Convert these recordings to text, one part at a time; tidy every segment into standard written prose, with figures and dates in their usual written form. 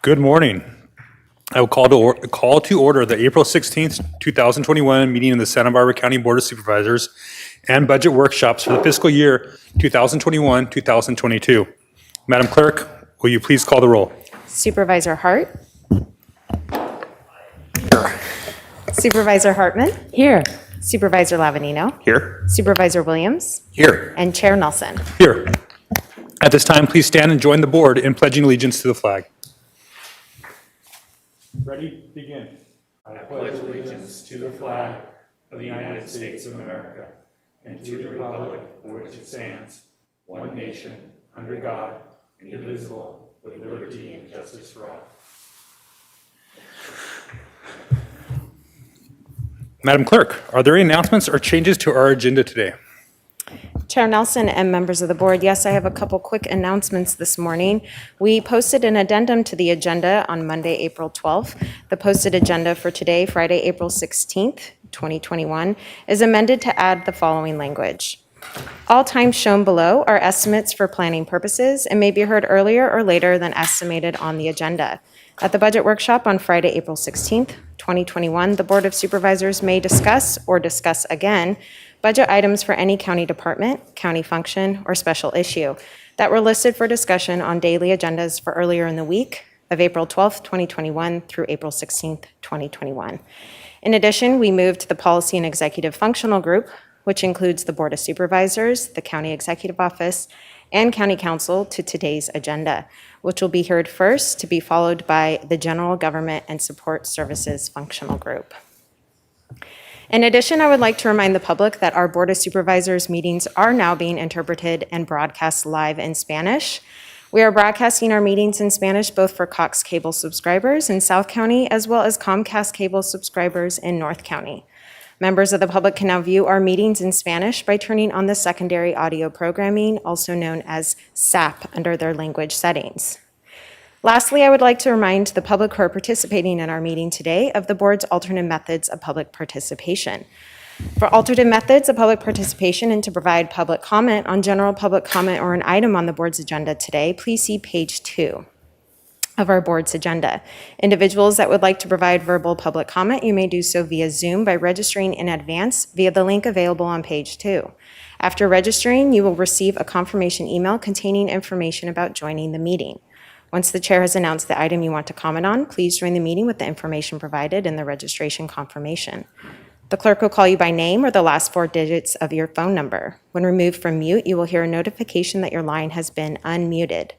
Good morning. I will call to order the April 16th, 2021 meeting of the Santa Barbara County Board of Supervisors and budget workshops for the fiscal year 2021-2022. Madam Clerk, will you please call the roll? Supervisor Hart. Here. Supervisor Hartman. Here. Supervisor Lavanino. Here. Supervisor Williams. Here. And Chair Nelson. Here. At this time, please stand and join the board in pledging allegiance to the flag. Ready? Begin. I pledge allegiance to the flag of the United States of America and to the republic for which it stands, one nation, under God, indivisible, with liberty and justice for all. Madam Clerk, are there any announcements or changes to our agenda today? Chair Nelson and members of the board, yes, I have a couple quick announcements this morning. We posted an addendum to the agenda on Monday, April 12th. The posted agenda for today, Friday, April 16th, 2021, is amended to add the following language. All times shown below are estimates for planning purposes and may be heard earlier or later than estimated on the agenda. At the budget workshop on Friday, April 16th, 2021, the Board of Supervisors may discuss or discuss again budget items for any county department, county function, or special issue that were listed for discussion on daily agendas for earlier in the week of April 12th, 2021 through April 16th, 2021. In addition, we moved the Policy and Executive Functional Group, which includes the Board of Supervisors, the County Executive Office, and County Council, to today's agenda, which will be heard first to be followed by the General Government and Support Services Functional Group. In addition, I would like to remind the public that our Board of Supervisors meetings are now being interpreted and broadcast live in Spanish. We are broadcasting our meetings in Spanish both for Cox Cable subscribers in South County as well as Comcast Cable subscribers in North County. Members of the public can now view our meetings in Spanish by turning on the secondary audio programming, also known as SAP, under their language settings. Lastly, I would like to remind the public who are participating in our meeting today of the board's alternate methods of public participation. For alternate methods of public participation and to provide public comment on general public comment or an item on the board's agenda today, please see page 2 of our board's agenda. Individuals that would like to provide verbal public comment, you may do so via Zoom by registering in advance via the link available on page 2. After registering, you will receive a confirmation email containing information about joining the meeting. Once the chair has announced the item you want to comment on, please join the meeting with the information provided in the registration confirmation. The clerk will call you by name or the last 4 digits of your phone number. When removed from mute, you will hear a notification that your line has been unmuted.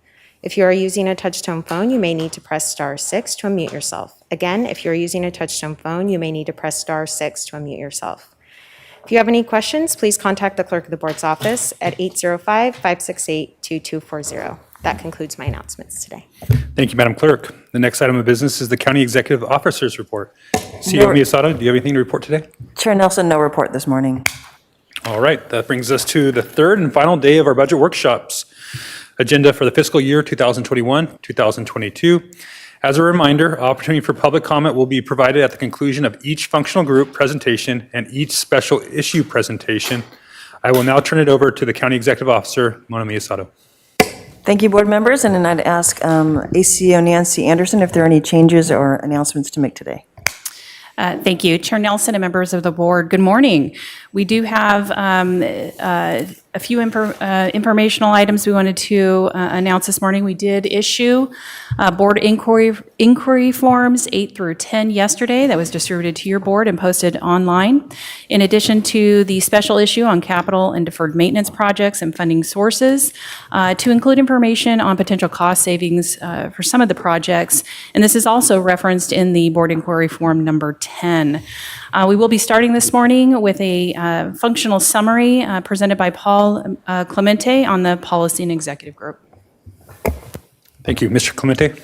If you are using a touch-tone phone, you may need to press *6 to unmute yourself. Again, if you're using a touch-tone phone, you may need to press *6 to unmute yourself. If you have any questions, please contact the clerk of the board's office at 805-568-2240. That concludes my announcements today. Thank you, Madam Clerk. The next item of business is the County Executive Officer's Report. CEO Miyasato, do you have anything to report today? Chair Nelson, no report this morning. All right, that brings us to the third and final day of our budget workshops agenda for the fiscal year 2021-2022. As a reminder, opportunity for public comment will be provided at the conclusion of each functional group presentation and each special issue presentation. I will now turn it over to the County Executive Officer, Mona Miyasato. Thank you, board members, and then I'd ask ACO Nancy Anderson if there are any changes or announcements to make today. Thank you. Chair Nelson and members of the board, good morning. We do have a few informational items we wanted to announce this morning. We did issue board inquiry forms 8 through 10 yesterday. That was distributed to your board and posted online. In addition to the special issue on capital and deferred maintenance projects and funding sources, to include information on potential cost savings for some of the projects. And this is also referenced in the board inquiry form number 10. We will be starting this morning with a functional summary presented by Paul Clemente on the Policy and Executive Group. Thank you. Mr. Clemente.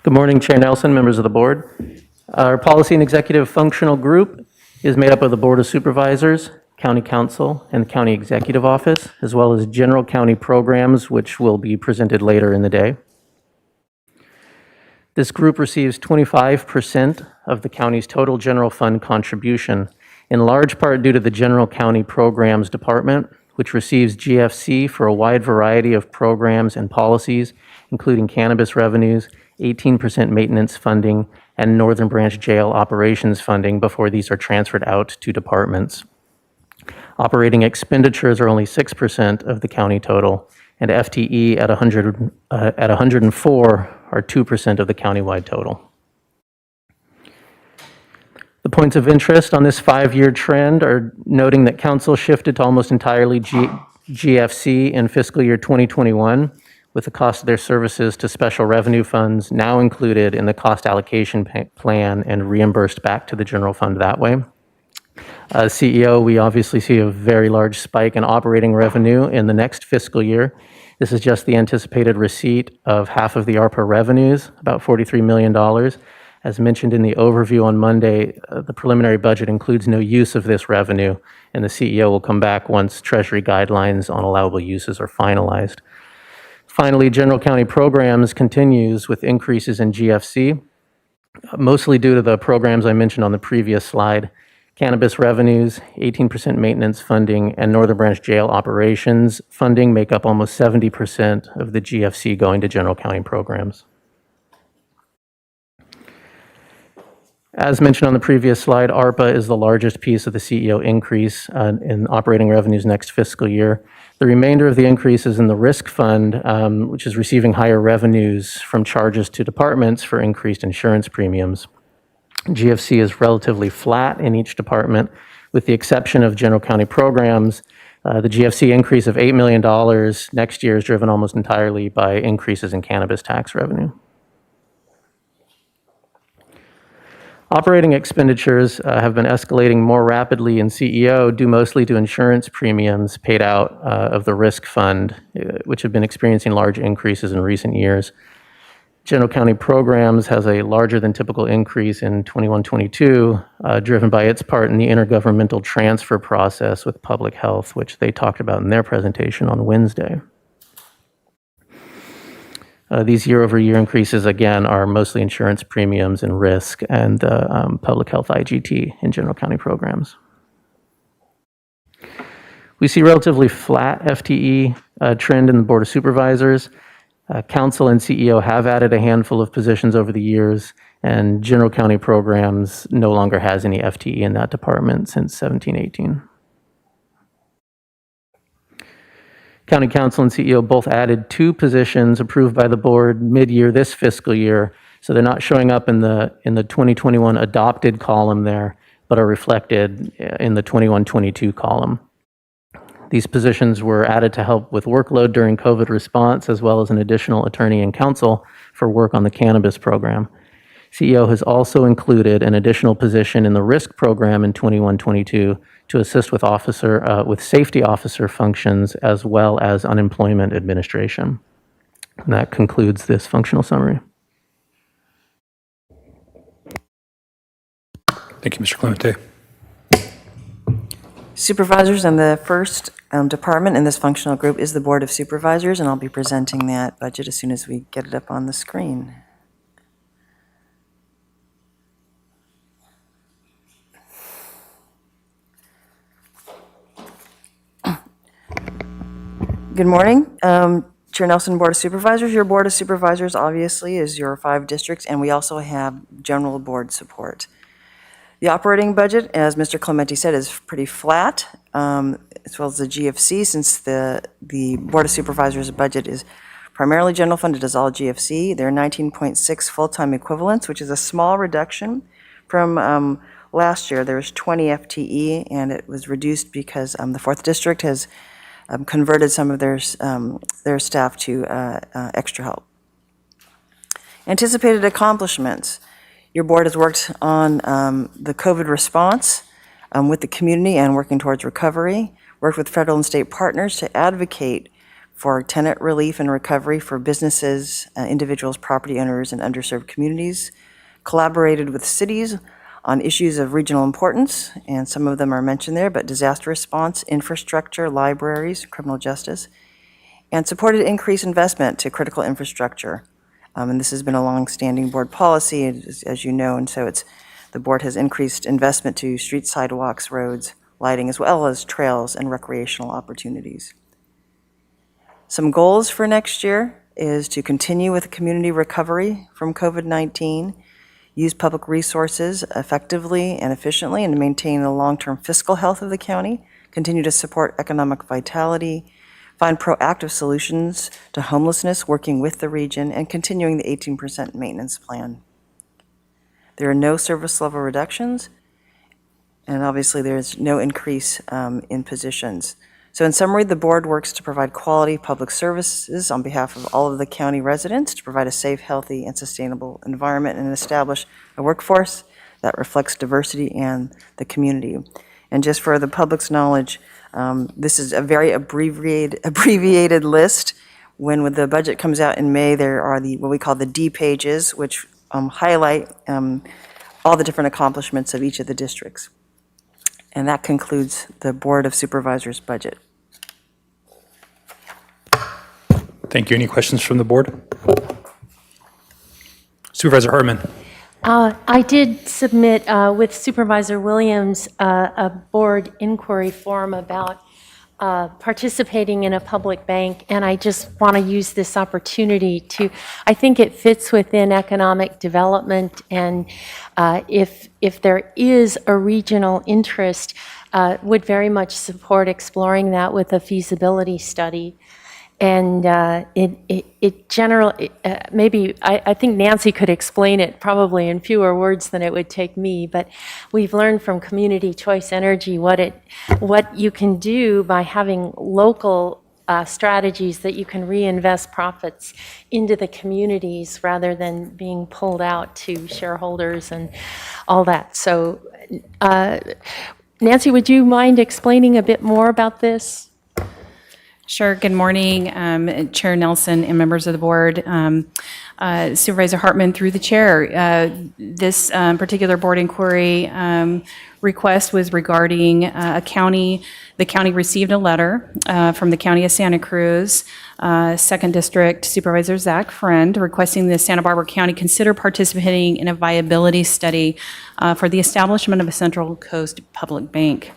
Good morning, Chair Nelson, members of the board. Our Policy and Executive Functional Group is made up of the Board of Supervisors, County Council, and the County Executive Office, as well as general county programs, which will be presented later in the day. This group receives 25% of the county's total general fund contribution, in large part due to the General County Programs Department, which receives GFC for a wide variety of programs and policies, including cannabis revenues, 18% maintenance funding, and Northern Branch Jail operations funding before these are transferred out to departments. Operating expenditures are only 6% of the county total, and FTE at 104 are 2% of the countywide total. The points of interest on this 5-year trend are noting that council shifted to almost entirely GFC in fiscal year 2021, with the cost of their services to special revenue funds now included in the cost allocation plan and reimbursed back to the general fund that way. As CEO, we obviously see a very large spike in operating revenue in the next fiscal year. This is just the anticipated receipt of half of the ARPA revenues, about $43 million. As mentioned in the overview on Monday, the preliminary budget includes no use of this revenue, and the CEO will come back once Treasury guidelines on allowable uses are finalized. Finally, General County Programs continues with increases in GFC, mostly due to the programs I mentioned on the previous slide. Cannabis revenues, 18% maintenance funding, and Northern Branch Jail operations funding make up almost 70% of the GFC going to General County Programs. As mentioned on the previous slide, ARPA is the largest piece of the CEO increase in operating revenues next fiscal year. The remainder of the increase is in the risk fund, which is receiving higher revenues from charges to departments for increased insurance premiums. GFC is relatively flat in each department, with the exception of General County Programs. The GFC increase of $8 million next year is driven almost entirely by increases in cannabis tax revenue. Operating expenditures have been escalating more rapidly in CEO, due mostly to insurance premiums paid out of the risk fund, which have been experiencing large increases in recent years. General County Programs has a larger than typical increase in 21-22, driven by its part in the intergovernmental transfer process with public health, which they talked about in their presentation on Wednesday. These year-over-year increases, again, are mostly insurance premiums and risk and public health IGT in General County Programs. We see relatively flat FTE trend in the Board of Supervisors. Council and CEO have added a handful of positions over the years, and General County Programs no longer has any FTE in that department since 17-18. County Council and CEO both added 2 positions approved by the board mid-year this fiscal year, so they're not showing up in the 2021 adopted column there, but are reflected in the 21-22 column. These positions were added to help with workload during COVID response, as well as an additional attorney and counsel for work on the cannabis program. CEO has also included an additional position in the risk program in 21-22 to assist with safety officer functions as well as unemployment administration. And that concludes this functional summary. Thank you, Mr. Clemente. Supervisors, and the first department in this functional group is the Board of Supervisors, and I'll be presenting that budget as soon as we get it up on the screen. Good morning. Chair Nelson, Board of Supervisors. Your Board of Supervisors obviously is your 5 districts, and we also have general board support. The operating budget, as Mr. Clemente said, is pretty flat, as well as the GFC, since the Board of Supervisors budget is primarily general funded as all GFC. There are 19.6 full-time equivalents, which is a small reduction from last year. There was 20 FTE, and it was reduced because the 4th District has converted some of their staff to extra help. Anticipated accomplishments. Your board has worked on the COVID response with the community and working towards recovery, worked with federal and state partners to advocate for tenant relief and recovery for businesses, individuals, property owners, and underserved communities, collaborated with cities on issues of regional importance, and some of them are mentioned there, but disaster response, infrastructure, libraries, criminal justice, and supported increased investment to critical infrastructure. And this has been a long-standing board policy, as you know, and so the board has increased investment to streets, sidewalks, roads, lighting, as well as trails and recreational opportunities. Some goals for next year. is to continue with community recovery from COVID-19, use public resources effectively and efficiently, and to maintain the long-term fiscal health of the county, continue to support economic vitality, find proactive solutions to homelessness, working with the region, and continuing the 18% maintenance plan. There are no service level reductions, and obviously there's no increase in positions. So in summary, the board works to provide quality public services on behalf of all of the county residents, to provide a safe, healthy, and sustainable environment, and establish a workforce that reflects diversity and the community. And just for the public's knowledge, this is a very abbreviated list. When the budget comes out in May, there are what we call the D pages, which highlight all the different accomplishments of each of the districts. And that concludes the Board of Supervisors budget. Thank you. Any questions from the board? Supervisor Hartman. I did submit with Supervisor Williams a board inquiry form about participating in a public bank, and I just want to use this opportunity to, I think it fits within economic development, and if there is a regional interest, would very much support exploring that with a feasibility study. And it generally, maybe, I think Nancy could explain it probably in fewer words than it would take me, but we've learned from Community Choice Energy what you can do by having local strategies that you can reinvest profits into the communities rather than being pulled out to shareholders and all that. So Nancy, would you mind explaining a bit more about this? Sure. Good morning, Chair Nelson and members of the board. Supervisor Hartman, through the chair. This particular board inquiry request was regarding a county. The county received a letter from the County of Santa Cruz, 2nd District Supervisor Zach Friend, requesting the Santa Barbara County consider participating in a viability study for the establishment of a Central Coast Public Bank.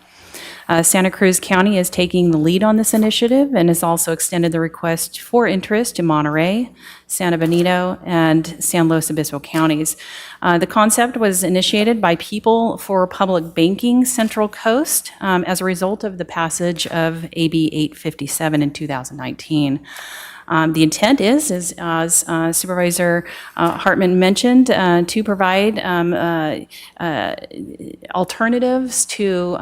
Santa Cruz County is taking the lead on this initiative and has also extended the request for interest to Monterey, Santa Benito, and San Luis Obispo counties. The concept was initiated by People for Public Banking Central Coast as a result of the passage of AB 857 in 2019. The intent is as Supervisor Hartman mentioned, to provide alternatives to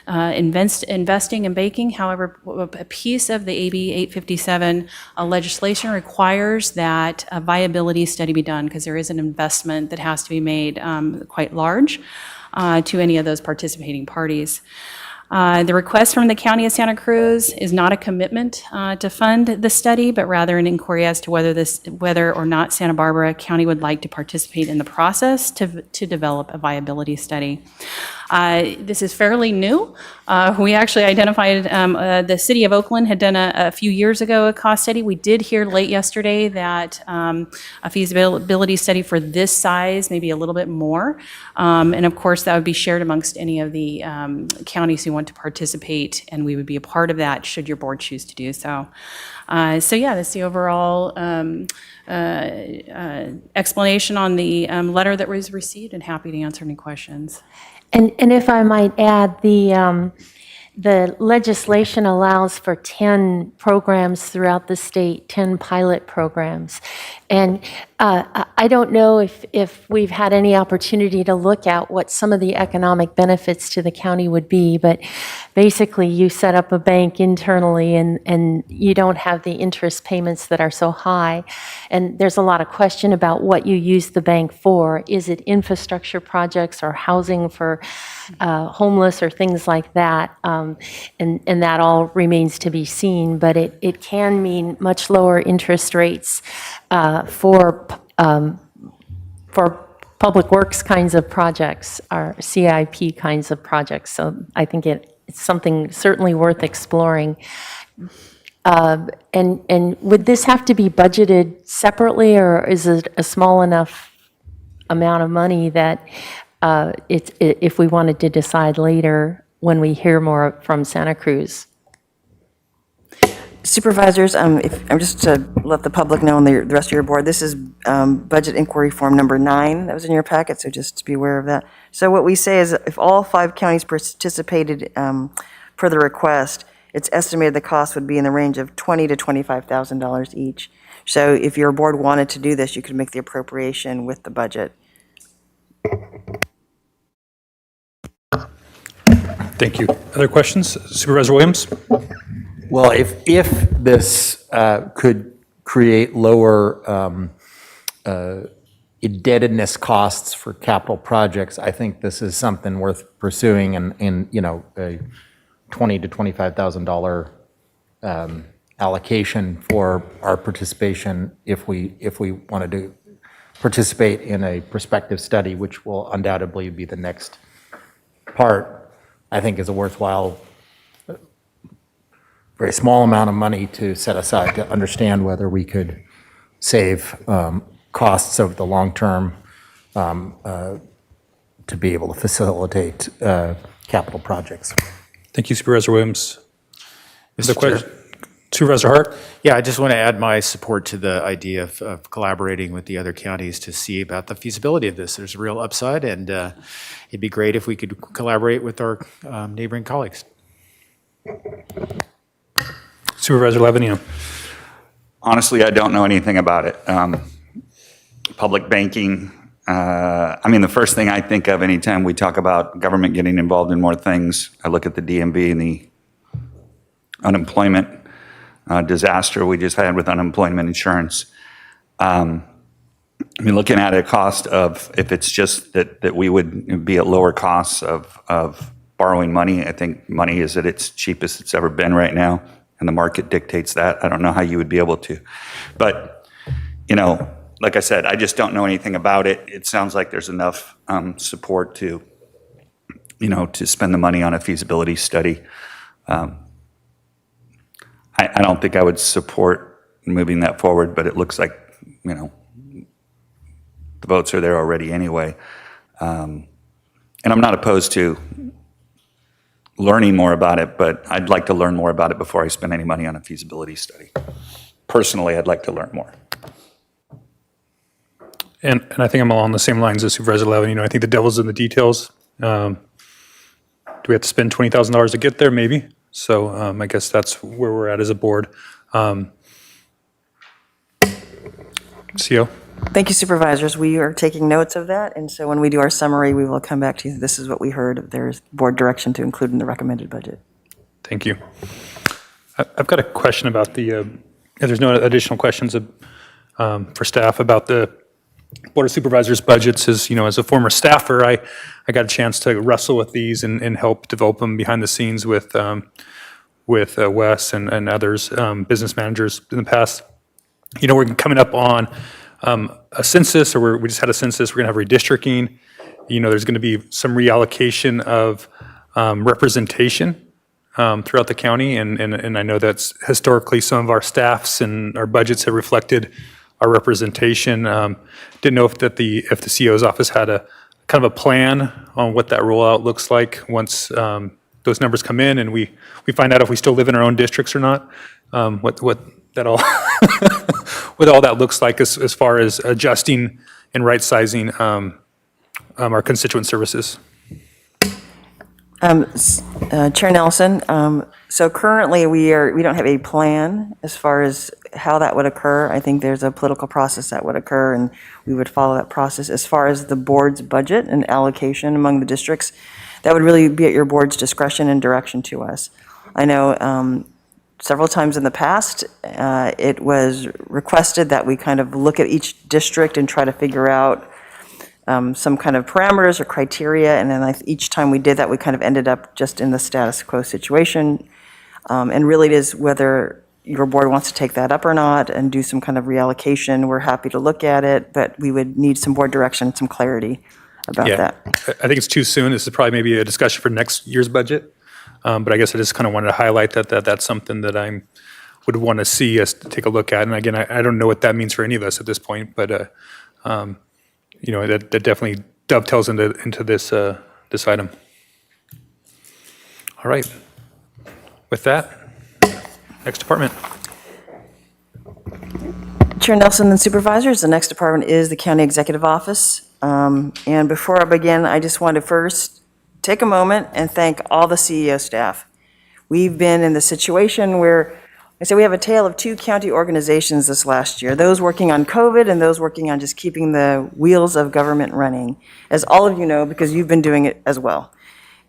investing in banking. However, a piece of the AB 857 legislation requires that a viability study be done because there is an investment that has to be made quite large to any of those participating parties. The request from the County of Santa Cruz is not a commitment to fund the study, but rather an inquiry as to whether or not Santa Barbara County would like to participate in the process to develop a viability study. This is fairly new. We actually identified, the city of Oakland had done a few years ago a cost study. We did hear late yesterday that a feasibility study for this size, maybe a little bit more. And of course, that would be shared amongst any of the counties who want to participate, and we would be a part of that should your board choose to do so. So yeah, that's the overall explanation on the letter that was received, and happy to answer any questions. And if I might add, the legislation allows for 10 programs throughout the state, 10 pilot programs. And I don't know if we've had any opportunity to look at what some of the economic benefits to the county would be, but basically you set up a bank internally and you don't have the interest payments that are so high. And there's a lot of question about what you use the bank for. Is it infrastructure projects or housing for homeless or things like that? And that all remains to be seen, but it can mean much lower interest rates for public works kinds of projects or CIP kinds of projects. So I think it's something certainly worth exploring. And would this have to be budgeted separately, or is it a small enough amount of money that if we wanted to decide later when we hear more from Santa Cruz? Supervisors, I'm just to let the public know and the rest of your board, this is Budget Inquiry Form number 9 that was in your packet, so just to be aware of that. So what we say is if all 5 counties participated per the request, it's estimated the cost would be in the range of $20,000 to $25,000 each. So if your board wanted to do this, you could make the appropriation with the budget. Thank you. Other questions? Supervisor Williams? Well, if this could create lower indebtedness costs for capital projects, I think this is something worth pursuing in you know, a $20,000 to $25,000 allocation for our participation if we wanted to participate in a prospective study, which will undoubtedly be the next part, I think is a worthwhile, very small amount of money to set aside to understand whether we could save costs over the long term to be able to facilitate capital projects. Thank you, Supervisor Williams. Mr. Chair. Supervisor Hart? Yeah, I just want to add my support to the idea of collaborating with the other counties to see about the feasibility of this. There's a real upside, and it'd be great if we could collaborate with our neighboring colleagues. Supervisor Lavanino? Honestly, I don't know anything about it. Public banking, I mean, the first thing I think of anytime we talk about government getting involved in more things, I look at the DMV and the unemployment disaster we just had with unemployment insurance. I mean, looking at a cost of, if it's just that we would be at lower costs of borrowing money, I think money is at its cheapest it's ever been right now, and the market dictates that. I don't know how you would be able to. But, you know, like I said, I just don't know anything about it. It sounds like there's enough support to, you know, to spend the money on a feasibility study. I don't think I would support moving that forward, but it looks like, you know, the votes are there already anyway. And I'm not opposed to learning more about it, but I'd like to learn more about it before I spend any money on a feasibility study. Personally, I'd like to learn more. And I think I'm along the same lines as Supervisor Levin. You know, I think the devil's in the details. Do we have to spend $20,000 to get there? Maybe. So I guess that's where we're at as a board. CO? Thank you, supervisors. We are taking notes of that, and so when we do our summary, we will come back to you. This is what we heard. There's board direction to include in the recommended budget. Thank you. I've got a question about the, if there's no additional questions for staff about the Board of Supervisors budgets. As you know, as a former staffer, I got a chance to wrestle with these and help develop them behind the scenes with Wes and others, business managers in the past. You know, we're coming up on a census, or we just had a census. We're going to have redistricting. You know, there's going to be some reallocation of representation throughout the county, and I know that's historically some of our staffs and our budgets have reflected our representation. Didn't know if the CO's office had a kind of a plan on what that rollout looks like once those numbers come in and we find out if we still live in our own districts or not. What that all what all that looks like as far as adjusting and right sizing our constituent services. Chair Nelson, so currently we don't have a plan as far as how that would occur. I think there's a political process that would occur, and we would follow that process. As far as the board's budget and allocation among the districts, that would really be at your board's discretion and direction to us. I know several times in the past, it was requested that we kind of look at each district and try to figure out some kind of parameters or criteria, and then each time we did that, we kind of ended up just in the status quo situation. And really it is whether your board wants to take that up or not and do some kind of reallocation. We're happy to look at it, but we would need some board direction, some clarity about that. I think it's too soon. This is probably maybe a discussion for next year's budget. But I guess I just kind of wanted to highlight that's something that I would want to see us take a look at. And again, I don't know what that means for any of us at this point, but you know, that definitely dovetails into this this item. All right. With that, Next department. Chair Nelson and Supervisors, the next department is the County Executive Office. And before I begin, I just want to first take a moment and thank all the CEO staff. We've been in the situation where, I say we have a tale of two county organizations this last year, those working on COVID and those working on just keeping the wheels of government running, as all of you know, because you've been doing it as well.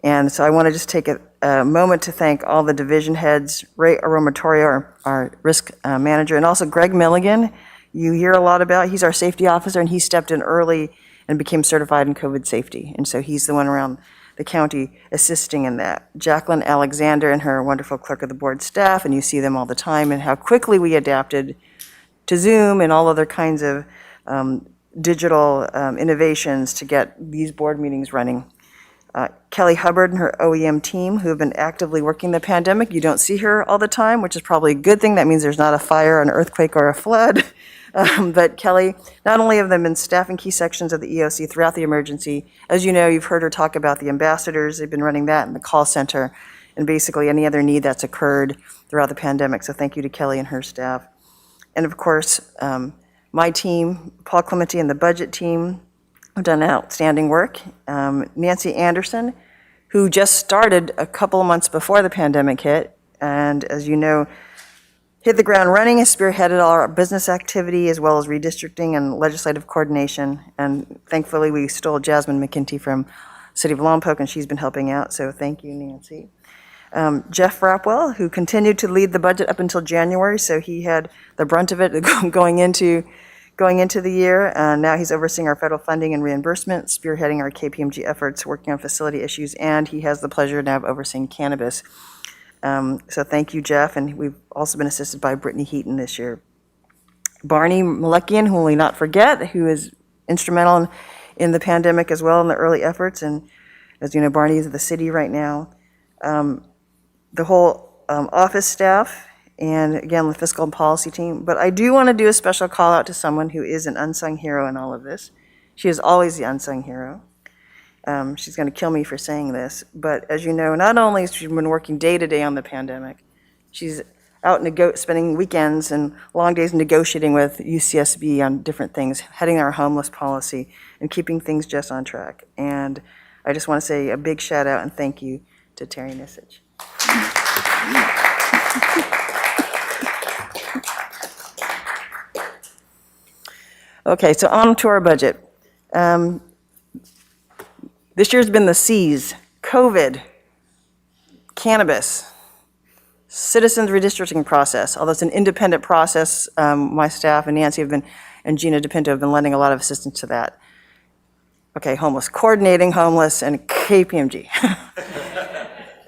And so I want to just take a moment to thank all the division heads, Ray Aromatorio, our risk manager, and also Greg Milligan. You hear a lot about, he's our safety officer, and he stepped in early and became certified in COVID safety. And so he's the one around the county assisting in that. Jacqueline Alexander and her wonderful clerk of the board staff, and you see them all the time, and how quickly we adapted to Zoom and all other kinds of digital innovations to get these board meetings running. Kelly Hubbard and her OEM team, who have been actively working the pandemic. You don't see her all the time, which is probably a good thing. That means there's not a fire, an earthquake, or a flood. But Kelly, not only have they been staffing key sections of the EOC throughout the emergency, as you know, you've heard her talk about the ambassadors. They've been running that in the call center and basically any other need that's occurred throughout the pandemic. So thank you to Kelly and her staff. And of course, my team, Paul Clementi and the budget team, have done outstanding work. Nancy Anderson, who just started a couple of months before the pandemic hit, and as you know, hit the ground running, has spearheaded all our business activity as well as redistricting and legislative coordination. And thankfully, we stole Jasmine McKinty from City of Lompoc, and she's been helping out, so thank you, Nancy. Jeff Rapwell, who continued to lead the budget up until January, so he had the brunt of it going into the year. Now he's overseeing our federal funding and reimbursement, spearheading our KPMG efforts, working on facility issues, and he has the pleasure now of overseeing cannabis. So thank you, Jeff, and we've also been assisted by Brittany Heaton this year. Barney Malekian, who will not forget, who is instrumental in the pandemic as well in the early efforts, and as you know, Barney is at the city right now. The whole office staff, and again, the fiscal and policy team. But I do want to do a special call out to someone who is an unsung hero in all of this. She is always the unsung hero. She's going to kill me for saying this, but as you know, not only has she been working day to day on the pandemic, she's out spending weekends and long days negotiating with UCSB on different things, heading our homeless policy and keeping things just on track. And I just want to say a big shout out and thank you to Terry Nisich. Okay, so on to our budget. This year's been the C's: COVID, cannabis, citizens redistricting process. Although it's an independent process, my staff and Nancy and Gina DePinto have been lending a lot of assistance to that. Okay, homeless, coordinating homeless, and KPMG.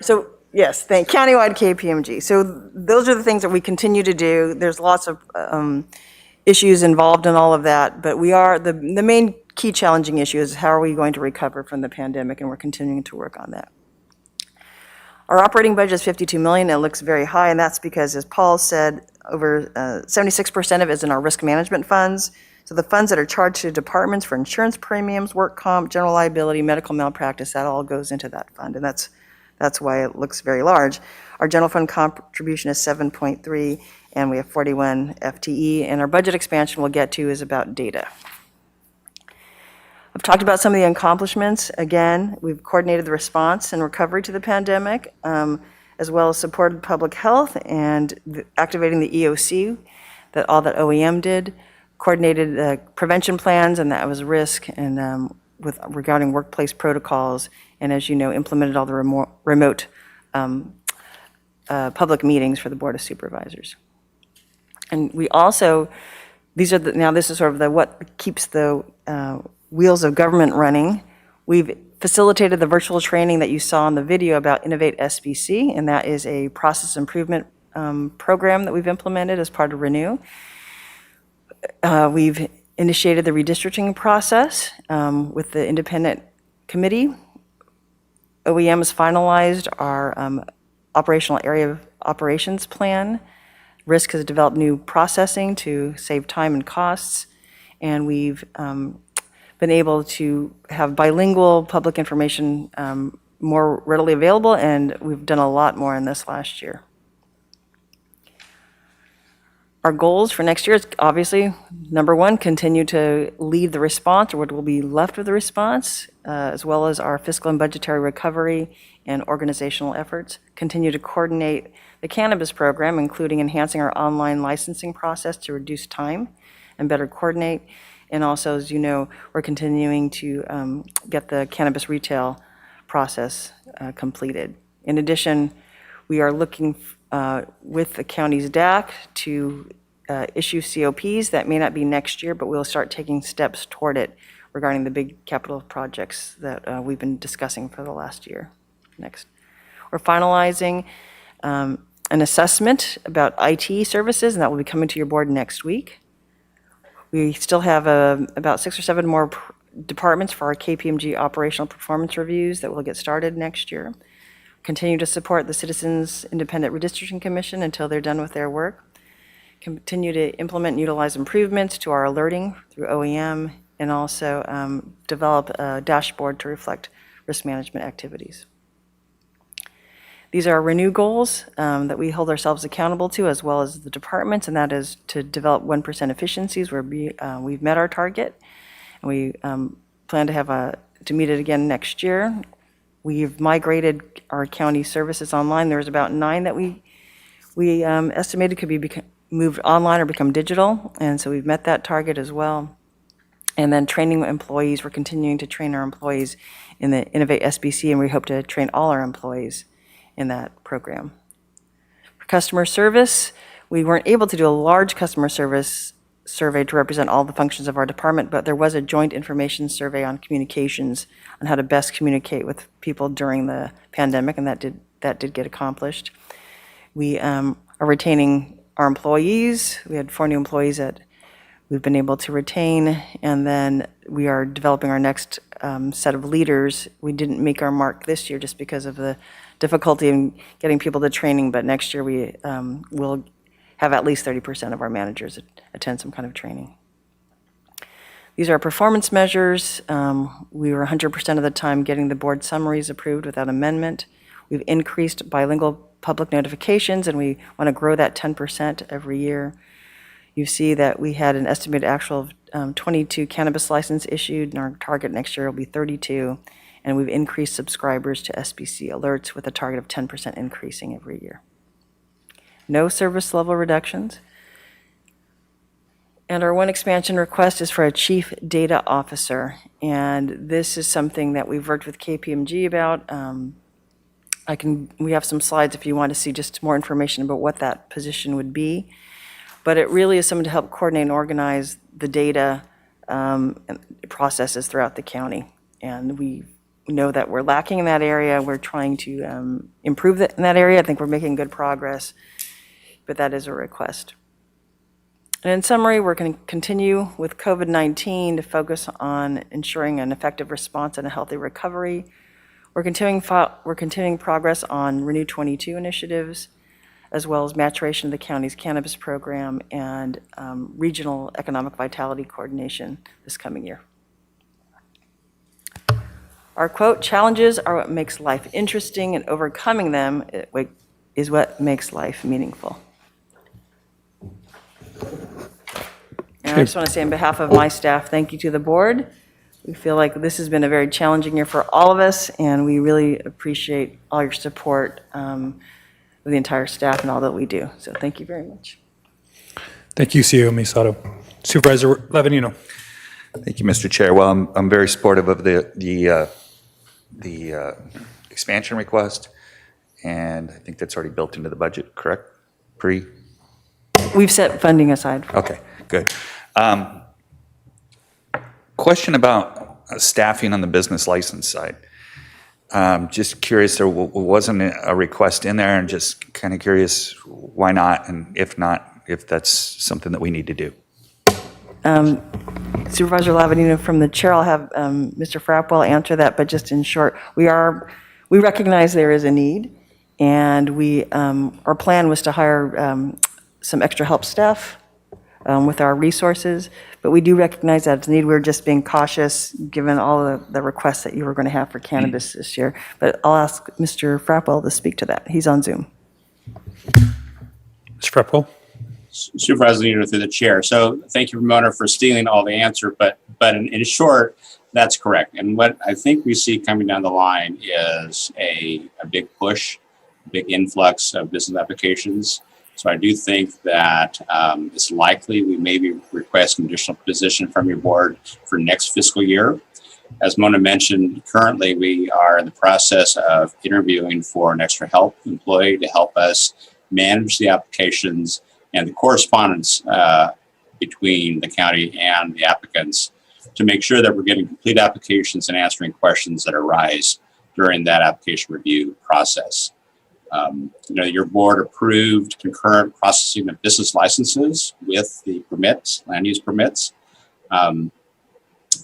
So yes, countywide KPMG. So those are the things that we continue to do. There's lots of issues involved in all of that, but we are, the main key challenging issue is how are we going to recover from the pandemic, and we're continuing to work on that. Our operating budget is $52 million. It looks very high, and that's because, as Paul said, over 76% of it is in our risk management funds. So the funds that are charged to departments for insurance premiums, work comp, general liability, medical malpractice, that all goes into that fund, and that's why it looks very large. Our general fund contribution is 7.3, and we have 41 FTE, and our budget expansion we'll get to is about data. I've talked about some of the accomplishments. Again, we've coordinated the response and recovery to the pandemic, as well as supported public health and activating the EOC, all that OEM did, coordinated prevention plans, and that was risk, and regarding workplace protocols, and as you know, implemented all the remote public meetings for the Board of Supervisors. And we also, this is sort of what keeps the wheels of government running. We've facilitated the virtual training that you saw in the video about Innovate SBC, and that is a process improvement program that we've implemented as part of Renew. We've initiated the redistricting process with the independent committee. OEM has finalized our operational area of operations plan. Risk has developed new processing to save time and costs, and we've been able to have bilingual public information more readily available, and we've done a lot more in this last year. Our goals for next year is obviously, number one, continue to lead the response, or what will be left of the response, as well as our fiscal and budgetary recovery and organizational efforts. Continue to coordinate the cannabis program, including enhancing our online licensing process to reduce time and better coordinate. And also, as you know, we're continuing to get the cannabis retail process completed. In addition, we are looking with the county's DAC to issue COPs. That may not be next year, but we'll start taking steps toward it regarding the big capital projects that we've been discussing for the last year. Next. We're finalizing an assessment about IT services, and that will be coming to your board next week. We still have about 6 or 7 more departments for our KPMG operational performance reviews that will get started next year. Continue to support the Citizens Independent Redistricting Commission until they're done with their work. Continue to implement and utilize improvements to our alerting through OEM, and also develop a dashboard to reflect risk management activities. These are our renew goals that we hold ourselves accountable to, as well as the departments, and that is to develop 1% efficiencies where we've met our target, and we plan to meet it again next year. We've migrated our county services online. There was about 9 that we estimated could be moved online or become digital, and so we've met that target as well. And then training employees, we're continuing to train our employees in the Innovate SBC, and we hope to train all our employees in that program. For customer service, we weren't able to do a large customer service survey to represent all the functions of our department, but there was a joint information survey on communications, on how to best communicate with people during the pandemic, and that did get accomplished. We are retaining our employees. We had 4 new employees that we've been able to retain, and then we are developing our next set of leaders. We didn't make our mark this year just because of the difficulty in getting people to training, but next year we will have at least 30% of our managers attend some kind of training. These are our performance measures. We were 100% of the time getting the board summaries approved without amendment. We've increased bilingual public notifications, and we want to grow that 10% every year. You see that we had an estimated actual of 22 cannabis license issued, and our target next year will be 32. And we've increased subscribers to SBC alerts with a target of 10% increasing every year. No service level reductions. And our one expansion request is for a chief data officer. And this is something that we've worked with KPMG about. We have some slides if you want to see just more information about what that position would be. But it really is someone to help coordinate and organize the data and processes throughout the county. And we know that we're lacking in that area. We're trying to improve in that area. I think we're making good progress, but that is a request. And in summary, we're going to continue with COVID-19 to focus on ensuring an effective response and a healthy recovery. We're continuing progress on Renew 22 initiatives, as well as maturation of the county's cannabis program and regional economic vitality coordination this coming year. Our quote, "Challenges are what makes life interesting, and overcoming them is what makes life meaningful." And I just want to say on behalf of my staff, thank you to the board. We feel like this has been a very challenging year for all of us, and we really appreciate all your support with the entire staff and all that we do. So thank you very much. Thank you, CEO Misato. Supervisor Lavanino. Thank you, Mr. Chair. Well, I'm very supportive of the expansion request, and I think that's already built into the budget, correct? We've set funding aside. Okay, good. Question about staffing on the business license side. Just curious, there wasn't a request in there, and just kind of curious why not, and if not, if that's something that we need to do. Supervisor Lavanino, from the chair, I'll have Mr. Frapwell answer that, but just in short, we recognize there is a need, and our plan was to hire some extra help staff with our resources, but we do recognize that it's a need. We're just being cautious, given all the requests that you were going to have for cannabis this year. But I'll ask Mr. Frapwell to speak to that. He's on Zoom. Mr. Frapwell. Supervisor Leader through the chair. So thank you, Ramona, for stealing all the answer. But in short, that's correct. And what I think we see coming down the line is a big push, big influx of business applications. So I do think that it's likely we may be requesting additional position from your board for next fiscal year. As Mona mentioned, currently we are in the process of interviewing for an extra help employee to help us manage the applications and the correspondence between the county and the applicants to make sure that we're getting complete applications and answering questions that arise during that application review process. Your board approved concurrent processing of business licenses with the permits, land use permits.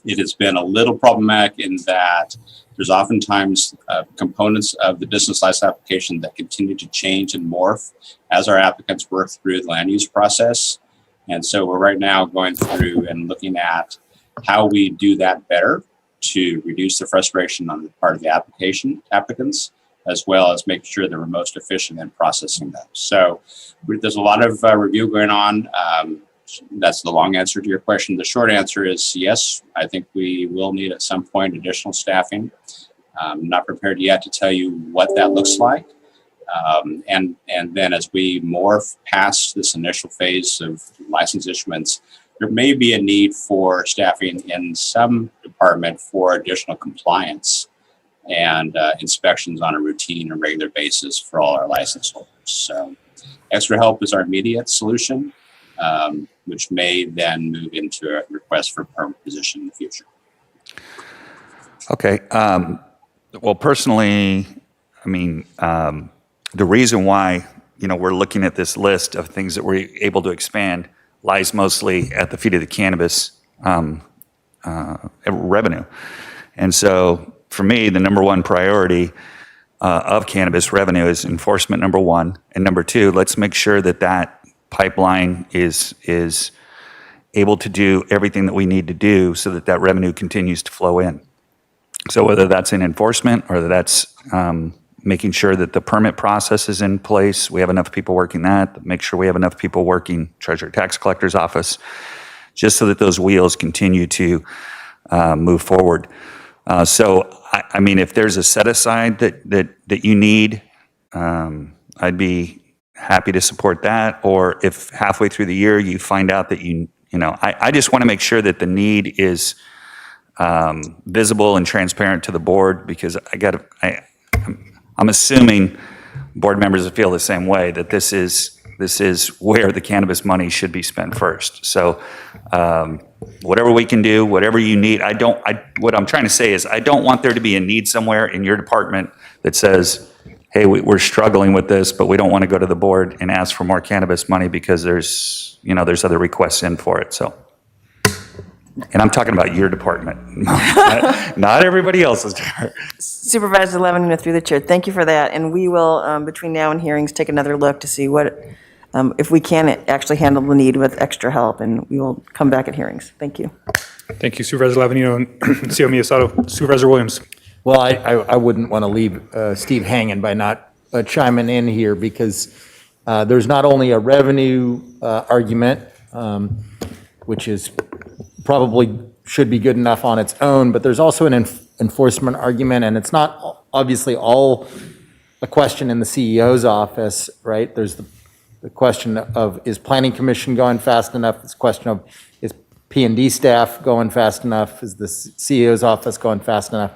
It has been a little problematic in that there's oftentimes components of the business license application that continue to change and morph as our applicants work through the land use process. And so we're right now going through and looking at how we do that better to reduce the frustration on the part of the applicants, as well as making sure that we're most efficient in processing them. So there's a lot of review going on. That's the long answer to your question. The short answer is yes, I think we will need at some point additional staffing. I'm not prepared yet to tell you what that looks like. And then as we morph past this initial phase of license issuance, there may be a need for staffing in some department for additional compliance and inspections on a routine and regular basis for all our license holders. So extra help is our immediate solution, which may then move into a request for a permanent position in the future. Okay. Well, personally, I mean, the reason why, we're looking at this list of things that we're able to expand lies mostly at the feet of the cannabis revenue. And so for me, the number one priority of cannabis revenue is enforcement, number one. And number two, let's make sure that that pipeline is able to do everything that we need to do so that that revenue continues to flow in. So whether that's in enforcement or that's making sure that the permit process is in place, we have enough people working that, make sure we have enough people working Treasurer Tax Collector's office, just so that those wheels continue to move forward. So, I mean, if there's a set aside that you need, I'd be happy to support that. Or if halfway through the year you find out that I just want to make sure that the need is visible and transparent to the board, because I'm assuming board members feel the same way, that this is where the cannabis money should be spent first. So whatever we can do, whatever you need, what I'm trying to say is I don't want there to be a need somewhere in your department that says, hey, we're struggling with this, but we don't want to go to the board and ask for more cannabis money because there's other requests in for it. So, and I'm talking about your department, not everybody else's. Supervisor Levin, through the chair, thank you for that. And we will, between now and hearings, take another look to see what, if we can actually handle the need with extra help, and we will come back at hearings. Thank you. Thank you, Supervisor Lavanino and CEO Miyasato. Supervisor Williams. Well, I wouldn't want to leave Steve hanging by not chiming in here, because there's not only a revenue argument, which is probably should be good enough on its own, but there's also an enforcement argument, and it's not obviously all a question in the CEO's office, right? There's the question of, is Planning Commission going fast enough? It's a question of, is P&D staff going fast enough? Is the CEO's office going fast enough?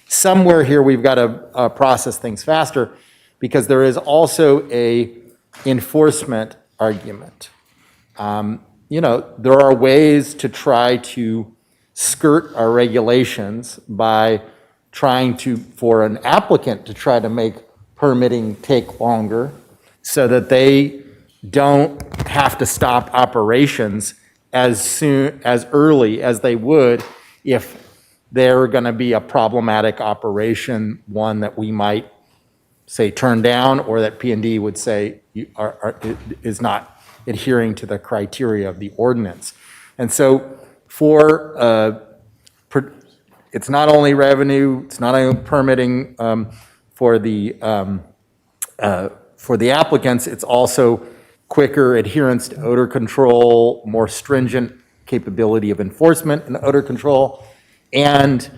Somewhere here we've got to process things faster, because there is also a enforcement argument. There are ways to try to skirt our regulations by trying for an applicant to try to make permitting take longer so that they don't have to stop operations as early as they would if they're going to be a problematic operation, one that we might say turn down, or that P&D would say is not adhering to the criteria of the ordinance. And so it's not only revenue, it's not only permitting for the applicants, it's also quicker adherence to odor control, more stringent capability of enforcement and odor control, and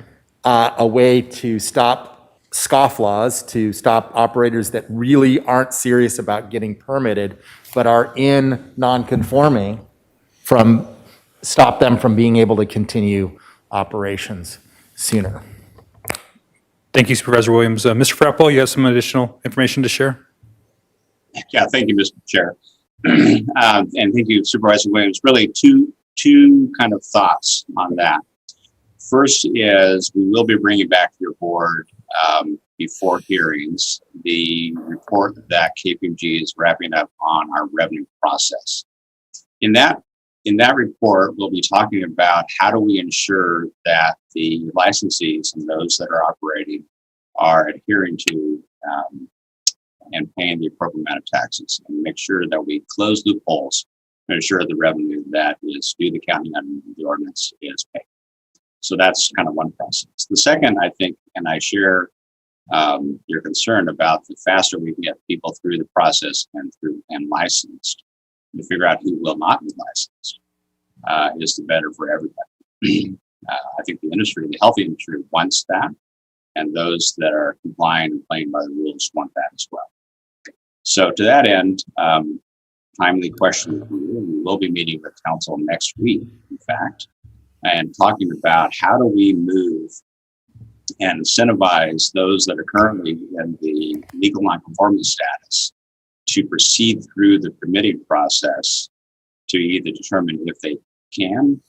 a way to stop scofflaws, to stop operators that really aren't serious about getting permitted, but are in non-conforming, stop them from being able to continue operations sooner. Thank you, Supervisor Williams. Mr. Frappwell, you have some additional information to share? Yeah, thank you, Mr. Chair. And thank you, Supervisor Williams. Really two kind of thoughts on that. First is we will be bringing back to your board before hearings the report that KPMG is wrapping up on our revenue process. In that report, we'll be talking about how do we ensure that the licensees and those that are operating are adhering to and paying the appropriate amount of taxes, and make sure that we close loopholes to ensure the revenue that is due the county under the ordinance is paid. So that's kind of one process. The second, I think, and I share your concern about the faster we can get people through the process and licensed to figure out who will not be licensed is the better for everybody. I think the industry, the healthy industry, wants that, and those that are complying and playing by the rules want that as well. So to that end, timely question for you. We will be meeting with council next week, in fact, and talking about how do we move and incentivize those that are currently in the legal nonconformity status to proceed through the permitting process to either determine if they can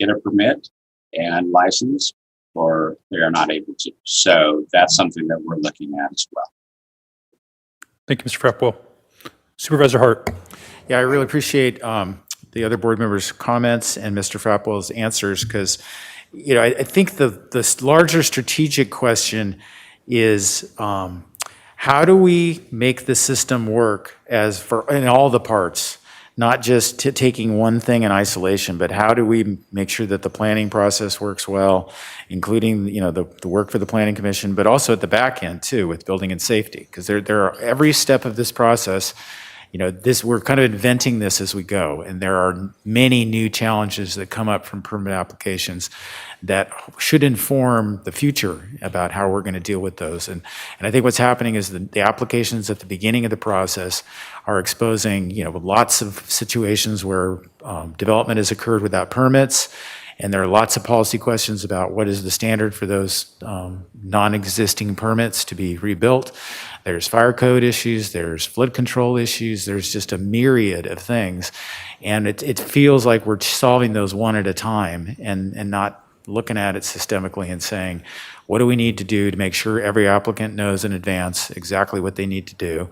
get a permit and license or they are not able to. So that's something that we're looking at as well. Thank you, Mr. Frappwell. Supervisor Hart. Yeah, I really appreciate the other board members' comments and Mr. Frappwell's answers, because, you know, I think the larger strategic question is how do we make the system work in all the parts, not just taking one thing in isolation, but how do we make sure that the planning process works well, including, you know, the work for the Planning Commission, but also at the back end too with building and safety, because there are every step of this process. You know, we're kind of inventing this as we go, and there are many new challenges that come up from permit applications that should inform the future about how we're going to deal with those. And I think what's happening is the applications at the beginning of the process are exposing, you know, lots of situations where development has occurred without permits, and there are lots of policy questions about what is the standard for those non-existing permits to be rebuilt. There's fire code issues, there's flood control issues, there's just a myriad of things. And it feels like we're solving those one at a time and not looking at it systemically and saying, what do we need to do to make sure every applicant knows in advance exactly what they need to do?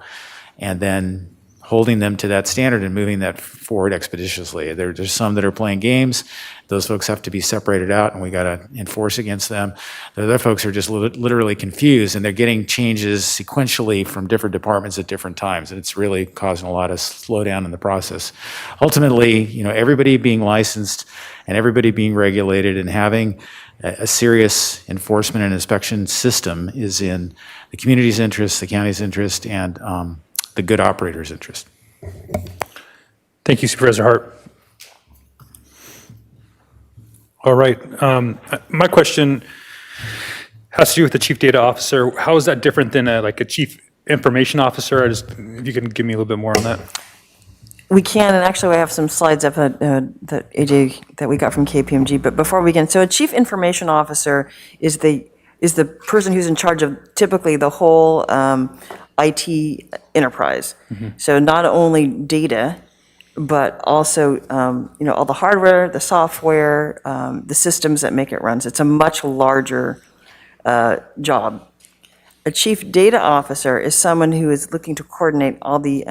And then holding them to that standard and moving that forward expeditiously. There's some that are playing games. Those folks have to be separated out, and we got to enforce against them. The other folks are just literally confused, and they're getting changes sequentially from different departments at different times, and it's really causing a lot of slowdown in the process. Ultimately, you know, everybody being licensed and everybody being regulated and having a serious enforcement and inspection system is in the community's interest, the county's interest, and the good operator's interest. Thank you, Supervisor Hart. All right. My question has to do with the chief data officer. How is that different than a chief information officer? If you can give me a little bit more on that. We can, and actually I have some slides up that AJ, that we got from KPMG, but before we begin, so a chief information officer is the person who's in charge of typically the whole IT enterprise. So not only data, but also, you know, all the hardware, the software, the systems that make it run. So it's a much larger job. A chief data officer is someone who is looking to coordinate all the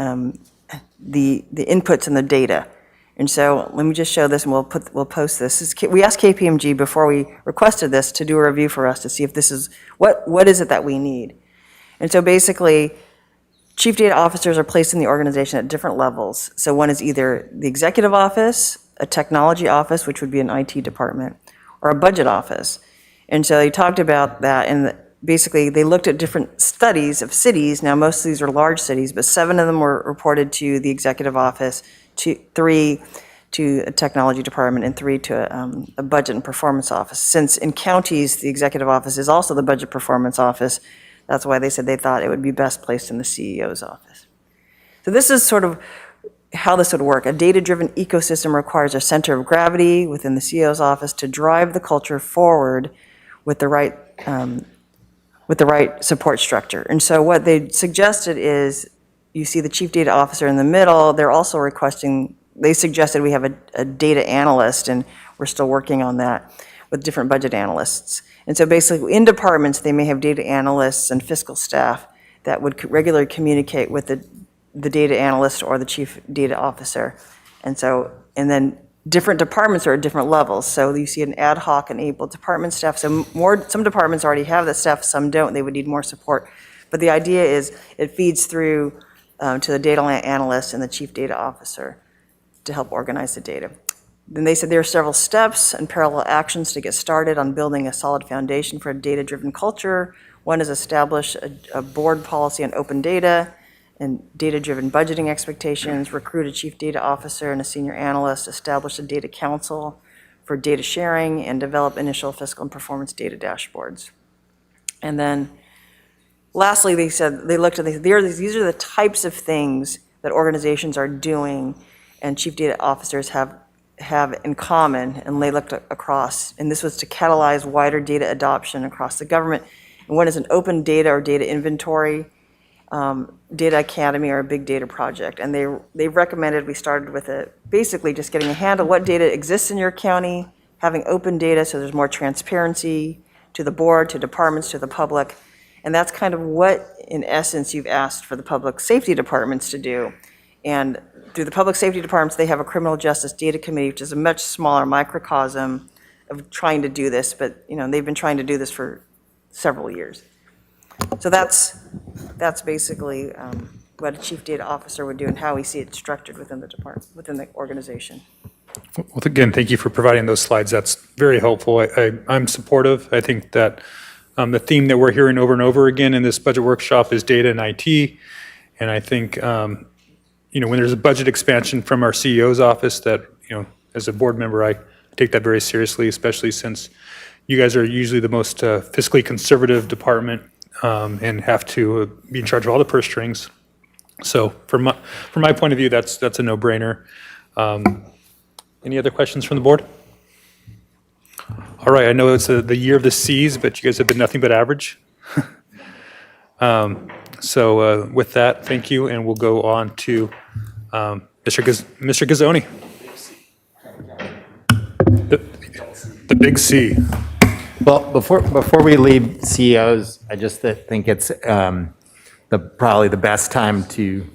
inputs and the data. And so let me just show this, and we'll post this. We asked KPMG before we requested this to do a review for us to see if this is, what is it that we need? And so basically, chief data officers are placed in the organization at different levels. So one is either the executive office, a technology office, which would be an IT department, or a budget office. And so they talked about that, and basically, they looked at different studies of cities. Now, most of these are large cities, but 7 of them were reported to the executive office, 3 to a technology department, and 3 to a budget and performance office. Since in counties, the executive office is also the budget performance office, that's why they said they thought it would be best placed in the CEO's office. So this is sort of how this would work. A data-driven ecosystem requires a center of gravity within the CEO's office to drive the culture forward with the right support structure. And so what they suggested is, you see the chief data officer in the middle. They're also requesting, they suggested we have a data analyst, and we're still working on that with different budget analysts. And so basically, in departments, they may have data analysts and fiscal staff that would regularly communicate with the data analyst or the chief data officer. And so, and then different departments are at different levels. So you see an ad hoc and able department staff. So some departments already have that staff, some don't. They would need more support. But the idea is it feeds through to the data analyst and the chief data officer to help organize the data. Then they said there are several steps and parallel actions to get started on building a solid foundation for a data-driven culture. One is establish a board policy on open data and data-driven budgeting expectations, recruit a chief data officer and a senior analyst, establish a data council for data sharing, and develop initial fiscal and performance data dashboards. And then lastly, they said, they looked at these are the types of things that organizations are doing and chief data officers have in common, and they looked across, and this was to catalyze wider data adoption across the government. And one is an open data or data inventory, data academy, or a big data project. And they recommended we started with basically just getting a handle what data exists in your county, having open data so there's more transparency to the board, to departments, to the public. And that's kind of what, in essence, you've asked for the public safety departments to do. And through the public safety departments, they have a criminal justice data committee, which is a much smaller microcosm of trying to do this, but they've been trying to do this for several years. So that's basically what a chief data officer would do and how we see it structured within the department, within the organization. Well, again, thank you for providing those slides. That's very helpful. I'm supportive. I think that the theme that we're hearing over and over again in this budget workshop is data and IT. And I think, when there's a budget expansion from our CEO's office that, as a board member, I take that very seriously, especially since you guys are usually the most fiscally conservative department and have to be in charge of all the purse strings. So from my point of view, that's a no-brainer. Any other questions from the board? All right, I know it's the year of the C's, but you guys have been nothing but average. So with that, thank you, and we'll go on to Mr. Gazzoni. The big C. Well, before we leave CEOs, I just think it's probably the best time to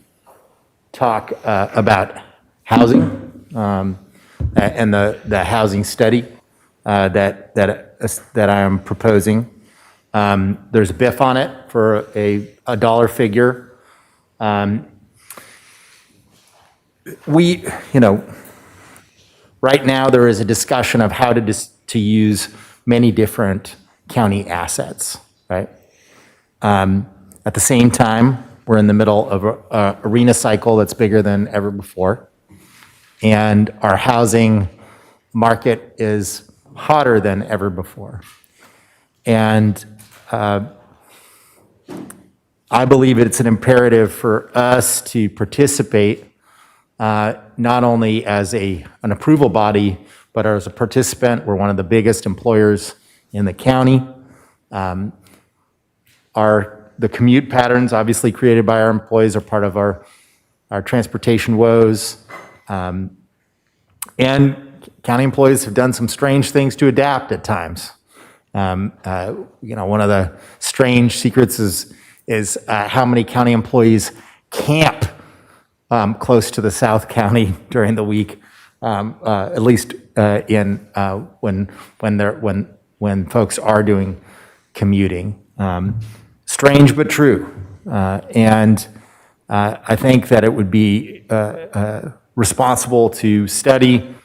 talk about housing and the housing study that I am proposing. There's a BIF on it for a dollar figure. Right now there is a discussion of how to use many different county assets, right? At the same time, we're in the middle of a arena cycle that's bigger than ever before. And our housing market is hotter than ever before. And I believe it's an imperative for us to participate not only as an approval body, but as a participant. We're one of the biggest employers in the county. The commute patterns obviously created by our employees are part of our transportation woes. And county employees have done some strange things to adapt at times. One of the strange secrets is how many county employees camp close to the South County during the week, at least when folks are doing commuting. Strange but true, and I think that it would be responsible to study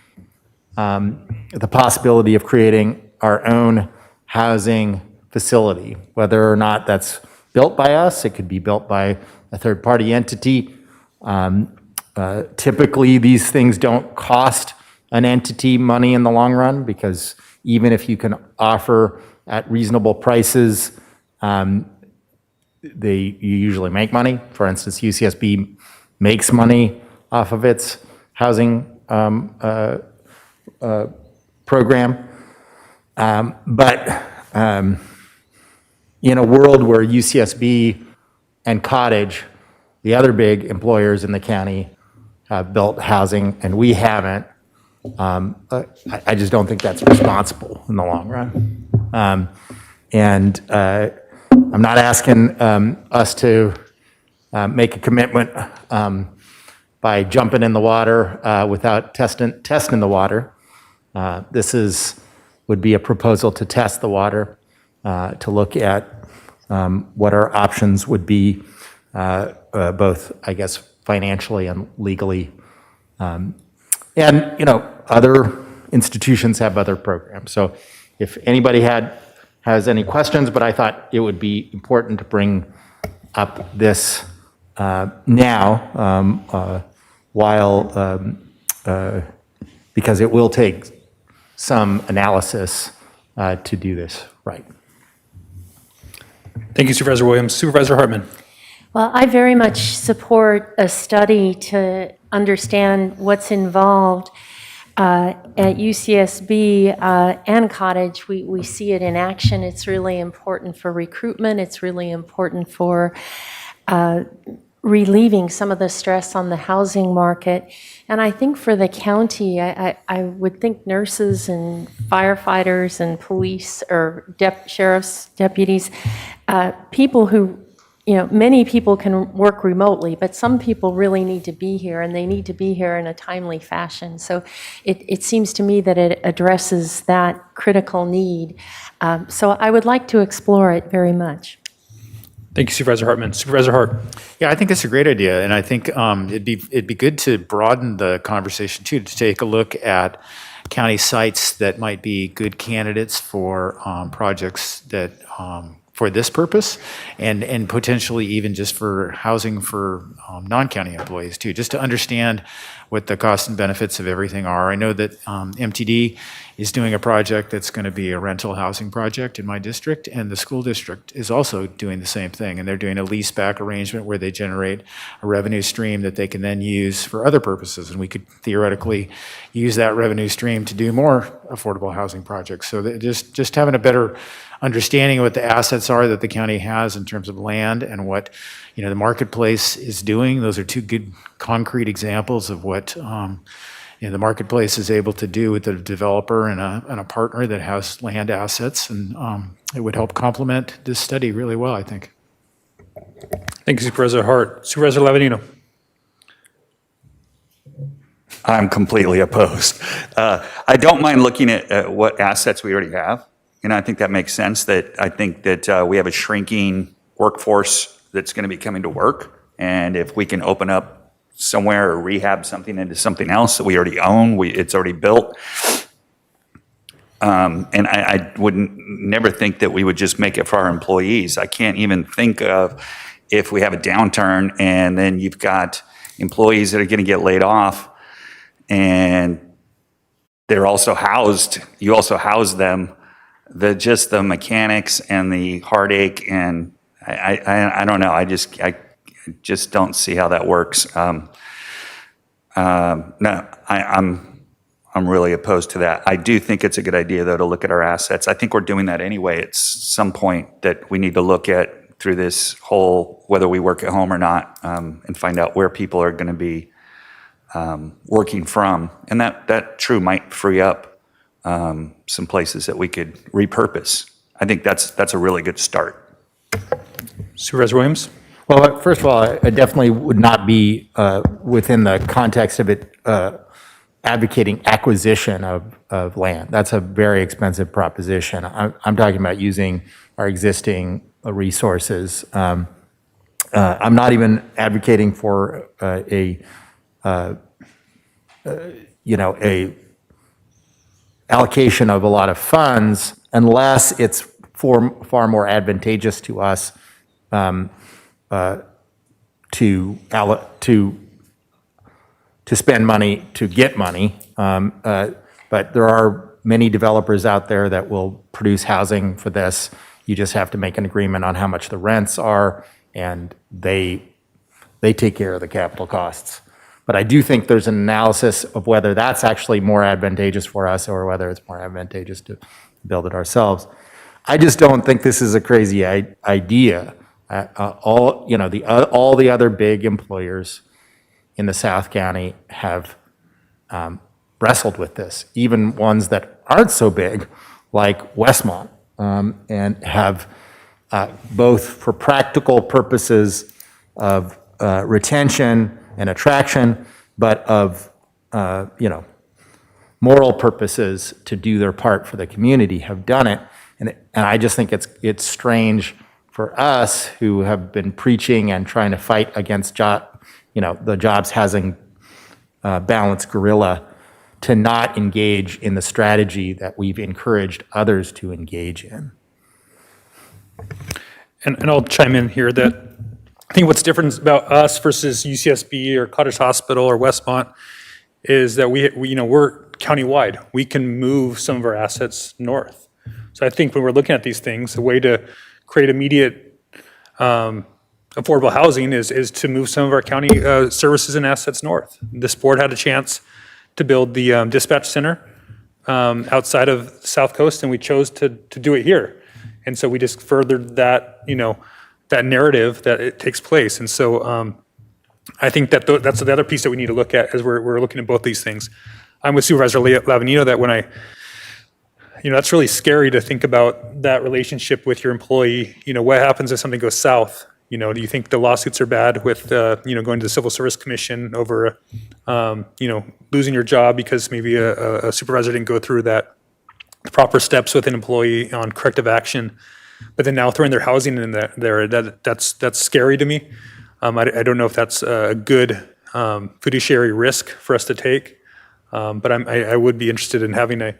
the possibility of creating our own housing facility, whether or not that's built by us, it could be built by a third-party entity. Typically, these things don't cost an entity money in the long run, because even if you can offer at reasonable prices, you usually make money. For instance, UCSB makes money off of its housing program. But in a world where UCSB and Cottage, the other big employers in the county, have built housing and we haven't, I just don't think that's responsible in the long run. And I'm not asking us to make a commitment by jumping in the water without testing the water. This would be a proposal to test the water, to look at what our options would be, both, I guess, financially and legally. And, other institutions have other programs. So if anybody has any questions, but I thought it would be important to bring up this now, because it will take some analysis to do this right. Thank you, Supervisor Williams. Supervisor Hartman. Well, I very much support a study to understand what's involved at UCSB and Cottage. We see it in action. It's really important for recruitment. It's really important for relieving some of the stress on the housing market. And I think for the county, I would think nurses and firefighters and police or sheriff's deputies, people who, many people can work remotely, but some people really need to be here, and they need to be here in a timely fashion. So it seems to me that it addresses that critical need. So I would like to explore it very much. Thank you, Supervisor Hartman. Supervisor Hart. Yeah, I think that's a great idea, and I think it'd be good to broaden the conversation too, to take a look at county sites that might be good candidates for projects that for this purpose, and potentially even just for housing for non-county employees too, just to understand what the costs and benefits of everything are. I know that MTD is doing a project that's going to be a rental housing project in my district, and the school district is also doing the same thing, and they're doing a lease-back arrangement where they generate a revenue stream that they can then use for other purposes, and we could theoretically use that revenue stream to do more affordable housing projects. So that just having a better understanding of what the assets are that the county has in terms of land and what the marketplace is doing. Those are two good concrete examples of what the marketplace is able to do with a developer and a partner that has land assets, and it would help complement this study really well, I think. Thank you, Supervisor Hart. Supervisor Lavanino. I'm completely opposed. I don't mind looking at what assets we already have. I think that makes sense. I think that we have a shrinking workforce that's going to be coming to work. And if we can open up somewhere or rehab something into something else that we already own, it's already built. And I wouldn't never think that we would just make it for our employees. I can't even think of if we have a downturn and then you've got employees that are going to get laid off and they're also housed, you also house them. Just the mechanics and the heartache, and I don't know. I just don't see how that works. No, I'm really opposed to that. I do think it's a good idea though to look at our assets. I think we're doing that anyway. It's some point that we need to look at through this whole whether we work at home or not, and find out where people are going to be working from, and that true might free up some places that we could repurpose. I think that's a really good start. Supervisor Williams. Well, first of all, I definitely would not be within the context of it advocating acquisition of land. That's a very expensive proposition. I'm talking about using our existing resources. I'm not even advocating for a allocation of a lot of funds unless it's far more advantageous to us to spend money to get money. But there are many developers out there that will produce housing for this. You just have to make an agreement on how much the rents are, and they take care of the capital costs. But I do think there's an analysis of whether that's actually more advantageous for us or whether it's more advantageous to build it ourselves. I just don't think this is a crazy idea. All the other big employers in the South County have wrestled with this, even ones that aren't so big, like Westmont, and have both for practical purposes of retention and attraction, but of moral purposes to do their part for the community, have done it. And I just think it's strange for us who have been preaching and trying to fight against the jobs housing balance guerrilla to not engage in the strategy that we've encouraged others to engage in. And I'll chime in here that I think what's different about us versus UCSB or Cottage Hospital or Westmont is that we're countywide. We can move some of our assets north. So I think when we're looking at these things, the way to create immediate affordable housing is to move some of our county services and assets north. This board had a chance to build the dispatch center outside of South Coast, and we chose to do it here. And so we just furthered that, that narrative that it takes place. And so I think that that's the other piece that we need to look at as we're looking at both these things. I'm with Supervisor Lavanino that when that's really scary to think about that relationship with your employee. What happens if something goes south? Do you think the lawsuits are bad with, going to the Civil Service Commission over, losing your job because maybe a supervisor didn't go through the proper steps with an employee on corrective action, but then now throwing their housing in there, that's scary to me. I don't know if that's a good fiduciary risk for us to take, but I would be interested in having a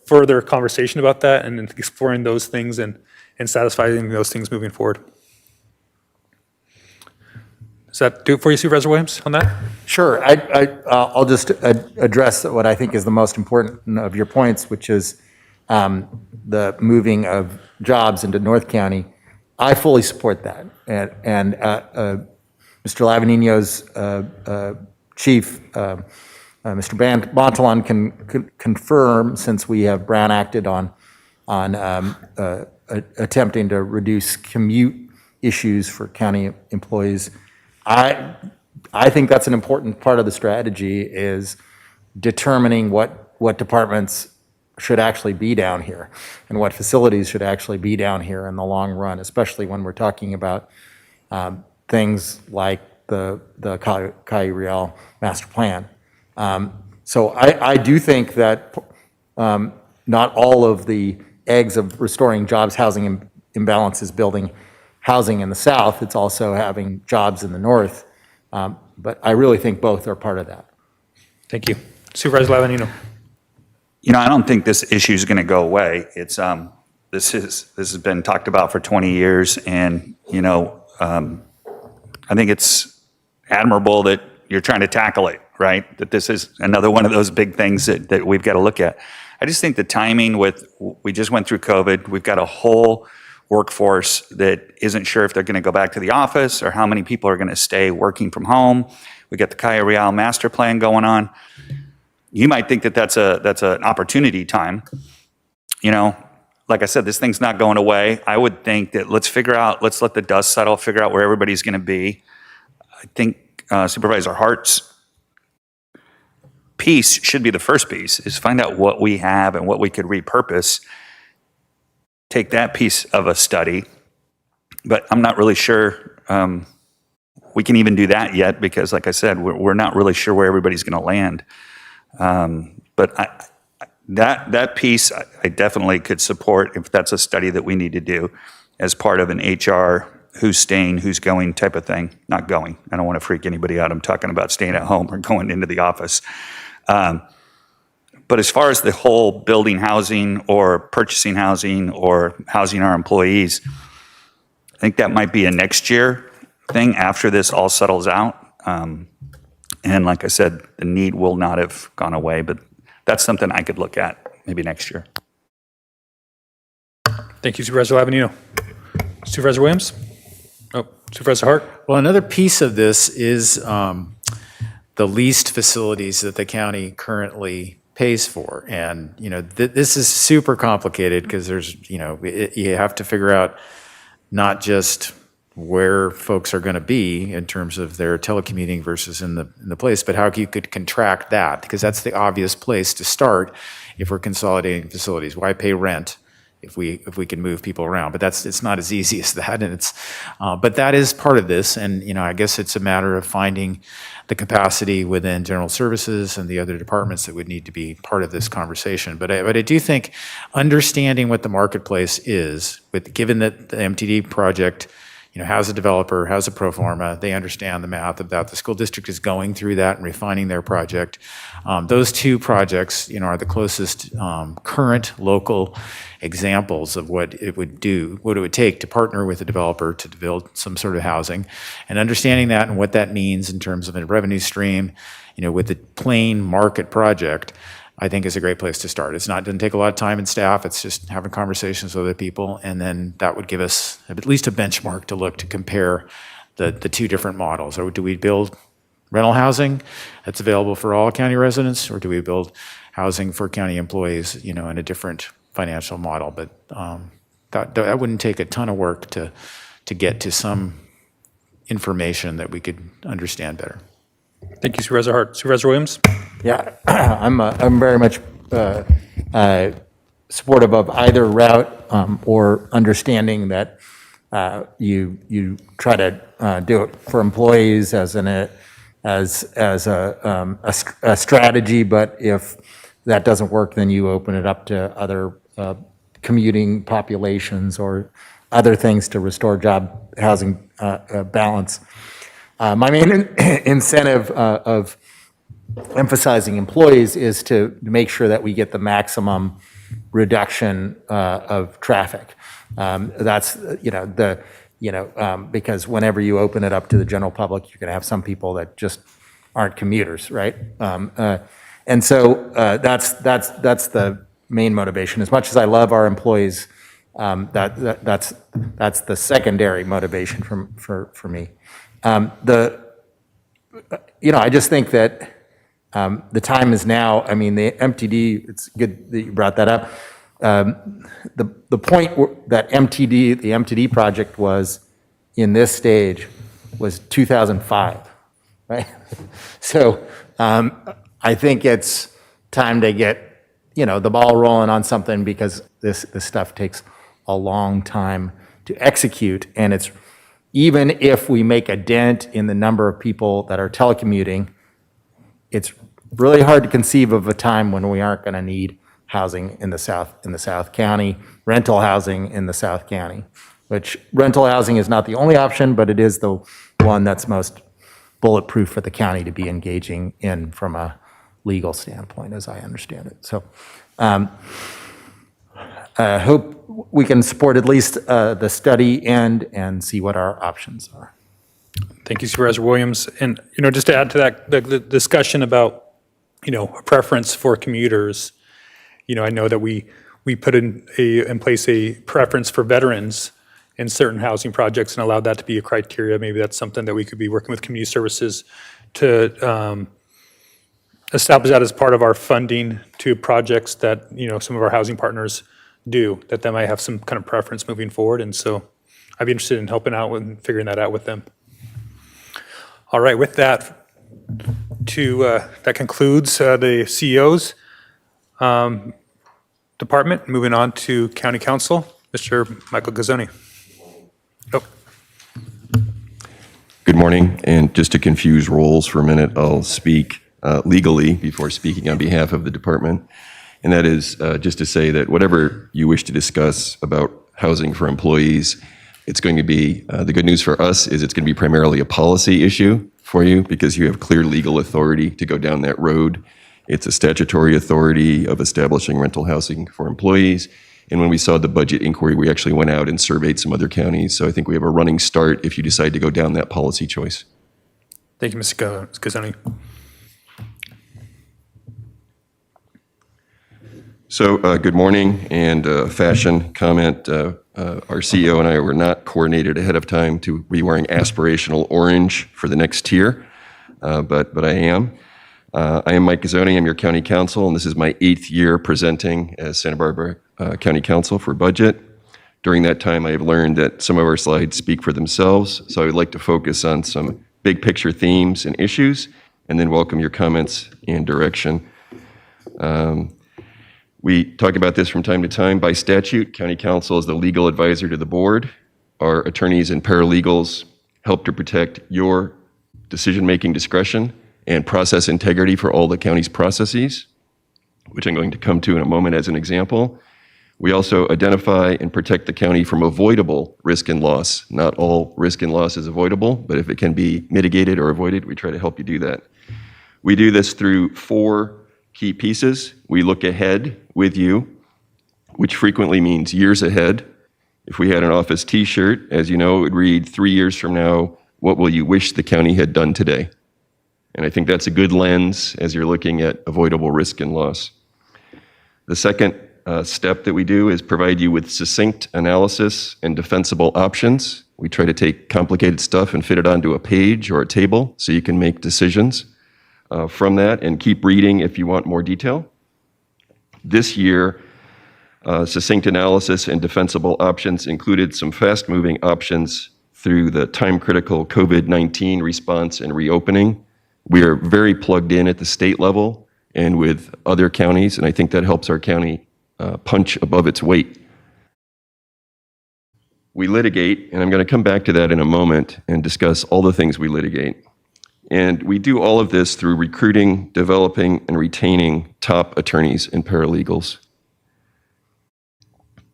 further conversation about that and exploring those things and satisfying those things moving forward. Does that do it for you, Supervisor Williams, on that? Sure. I'll just address what I think is the most important of your points, which is the moving of jobs into North County. I fully support that. And Mr. Lavanino's chief, Mr. Bontalon, can confirm, since we have Brown acted on attempting to reduce commute issues for county employees. I think that's an important part of the strategy, is determining what departments should actually be down here and what facilities should actually be down here in the long run, especially when we're talking about things like the Calle-Real master plan. So I do think that not all of the eggs of restoring jobs, housing imbalance is building housing in the south. It's also having jobs in the north. But I really think both are part of that. Thank you. Supervisor Lavanino. I don't think this issue is going to go away. It's this has been talked about for 20 years, and I think it's admirable that you're trying to tackle it, right? That this is another one of those big things that we've got to look at. I just think the timing we just went through COVID. We've got a whole workforce that isn't sure if they're going to go back to the office or how many people are going to stay working from home. We got the Calle-Real master plan going on. You might think that that's an opportunity time. Like I said, this thing's not going away. I would think that let's let the dust settle, figure out where everybody's going to be. I think Supervisor Hart's piece should be the first piece, is find out what we have and what we could repurpose. Take that piece of a study, but I'm not really sure we can even do that yet, because like I said, we're not really sure where everybody's going to land. But that piece I definitely could support if that's a study that we need to do as part of an HR who's staying, who's going type of thing. Not going. I don't want to freak anybody out. I'm talking about staying at home or going into the office. But as far as the whole building housing or purchasing housing or housing our employees, I think that might be a next year thing after this all settles out. And like I said, the need will not have gone away, but that's something I could look at maybe next year. Thank you, Supervisor Lavanino. Supervisor Williams? Oh, Supervisor Hart? Well, another piece of this is the leased facilities that the county currently pays for. And, this is super complicated because there's, you have to figure out not just where folks are going to be in terms of their telecommuting versus in the place, but how you could contract that, because that's the obvious place to start if we're consolidating facilities. Why pay rent if we can move people around? But it's not as easy as that, and but that is part of this. And I guess it's a matter of finding the capacity within general services and the other departments that would need to be part of this conversation. But I do think understanding what the marketplace is, given that the MTD project has a developer, has a pro forma, they understand the math about the school district is going through that and refining their project. Those two projects, are the closest current local examples of what it would take to partner with a developer to build some sort of housing. And understanding that and what that means in terms of a revenue stream, with the plain market project, I think is a great place to start. It doesn't take a lot of time and staff. It's just having conversations with other people, and then that would give us at least a benchmark to look to compare the two different models. Or do we build rental housing that's available for all county residents, or do we build housing for county employees, in a different financial model? But that wouldn't take a ton of work to get to some information that we could understand better. Thank you, Supervisor Hart. Supervisor Williams? Yeah, I'm very much supportive of either route, or understanding that you try to do it for employees as a strategy, but if that doesn't work, then you open it up to other commuting populations or other things to restore job housing balance. My main incentive of emphasizing employees is to make sure that we get the maximum reduction of traffic. That's because whenever you open it up to the general public, you're going to have some people that just aren't commuters, right? And so that's the main motivation. As much as I love our employees, that's the secondary motivation for me. I just think that the time is now. I mean, the MTD, it's good that you brought that up. The point that the MTD project was in this stage was 2005, right? So I think it's time to get, the ball rolling on something, because this stuff takes a long time to execute, and it's, even if we make a dent in the number of people that are telecommuting, it's really hard to conceive of a time when we aren't going to need housing in the South County, rental housing in the South County, which rental housing is not the only option, but it is the one that's most bulletproof for the county to be engaging in from a legal standpoint, as I understand it. So I hope we can support at least the study and see what our options are. Thank you, Supervisor Williams. And, just to add to that, the discussion about, a preference for commuters, I know that we put in place a preference for veterans in certain housing projects and allowed that to be a criteria. Maybe that's something that we could be working with community services to establish that as part of our funding to projects that, some of our housing partners do, that they might have some kind of preference moving forward. And so I'd be interested in helping out and figuring that out with them. All right, with that, that concludes the CEO's department. Moving on to County Council, Mr. Michael Gazzoni. Oh. Good morning, and just to confuse roles for a minute, I'll speak legally before speaking on behalf of the department. And that is just to say that whatever you wish to discuss about housing for employees, it's going to be, the good news for us is it's going to be primarily a policy issue for you, because you have clear legal authority to go down that road. It's a statutory authority of establishing rental housing for employees. And when we saw the budget inquiry, we actually went out and surveyed some other counties. So I think we have a running start if you decide to go down that policy choice. Thank you, Mr. Scazzoni. So good morning, and fashion comment. Our CEO and I were not coordinated ahead of time to be wearing aspirational orange for the next tier, but I am. I am Mike Gazzoni. I'm your county counsel, and this is my 8th year presenting as Santa Barbara County Counsel for budget. During that time, I have learned that some of our slides speak for themselves, so I would like to focus on some big picture themes and issues, and then welcome your comments and direction. We talk about this from time to time. By statute, county counsel is the legal advisor to the board. Our attorneys and paralegals help to protect your decision-making discretion and process integrity for all the county's processes, which I'm going to come to in a moment as an example. We also identify and protect the county from avoidable risk and loss. Not all risk and loss is avoidable, but if it can be mitigated or avoided, we try to help you do that. We do this through 4 key pieces. We look ahead with you, which frequently means years ahead. If we had an office t-shirt, as you know, it would read, 3 years from now, what will you wish the county had done today? And I think that's a good lens as you're looking at avoidable risk and loss. The second step that we do is provide you with succinct analysis and defensible options. We try to take complicated stuff and fit it onto a page or a table so you can make decisions from that, and keep reading if you want more detail. This year, succinct analysis and defensible options included some fast-moving options through the time-critical COVID-19 response and reopening. We are very plugged in at the state level and with other counties, and I think that helps our county punch above its weight. We litigate, and I'm going to come back to that in a moment and discuss all the things we litigate. And we do all of this through recruiting, developing, and retaining top attorneys and paralegals.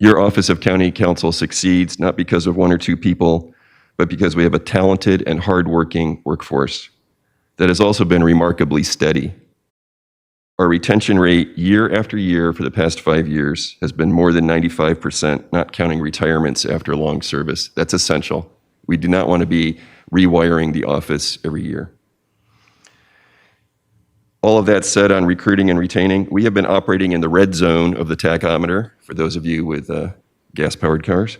Your Office of County Counsel succeeds not because of 1 or 2 people, but because we have a talented and hardworking workforce that has also been remarkably steady. Our retention rate year after year for the past 5 years has been more than 95%, not counting retirements after long service. That's essential. We do not want to be rewiring the office every year. All of that said on recruiting and retaining, we have been operating in the red zone of the tachometer, for those of you with gas-powered cars.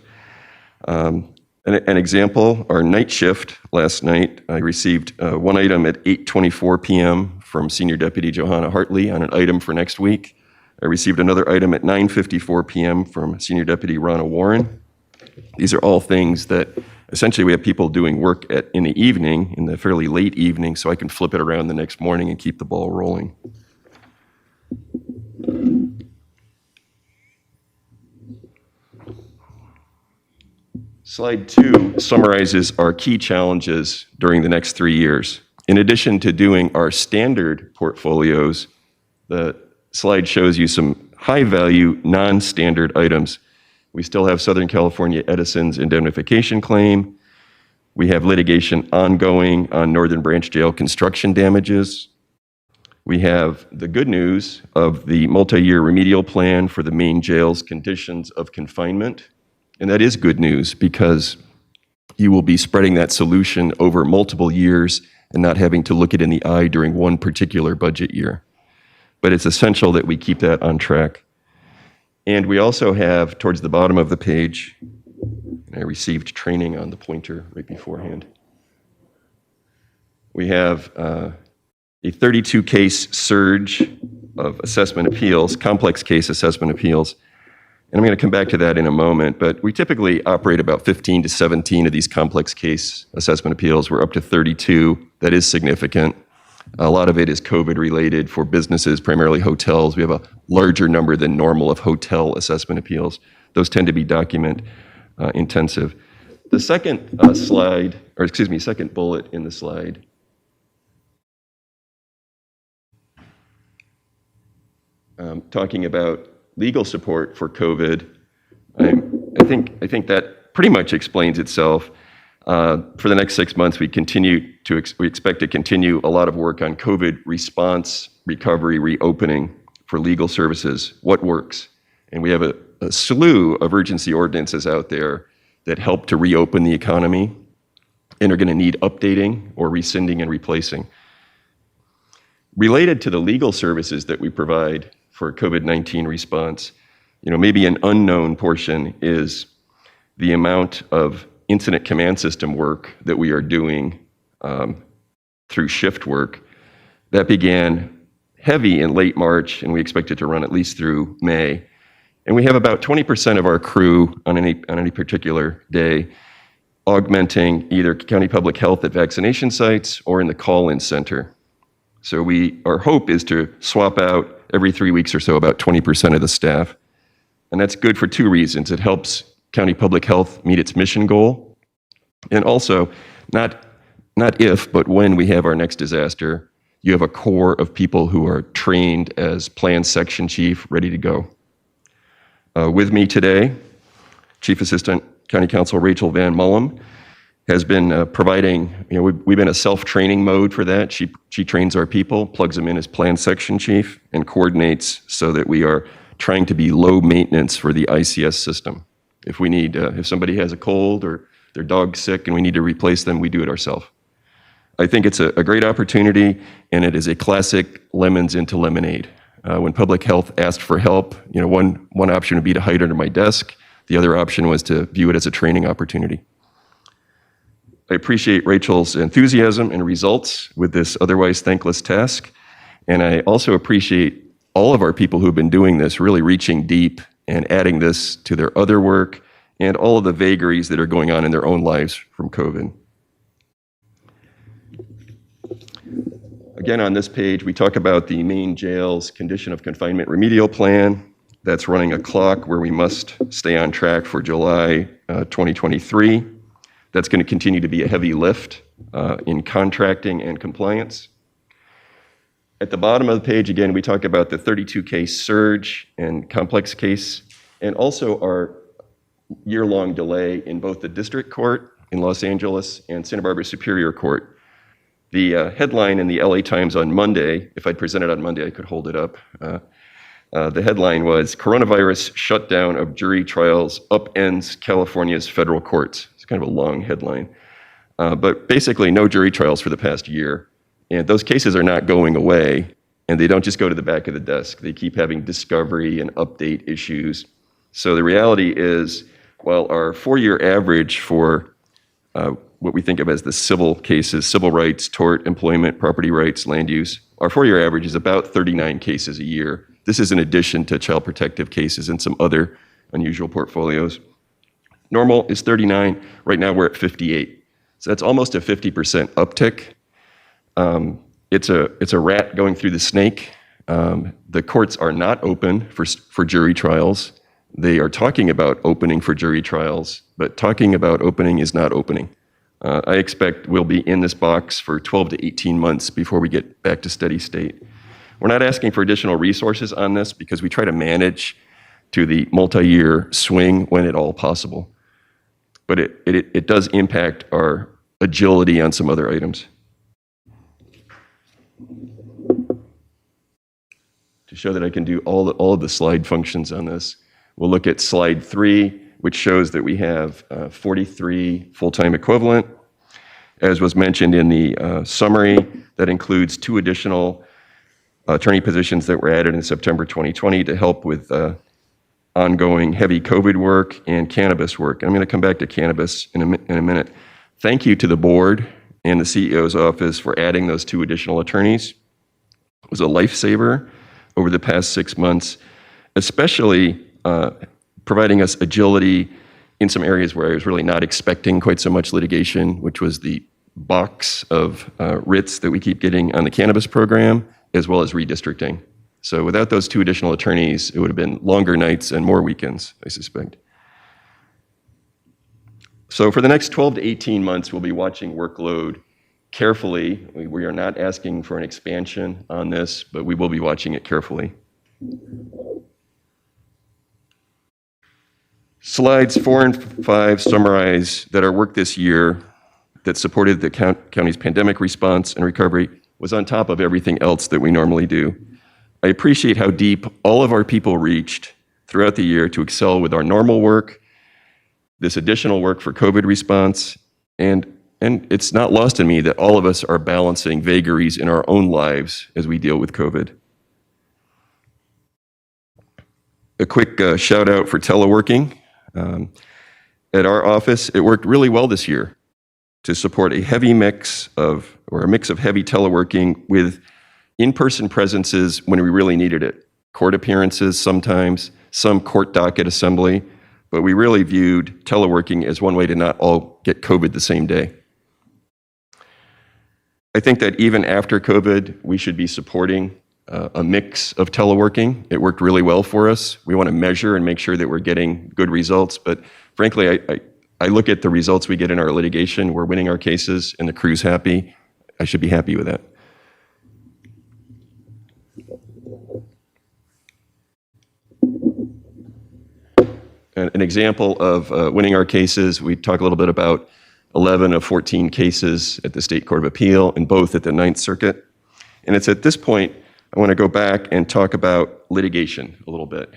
An example, our night shift last night, I received 1 item at 8:24 p.m. from Senior Deputy Johanna Hartley on an item for next week. I received another item at 9:54 p.m. from Senior Deputy Ronna Warren. These are all things that essentially we have people doing work in the evening, in the fairly late evening, so I can flip it around the next morning and keep the ball rolling. Slide 2 summarizes our key challenges during the next 3 years. In addition to doing our standard portfolios, the slide shows you some high-value, non-standard items. We still have Southern California Edison's indemnification claim. We have litigation ongoing on Northern Branch Jail construction damages. We have the good news of the multi-year remedial plan for the main jail's conditions of confinement. And that is good news because you will be spreading that solution over multiple years and not having to look it in the eye during one particular budget year. But it's essential that we keep that on track. And we also have, towards the bottom of the page, I received training on the pointer right beforehand. We have a 32-case surge of assessment appeals, complex case assessment appeals. And I'm going to come back to that in a moment, but we typically operate about 15 to 17 of these complex case assessment appeals. We're up to 32. That is significant. A lot of it is COVID-related for businesses, primarily hotels. We have a larger number than normal of hotel assessment appeals. Those tend to be document intensive. The second second bullet in the slide talking about legal support for COVID, I think that pretty much explains itself. For the next 6 months, we expect to continue a lot of work on COVID response, recovery, reopening for legal services, what works. And we have a slew of urgency ordinances out there that help to reopen the economy and are going to need updating or rescinding and replacing. Related to the legal services that we provide for COVID-19 response, maybe an unknown portion is the amount of incident command system work that we are doing through shift work. That began heavy in late March, and we expect it to run at least through May. And we have about 20% of our crew on any particular day augmenting either county public health at vaccination sites or in the call-in center. So our hope is to swap out every 3 weeks or so about 20% of the staff. And that's good for two reasons. It helps county public health meet its mission goal. And also, not if, but when we have our next disaster, you have a core of people who are trained as plan section chief, ready to go. With me today, Chief Assistant County Counsel Rachel Van Mullum has been providing, we've been a self-training mode for that. She trains our people, plugs them in as plan section chief, and coordinates so that we are trying to be low maintenance for the ICS system. If somebody has a cold or their dog's sick and we need to replace them, we do it ourselves. I think it's a great opportunity, and it is a classic lemons into lemonade. When public health asked for help, one option would be to hide under my desk. The other option was to view it as a training opportunity. I appreciate Rachel's enthusiasm and results with this otherwise thankless task. And I also appreciate all of our people who've been doing this, really reaching deep and adding this to their other work and all of the vagaries that are going on in their own lives from COVID. Again, on this page, we talk about the Maine Jail's condition of confinement remedial plan. That's running a clock where we must stay on track for July 2023. That's going to continue to be a heavy lift in contracting and compliance. At the bottom of the page, again, we talk about the 32-case surge and complex case, and also our year-long delay in both the district court in Los Angeles and Santa Barbara Superior Court. The headline in the LA Times on Monday, if I'd presented on Monday, I could hold it up. The headline was, "Coronavirus Shutdown of Jury Trials Upends California's Federal Courts." It's kind of a long headline. But basically, no jury trials for the past year. And those cases are not going away, and they don't just go to the back of the desk. They keep having discovery and update issues. So the reality is, while our 4-year average for what we think of as the civil cases, civil rights, tort, employment, property rights, land use, our 4-year average is about 39 cases a year. This is in addition to child protective cases and some other unusual portfolios. Normal is 39. Right now we're at 58. So that's almost a 50% uptick. It's a rat going through the snake. The courts are not open for jury trials. They are talking about opening for jury trials, but talking about opening is not opening. I expect we'll be in this box for 12 to 18 months before we get back to steady state. We're not asking for additional resources on this because we try to manage to the multi-year swing when at all possible. But it does impact our agility on some other items. To show that I can do all of the slide functions on this, we'll look at slide 3, which shows that we have 43 full-time equivalent. As was mentioned in the summary, that includes 2 additional attorney positions that were added in September 2020 to help with ongoing heavy COVID work and cannabis work. I'm going to come back to cannabis in a minute. Thank you to the board and the CEO's office for adding those 2 additional attorneys. It was a lifesaver over the past 6 months, especially providing us agility in some areas where I was really not expecting quite so much litigation, which was the box of writs that we keep getting on the cannabis program, as well as redistricting. So without those 2 additional attorneys, it would have been longer nights and more weekends, I suspect. So for the next 12 to 18 months, we'll be watching workload carefully. We are not asking for an expansion on this, but we will be watching it carefully. Slides 4 and 5 summarize that our work this year that supported the county's pandemic response and recovery was on top of everything else that we normally do. I appreciate how deep all of our people reached throughout the year to excel with our normal work, this additional work for COVID response, and it's not lost on me that all of us are balancing vagaries in our own lives as we deal with COVID. A quick shout out for teleworking. At our office, it worked really well this year to support a mix of heavy teleworking with in-person presences when we really needed it. Court appearances sometimes, some court docket assembly, but we really viewed teleworking as one way to not all get COVID the same day. I think that even after COVID, we should be supporting a mix of teleworking. It worked really well for us. We want to measure and make sure that we're getting good results, but frankly, I look at the results we get in our litigation. We're winning our cases and the crew's happy. I should be happy with that. An example of winning our cases, we talk a little bit about 11 of 14 cases at the State Court of Appeal and both at the Ninth Circuit. And it's at this point, I want to go back and talk about litigation a little bit.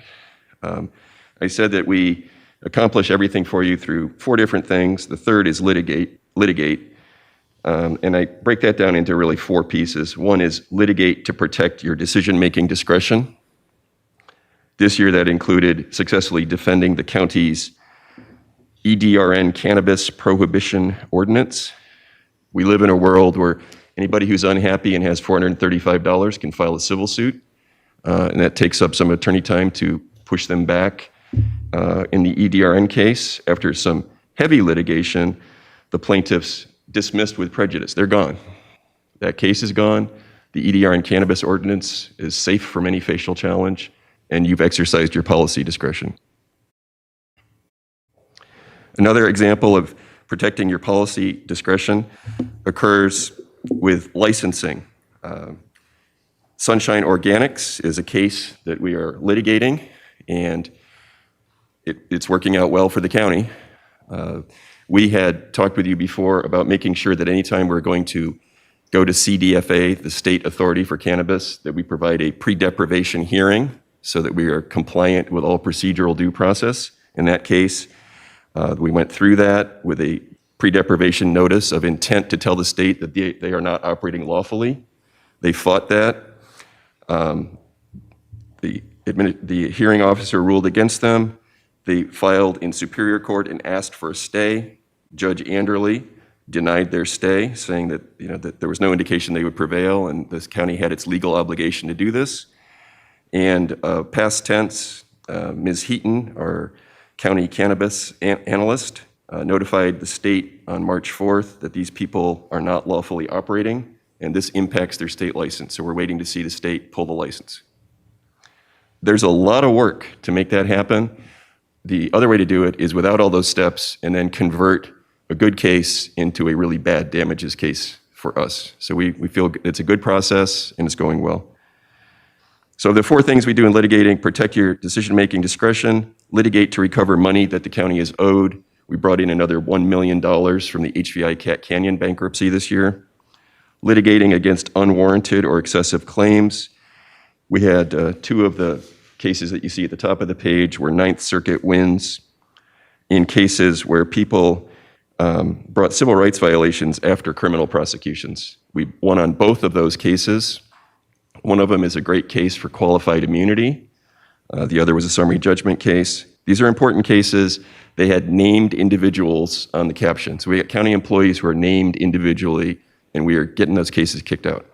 I said that we accomplish everything for you through 4 different things. The third is litigate. And I break that down into really 4 pieces. One is litigate to protect your decision-making discretion. This year, that included successfully defending the county's EDRN cannabis prohibition ordinance. We live in a world where anybody who's unhappy and has $435 can file a civil suit, and that takes up some attorney time to push them back. In the EDRN case, after some heavy litigation, the plaintiffs dismissed with prejudice. They're gone. That case is gone. The EDRN cannabis ordinance is safe from any facial challenge, and you've exercised your policy discretion. Another example of protecting your policy discretion occurs with licensing. Sunshine Organics is a case that we are litigating, and it's working out well for the county. We had talked with you before about making sure that anytime we're going to go to CDFA, the state authority for cannabis, that we provide a pre-deprivation hearing so that we are compliant with all procedural due process. In that case, we went through that with a pre-deprivation notice of intent to tell the state that they are not operating lawfully. They fought that. The hearing officer ruled against them. They filed in Superior Court and asked for a stay. Judge Anderley denied their stay, saying that, that there was no indication they would prevail, and this county had its legal obligation to do this. And past tense, Ms. Heaton, our county cannabis analyst, notified the state on March 4th that these people are not lawfully operating, and this impacts their state license. So we're waiting to see the state pull the license. There's a lot of work to make that happen. The other way to do it is without all those steps and then convert a good case into a really bad damages case for us. So we feel it's a good process and it's going well. So the 4 things we do in litigating: protect your decision-making discretion, litigate to recover money that the county is owed. We brought in another $1 million from the HVI Cat Canyon bankruptcy this year. Litigating against unwarranted or excessive claims. We had 2 of the cases that you see at the top of the page were Ninth Circuit wins in cases where people brought civil rights violations after criminal prosecutions. We won on both of those cases. One of them is a great case for qualified immunity. The other was a summary judgment case. These are important cases. They had named individuals on the caption. So we got county employees who are named individually, and we are getting those cases kicked out.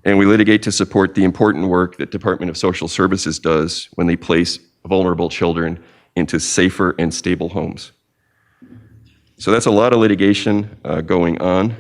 And we litigate to support the important work that Department of Social Services does when they place vulnerable children into safer and stable homes. So that's a lot of litigation going on.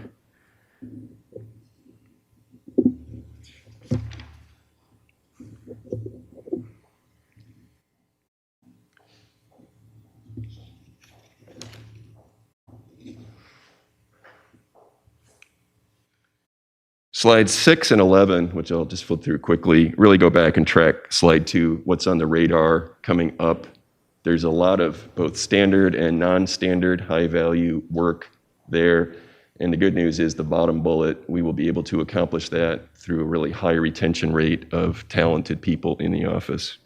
Slides 6 and 11, which I'll just flip through quickly, really go back and track slide 2, what's on the radar coming up. There's a lot of both standard and non-standard high-value work there. And the good news is the bottom bullet, we will be able to accomplish that through a really high retention rate of talented people in the office.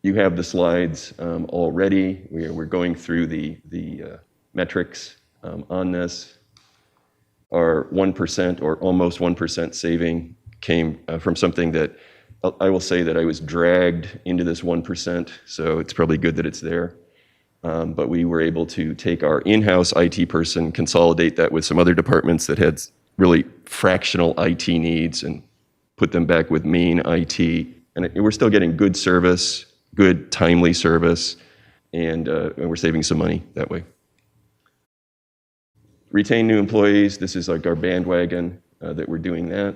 You have the slides already. We're going through the metrics on this. Our 1% or almost 1% saving came from something that I will say that I was dragged into this 1%, so it's probably good that it's there. But we were able to take our in-house IT person, consolidate that with some other departments that had really fractional IT needs and put them back with main IT. And we're still getting good service, good timely service, and we're saving some money that way. Retain new employees. This is like our bandwagon that we're doing that.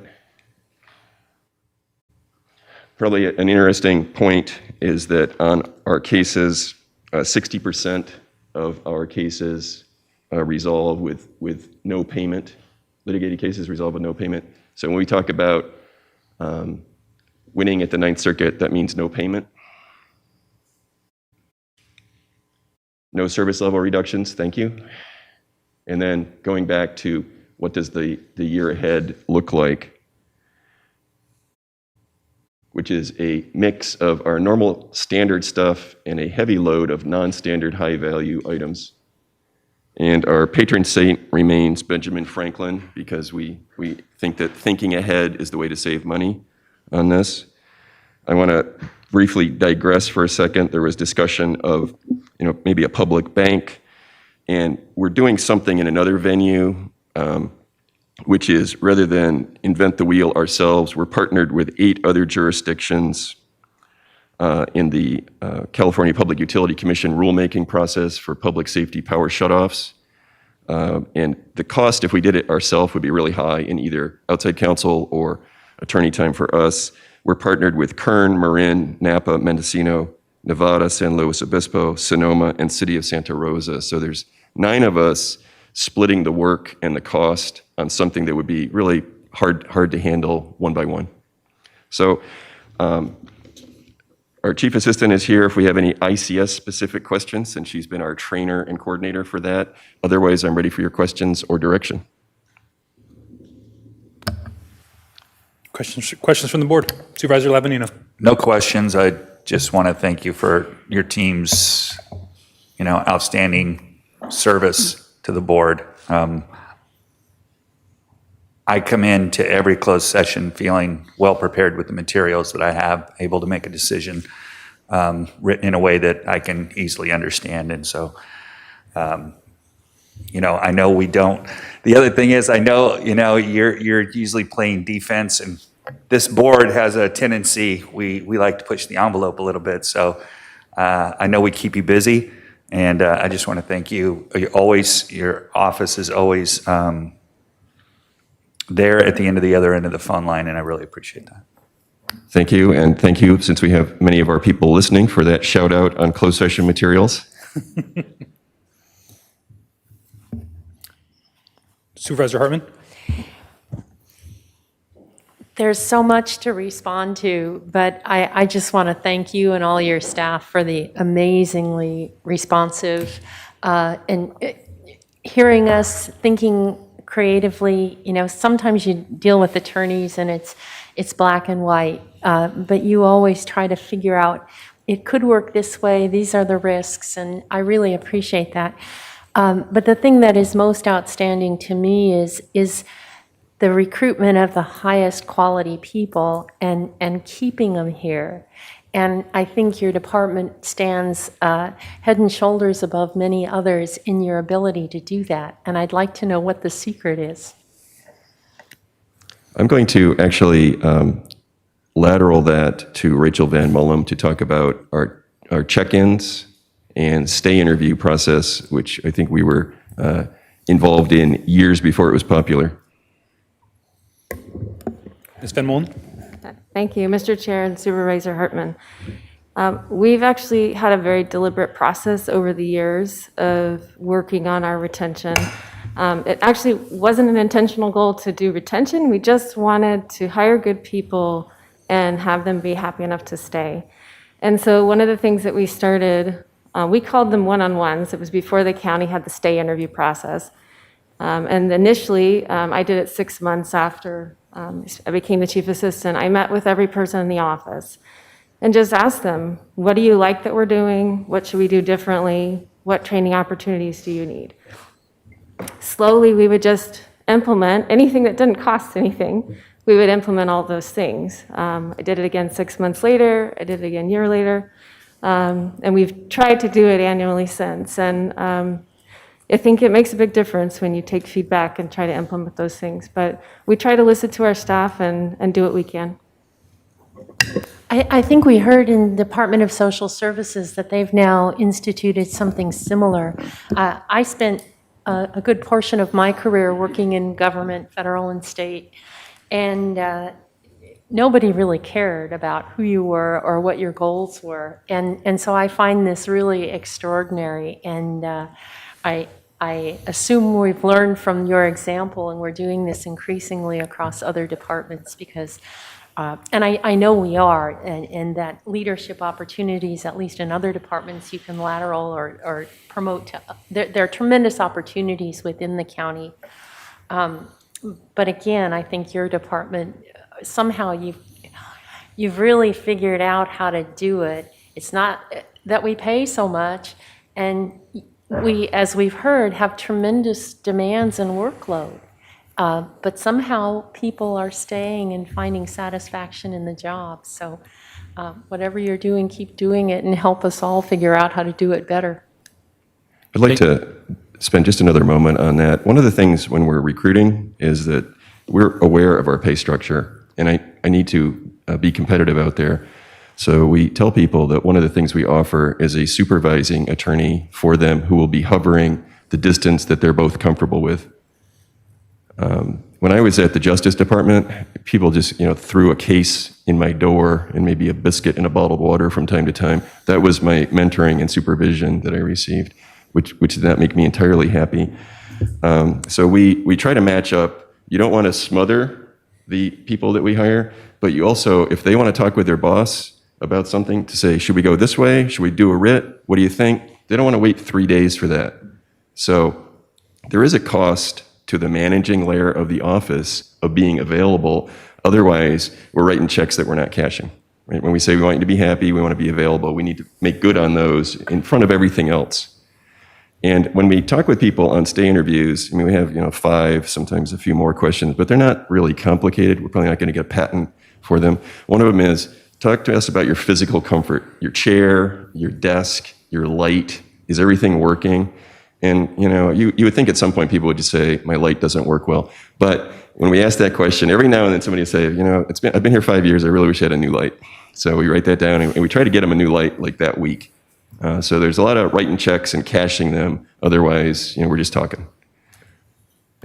Probably an interesting point is that on our cases, 60% of our cases resolve with no payment. Litigated cases resolve with no payment. So when we talk about winning at the Ninth Circuit, that means no payment. No service level reductions, thank you. And then going back to what does the year ahead look like, which is a mix of our normal standard stuff and a heavy load of non-standard high-value items. And our patron saint remains Benjamin Franklin, because we think that thinking ahead is the way to save money on this. I want to briefly digress for a second. There was discussion of, maybe a public bank, and we're doing something in another venue, which is, rather than invent the wheel ourselves, we're partnered with 8 other jurisdictions in the California Public Utility Commission rulemaking process for public safety power shutoffs. And the cost, if we did it ourselves, would be really high in either outside counsel or attorney time for us. We're partnered with Kern, Marin, Napa, Mendocino, Nevada, San Luis Obispo, Sonoma, and City of Santa Rosa. So there's 9 of us splitting the work and the cost on something that would be really hard to handle one by one. So our chief assistant is here if we have any ICS specific questions, and she's been our trainer and coordinator for that. Otherwise, I'm ready for your questions or direction. Questions from the board? Supervisor Lavanino. No questions. I just want to thank you for your team's, outstanding service to the board. I come into every closed session feeling well prepared with the materials that I have, able to make a decision written in a way that I can easily understand. And so, I know we don't. The other thing is, I know, you're usually playing defense, and this board has a tendency, we like to push the envelope a little bit. So I know we keep you busy, and I just want to thank you. Your office is always there at the other end of the phone line, and I really appreciate that. Thank you, and thank you, since we have many of our people listening, for that shout out on closed session materials. Supervisor Hartman. There's so much to respond to, but I just want to thank you and all your staff for the amazingly responsive and hearing us, thinking creatively. Sometimes you deal with attorneys and it's black and white, but you always try to figure out, it could work this way, these are the risks, and I really appreciate that. But the thing that is most outstanding to me is the recruitment of the highest quality people and keeping them here. And I think your department stands head and shoulders above many others in your ability to do that. And I'd like to know what the secret is. I'm going to actually lateral that to Rachel Van Mullum to talk about our check-ins and stay interview process, which I think we were involved in years before it was popular. Ms. Van Molen. Thank you, Mr. Chair and Supervisor Hartman. We've actually had a very deliberate process over the years of working on our retention. It actually wasn't an intentional goal to do retention. We just wanted to hire good people and have them be happy enough to stay. And so one of the things that we started We called them one-on-ones. It was before the county had the stay interview process. And initially, I did it 6 months after I became the chief assistant. I met with every person in the office and just asked them, what do you like that we're doing? What should we do differently? What training opportunities do you need? Slowly, we would just implement anything that didn't cost anything. We would implement all those things. I did it again 6 months later. I did it again a year later. And we've tried to do it annually since. And I think it makes a big difference when you take feedback and try to implement those things. But we try to listen to our staff and do what we can. I think we heard in the Department of Social Services that they've now instituted something similar. I spent a good portion of my career working in government, federal and state, and nobody really cared about who you were or what your goals were. And so I find this really extraordinary, and I assume we've learned from your example, and we're doing this increasingly across other departments because, and I know we are, and that leadership opportunities, at least in other departments, you can lateral or promote to, there are tremendous opportunities within the county. But again, I think your department, somehow you've really figured out how to do it. It's not that we pay so much, and we, as we've heard, have tremendous demands and workload. But somehow people are staying and finding satisfaction in the job. So whatever you're doing, keep doing it and help us all figure out how to do it better. I'd like to spend just another moment on that. One of the things when we're recruiting is that we're aware of our pay structure, and I need to be competitive out there. So we tell people that one of the things we offer is a supervising attorney for them who will be hovering the distance that they're both comfortable with. When I was at the Justice Department, people just threw a case in my door and maybe a biscuit and a bottled water from time to time. That was my mentoring and supervision that I received, which did not make me entirely happy. So we try to match up. You don't want to smother the people that we hire, but you also, if they want to talk with their boss about something, to say, should we go this way? Should we do a writ? What do you think? They don't want to wait 3 days for that. So there is a cost to the managing layer of the office of being available. Otherwise, we're writing checks that we're not cashing. Right? When we say we want you to be happy, we want to be available, we need to make good on those in front of everything else. And when we talk with people on stay interviews, I mean, we have 5, sometimes a few more questions, but they're not really complicated. We're probably not going to get a patent for them. One of them is, talk to us about your physical comfort, your chair, your desk, your light. Is everything working? And you would think at some point people would just say, my light doesn't work well. But when we ask that question, every now and then somebody will say, I've been here 5 years, I really wish I had a new light. So we write that down and we try to get them a new light like that week. So there's a lot of writing checks and cashing them. Otherwise, we're just talking.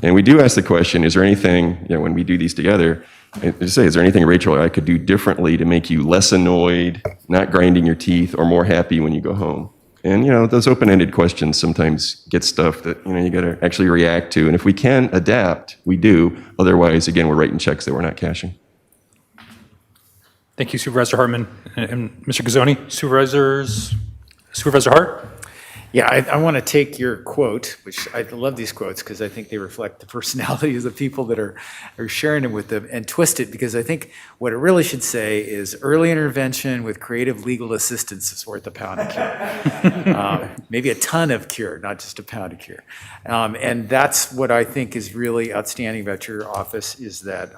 And we do ask the question, is there anything, when we do these together, is there anything, Rachel, I could do differently to make you less annoyed, not grinding your teeth, or more happy when you go home? And, those open-ended questions sometimes get stuff that, you got to actually react to. And if we can adapt, we do. Otherwise, again, we're writing checks that we're not cashing. Thank you, Supervisor Hartman and Mr. Gazzoni. Supervisor Hart? Yeah, I want to take your quote, which I love these quotes because I think they reflect the personalities of the people that are sharing it with them, and twist it, because I think what it really should say is early intervention with creative legal assistance is worth a pound of cure. Maybe a ton of cure, not just a pound of cure. And that's what I think is really outstanding about your office, is that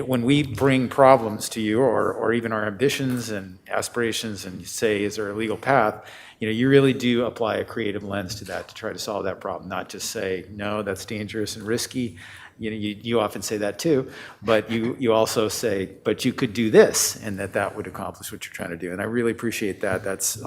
when we bring problems to you, or even our ambitions and aspirations, and you say, is there a legal path? You really do apply a creative lens to that to try to solve that problem, not just say, no, that's dangerous and risky. You often say that too, but you also say, but you could do this, and that would accomplish what you're trying to do. And I really appreciate that. That's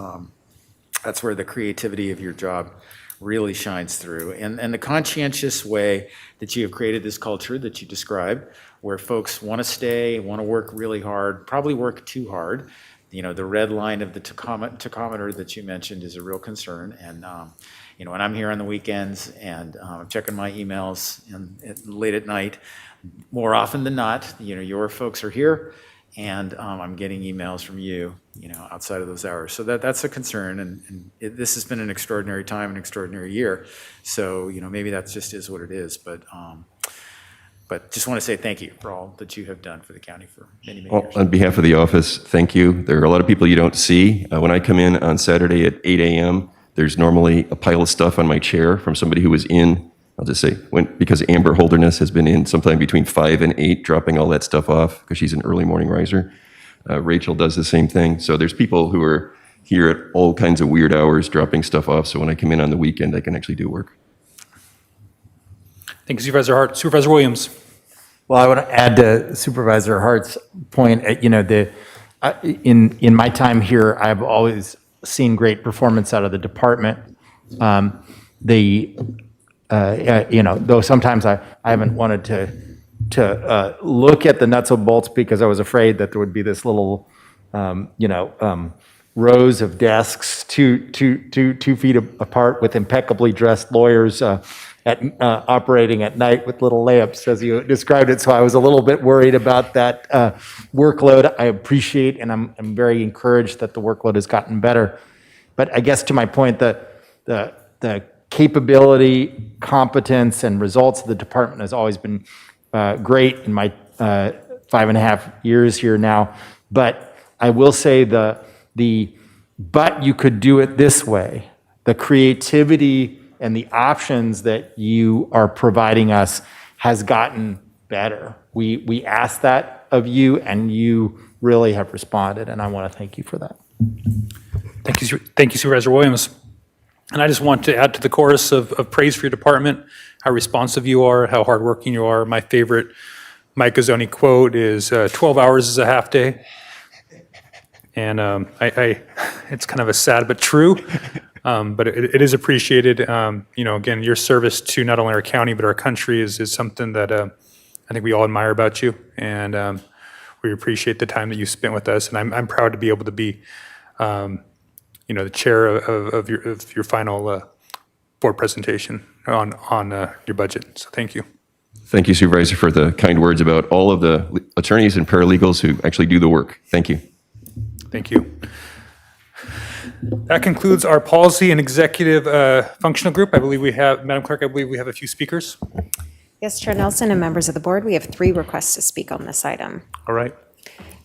where the creativity of your job really shines through. And the conscientious way that you have created this culture that you described, where folks want to stay, want to work really hard, probably work too hard. The red line of the tachometer that you mentioned is a real concern. And, when I'm here on the weekends and I'm checking my emails late at night, more often than not, your folks are here and I'm getting emails from you, outside of those hours. So that's a concern, and this has been an extraordinary time, an extraordinary year. So, maybe that just is what it is, but just want to say thank you for all that you have done for the county for many, many Well, years. on behalf of the office, thank you. There are a lot of people you don't see. When I come in on Saturday at 8 a.m., there's normally a pile of stuff on my chair from somebody who was in, I'll just say, because Amber Holderness has been in sometime between 5 and 8, dropping all that stuff off because she's an early morning riser. Rachel does the same thing. So there's people who are here at all kinds of weird hours dropping stuff off. So when I come in on the weekend, I can actually do work. Thank you, Supervisor Hart. Supervisor Williams. Well, I want to add to Supervisor Hart's point. In my time here, I've always seen great performance out of the department. Though sometimes I haven't wanted to look at the nuts and bolts because I was afraid that there would be this little, rows of desks, two feet apart with impeccably dressed lawyers operating at night with little layups, as you described it. So I was a little bit worried about that workload. I appreciate and I'm very encouraged that the workload has gotten better. But I guess to my point, the capability, competence, and results of the department has always been great in my 5.5 years here now. But I will say but you could do it this way. The creativity and the options that you are providing us has gotten better. We ask that of you, and you really have responded, and I want to thank you for that. Thank you, Supervisor Williams. And I just want to add to the chorus of praise for your department, how responsive you are, how hardworking you are. My favorite Mike Gazzoni quote is 12 hours is a half day. And it's kind of a sad but true, but it is appreciated. Again, your service to not only our county but our country is something that I think we all admire about you, and we appreciate the time that you spent with us. And I'm proud to be able to be, the chair of your final board presentation on your budget. So thank you. Thank you, Supervisor, for the kind words about all of the attorneys and paralegals who actually do the work. Thank you. Thank you. That concludes our policy and executive functional group. Madam Clerk, I believe we have a few speakers. Yes, Chair Nelson and members of the board, we have 3 requests to speak on this item. All right.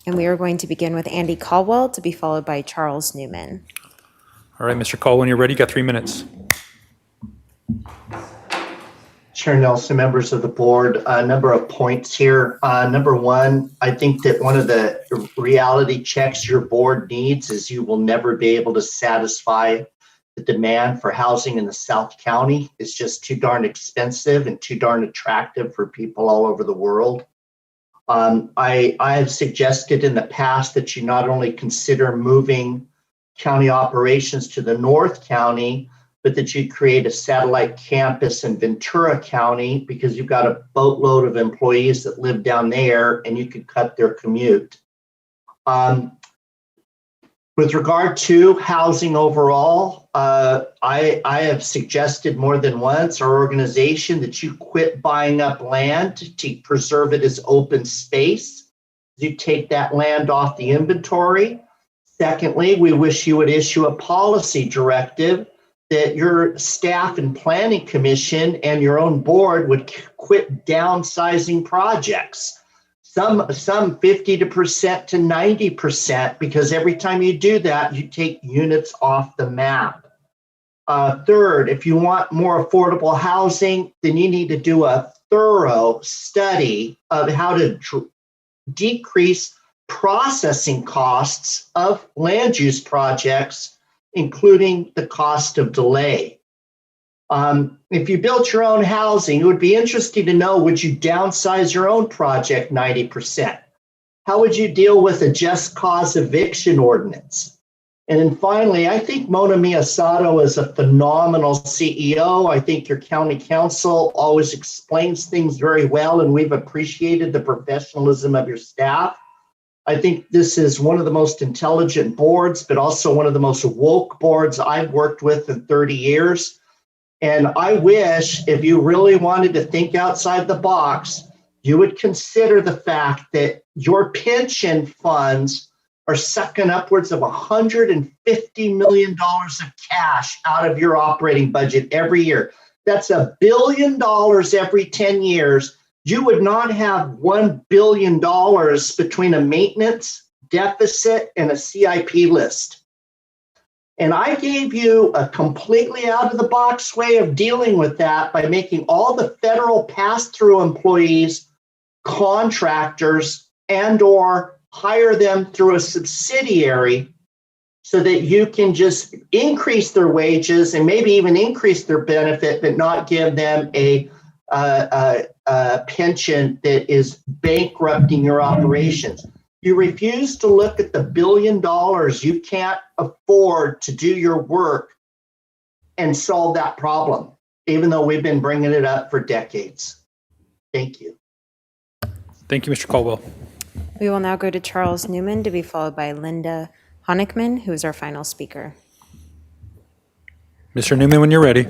And we are going to begin with Andy Caldwell, to be followed by Charles Newman. All right, Mr. Caldwell, when you're ready, you got 3 minutes. Chair Nelson, members of the board, a number of points here. Number one, I think that one of the reality checks your board needs is you will never be able to satisfy the demand for housing in the South County. It's just too darn expensive and too darn attractive for people all over the world. I have suggested in the past that you not only consider moving county operations to the North County, but that you create a satellite campus in Ventura County because you've got a boatload of employees that live down there and you could cut their commute. With regard to housing overall, I have suggested more than once, our organization, that you quit buying up land to preserve it as open space. You take that land off the inventory. Secondly, we wish you would issue a policy directive that your staff and planning commission and your own board would quit downsizing projects. Some 50% to 90%, because every time you do that, you take units off the map. Third, if you want more affordable housing, then you need to do a thorough study of how to decrease processing costs of land use projects, including the cost of delay. If you built your own housing, it would be interesting to know, would you downsize your own project 90%? How would you deal with a just cause eviction ordinance? And then finally, I think Mona Miyasato is a phenomenal CEO. I think your county council always explains things very well, and we've appreciated the professionalism of your staff. I think this is one of the most intelligent boards, but also one of the most woke boards I've worked with in 30 years. And I wish, if you really wanted to think outside the box, you would consider the fact that your pension funds are sucking upwards of $150 million of cash out of your operating budget every year. That's $1 billion every 10 years. You would not have $1 billion between a maintenance deficit and a CIP list. And I gave you a completely out of the box way of dealing with that by making all the federal pass-through employees contractors and or hire them through a subsidiary so that you can just increase their wages and maybe even increase their benefit, but not give them a pension that is bankrupting your operations. You refuse to look at the $1 billion you can't afford to do your work and solve that problem, even though we've been bringing it up for decades. Thank you. Thank you, Mr. Caldwell. We will now go to Charles Newman to be followed by Linda Honigman, who is our final speaker. Mr. Newman, when you're ready.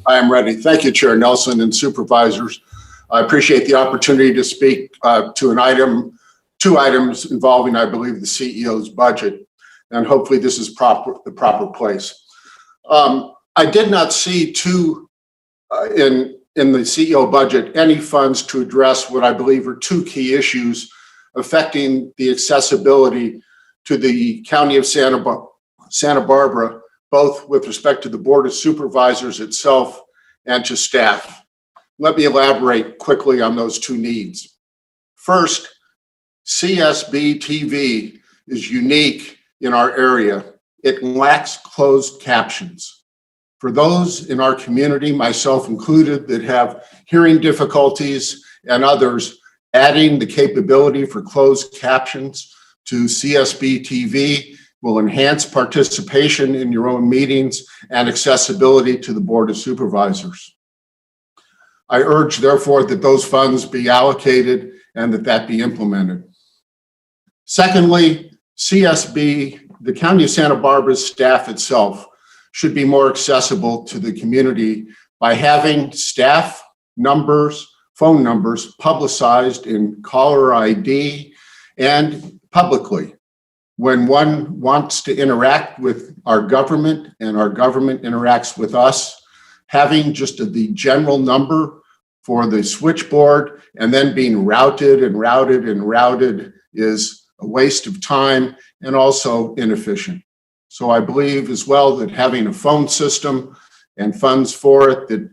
I am ready. Thank you, Chair Nelson and supervisors. I appreciate the opportunity to speak to two items involving, I believe, the CEO's budget, and hopefully this is the proper place. I did not see in the CEO budget any funds to address what I believe are two key issues affecting the accessibility to the County of Santa Barbara, both with respect to the Board of Supervisors itself and to staff. Let me elaborate quickly on those two needs. First, CSB TV is unique in our area. It lacks closed captions. For those in our community, myself included, that have hearing difficulties and others, adding the capability for closed captions to CSB TV will enhance participation in your own meetings and accessibility to the Board of Supervisors. I urge, therefore, that those funds be allocated and that be implemented. Secondly, CSB, the County of Santa Barbara's staff itself, should be more accessible to the community by having staff numbers, phone numbers publicized in caller ID and publicly. When one wants to interact with our government and our government interacts with us, having just the general number for the switchboard and then being routed and routed and routed is a waste of time and also inefficient. So I believe as well that having a phone system and funds for it that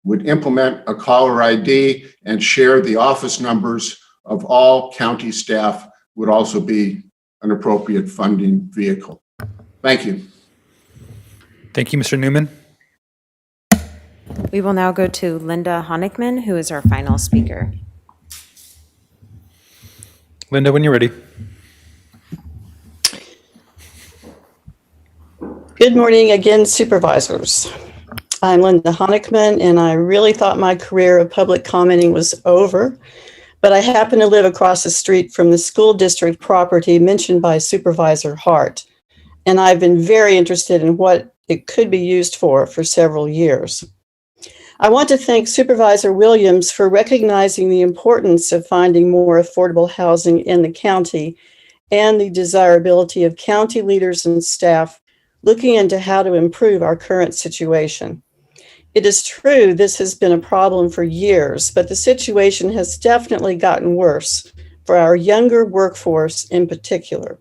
would implement a caller ID and share the office numbers of all county staff would also be an appropriate funding vehicle. Thank you. Thank you, Mr. Newman. We will now go to Linda Honigman, who is our final speaker. Linda, when you're ready. Good morning again, supervisors. I'm Linda Honigman, and I really thought my career of public commenting was over, but I happen to live across the street from the school district property mentioned by Supervisor Hart, and I've been very interested in what it could be used for several years. I want to thank Supervisor Williams for recognizing the importance of finding more affordable housing in the county and the desirability of county leaders and staff looking into how to improve our current situation. It is true this has been a problem for years, but the situation has definitely gotten worse for our younger workforce in particular.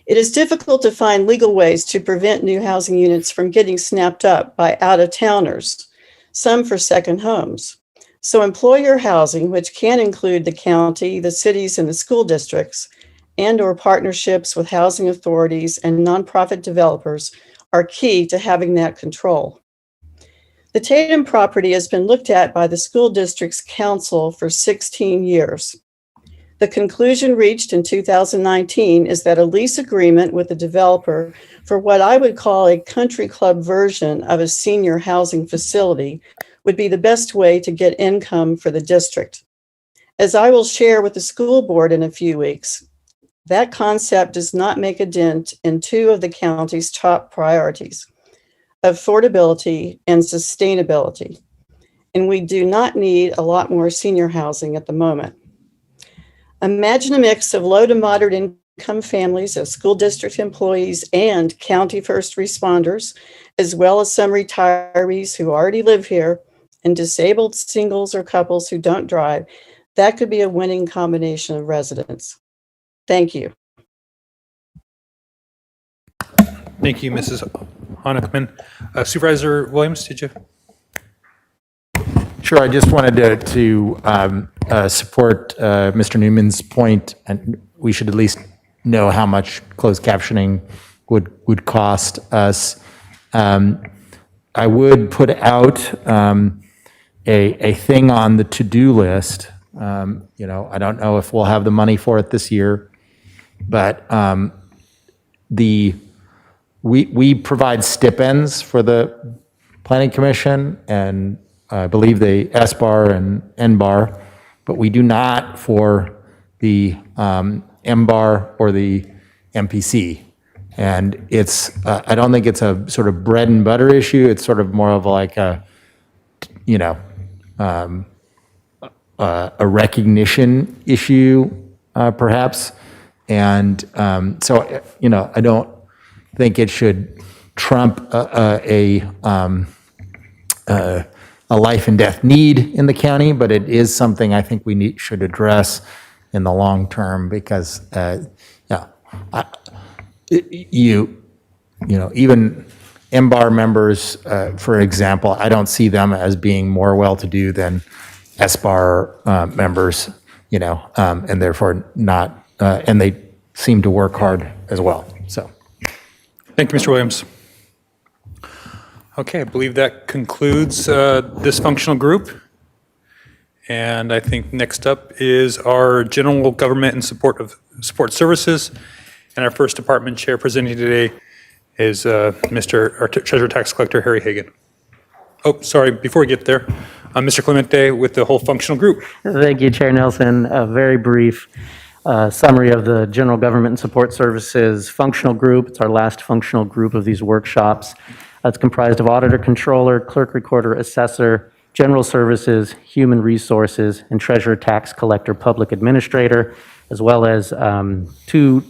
It is difficult to find legal ways to prevent new housing units from getting snapped up by out-of-towners, some for second homes. So employer housing, which can include the county, the cities, and the school districts, and/or partnerships with housing authorities and nonprofit developers are key to having that control. The Tatum property has been looked at by the school district's council for 16 years. The conclusion reached in 2019 is that a lease agreement with the developer for what I would call a country club version of a senior housing facility would be the best way to get income for the district. As I will share with the school board in a few weeks, that concept does not make a dent in two of the county's top priorities, affordability and sustainability. And we do not need a lot more senior housing at the moment. Imagine a mix of low to moderate income families of school district employees and county first responders, as well as some retirees who already live here and disabled singles or couples who don't drive. That could be a winning combination of residents. Thank you. Thank you, Mrs. Honickman. Supervisor Williams, did you? Sure, I just wanted to support Mr. Newman's point, and we should at least know how much closed captioning would cost us. I would put out a thing on the to-do list. I don't know if we'll have the money for it this year, but we provide stipends for the Planning Commission, and I believe the SBAR and NBAR, but we do not for the MBAR or the MPC. And I don't think it's a sort of bread and butter issue. It's sort of more of like a recognition issue, perhaps. And so, I don't think it should trump a life and death need in the county, but it is something I think we should address in the long term because, even MBAR members, for example, I don't see them as being more well-to-do than SBAR members, and therefore not, and they seem to work hard as well. So, Thank you, Mr. Williams. Okay, I believe that concludes this functional group. And I think next up is our general government and support services. And our first department chair presenting today is our Treasurer Tax Collector Harry Hagan. Oh, sorry, before we get there, Mr. Clemente with the whole functional group. Thank you, Chair Nelson. A very brief summary of the General Government and Support Services functional group. It's our last functional group of these workshops. It's comprised of auditor, controller, clerk, recorder, assessor, general services, human resources, and treasurer, tax collector, public administrator, as well as two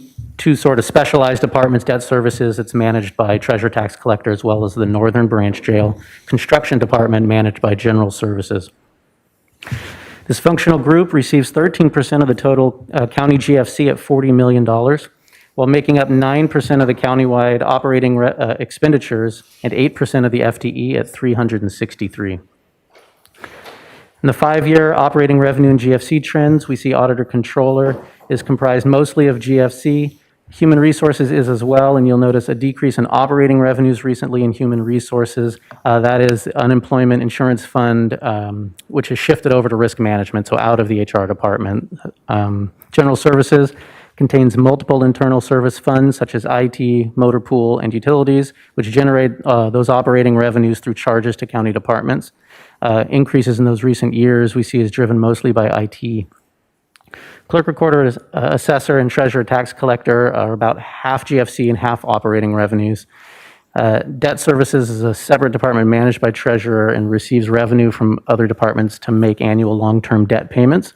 sort of specialized departments, debt services. It's managed by treasurer, tax collector, as well as the Northern Branch Jail Construction Department managed by general services. This functional group receives 13% of the total county GFC at $40 million, while making up 9% of the countywide operating expenditures and 8% of the FTE at $363. In the 5-year operating revenue and GFC trends, we see auditor controller is comprised mostly of GFC. Human resources is as well, and you'll notice a decrease in operating revenues recently in human resources. That is unemployment insurance fund, which has shifted over to risk management, so out of the HR department. General services contains multiple internal service funds such as IT, motor pool, and utilities, which generate those operating revenues through charges to county departments. Increases in those recent years we see is driven mostly by IT. Clerk, recorder, assessor, and treasurer, tax collector are about half GFC and half operating revenues. Debt services is a separate department managed by treasurer and receives revenue from other departments to make annual long-term debt payments.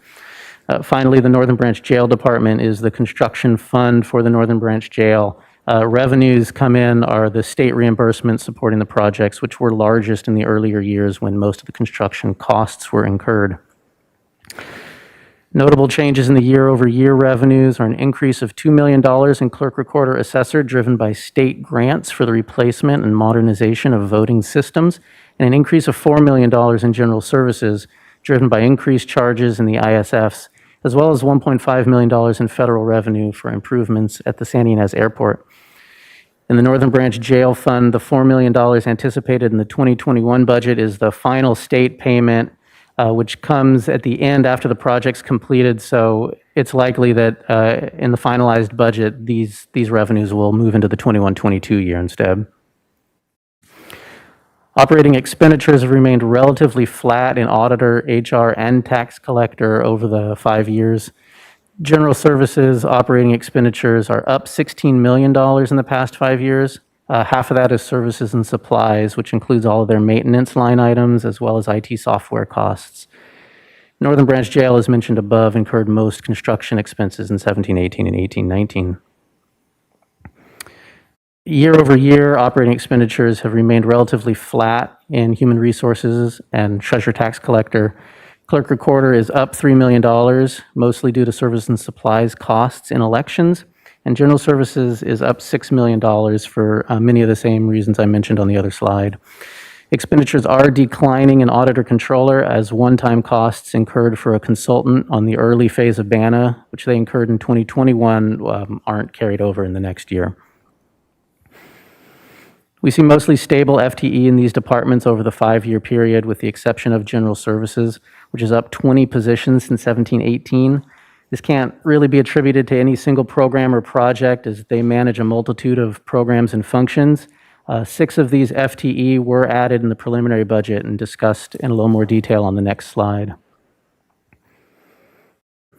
Finally, the Northern Branch Jail Department is the construction fund for the Northern Branch Jail. Revenues come in are the state reimbursements supporting the projects, which were largest in the earlier years when most of the construction costs were incurred. Notable changes in the year-over-year revenues are an increase of $2 million in clerk, recorder, assessor, driven by state grants for the replacement and modernization of voting systems, and an increase of $4 million in general services, driven by increased charges in the ISFs, as well as $1.5 million in federal revenue for improvements at the San Ynez Airport. In the Northern Branch Jail Fund, the $4 million anticipated in the 2021 budget is the final state payment, which comes at the end after the project's completed. So it's likely that in the finalized budget, these revenues will move into the 21-22 year instead. Operating expenditures have remained relatively flat in auditor, HR, and tax collector over the 5 years. General services operating expenditures are up $16 million in the past 5 years. Half of that is services and supplies, which includes all of their maintenance line items as well as IT software costs. Northern Branch Jail, as mentioned above, incurred most construction expenses in 17-18 and 18-19. Year over year, operating expenditures have remained relatively flat in human resources and treasurer tax collector. Clerk recorder is up $3 million, mostly due to service and supplies costs in elections. And general services is up $6 million for many of the same reasons I mentioned on the other slide. Expenditures are declining in auditor controller as one-time costs incurred for a consultant on the early phase of BANA, which they incurred in 2021, aren't carried over in the next year. We see mostly stable FTE in these departments over the 5-year period, with the exception of general services, which is up 20 positions since 17-18. This can't really be attributed to any single program or project, as they manage a multitude of programs and functions. 6 of these FTE were added in the preliminary budget and discussed in a little more detail on the next slide.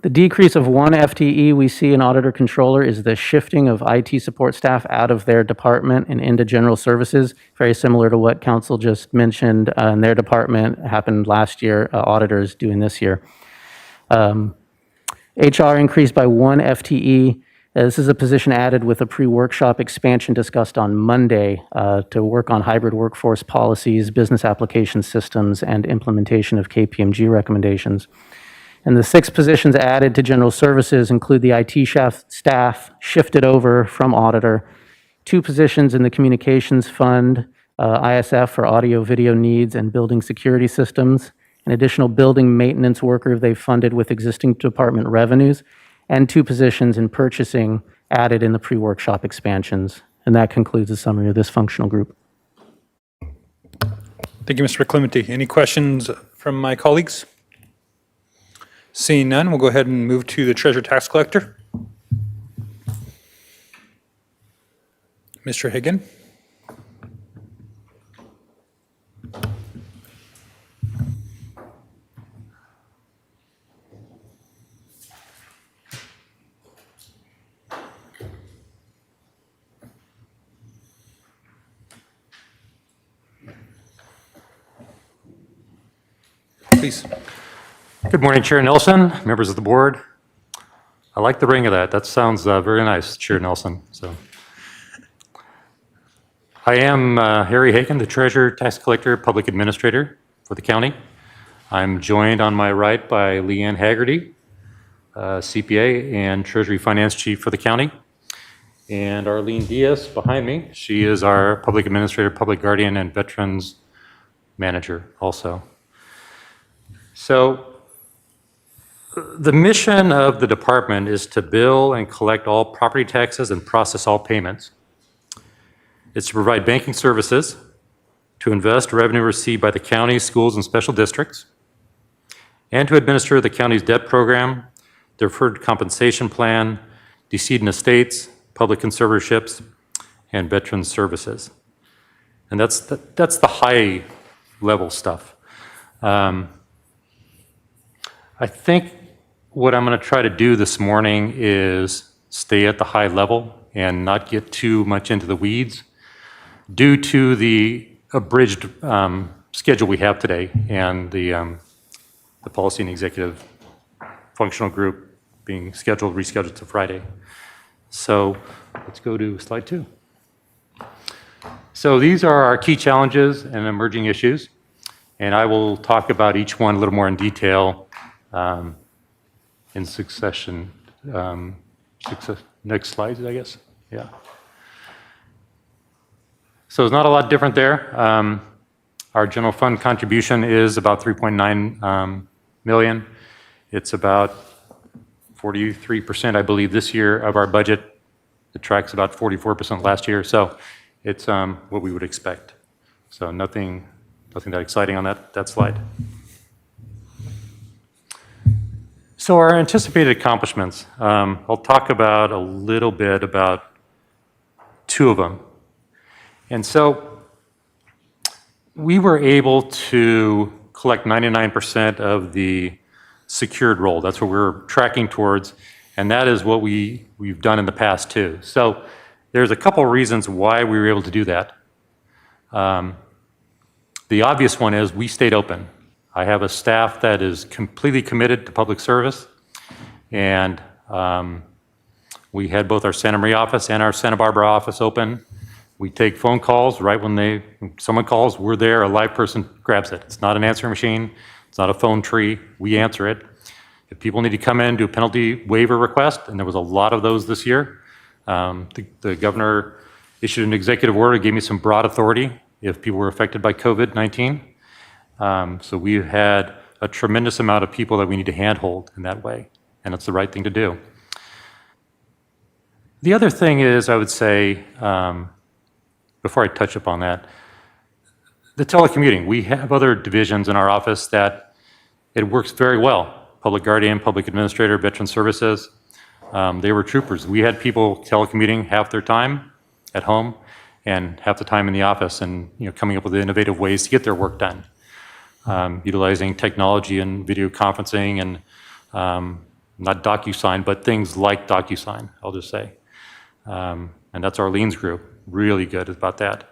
The decrease of 1 FTE we see in auditor controller is the shifting of IT support staff out of their department and into general services, very similar to what council just mentioned in their department happened last year, auditors doing this year. HR increased by 1 FTE. This is a position added with a pre-workshop expansion discussed on Monday to work on hybrid workforce policies, business application systems, and implementation of KPMG recommendations. And the 6 positions added to general services include the IT staff shifted over from auditor, 2 positions in the communications fund, ISF for audio video needs and building security systems, an additional building maintenance worker they funded with existing department revenues, and 2 positions in purchasing added in the pre-workshop expansions. And that concludes the summary of this functional group. Thank you, Mr. Clemente. Any questions from my colleagues? Seeing none, we'll go ahead and move to the treasurer tax collector. Mr. Higgin. Please. Good morning, Chair Nelson, members of the board. I like the ring of that. That sounds very nice, Chair Nelson. So, I am Harry Hagan, the Treasurer, Tax Collector, Public Administrator for the county. I'm joined on my right by Leanne Haggerty, CPA and Treasury Finance Chief for the county. And Arlene Diaz behind me. She is our Public Administrator, Public Guardian, and Veterans Manager also. So, the mission of the department is to bill and collect all property taxes and process all payments. It's to provide banking services, to invest revenue received by the county, schools, and special districts, and to administer the county's debt program, deferred compensation plan, decedent estates, public conservatorships, and veterans services. And that's the high level stuff. I think what I'm going to try to do this morning is stay at the high level and not get too much into the weeds due to the abridged schedule we have today and the policy and executive functional group being rescheduled to Friday. So let's go to slide 2. So these are our key challenges and emerging issues, and I will talk about each one a little more in detail in succession. Next slide, I guess. Yeah. So it's not a lot different there. Our general fund contribution is about 3.9 million. It's about 43%, I believe, this year of our budget. It tracks about 44% last year. So it's what we would expect. So nothing that exciting on that slide. So our anticipated accomplishments, I'll talk about a little bit about 2 of them. And so we were able to collect 99% of the secured roll. That's what we're tracking towards, and that is what we've done in the past too. So there's a couple of reasons why we were able to do that. The obvious one is we stayed open. I have a staff that is completely committed to public service, and we had both our Santa Maria office and our Santa Barbara office open. We take phone calls right when someone calls, we're there, a live person grabs it. It's not an answering machine, it's not a phone tree, we answer it. If people need to come in and do a penalty waiver request, and there was a lot of those this year, the governor issued an executive order, gave me some broad authority if people were affected by COVID-19. So we've had a tremendous amount of people that we need to handhold in that way, and it's the right thing to do. The other thing is, I would say, before I touch upon that, the telecommuting. We have other divisions in our office that it works very well. Public guardian, public administrator, veteran services, they were troopers. We had people telecommuting half their time at home and half the time in the office, and coming up with innovative ways to get their work done. Utilizing technology and video conferencing and not DocuSign, but things like DocuSign, I'll just say. And that's Arlene's group, really good about that.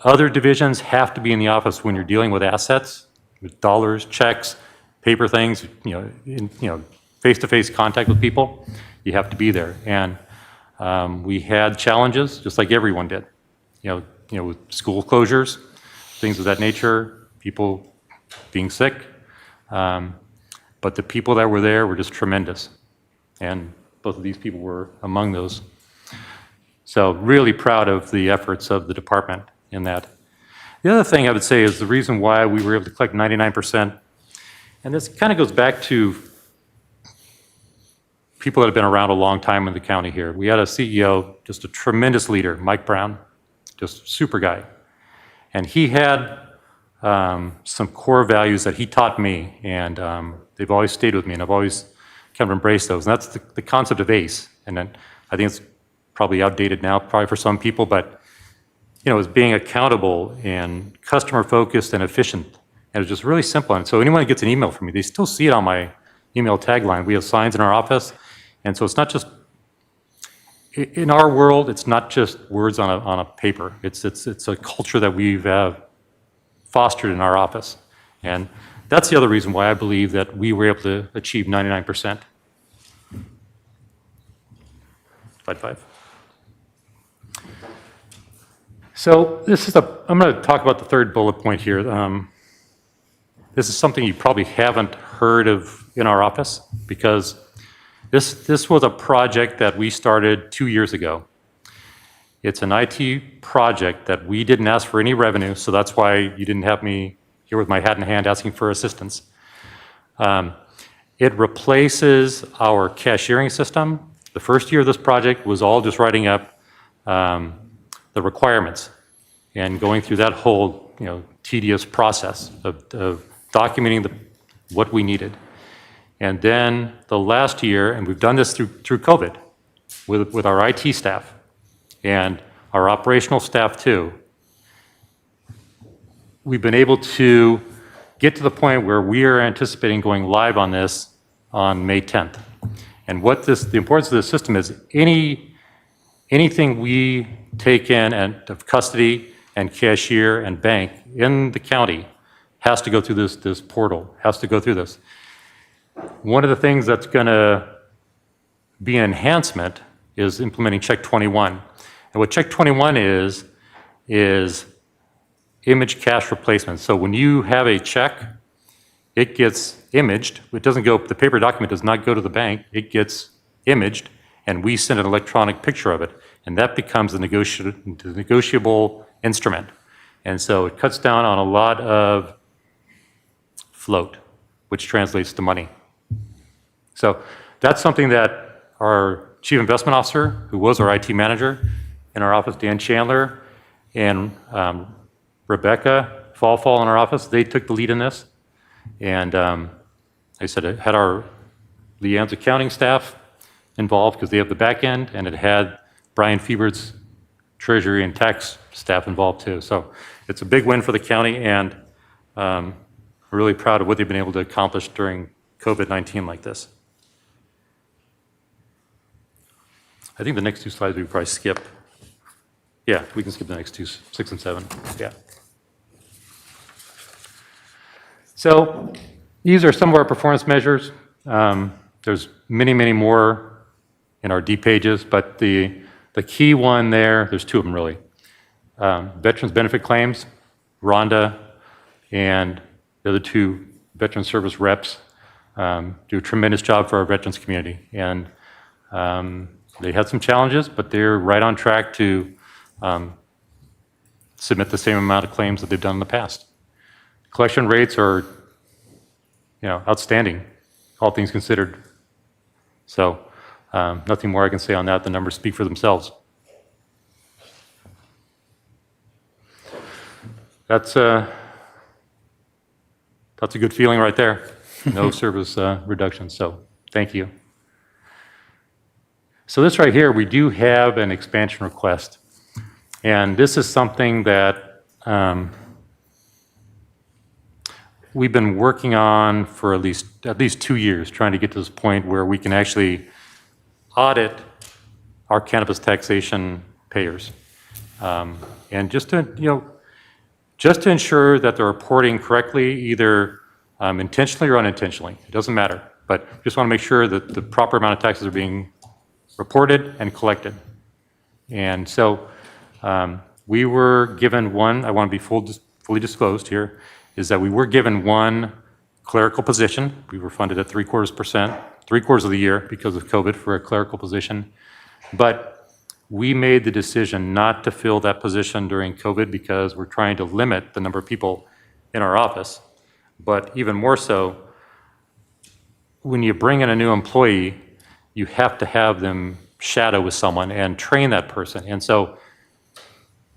Other divisions have to be in the office when you're dealing with assets, with dollars, checks, paper things, face-to-face contact with people. You have to be there. And we had challenges, just like everyone did, with school closures, things of that nature, people being sick. But the people that were there were just tremendous. And both of these people were among those. So really proud of the efforts of the department in that. The other thing I would say is the reason why we were able to collect 99%, and this kind of goes back to people that have been around a long time in the county here. We had a CEO, just a tremendous leader, Mike Brown, just super guy. And he had some core values that he taught me, and they've always stayed with me, and I've always kind of embraced those. And that's the concept of ACE. And then I think it's probably outdated now, probably for some people, but it's being accountable and customer focused and efficient. And it's just really simple. And so anyone that gets an email from me, they still see it on my email tagline. We have signs in our office. And so it's not just, in our world, it's not just words on a paper. It's a culture that we've fostered in our office. And that's the other reason why I believe that we were able to achieve 99%. Slide 5. So I'm going to talk about the third bullet point here. This is something you probably haven't heard of in our office, because this was a project that we started 2 years ago. It's an IT project that we didn't ask for any revenue, so that's why you didn't have me here with my hat in hand asking for assistance. It replaces our cashiering system. The first year of this project was all just writing up the requirements and going through that whole tedious process of documenting what we needed. And then the last year, and we've done this through COVID with our IT staff and our operational staff too, we've been able to get to the point where we are anticipating going live on this on May 10th. And the importance of this system is anything we take in of custody and cashier and bank in the county has to go through this portal, has to go through this. One of the things that's going to be an enhancement is implementing Check 21. And what Check 21 is image cash replacement. So when you have a check, it gets imaged. It doesn't go, the paper document does not go to the bank. It gets imaged, and we send an electronic picture of it. And that becomes the negotiable instrument. And so it cuts down on a lot of float, which translates to money. So that's something that our Chief Investment Officer, who was our IT manager in our office, Dan Chandler, and Rebecca Fall in our office, they took the lead in this. And I said it had our Leanne's accounting staff involved because they have the back end, and it had Brian Fiebert's treasury and tax staff involved too. So it's a big win for the county, and we're really proud of what they've been able to accomplish during COVID-19 like this. I think the next two slides we probably skip. Yeah, we can skip the next two, 6 and 7. Yeah. So these are some of our performance measures. There's many, many more in our D pages, but the key one there's two of them really. Veterans benefit claims, Rhonda and the other two veteran service reps do a tremendous job for our veterans community. And they had some challenges, but they're right on track to submit the same amount of claims that they've done in the past. Collection rates are, outstanding, all things considered. So nothing more I can say on that. The numbers speak for themselves. That's a good feeling right there. No service reduction. So thank you. So this right here, we do have an expansion request. And this is something that we've been working on for at least 2 years, trying to get to this point where we can actually audit our cannabis taxation payers. And just to ensure that they're reporting correctly, either intentionally or unintentionally. It doesn't matter. But just want to make sure that the proper amount of taxes are being reported and collected. And so we were given one, I want to be fully disclosed here, is that we were given one clerical position. We were funded at 3/4%, 3/4 of the year because of COVID for a clerical position. But we made the decision not to fill that position during COVID because we're trying to limit the number of people in our office. But even more so, when you bring in a new employee, you have to have them shadow with someone and train that person. And so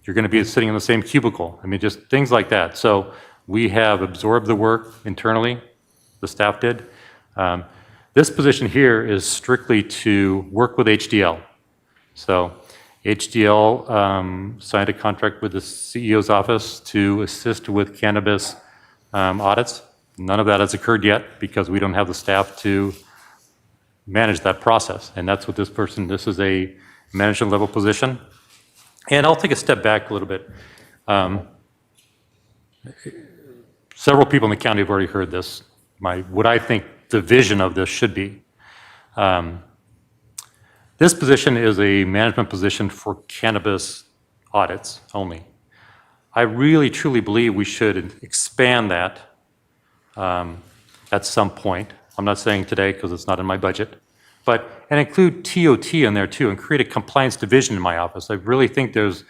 you're going to be sitting in the same cubicle. I mean, just things like that. So we have absorbed the work internally, the staff did. This position here is strictly to work with HDL. So HDL signed a contract with the CEO's office to assist with cannabis audits. None of that has occurred yet because we don't have the staff to manage that process. And that's what this is a management level position. And I'll take a step back a little bit. Several people in the county have already heard this, what I think the vision of this should be. This position is a management position for cannabis audits only. I really truly believe we should expand that at some point. I'm not saying today because it's not in my budget, and include TOT in there too and create a compliance division in my office. I really think there's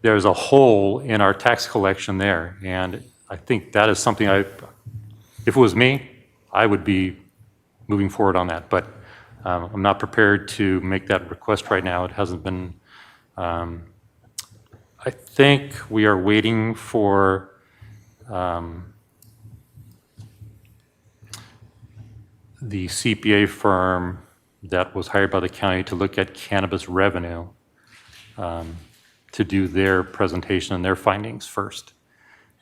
a hole in our tax collection there, and I think that is something if it was me, I would be moving forward on that, but I'm not prepared to make that request right now. It hasn't been, I think we are waiting for the CPA firm that was hired by the county to look at cannabis revenue to do their presentation and their findings first.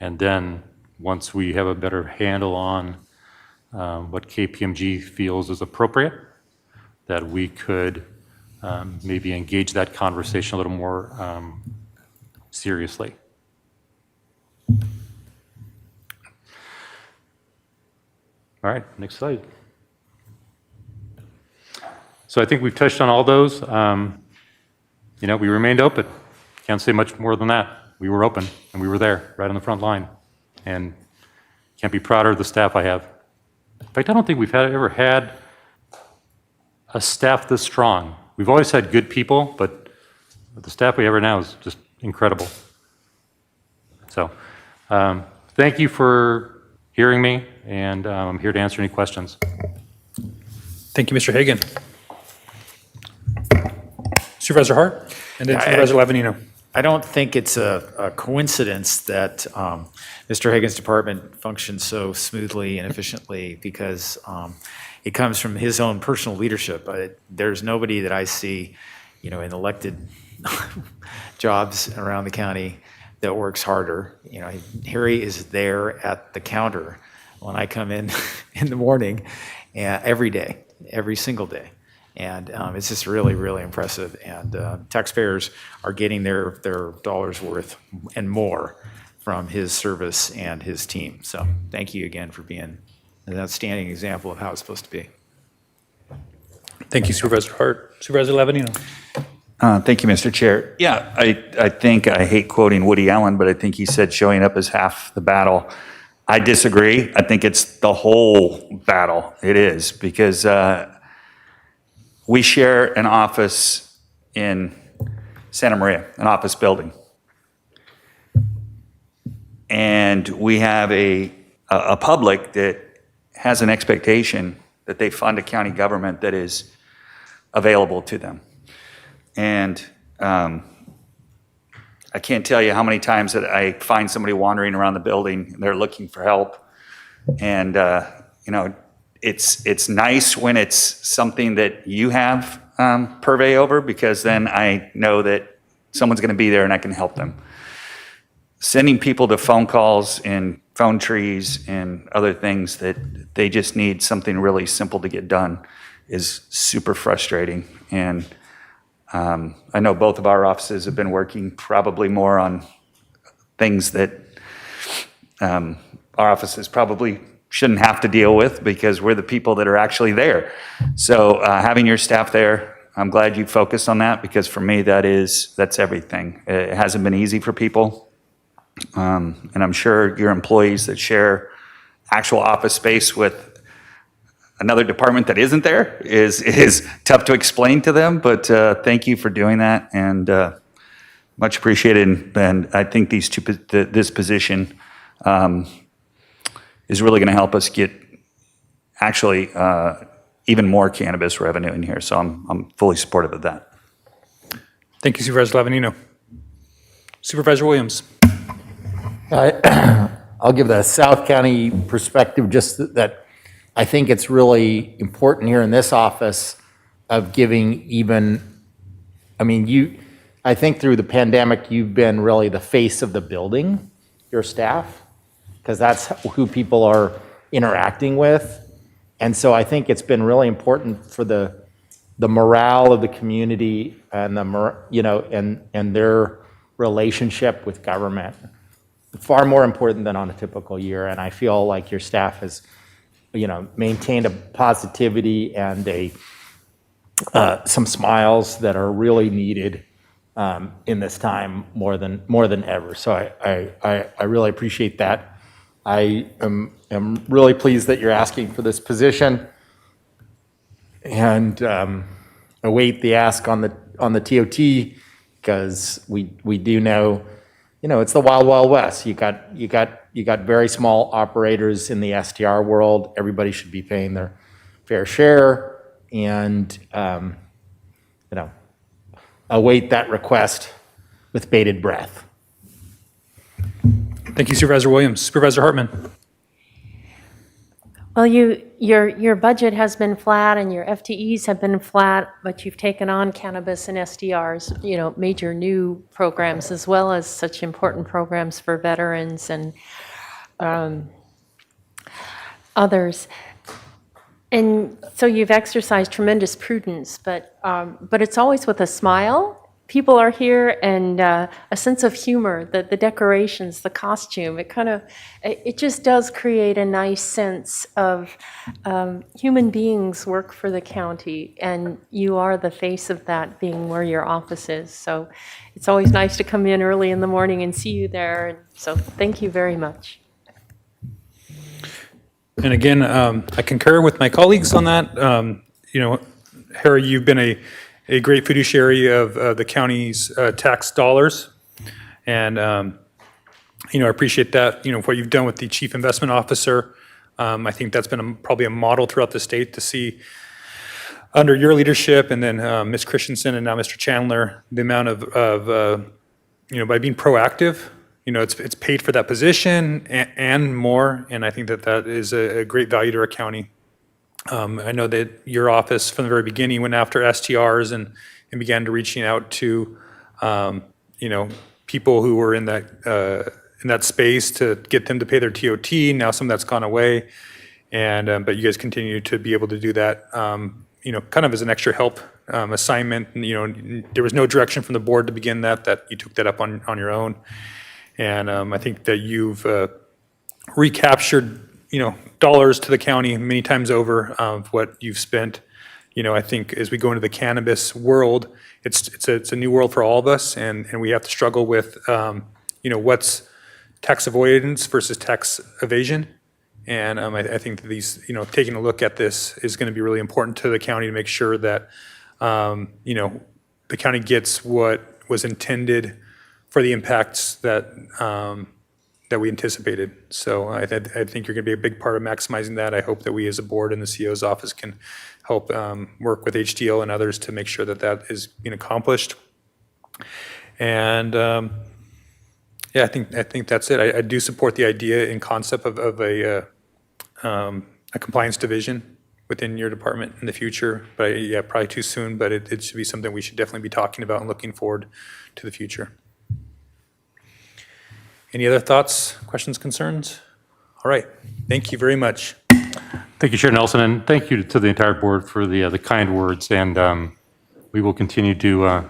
And then once we have a better handle on what KPMG feels is appropriate, that we could maybe engage that conversation a little more seriously. All right, next slide. So I think we've touched on all those. We remained open. Can't say much more than that. We were open and we were there right on the front line. And can't be prouder of the staff I have. In fact, I don't think we've ever had a staff this strong. We've always had good people, but the staff we have right now is just incredible. So thank you for hearing me, and I'm here to answer any questions. Thank you, Mr. Hagan. Supervisor Hart, and then Supervisor Lavanino. I don't think it's a coincidence that Mr. Hagan's department functions so smoothly and efficiently because it comes from his own personal leadership. There's nobody that I see, in elected jobs around the county that works harder. Harry is there at the counter when I come in the morning, every day, every single day. And it's just really, really impressive. And taxpayers are getting their dollars worth and more from his service and his team. So thank you again for being an outstanding example of how it's supposed to be. Thank you, Supervisor Hart. Supervisor Lavanino. Thank you, Mr. Chair. Yeah, I think, I hate quoting Woody Allen, but I think he said showing up is half the battle. I disagree. I think it's the whole battle. It is, because we share an office in Santa Maria, an office building. And we have a public that has an expectation that they fund a county government that is available to them. And I can't tell you how many times that I find somebody wandering around the building and they're looking for help. And, you know, it's nice when it's something that you have purvey over, because then I know that someone's going to be there and I can help them. Sending people to phone calls and phone trees and other things that they just need something really simple to get done is super frustrating. And I know both of our offices have been working probably more on things that our offices probably shouldn't have to deal with, because we're the people that are actually there. So having your staff there, I'm glad you focused on that, because for me, that's everything. It hasn't been easy for people. And I'm sure your employees that share actual office space with another department that isn't there is tough to explain to them, but thank you for doing that, and much appreciated. And I think this position is really going to help us get actually even more cannabis revenue in here. So I'm fully supportive of that. Thank you, Supervisor Lavanino. Supervisor Williams. I'll give the South County perspective, just that I think it's really important here in this office of giving even, I mean, I think through the pandemic, you've been really the face of the building, your staff, because that's who people are interacting with. And so I think it's been really important for the morale of the community and and their relationship with government. Far more important than on a typical year. And I feel like your staff has, maintained a positivity and some smiles that are really needed in this time more than ever. So I really appreciate that. I am really pleased that you're asking for this position, and await the ask on the TOT, because we do know, it's the wild, wild west. You got very small operators in the STR world. Everybody should be paying their fair share, and await that request with bated breath. Thank you, Supervisor Williams. Supervisor Hartman. Well, your budget has been flat and your FTEs have been flat, but you've taken on cannabis and SDRs, major new programs, as well as such important programs for veterans and others. And so you've exercised tremendous prudence, but it's always with a smile. People are here, and a sense of humor, the decorations, the costume, it just does create a nice sense of human beings work for the county, and you are the face of that, being where your office is. So it's always nice to come in early in the morning and see you there. And so thank you very much. And again, I concur with my colleagues on that. Harry, you've been a great fiduciary of the county's tax dollars. And, I appreciate that, what you've done with the chief investment officer. I think that's been probably a model throughout the state to see under your leadership, and then Ms. Christensen and now Mr. Chandler, the amount of by being proactive, it's paid for that position and more. And I think that is a great value to our county. I know that your office from the very beginning went after STRs and began to reaching out to, people who were in that space to get them to pay their TOT. Now some of that's gone away, and but you guys continue to be able to do that, kind of as an extra help assignment. There was no direction from the board to begin that you took that up on your own. And I think that you've recaptured, dollars to the county many times over of what you've spent. I think as we go into the cannabis world, it's a new world for all of us, and we have to struggle with, what's tax avoidance versus tax evasion. And I think that these, taking a look at this is going to be really important to the county to make sure that, the county gets what was intended for the impacts that we anticipated. So I think you're going to be a big part of maximizing that. I hope that we as a board and the CEO's office can help work with HDL and others to make sure that that is being accomplished. And yeah, I think that's it. I do support the idea and concept of a compliance division within your department in the future. But yeah, probably too soon, but it should be something we should definitely be talking about and looking forward to the future. Any other thoughts, questions, concerns? All right, thank you very much. Thank you, Chair Nelson, and thank you to the entire board for the kind words. And we will continue to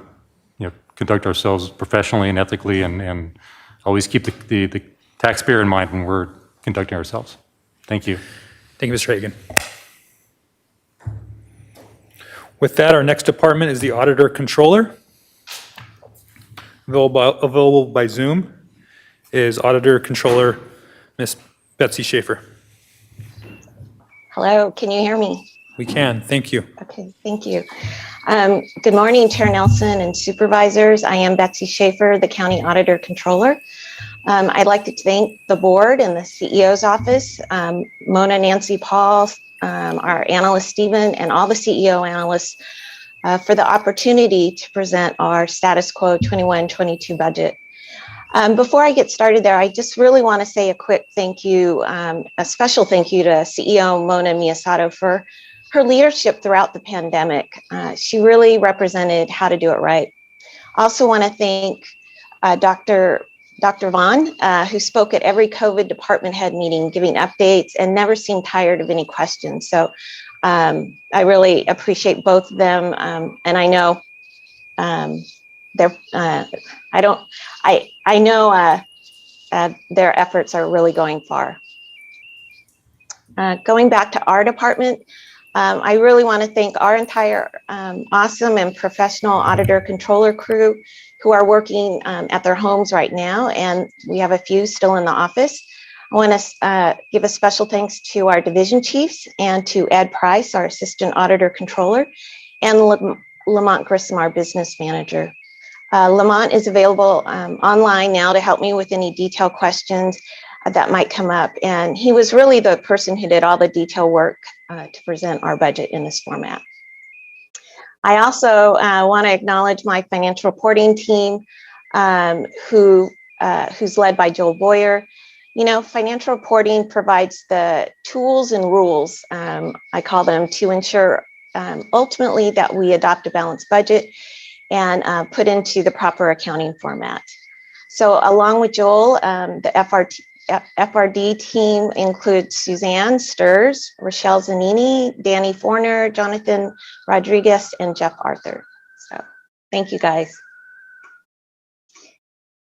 conduct ourselves professionally and ethically, and always keep the taxpayer in mind when we're conducting ourselves. Thank you. Thank you, Mr. Hagan. With that, our next department is the Auditor Controller. Available by Zoom is Auditor Controller Ms. Betsy Schaefer. Hello, can you hear me? We can, thank you. Okay, thank you. Good morning, Chair Nelson and Supervisors. I am Betsy Schaefer, the County Auditor Controller. I'd like to thank the board and the CEO's office, Mona, Nancy, Paul, our analyst, Stephen, and all the CEO analysts for the opportunity to present our status quo 21-22 budget. Before I get started there, I just really want to say a quick thank you, a special thank you to CEO Mona Miyasato for her leadership throughout the pandemic. She really represented how to do it right. I also want to thank Dr. Vaughn, who spoke at every COVID department head meeting, giving updates and never seemed tired of any questions. So I really appreciate both of them. And I know I know their efforts are really going far. Going back to our department, I really want to thank our entire awesome and professional auditor controller crew who are working at their homes right now, and we have a few still in the office. I want to give a special thanks to our division chiefs and to Ed Price, our assistant auditor controller, and Lamont Grissom, our business manager. Lamont is available online now to help me with any detailed questions that might come up. And he was really the person who did all the detail work to present our budget in this format. I also want to acknowledge my financial reporting team, who's led by Joel Boyer. Financial reporting provides the tools and rules, I call them, to ensure ultimately that we adopt a balanced budget and put into the proper accounting format. So along with Joel, the FRD team includes Suzanne Sturs, Rochelle Zanini, Danny Forner, Jonathan Rodriguez, and Jeff Arthur. So thank you guys.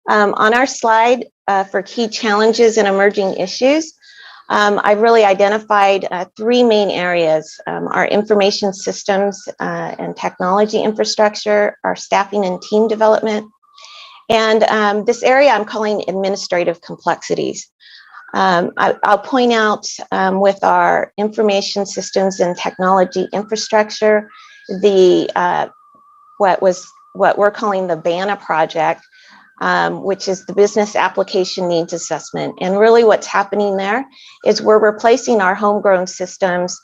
On our slide for key challenges and emerging issues, I've really identified three main areas: our information systems and technology infrastructure, our staffing and team development, and this area I'm calling administrative complexities. I'll point out with our information systems and technology infrastructure, what we're calling the BANA project, which is the Business Application Needs Assessment. And really what's happening there is we're replacing our homegrown systems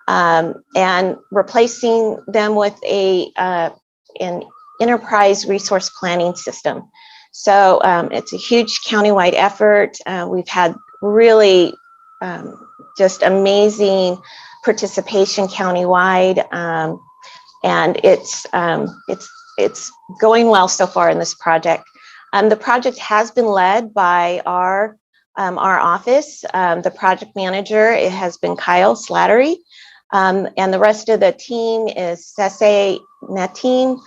and replacing them with an enterprise resource planning system. So it's a huge countywide effort. We've had really just amazing participation countywide, and it's going well so far in this project. The project has been led by our office. The project manager, it has been Kyle Slattery, and the rest of the team is Sese Natim,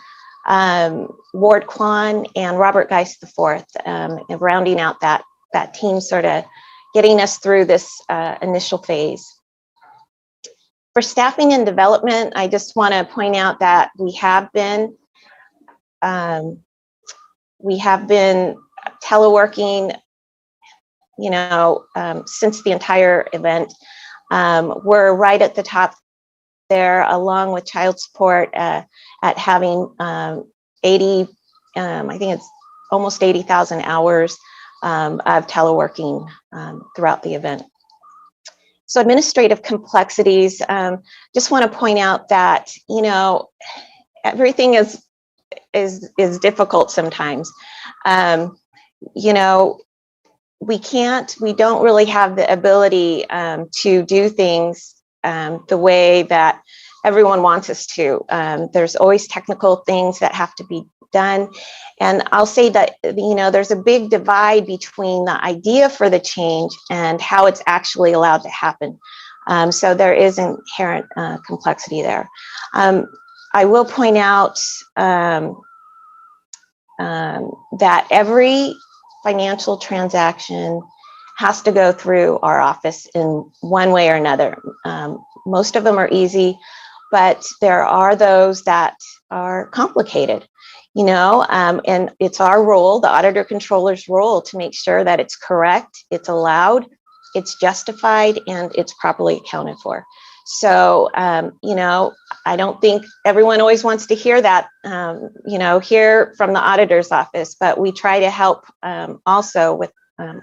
Ward Kwan, and Robert Geist IV, and rounding out that team, sort of getting us through this initial phase. For staffing and development, I just want to point out that we have been teleworking, since the entire event. We're right at the top there, along with child support, at having 80, I think it's almost 80,000 hours of teleworking throughout the event. So administrative complexities, just want to point out that, everything is difficult sometimes. We don't really have the ability to do things the way that everyone wants us to. There's always technical things that have to be done. And I'll say that, there's a big divide between the idea for the change and how it's actually allowed to happen. So there is inherent complexity there. I will point out that every financial transaction has to go through our office in one way or another. Most of them are easy, but there are those that are complicated, and it's our role, the auditor controller's role, to make sure that it's correct, it's allowed, it's justified, and it's properly accounted for. So, I don't think everyone always wants to hear that, hear from the auditor's office, but we try to help also with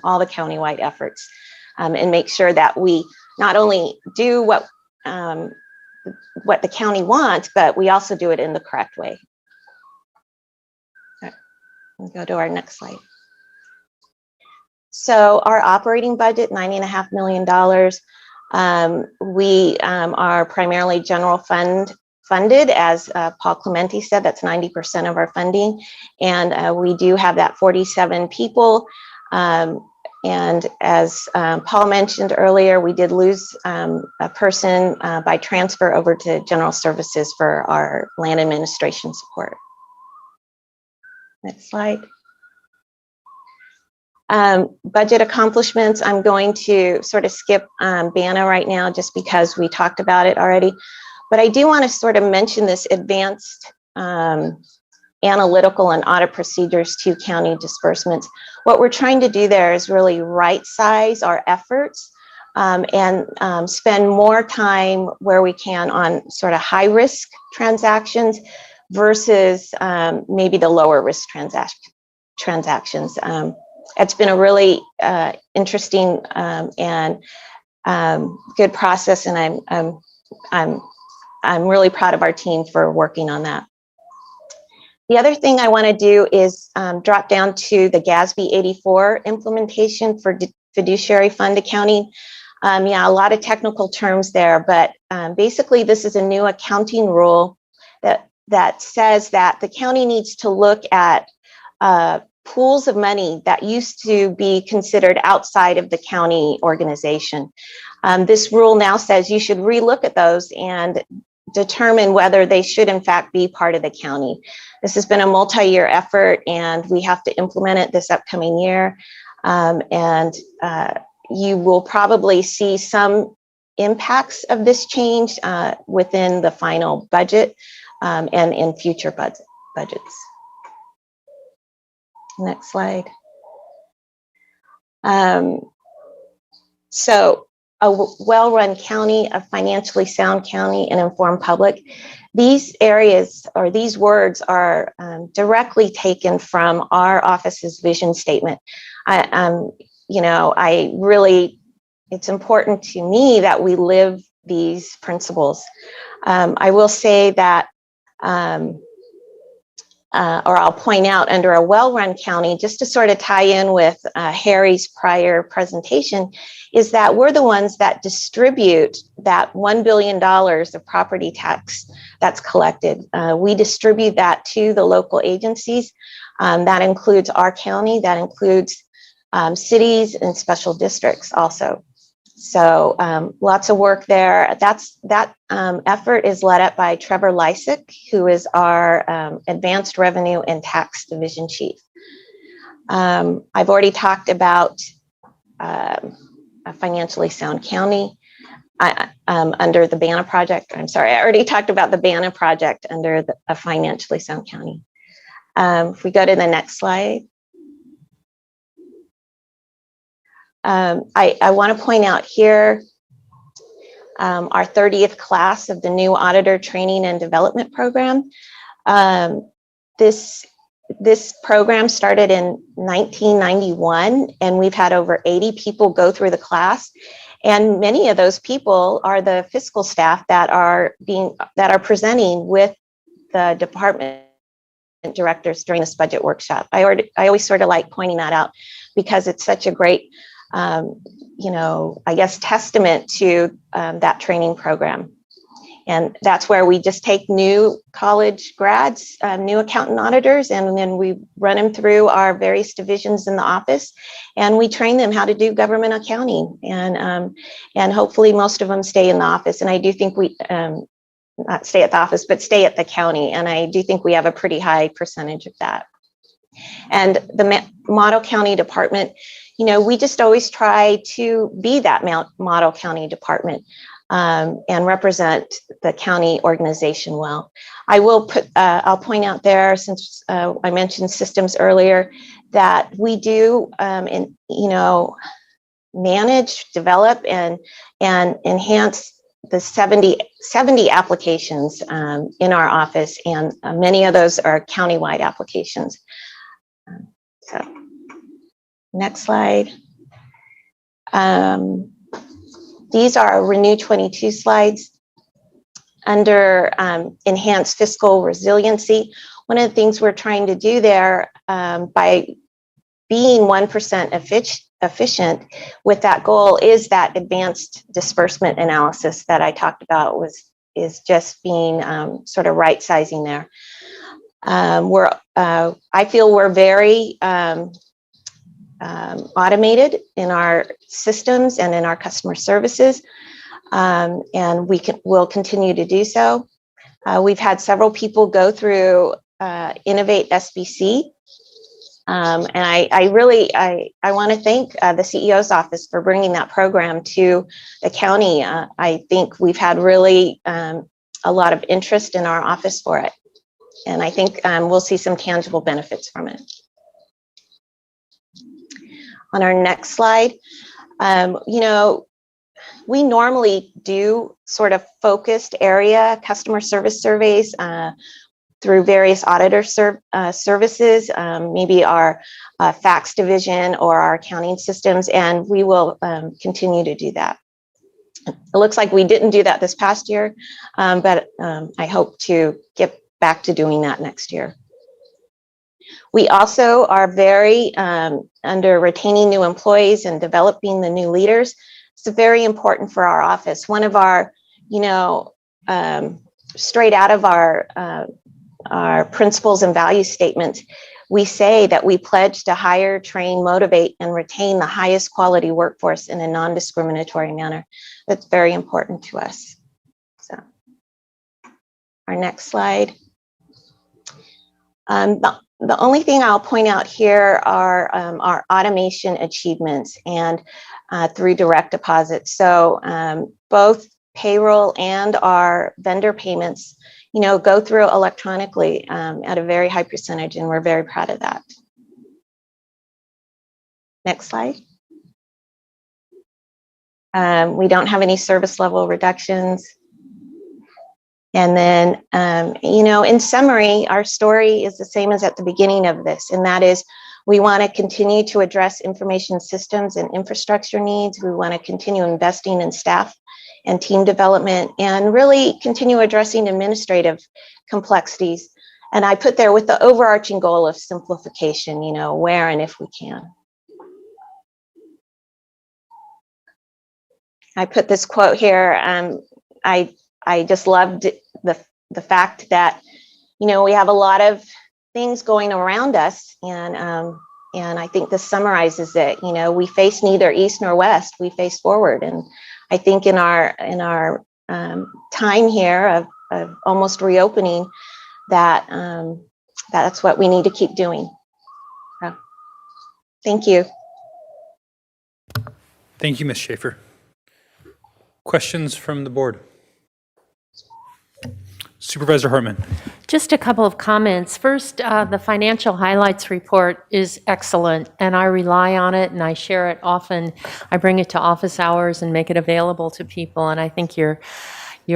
all the countywide efforts and make sure that we not only do what the county wants, but we also do it in the correct way. All right, we'll go to our next slide. So our operating budget, $90.5 million. We are primarily general funded, as Paul Clementi said, that's 90% of our funding. And we do have that 47 people. And as Paul mentioned earlier, we did lose a person by transfer over to general services for our land administration support. Next slide. Budget accomplishments, I'm going to sort of skip BANA right now just because we talked about it already. But I do want to sort of mention this advanced analytical and audit procedures to county disbursements. What we're trying to do there is really right-size our efforts and spend more time where we can on sort of high-risk transactions versus maybe the lower-risk transactions. It's been a really interesting and good process, and I'm really proud of our team for working on that. The other thing I want to do is drop down to the GASB 84 implementation for fiduciary fund accounting. Yeah, a lot of technical terms there, but basically this is a new accounting rule that says that the county needs to look at pools of money that used to be considered outside of the county organization. This rule now says you should relook at those and determine whether they should in fact be part of the county. This has been a multi-year effort, and we have to implement it this upcoming year. You will probably see some impacts of this change within the final budget and in future budgets. Next slide. So a well-run county, a financially sound county, an informed public. These areas or these words are directly taken from our office's vision statement. It's important to me that we live these principles. I will say that, or I'll point out, under a well-run county, just to sort of tie in with Harry's prior presentation, is that we're the ones that distribute that $1 billion of property tax that's collected. We distribute that to the local agencies. That includes our county, that includes cities and special districts also. So lots of work there. That effort is led up by Trevor Lysick, who is our Advanced Revenue and Tax Division Chief. I've already talked about a financially sound county under the BANA project. I'm sorry, I already talked about the BANA project under a financially sound county. If we go to the next slide. I want to point out here our 30th class of the new Auditor Training and Development Program. This program started in 1991, and we've had over 80 people go through the class. And many of those people are the fiscal staff that are presenting with the department directors during this budget workshop. I always sort of like pointing that out because it's such a great, I guess, testament to that training program. And that's where we just take new college grads, new accountant auditors, and then we run them through our various divisions in the office, and we train them how to do government accounting. And hopefully most of them stay in the office. And I do think we, not stay at the office, but stay at the county. And I do think we have a pretty high percentage of that. And the model county department, we just always try to be that model county department. And represent the county organization well. I'll point out there, since I mentioned systems earlier, that we do, manage, develop, and enhance the 70 applications in our office, and many of those are countywide applications. So, next slide. These are Renew 22 slides. Under enhanced fiscal resiliency, one of the things we're trying to do there by being 1% efficient with that goal is that advanced disbursement analysis that I talked about is just being sort of right sizing there. I feel we're very automated in our systems and in our customer services, and we'll continue to do so. We've had several people go through Innovate SBC, and I want to thank the CEO's office for bringing that program to the county. I think we've had really a lot of interest in our office for it, and I think we'll see some tangible benefits from it. On our next slide, we normally do sort of focused area customer service surveys through various auditor services, maybe our fax division or our accounting systems, and we will continue to do that. It looks like we didn't do that this past year, but I hope to get back to doing that next year. We also are very under retaining new employees and developing the new leaders. It's very important for our office. One of our, straight out of our principles and value statements, we say that we pledge to hire, train, motivate, and retain the highest quality workforce in a non-discriminatory manner. That's very important to us. So, our next slide. The only thing I'll point out here are our automation achievements and through direct deposit. So both payroll and our vendor payments, go through electronically at a very high percentage, and we're very proud of that. Next slide. We don't have any service level reductions. And then, in summary, our story is the same as at the beginning of this, and that is we want to continue to address information systems and infrastructure needs. We want to continue investing in staff and team development, and really continue addressing administrative complexities. And I put there with the overarching goal of simplification, where and if we can. I put this quote here. I just loved the fact that, we have a lot of things going around us, and And I think this summarizes it. You know, we face neither east nor west. We face forward. And I think in our time here of almost reopening, that's what we need to keep doing. So, thank you. Thank you, Ms. Schaefer. Questions from the board? Supervisor Hartman. Just a couple of comments. First, the financial highlights report is excellent, and I rely on it, and I share it often. I bring it to office hours and make it available to people, and I think your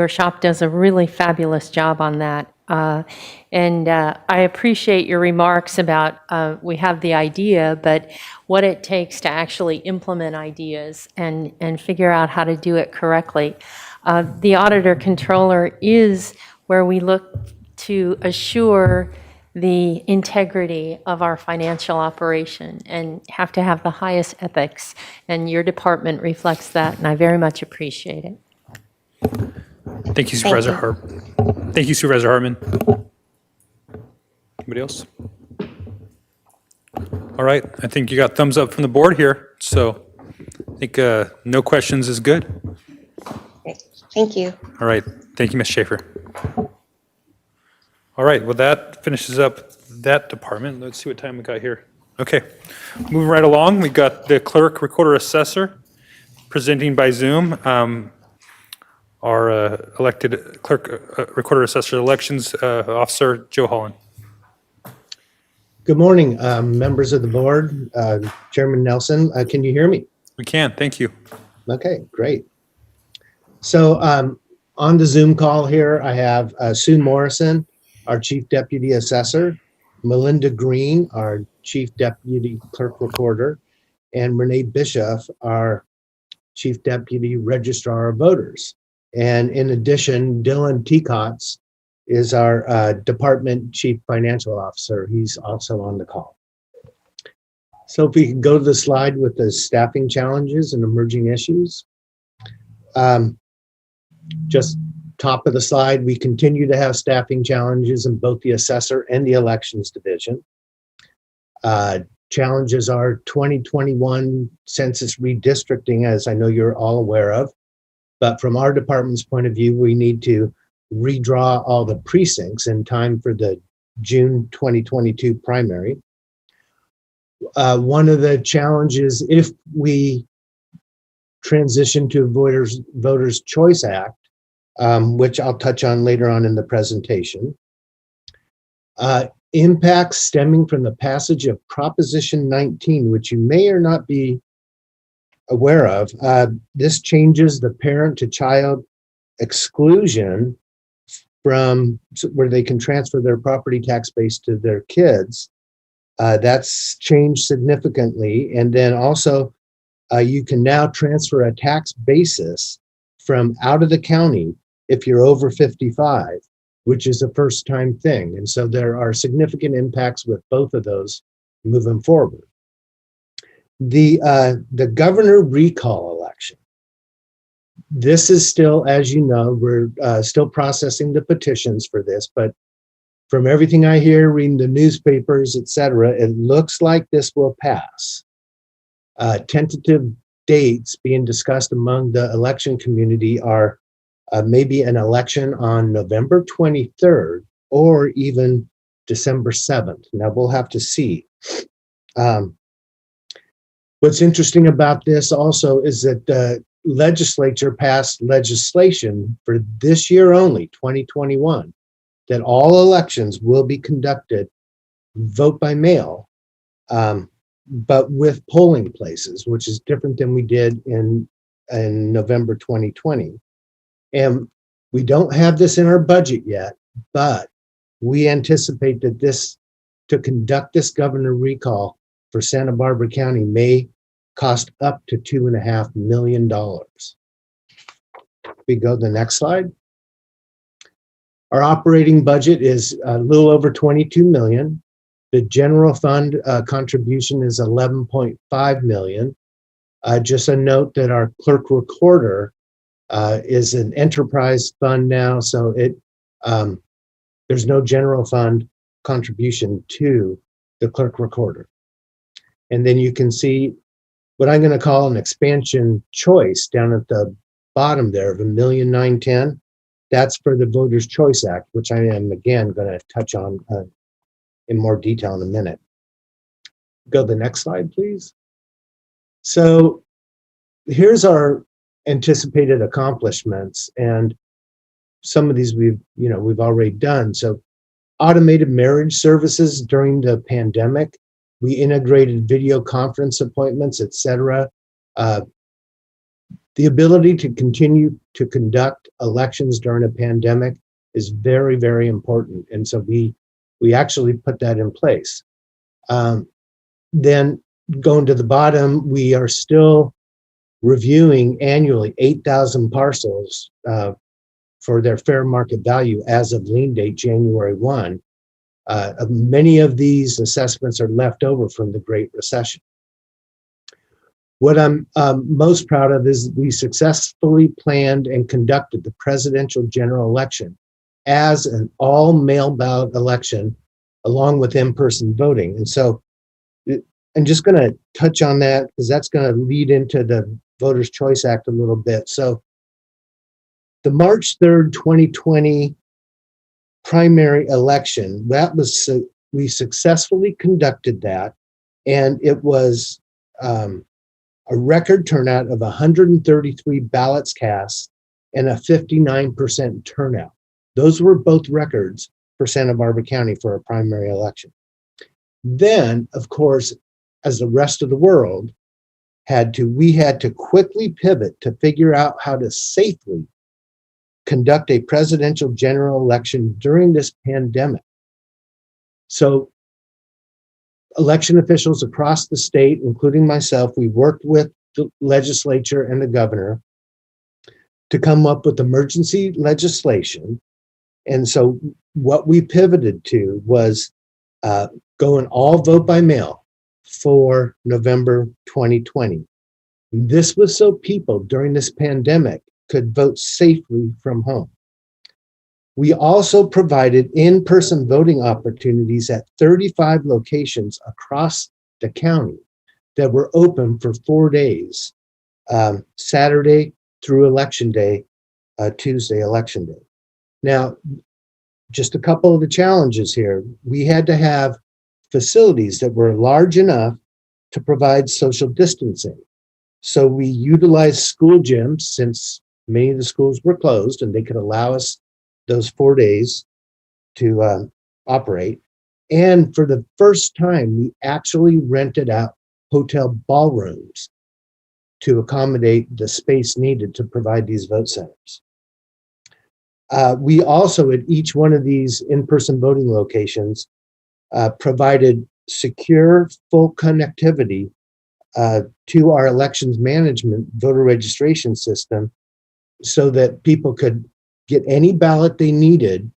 shop does a really fabulous job on that. And I appreciate your remarks about we have the idea, but what it takes to actually implement ideas and figure out how to do it correctly. The auditor controller is where we look to assure the integrity of our financial operation and have to have the highest ethics. And your department reflects that, and I very much appreciate it. Thank you, Supervisor Hartman. Thank you, Supervisor Hartman. Anybody else? All right, I think you got thumbs up from the board here, so I think no questions is good. Great. Thank you. All right, thank you, Ms. Schaefer. All right, well, that finishes up that department. Let's see what time we got here. Okay, moving right along, we got the clerk, recorder, assessor presenting by Zoom. Our elected clerk, recorder, assessor elections officer, Joe Holland. Good morning, members of the board, Chairman Nelson. Can you hear me? We can, thank you. Okay, great. So on the Zoom call here, I have Sue Morrison, our Chief Deputy Assessor, Melinda Green, our Chief Deputy Clerk Recorder, and Renee Bischoff, our Chief Deputy Registrar of Voters. And in addition, Dylan Teacotts is our Department Chief Financial Officer. He's also on the call. So if we could go to the slide with the staffing challenges and emerging issues. Just top of the slide, we continue to have staffing challenges in both the assessor and the elections division. Challenges are 2021 census redistricting, as I know you're all aware of. But from our department's point of view, we need to redraw all the precincts in time for the June 2022 primary. One of the challenges, if we transition to Voters Choice Act, which I'll touch on later on in the presentation, impacts stemming from the passage of Proposition 19, which you may or not be aware of. This changes the parent-to-child exclusion from where they can transfer their property tax base to their kids. That's changed significantly. And then also, you can now transfer a tax basis from out of the county if you're over 55, which is a first-time thing. And so there are significant impacts with both of those moving forward. The governor recall election. This is still, as you know, we're still processing the petitions for this, but from everything I hear, reading the newspapers, et cetera, it looks like this will pass. Tentative dates being discussed among the election community are maybe an election on November 23rd or even December 7th. Now we'll have to see. What's interesting about this also is that the legislature passed legislation for this year only, 2021, that all elections will be conducted vote by mail, but with polling places, which is different than we did in November 2020. And we don't have this in our budget yet, but we anticipate that to conduct this governor recall for Santa Barbara County may cost up to $2.5 million. We go to the next slide. Our operating budget is a little over $22 million. The general fund contribution is $11.5 million. Just a note that our clerk recorder is an enterprise fund now, so there's no general fund contribution to the clerk recorder. And then you can see what I'm going to call an expansion choice down at the bottom there of $1,910,000. That's for the Voters' Choice Act, which I am again going to touch on in more detail in a minute. Go to the next slide, please. So here's our anticipated accomplishments, and some of these we've already done. So automated marriage services during the pandemic, we integrated video conference appointments, etc. The ability to continue to conduct elections during a pandemic is very, very important, and so we actually put that in place. Then going to the bottom, we are still reviewing annually 8,000 parcels for their fair market value as of lien date January 1. Many of these assessments are left over from the Great Recession. What I'm most proud of is we successfully planned and conducted the presidential general election as an all-mail ballot election, along with in-person voting. And so I'm just going to touch on that because that's going to lead into the Voters' Choice Act a little bit. So the March 3rd, 2020 primary election, that was, we successfully conducted that, and it was a record turnout of 133 ballots cast and a 59% turnout. Those were both records for Santa Barbara County for a primary election. Then, of course, as the rest of the world we had to quickly pivot to figure out how to safely conduct a presidential general election during this pandemic. So election officials across the state, including myself, we worked with the legislature and the governor to come up with emergency legislation. And so what we pivoted to was going all vote by mail for November 2020. This was so people during this pandemic could vote safely from home. We also provided in-person voting opportunities at 35 locations across the county that were open for 4 days, Saturday through Election Day, Tuesday, Election Day. Now, just a couple of the challenges here. We had to have facilities that were large enough to provide social distancing. So we utilized school gyms since many of the schools were closed and they could allow us those 4 days to operate. And for the first time, we actually rented out hotel ballrooms to accommodate the space needed to provide these vote centers. We also, at each one of these in-person voting locations, provided secure, full connectivity to our elections management voter registration system so that people could get any ballot they needed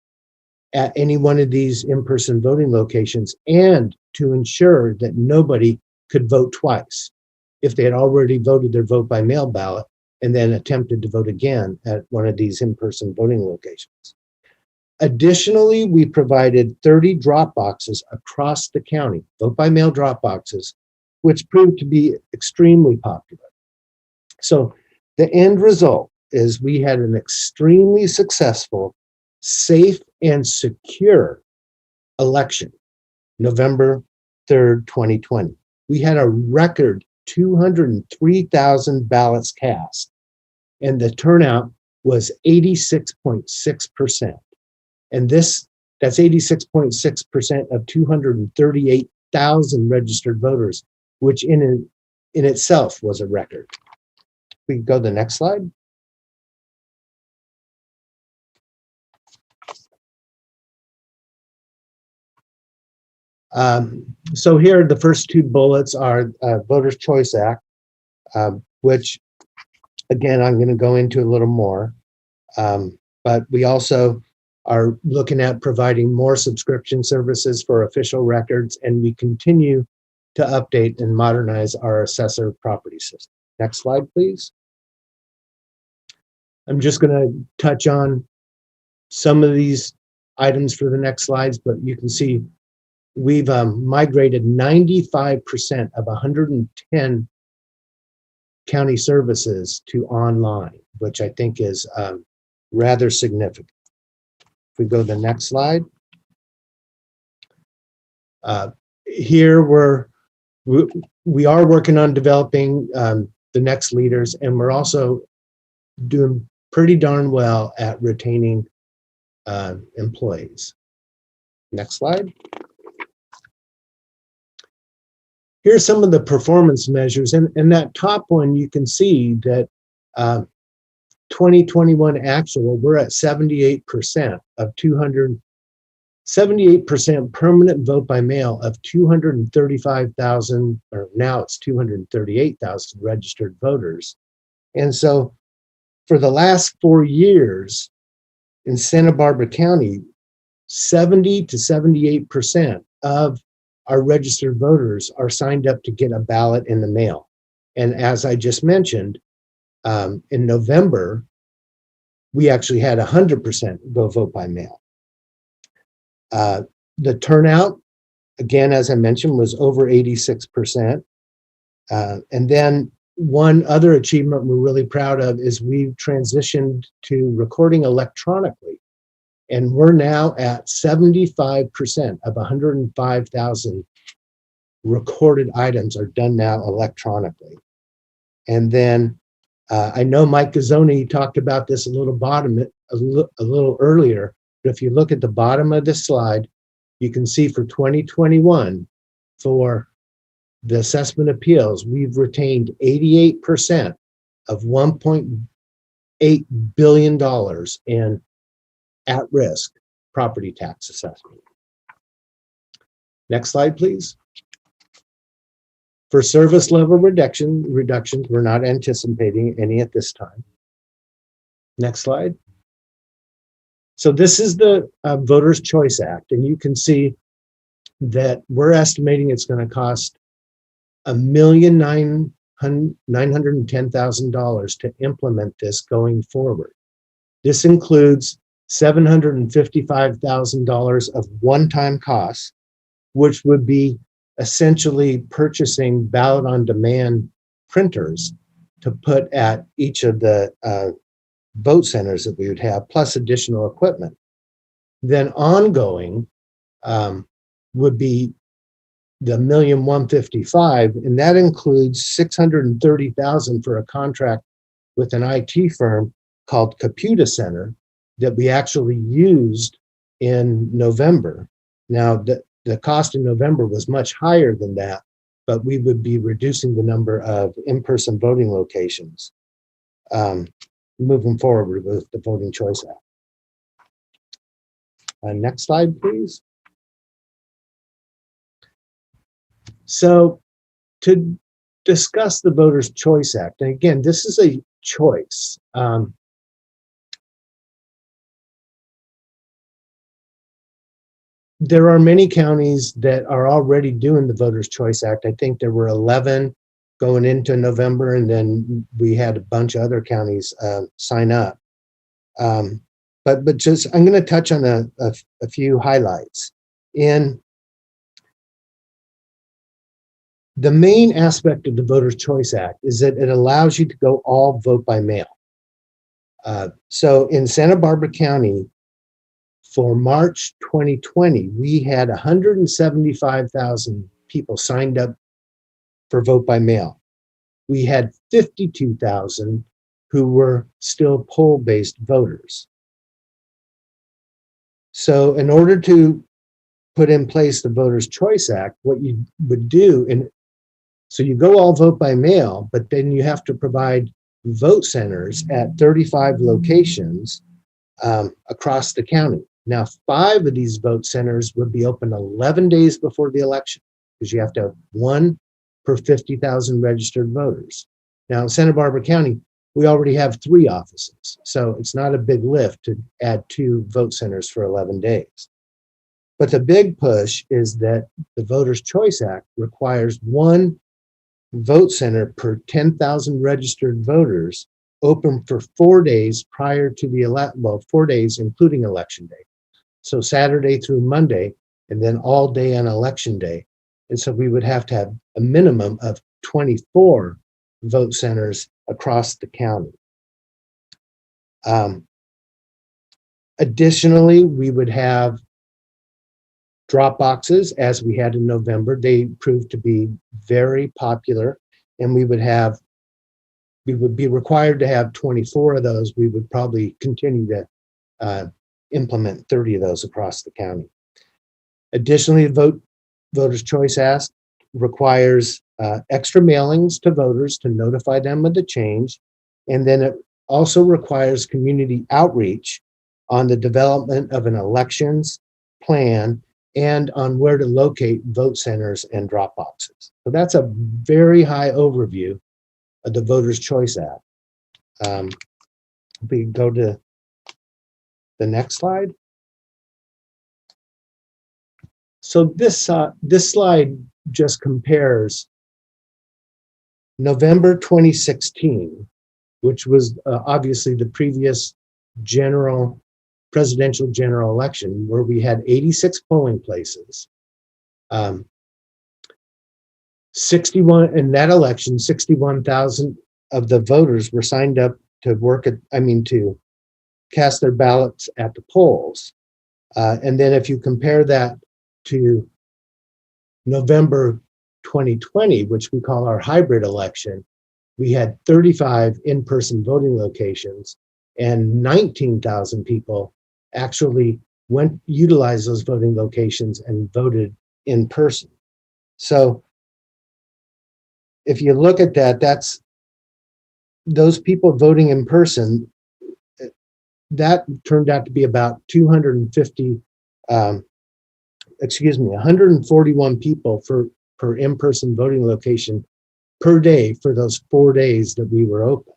at any one of these in-person voting locations, and to ensure that nobody could vote twice if they had already voted their vote by mail ballot and then attempted to vote again at one of these in-person voting locations. Additionally, we provided 30 drop boxes across the county, vote by mail drop boxes, which proved to be extremely popular. So the end result is we had an extremely successful, safe, and secure election, November 3rd, 2020. We had a record 203,000 ballots cast, and the turnout was 86.6%. And that's 86.6% of 238,000 registered voters, which in itself was a record. We can go to the next slide. So here, the first two bullets are Voters' Choice Act, which, again, I'm going to go into a little more. But we also are looking at providing more subscription services for official records, and we continue to update and modernize our assessor property system. Next slide, please. I'm just going to touch on some of these items for the next slides, but you can see we've migrated 95% of 110 county services to online, which I think is rather significant. If we go to the next slide. Here we are working on developing the next leaders, and we're also doing pretty darn well at retaining employees. Next slide. Here's some of the performance measures, and that top one, you can see that 2021 actual, we're at 78% of 78% permanent vote by mail of 235,000, or now it's 238,000 registered voters. And so for the last 4 years in Santa Barbara County, 70 to 78% of our registered voters are signed up to get a ballot in the mail. And as I just mentioned, in November, we actually had 100% go vote by mail. The turnout, again, as I mentioned, was over 86%. And then one other achievement we're really proud of is we've transitioned to recording electronically. And we're now at 75% of 105,000 recorded items are done now electronically. And then I know Mike Gazzoni talked about this a little earlier, but if you look at the bottom of this slide, you can see for 2021, for the assessment appeals, we've retained 88% of $1.8 billion in at-risk property tax assessment. Next slide, please. For service level reductions, we're not anticipating any at this time. Next slide. So this is the Voters' Choice Act, and you can see that we're estimating it's going to cost $1,910,000 to implement this going forward. This includes $755,000 of one-time costs, which would be essentially purchasing ballot on demand printers to put at each of the vote centers that we would have, plus additional equipment. Then ongoing would be the $1,155,000, and that includes $630,000 for a contract with an IT firm called Computer Center that we actually used in November. Now, the cost in November was much higher than that, but we would be reducing the number of in-person voting locations moving forward with the Voting Choice Act. Next slide, please. So to discuss the Voters' Choice Act, and again, this is a choice. There are many counties that are already doing the Voters' Choice Act. I think there were 11 going into November, and then we had a bunch of other counties sign up. But just, I'm going to touch on a few highlights. In the main aspect of the Voters' Choice Act is that it allows you to go all vote by mail. So in Santa Barbara County, for March 2020, we had 175,000 people signed up for vote by mail. We had 52,000 who were still poll-based voters. So in order to put in place the Voters' Choice Act, what you would do, so you go all vote by mail, but then you have to provide vote centers at 35 locations across the county. Now, 5 of these vote centers would be open 11 days before the election, because you have to have 1 per 50,000 registered voters. Now, in Santa Barbara County, we already have 3 offices, so it's not a big lift to add 2 vote centers for 11 days. But the big push is that the Voters' Choice Act requires 1 vote center per 10,000 registered voters open for 4 days prior to the 4 days including election day. So Saturday through Monday, and then all day on election day. And so we would have to have a minimum of 24 vote centers across the county. Additionally, we would have drop boxes as we had in November. They proved to be very popular, and we would be required to have 24 of those. We would probably continue to implement 30 of those across the county. Additionally, Voters' Choice Act requires extra mailings to voters to notify them of the change. And then it also requires community outreach on the development of an elections plan and on where to locate vote centers and drop boxes. So that's a very high overview of the Voters' Choice Act. We go to the next slide. So this slide just compares November 2016, which was obviously the previous presidential general election, where we had 86 polling places. 61 in that election, 61,000 of the voters were signed up to to cast their ballots at the polls. And then if you compare that to November 2020, which we call our hybrid election, we had 35 in-person voting locations, and 19,000 people actually utilized those voting locations and voted in person. So if you look at that, that's those people voting in person, that turned out to be about 141 people per in-person voting location per day for those 4 days that we were open.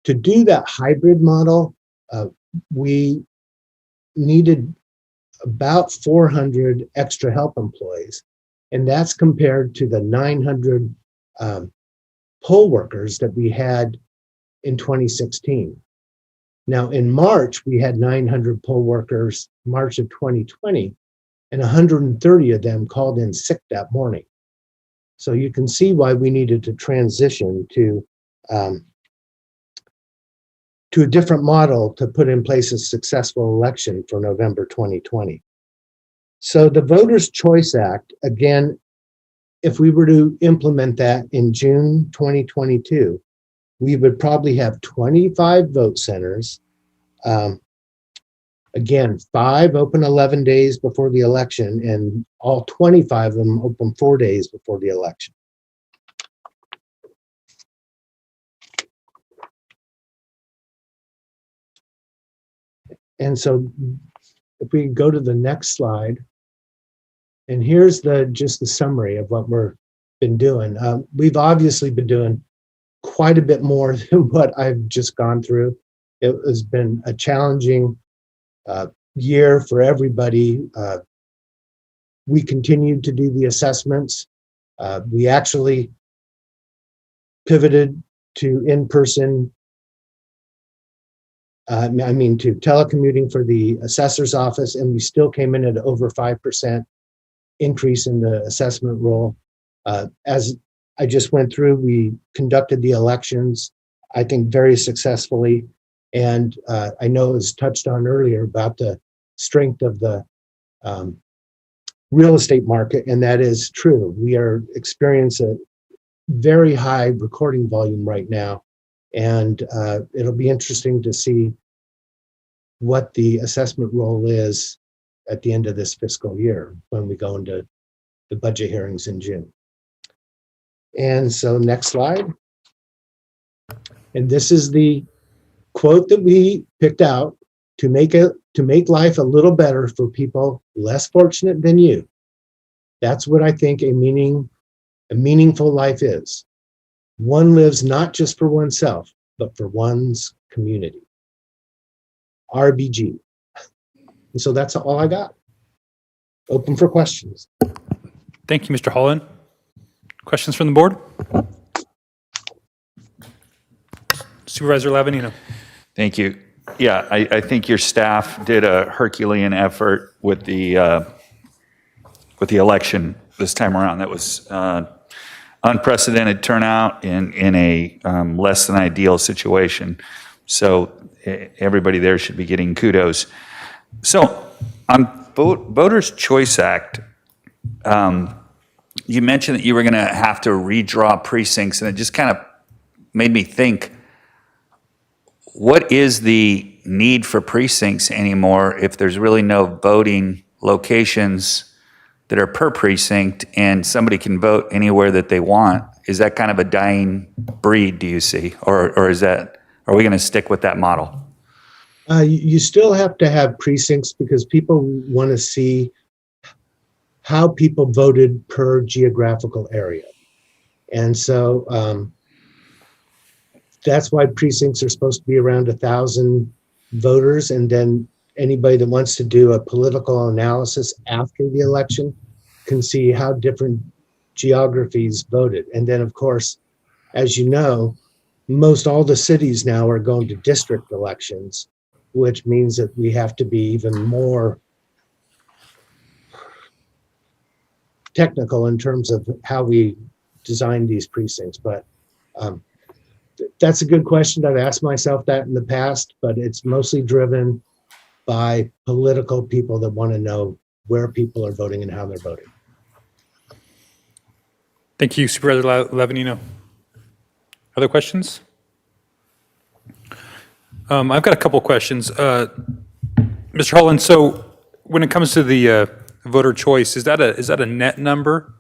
To do that hybrid model, we needed about 400 extra help employees, and that's compared to the 900 poll workers that we had in 2016. Now, in March, we had 900 poll workers, March of 2020, and 130 of them called in sick that morning. So you can see why we needed to transition to a different model to put in place a successful election for November 2020. So the Voters' Choice Act, again, if we were to implement that in June 2022, we would probably have 25 vote centers. Again, 5 open 11 days before the election, and all 25 of them open 4 days before the election. And so if we go to the next slide, and here's just the summary of what we've been doing. We've obviously been doing quite a bit more than what I've just gone through. It has been a challenging year for everybody. We continued to do the assessments. We actually pivoted to in-person, to telecommuting for the assessor's office, and we still came in at over 5% increase in the assessment roll. As I just went through, we conducted the elections, I think, very successfully. And I know it was touched on earlier about the strength of the real estate market, and that is true. We are experiencing a very high recording volume right now, and it'll be interesting to see what the assessment roll is at the end of this fiscal year when we go into the budget hearings in June. And so next slide. And this is the quote that we picked out to make life a little better for people less fortunate than you. That's what I think a meaningful life is. One lives not just for oneself, but for one's community. RBG. And so that's all I got. Open for questions. Thank you, Mr. Holland. Questions from the board? Supervisor Lavanino. Thank you. Yeah, I think your staff did a Herculean effort with the election this time around. That was unprecedented turnout in a less than ideal situation. So everybody there should be getting kudos. So on Voters' Choice Act, you mentioned that you were going to have to redraw precincts, and it just kind of made me think, what is the need for precincts anymore if there's really no voting locations that are per precinct and somebody can vote anywhere that they want? Is that kind of a dying breed, do you see? Or are we going to stick with that model? You still have to have precincts because people want to see how people voted per geographical area. And so that's why precincts are supposed to be around 1,000 voters. And then anybody that wants to do a political analysis after the election can see how different geographies voted. And then, of course, as you know, most all the cities now are going to district elections, which means that we have to be even more technical in terms of how we design these precincts. But that's a good question. I've asked myself that in the past, but it's mostly driven by political people that want to know where people are voting and how they're voting. Thank you, Supervisor Levanino. Other questions? I've got a couple questions. Mr. Holland, so when it comes to the voter choice, is that a net number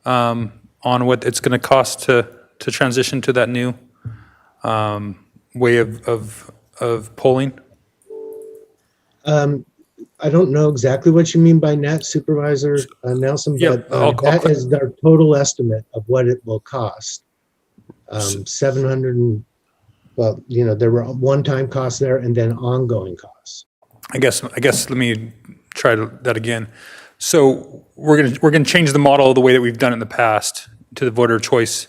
on what it's going to cost to transition to that new way of polling? I don't know exactly what you mean by net, Supervisor Nelson, but that is their total estimate of what it will cost. 700 and, well, you know, there were one-time costs there and then ongoing costs. I guess let me try that again. So we're gonna change the model the way that we've done it in the past to the Voter Choice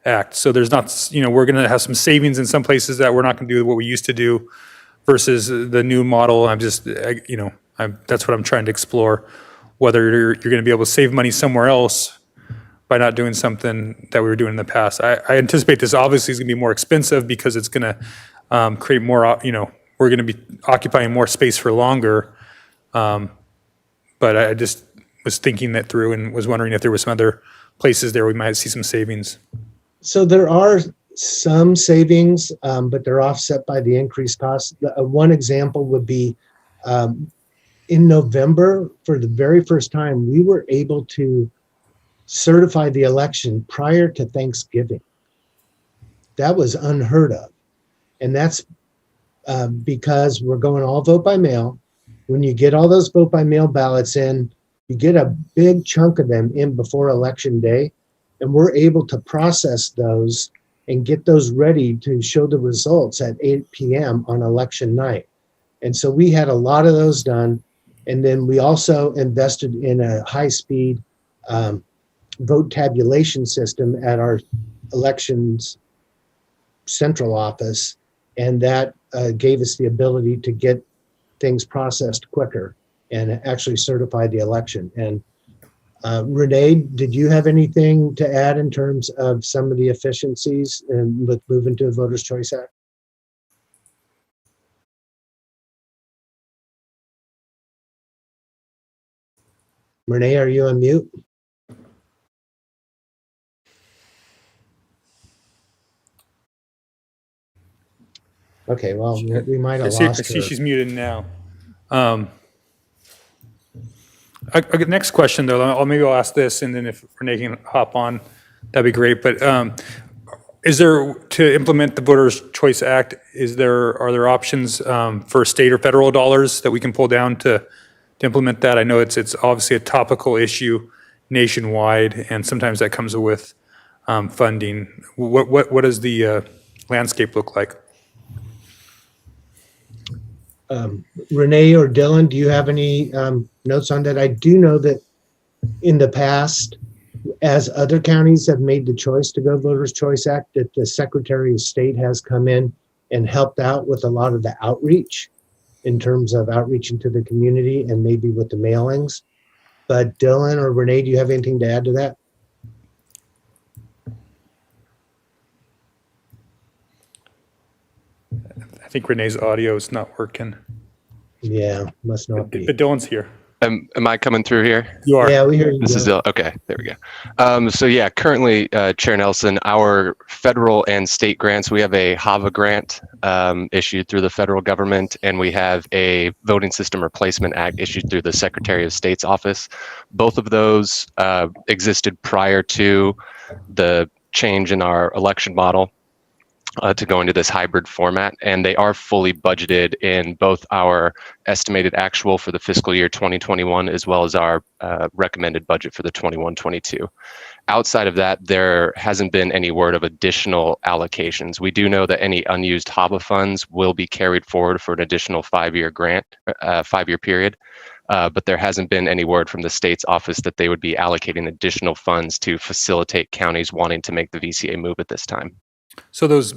Act. So there's not, you know, we're gonna have some savings in some places that we're not gonna do what we used to do versus the new model. That's what I'm trying to explore, whether you're gonna be able to save money somewhere else by not doing something that we were doing in the past. I anticipate this obviously is gonna be more expensive because it's gonna create more, we're gonna be occupying more space for longer. But I just was thinking that through and was wondering if there were some other places there we might see some savings. So there are some savings, but they're offset by the increased costs. One example would be in November, for the very first time, we were able to certify the election prior to Thanksgiving. That was unheard of. And that's because we're going all vote by mail. When you get all those vote by mail ballots in, you get a big chunk of them in before election day, and we're able to process those and get those ready to show the results at 8 p.m. on election night. And so we had a lot of those done. And then we also invested in a high-speed vote tabulation system at our elections central office. And that gave us the ability to get things processed quicker and actually certify the election. And Renee, did you have anything to add in terms of some of the efficiencies with moving to the Voters' Choice Act? Renee, are you on mute? Okay, well, we might have lost her. I see she's muted now. Next question, though, maybe I'll ask this, and then if Renee can hop on, that'd be great. But is there, to implement the Voters' Choice Act, are there options for state or federal dollars that we can pull down to implement that? I know it's obviously a topical issue nationwide, and sometimes that comes with funding. What does the landscape look like? Renee or Dylan, do you have any notes on that? I do know that in the past, as other counties have made the choice to go Voters' Choice Act, that the Secretary of State has come in and helped out with a lot of the outreach in terms of outreaching to the community and maybe with the mailings. But Dylan or Renee, do you have anything to add to that? I think Renee's audio is not working. Yeah, must not be. But Dylan's here. Am I coming through here? You are. Yeah, we hear you. This is okay. There we go. So yeah, currently, Chair Nelson, our federal and state grants, we have a HAVA grant issued through the federal government, and we have a Voting System Replacement Act issued through the Secretary of State's office. Both of those existed prior to the change in our election model to go into this hybrid format, and they are fully budgeted in both our estimated actual for the fiscal year 2021 as well as our recommended budget for the 21-22. Outside of that, there hasn't been any word of additional allocations. We do know that any unused HAVA funds will be carried forward for an additional 5-year grant, 5-year period. But there hasn't been any word from the state's office that they would be allocating additional funds to facilitate counties wanting to make the VCA move at this time. So those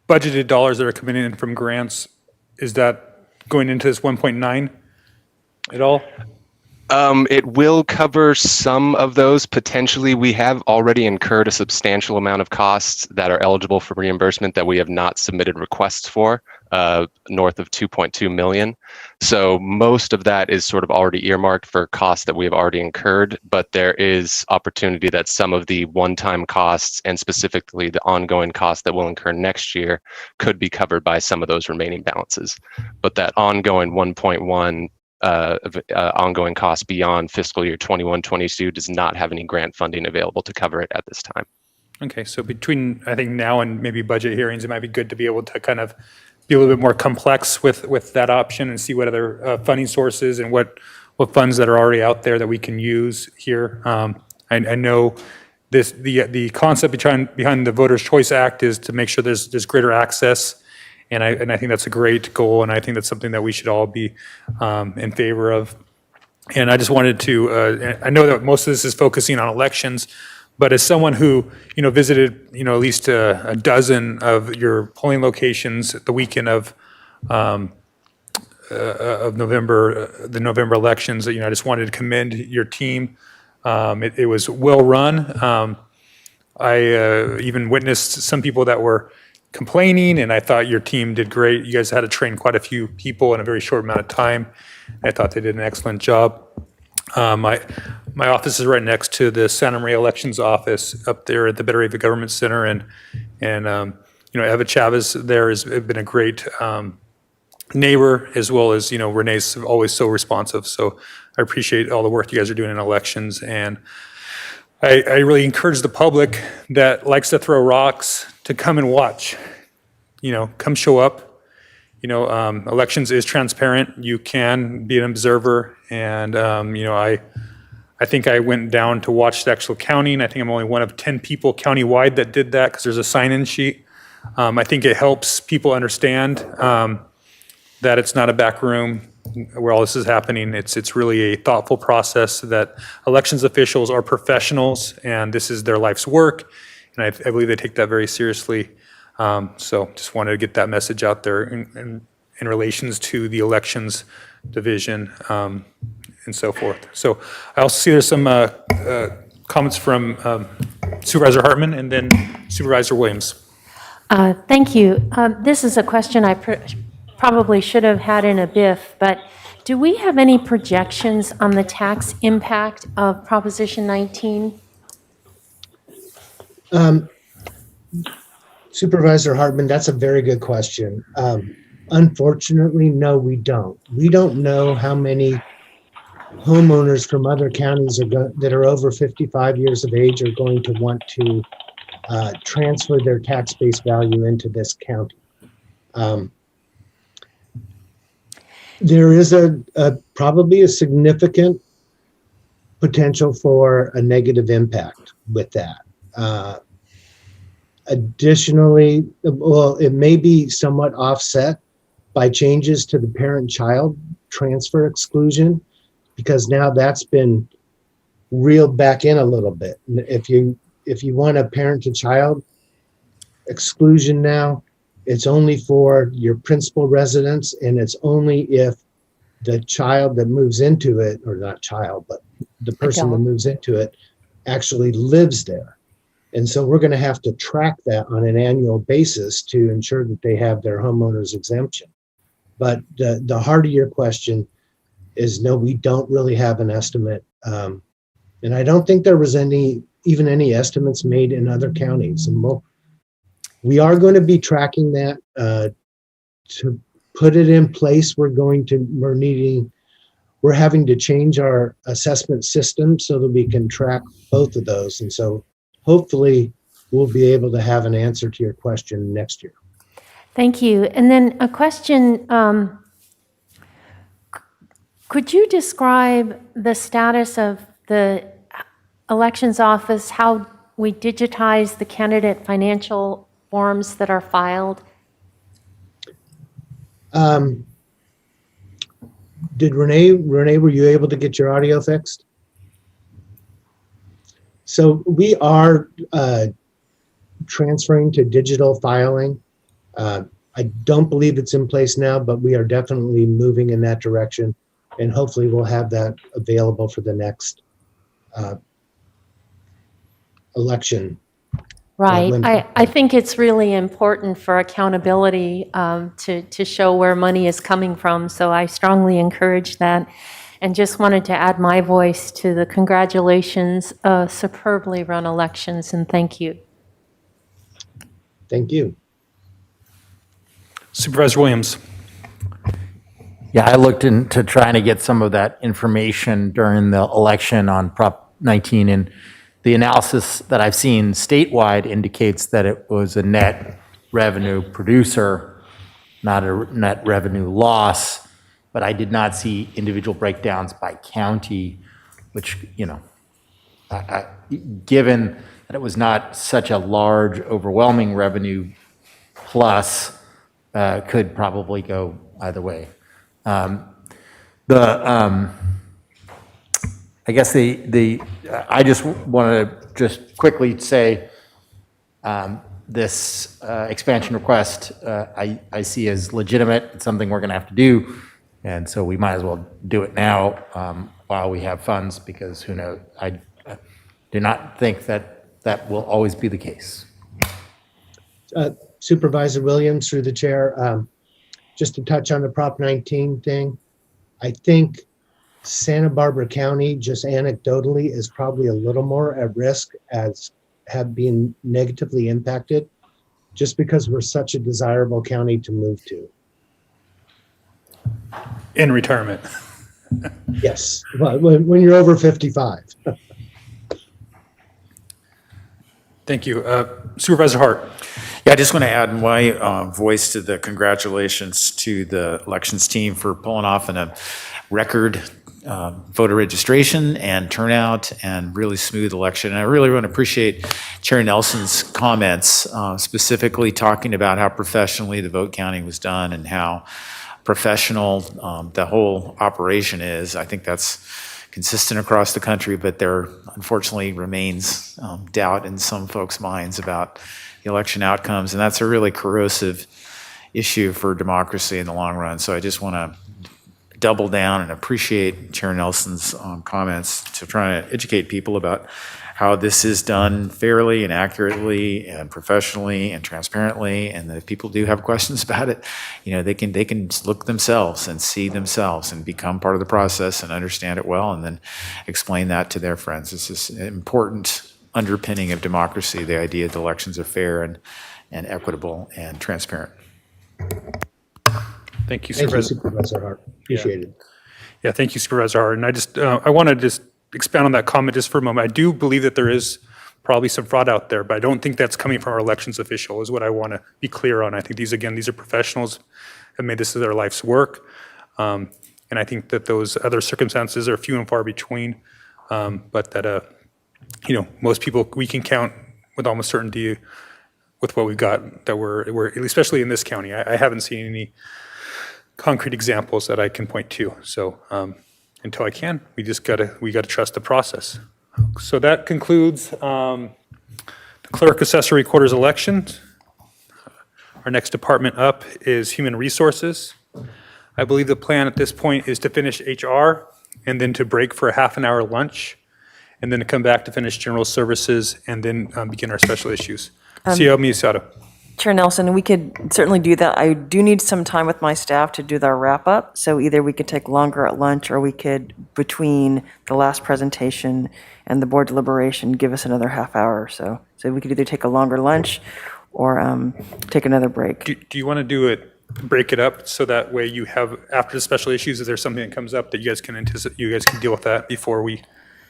budgeted dollars that are coming in from grants, is that going into this 1.9 at all? It will cover some of those. Potentially, we have already incurred a substantial amount of costs that are eligible for reimbursement that we have not submitted requests for, north of 2.2 million. So most of that is sort of already earmarked for costs that we have already incurred, but there is opportunity that some of the one-time costs and specifically the ongoing costs that will incur next year could be covered by some of those remaining balances. But that ongoing 1.1 ongoing costs beyond fiscal year 21-22 does not have any grant funding available to cover it at this time. Okay, so between, I think now and maybe budget hearings, it might be good to be able to kind of be a little bit more complex with that option and see what other funding sources and what funds that are already out there that we can use here. I know the concept behind the Voters' Choice Act is to make sure there's greater access. And I think that's a great goal, and I think that's something that we should all be in favor of. And I just wanted to, I know that most of this is focusing on elections, but as someone who, visited, at least a dozen of your polling locations the weekend of November, the November elections, I just wanted to commend your team. It was well run. I even witnessed some people that were complaining, and I thought your team did great. You guys had to train quite a few people in a very short amount of time. I thought they did an excellent job. My office is right next to the Santa Maria Elections office up there at the Better Ava Government Center, and Eva Chavez there has been a great neighbor, as well as Renee's always so responsive. So I appreciate all the work you guys are doing in elections, and I really encourage the public that likes to throw rocks to come and watch. Come show up. Elections is transparent. You can be an observer, and I think I went down to watch the actual counting. I think I'm only one of 10 people countywide that did that because there's a sign-in sheet. I think it helps people understand that it's not a back room where all this is happening. It's really a thoughtful process, that elections officials are professionals and this is their life's work. And I believe they take that very seriously. So just wanted to get that message out there in relations to the elections division and so forth. So I also see there's some comments from Supervisor Hartman and then Supervisor Williams. Thank you. This is a question I probably should have had in a BIF, but do we have any projections on the tax impact of Proposition 19? Supervisor Hartman, that's a very good question. Unfortunately, no, we don't. We don't know how many homeowners from other counties that are over 55 years of age are going to want to transfer their tax base value into this county. There is probably a significant potential for a negative impact with that. Additionally, well, it may be somewhat offset by changes to the parent-child transfer exclusion, because now that's been reeled back in a little bit. If you want a parent-to-child exclusion now, It's only for your principal residence, and it's only if the child that moves into it, or not child, but the person that Adult. moves into it actually lives there. And so we're going to have to track that on an annual basis to ensure that they have their homeowner's exemption. But the heart of your question is no, we don't really have an estimate. And I don't think there was even any estimates made in other counties. And we are going to be tracking that to put it in place. We're having to change our assessment system so that we can track both of those. And so hopefully we'll be able to have an answer to your question next year. Thank you. And then a question, could you describe the status of the elections office, how we digitize the candidate financial forms that are filed? Did Renee, were you able to get your audio fixed? So we are transferring to digital filing. I don't believe it's in place now, but we are definitely moving in that direction. And hopefully we'll have that available for the next election. Right. I think it's really important for accountability to show where money is coming from. So I strongly encourage that. And just wanted to add my voice to the congratulations, superbly run elections, and thank you. Thank you. Supervisor Williams. Yeah, I looked into trying to get some of that information during the election on Prop 19, and the analysis that I've seen statewide indicates that it was a net revenue producer, not a net revenue loss, but I did not see individual breakdowns by county, which, you know, given that it was not such a large, overwhelming revenue plus, could probably go either way. I guess I just want to just quickly say this expansion request I see as legitimate. It's something we're going to have to do, and so we might as well do it now while we have funds, because who knows? I do not think that will always be the case. Supervisor Williams, through the chair, just to touch on the Prop 19 thing, I think Santa Barbara County, just anecdotally, is probably a little more at risk as have been negatively impacted, just because we're such a desirable county to move to. In retirement. Yes, well, when you're over 55. Thank you. Supervisor Hart. Yeah, I just want to add my voice to the congratulations to the elections team for pulling off a record voter registration and turnout and really smooth election. And I really want to appreciate Chair Nelson's comments, specifically talking about how professionally the vote counting was done and how professional the whole operation is. I think that's consistent across the country, but there unfortunately remains doubt in some folks' minds about the election outcomes, and that's a really corrosive issue for democracy in the long run. So I just want to double down and appreciate Chair Nelson's comments to try to educate people about how this is done fairly and accurately and professionally and transparently, and that if people do have questions about it, you know, they can look themselves and see themselves and become part of the process and understand it well, and then explain that to their friends. This is an important underpinning of democracy, the idea that elections are fair and equitable and transparent. Thank you, Thank you, Supervisor Hart. Appreciate it. Yeah, thank you, Supervisor Hart. And I just, I want to just expand on that comment just for a moment. I do believe that there is probably some fraud out there, but I don't think that's coming from our elections official, is what I want to be clear on. I think these are professionals have made this their life's work. And I think that those other circumstances are few and far between, but that, you know, most people we can count with almost certainty with what we've got that we're especially in this county. I haven't seen any concrete examples that I can point to. So until I can, we gotta trust the process. So that concludes the clerk assessor recorder's election. Our next department up is Human Resources. I believe the plan at this point is to finish HR and then to break for a half an hour lunch and then to come back to finish General Services and then begin our special issues. CEO Miyasato. Chair Nelson, we could certainly do that. I do need some time with my staff to do their wrap-up, so either we could take longer at lunch, or we could, between the last presentation and the board deliberation, give us another half hour or so. So we could either take a longer lunch or take another break. Do you want to do it, break it up, so that way you have, after the special issues, if there's something that comes up that you guys can anticipate, you guys can deal with that before we?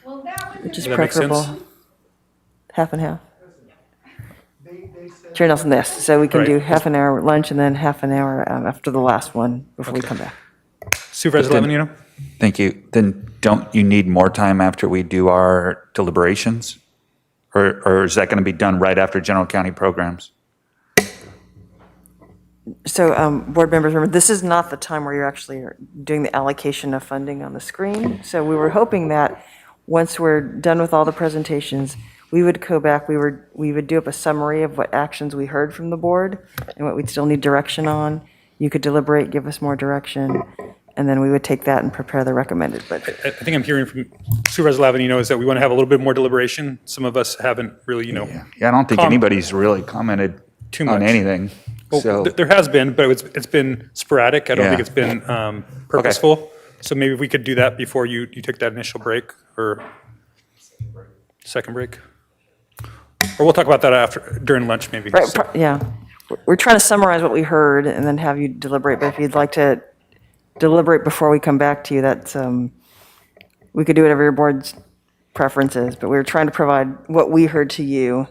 Which is Does that make sense? preferable. Half and half. Chair Nelson, yes. So we can Right. do half an hour lunch and then half an hour after the last one before we come back. Supervisor But then- Lavanino? Thank you. Then don't you need more time after we do our deliberations? Or is that going to be done right after general county programs? So, board members, remember, this is not the time where you're actually doing the allocation of funding on the screen. So we were hoping that once we're done with all the presentations, we would go back, we would do up a summary of what actions we heard from the board and what we'd still need direction on. You could deliberate, give us more direction, and then we would take that and prepare the recommended budget. I think I'm hearing from Supervisor Lavanino is that we want to have a little bit more deliberation. Some of us haven't really, Yeah, I don't think anybody's really commented Too on much. anything. Well, So, there has been, but it's been sporadic. I don't Yeah. think it's been purposeful. So maybe we could do that before you took that initial break or second break. Or we'll talk about that after, during lunch maybe. Right, So- yeah. We're trying to summarize what we heard and then have you deliberate, but if you'd like to deliberate before we come back to you, that's, we could do whatever your board's preference is, but we were trying to provide what we heard to you,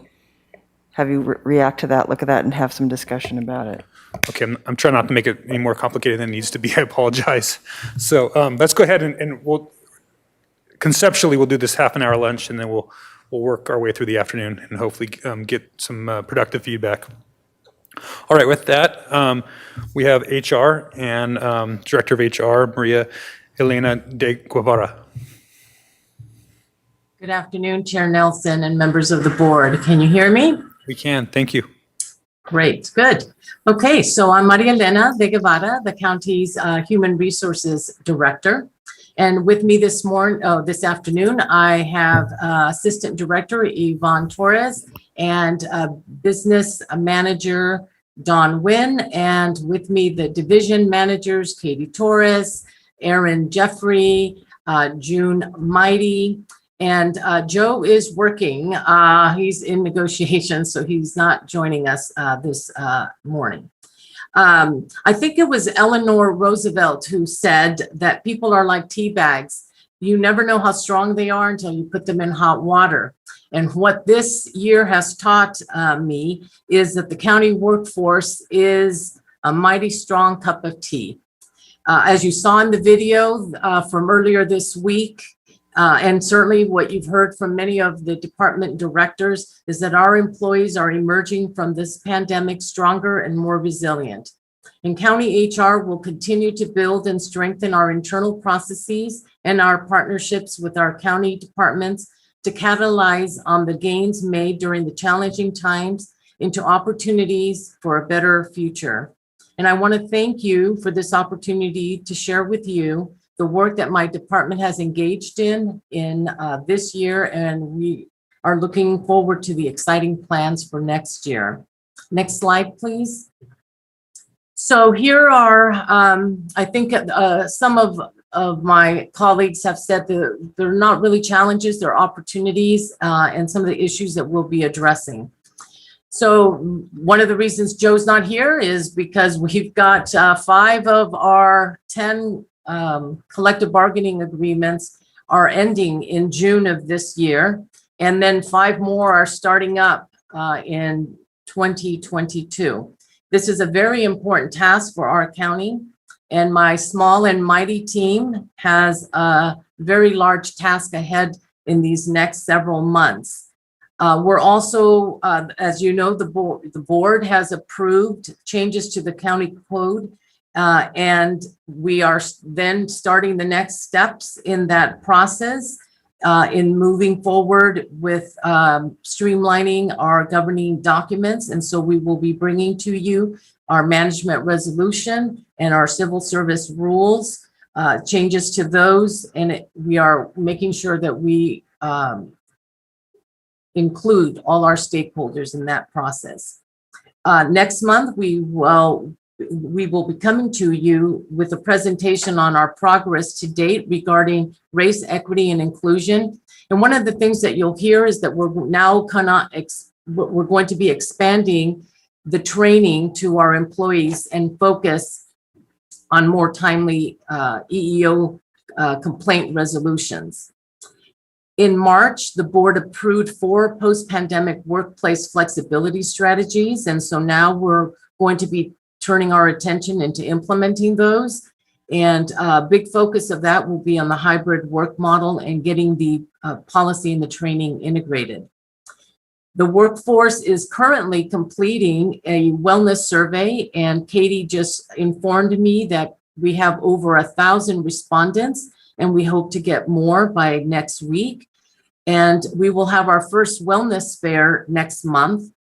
have you react to that, look at that, and have some discussion about it. Okay, I'm trying not to make it any more complicated than it needs to be. I apologize. So let's go ahead and we'll, conceptually, we'll do this half an hour lunch and then we'll work our way through the afternoon and hopefully get some productive feedback. All right, with that, we have HR and Director of HR, Maria Elena de Guevara. Good afternoon, Chair Nelson and members of the board. Can you hear me? We can, thank you. Great, good. Okay, so I'm Maria Elena de Guevara, the county's Human Resources Director. And with me this afternoon, I have Assistant Director Yvonne Torres and Business Manager Don Wynn, and with me the division managers Katie Torres, Aaron Jeffrey, June Mighty, and Joe is working. He's in negotiations, so he's not joining us this morning. I think it was Eleanor Roosevelt who said that people are like tea bags. You never know how strong they are until you put them in hot water. And what this year has taught me is that the county workforce is a mighty strong cup of tea. As you saw in the video from earlier this week, and certainly what you've heard from many of the department directors, is that our employees are emerging from this pandemic stronger and more resilient. And county HR will continue to build and strengthen our internal processes and our partnerships with our county departments to capitalize on the gains made during the challenging times into opportunities for a better future. And I want to thank you for this opportunity to share with you the work that my department has engaged in this year, and we are looking forward to the exciting plans for next year. Next slide, please. So here are, I think some of my colleagues have said that they're not really challenges, they're opportunities, and some of the issues that we'll be addressing. So one of the reasons Joe's not here is because we've got 5 of our 10 collective bargaining agreements are ending in June of this year, and then 5 more are starting up in 2022. This is a very important task for our county, and my small and mighty team has a very large task ahead in these next several months. We're also, as you know, the board has approved changes to the county code, and we are then starting the next steps in that process. in moving forward with streamlining our governing documents. And so we will be bringing to you our management resolution and our civil service rules, changes to those. And we are making sure that we include all our stakeholders in that process. Next month, we will be coming to you with a presentation on our progress to date regarding race, equity, and inclusion. And one of the things that you'll hear is that we're now we're going to be expanding the training to our employees and focus on more timely EEO complaint resolutions. In March, the board approved 4 post-pandemic workplace flexibility strategies. And so now we're going to be turning our attention into implementing those. And a big focus of that will be on the hybrid work model and getting the policy and the training integrated. The workforce is currently completing a wellness survey, and Katie just informed me that we have over 1,000 respondents, and we hope to get more by next week. And we will have our first wellness fair next month.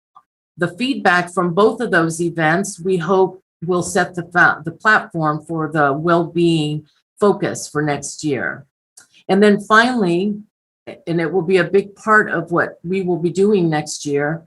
The feedback from both of those events, we hope, will set the platform for the well-being focus for next year. And then finally, and it will be a big part of what we will be doing next year,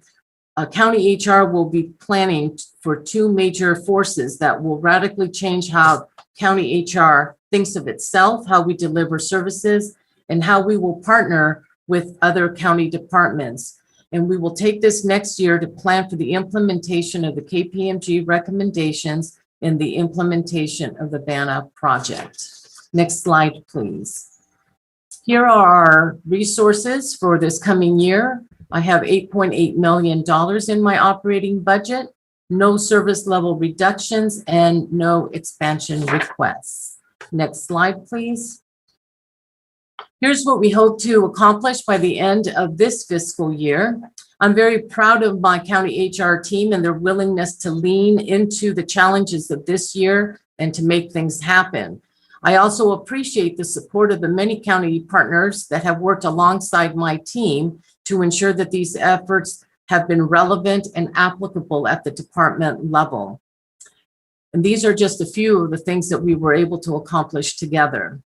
County HR will be planning for 2 major forces that will radically change how County HR thinks of itself, how we deliver services, and how we will partner with other county departments. And we will take this next year to plan for the implementation of the KPMG recommendations and the implementation of the BANA project. Next slide, please. Here are our resources for this coming year. I have $8.8 million in my operating budget, no service level reductions, and no expansion requests. Next slide, please. Here's what we hope to accomplish by the end of this fiscal year. I'm very proud of my county HR team and their willingness to lean into the challenges of this year and to make things happen. I also appreciate the support of the many county partners that have worked alongside my team to ensure that these efforts have been relevant and applicable at the department level. And these are just a few of the things that we were able to accomplish together.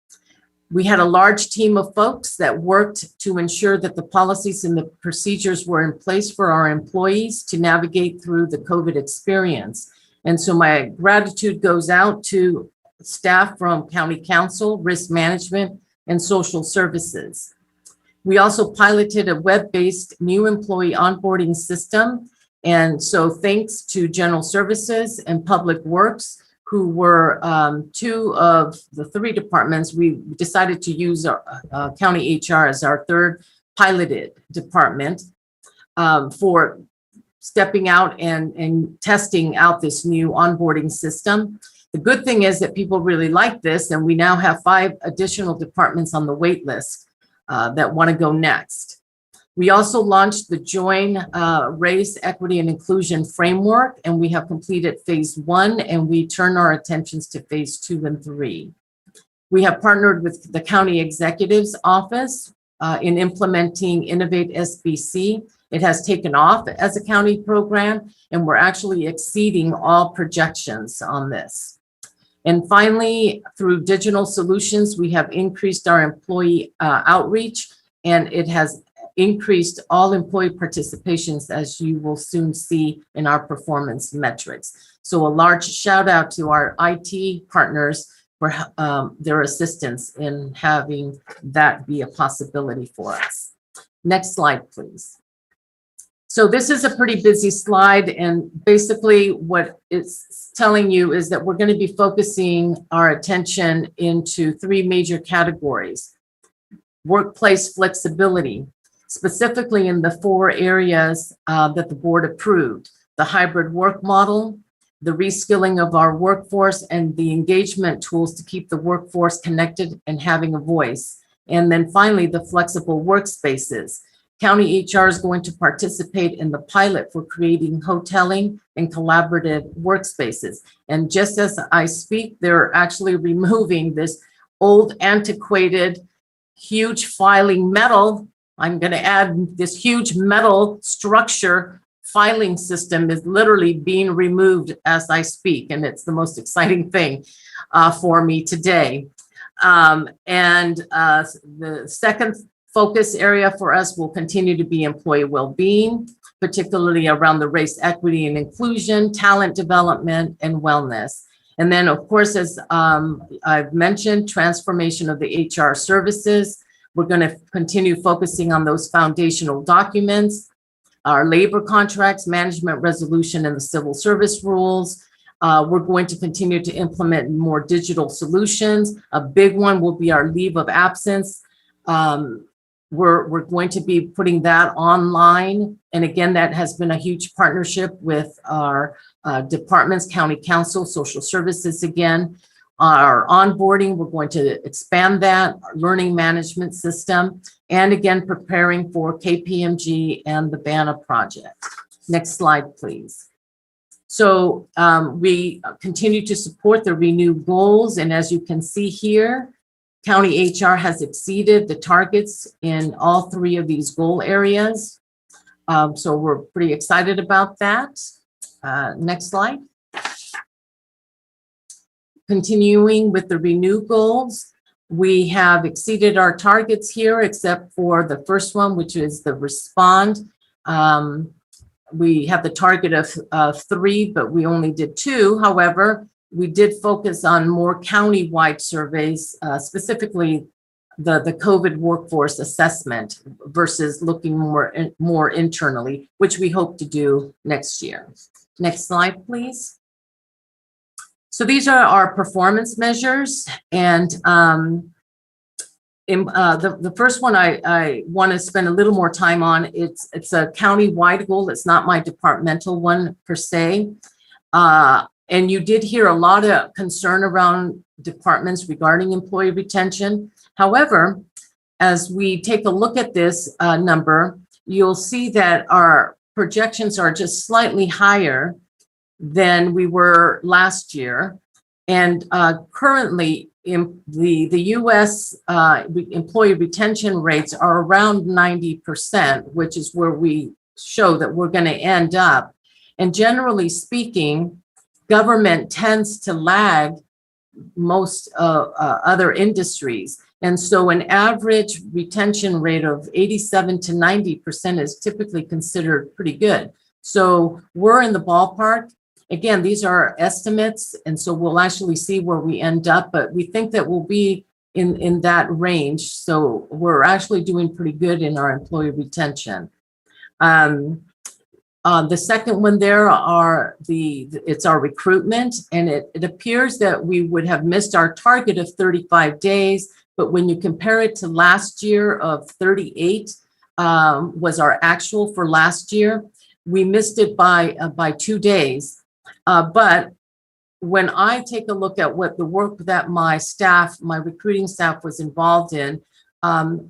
We had a large team of folks that worked to ensure that the policies and the procedures were in place for our employees to navigate through the COVID experience. And so my gratitude goes out to staff from County Council, Risk Management, and Social Services. We also piloted a web-based new employee onboarding system. And so thanks to General Services and Public Works, who were 2 of the 3 departments, we decided to use our County HR as our 3rd piloted department for stepping out and testing out this new onboarding system. The good thing is that people really like this, and we now have 5 additional departments on the wait list that want to go next. We also launched the Join Race, Equity, and Inclusion Framework, and we have completed phase 1, and we turn our attentions to phase 2 and 3. We have partnered with the County Executive's Office in implementing Innovate SBC. It has taken off as a county program, and we're actually exceeding all projections on this. And finally, through digital solutions, we have increased our employee outreach, and it has increased all employee participations, as you will soon see in our performance metrics. So a large shout out to our IT partners for their assistance in having that be a possibility for us. Next slide, please. So this is a pretty busy slide, and basically what it's telling you is that we're going to be focusing our attention into 3 major categories. Workplace flexibility, specifically in the 4 areas that the board approved: the hybrid work model, the reskilling of our workforce, and the engagement tools to keep the workforce connected and having a voice. And then finally, the flexible workspaces. County HR is going to participate in the pilot for creating hoteling and collaborative workspaces. And just as I speak, they're actually removing this old, antiquated huge filing metal, I'm going to add this huge metal structure filing system is literally being removed as I speak, and it's the most exciting thing for me today. The second focus area for us will continue to be employee well-being, particularly around the race equity and inclusion, talent development, and wellness. And then, of course, as I've mentioned, transformation of the HR services. We're going to continue focusing on those foundational documents, our labor contracts, management resolution, and the civil service rules. We're going to continue to implement more digital solutions. A big one will be our leave of absence. We're going to be putting that online. And again, that has been a huge partnership with our departments, county council, social services again. Our onboarding, we're going to expand that, our learning management system, and again, preparing for KPMG and the BANA project. Next slide, please. So we continue to support the renewed goals. And as you can see here, County HR has exceeded the targets in all three of these goal areas. So we're pretty excited about that. Next slide. Continuing with the renew goals, we have exceeded our targets here, except for the first one, which is the respond. We have the target of 3, but we only did 2. However, we did focus on more county-wide surveys, specifically the COVID workforce assessment versus looking more internally, which we hope to do next year. Next slide, please. So these are our performance measures, and the first one I want to spend a little more time on. It's a county-wide goal. It's not my departmental one per se. And you did hear a lot of concern around departments regarding employee retention. However, as we take a look at this number, you'll see that our projections are just slightly higher than we were last year. And currently, the U.S. Employee retention rates are around 90%, which is where we show that we're going to end up. And generally speaking, government tends to lag most other industries. And so an average retention rate of 87 to 90% is typically considered pretty good. So we're in the ballpark. Again, these are estimates, and so we'll actually see where we end up, but we think that we'll be in that range. So we're actually doing pretty good in our employee retention. The second one there are it's our recruitment, and it appears that we would have missed our target of 35 days, but when you compare it to last year of 38 was our actual for last year, we missed it by 2 days. But when I take a look at what the work that my recruiting staff was involved in,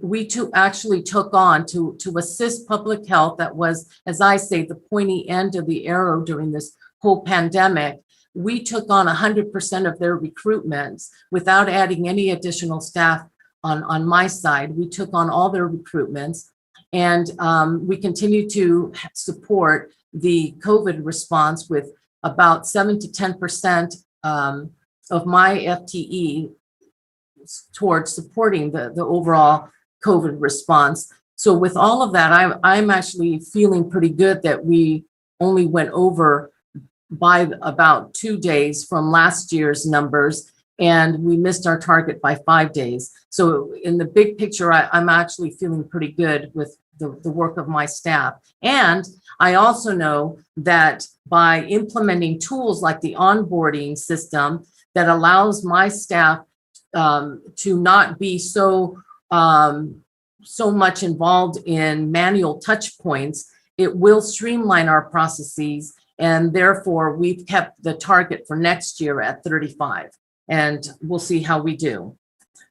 we actually took on to assist public health. That was, as I say, the pointy end of the arrow during this whole pandemic. We took on 100% of their recruitments without adding any additional staff on my side. We took on all their recruitments, and we continue to support the COVID response with about 7 to 10% of my FTE towards supporting the overall COVID response. So with all of that, I'm actually feeling pretty good that we only went over by about 2 days from last year's numbers, and we missed our target by 5 days. So in the big picture, I'm actually feeling pretty good with the work of my staff. And I also know that by implementing tools like the onboarding system that allows my staff to not be so much involved in manual touch points, it will streamline our processes, and therefore we've kept the target for next year at 35, and we'll see how we do.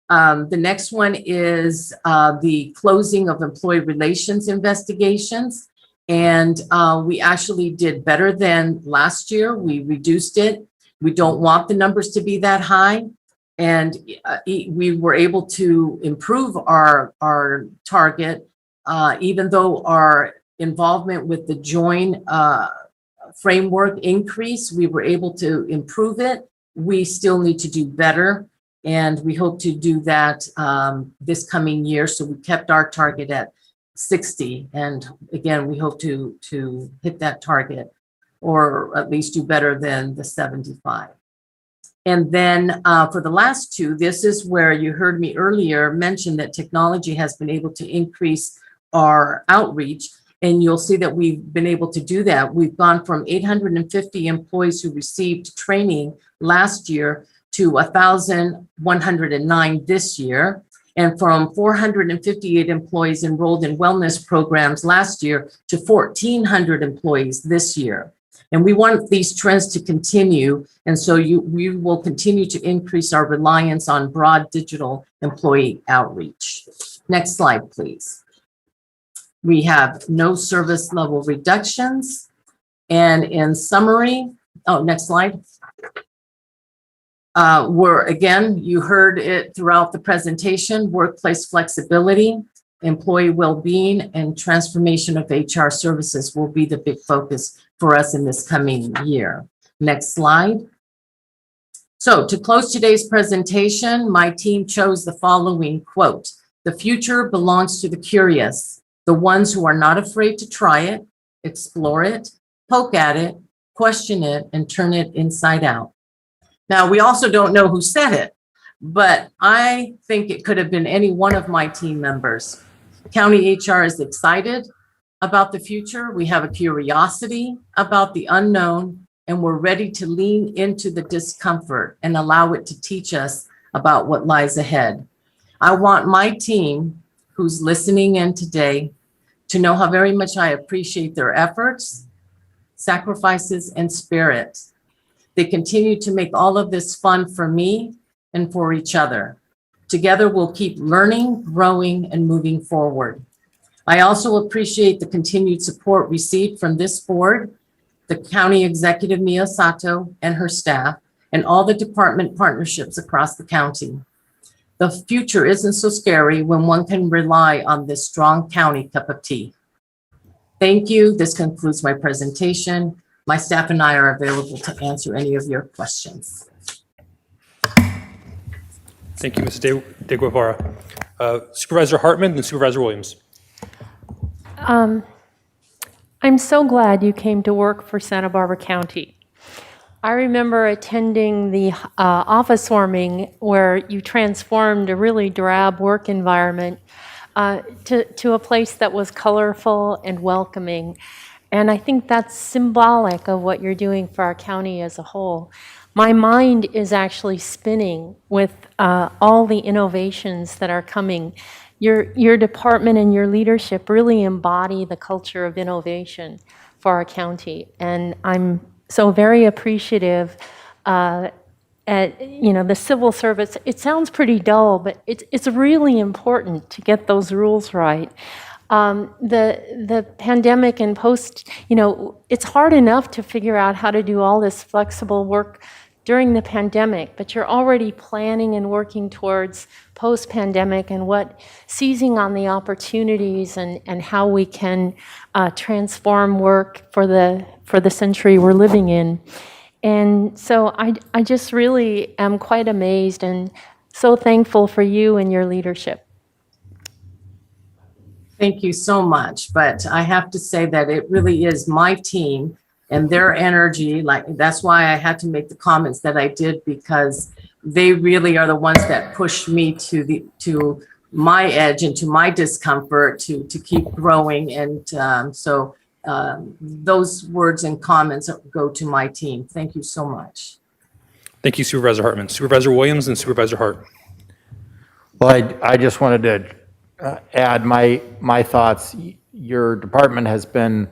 The next one is the closing of employee relations investigations. And we actually did better than last year. We reduced it. We don't want the numbers to be that high. And we were able to improve our target, even though our involvement with the joint framework increased, we were able to improve it. We still need to do better, and we hope to do that this coming year. So we kept our target at 60, and again, we hope to hit that target, or at least do better than the 75. And then for the last two, this is where you heard me earlier mention that technology has been able to increase our outreach. And you'll see that we've been able to do that. We've gone from 850 employees who received training last year to 1,109 this year, and from 458 employees enrolled in wellness programs last year to 1,400 employees this year. And we want these trends to continue, and so we will continue to increase our reliance on broad digital employee outreach. Next slide, please. We have no service level reductions. And in summary, next slide. Again, you heard it throughout the presentation, workplace flexibility, employee well-being, and transformation of HR services will be the big focus for us in this coming year. Next slide. So to close today's presentation, my team chose the following quote: "The future belongs to the curious, the ones who are not afraid to try it, explore it, poke at it, question it, and turn it inside out." Now, we also don't know who said it, but I think it could have been any one of my team members. County HR is excited about the future. We have a curiosity about the unknown, and we're ready to lean into the discomfort and allow it to teach us about what lies ahead. I want my team who's listening in today to know how very much I appreciate their efforts, sacrifices, and spirit. They continue to make all of this fun for me and for each other. Together, we'll keep learning, growing, and moving forward. I also appreciate the continued support received from this board, the County Executive Mia Sato and her staff, and all the department partnerships across the county. The future isn't so scary when one can rely on this strong county cup of tea. Thank you. This concludes my presentation. My staff and I are available to answer any of your questions. Thank you, Ms. De Guevara. Supervisor Hartman and Supervisor Williams. I'm so glad you came to work for Santa Barbara County. I remember attending the office warming where you transformed a really drab work environment to a place that was colorful and welcoming. And I think that's symbolic of what you're doing for our county as a whole. My mind is actually spinning with all the innovations that are coming. Your department and your leadership really embody the culture of innovation for our county. And I'm so very appreciative at, the civil service. It sounds pretty dull, but it's really important to get those rules right. The pandemic and post, it's hard enough to figure out how to do all this flexible work during the pandemic, but you're already planning and working towards post-pandemic and seizing on the opportunities and how we can transform work for the century we're living in. And so I just really am quite amazed and so thankful for you and your leadership. Thank you so much. But I have to say that it really is my team and their energy. That's why I had to make the comments that I did, because they really are the ones that pushed me to my edge and to my discomfort to keep growing. And so those words and comments go to my team. Thank you so much. Thank you, Supervisor Hartman. Supervisor Williams and Supervisor Hart. Well, I just wanted to add my thoughts. Your department has been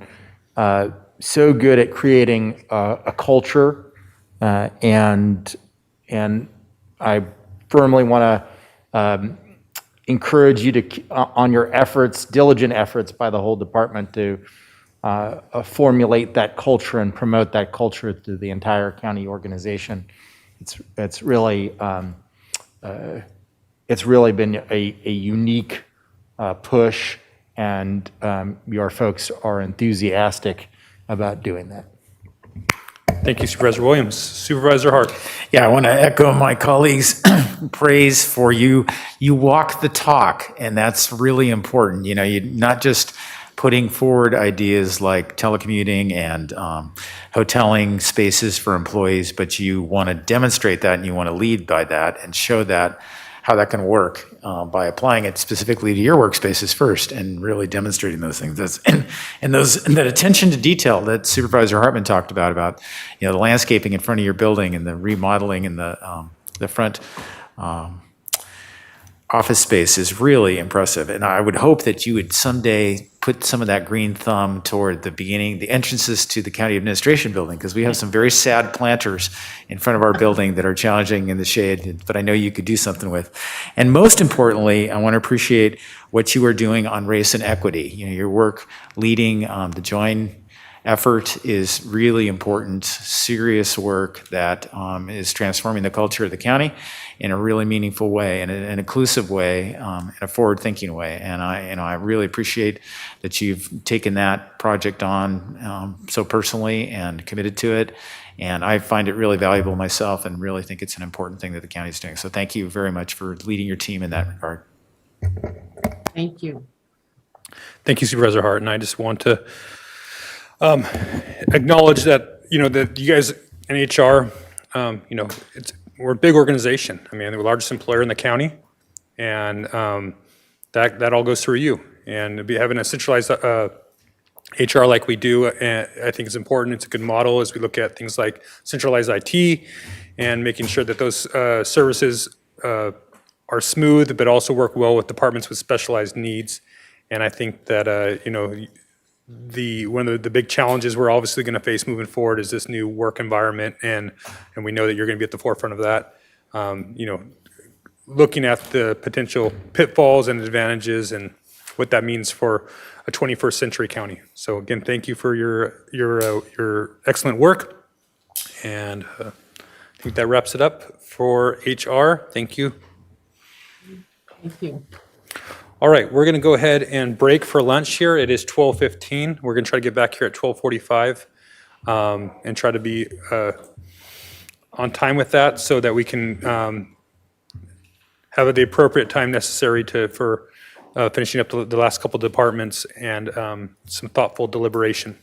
so good at creating a culture, and I firmly want to encourage you to on your efforts, diligent efforts by the whole department to formulate that culture and promote that culture through the entire county organization. It's really it's really been a unique push, and your folks are enthusiastic about doing that. Thank you, Supervisor Williams. Supervisor Hart. Yeah, I want to echo my colleagues' praise for you. You walk the talk, and that's really important. You know, you're not just putting forward ideas like telecommuting and hoteling spaces for employees, but you want to demonstrate that and you want to lead by that and show that how that can work by applying it specifically to your workspaces first and really demonstrating those things. And that attention to detail that Supervisor Hartman talked about the landscaping in front of your building and the remodeling in the front office space is really impressive. And I would hope that you would someday put some of that green thumb toward the entrances to the county administration building, because we have some very sad planters in front of our building that are challenging in the shade, but I know you could do something with. And most importantly, I want to appreciate what you are doing on race and equity. You know, your work leading the Join effort is really important, serious work that is transforming the culture of the county in a really meaningful way, in an inclusive way, in a forward-thinking way. And I really appreciate that you've taken that project on so personally and committed to it. And I find it really valuable myself and really think it's an important thing that the county is doing. So thank you very much for leading your team in that regard. Thank you. Thank you, Supervisor Hart. And I just want to acknowledge that, that you guys in HR, we're a big organization. I mean, we're the largest employer in the county, and that all goes through you. And having a centralized HR like we do, I think is important. It's a good model as we look at things like centralized IT and making sure that those services are smooth, but also work well with departments with specialized needs. And I think that, one of the big challenges we're obviously going to face moving forward is this new work environment, and we know that you're going to be at the forefront of that. Looking at the potential pitfalls and advantages and what that means for a 21st century county. So again, thank you for your excellent work, and I think that wraps it up for HR. Thank you. Thank you. All right, we're going to go ahead and break for lunch here. It is 12:15. We're going to try to get back here at 12:45 and try to be on time with that so that we can have the appropriate time necessary for finishing up the last couple departments and some thoughtful deliberation.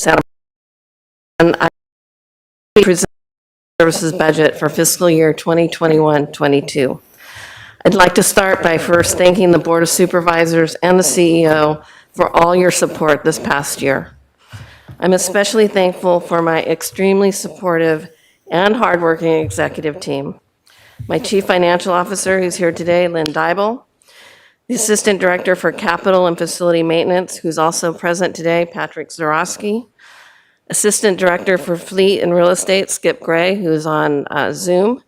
Santa Barbara. And I present the services budget for fiscal year 2021-22. I'd like to start by first thanking the Board of Supervisors and the CEO for all your support this past year. I'm especially thankful for my extremely supportive and hardworking executive team. My Chief Financial Officer, who's here today, Lynn Dybel, the Assistant Director for Capital and Facility Maintenance, who's also present today, Patrick Zarowski, Assistant Director for Fleet and Real Estate, Skip Gray, who's on Zoom,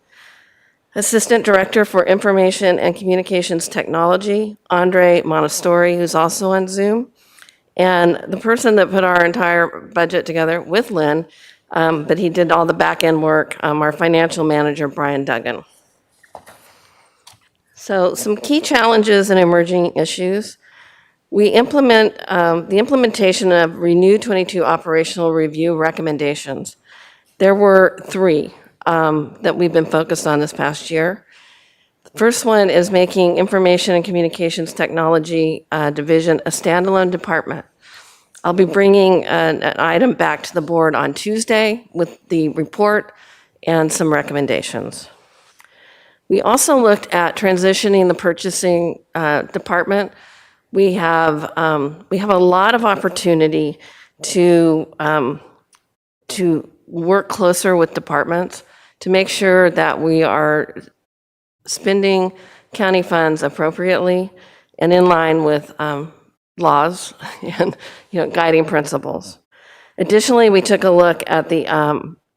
Assistant Director for Information and Communications Technology, Andre Montessori, who's also on Zoom, and the person that put our entire budget together with Lynn, but he did all the back-end work, our financial manager, Brian Duggan. So some key challenges and emerging issues. We implement the implementation of Renew 22 operational review recommendations. There were 3 that we've been focused on this past year. The first one is making Information and Communications Technology Division a standalone department. I'll be bringing an item back to the board on Tuesday with the report and some recommendations. We also looked at transitioning the purchasing department. We have a lot of opportunity to work closer with departments to make sure that we are spending county funds appropriately and in line with laws and guiding principles. Additionally, we took a look at the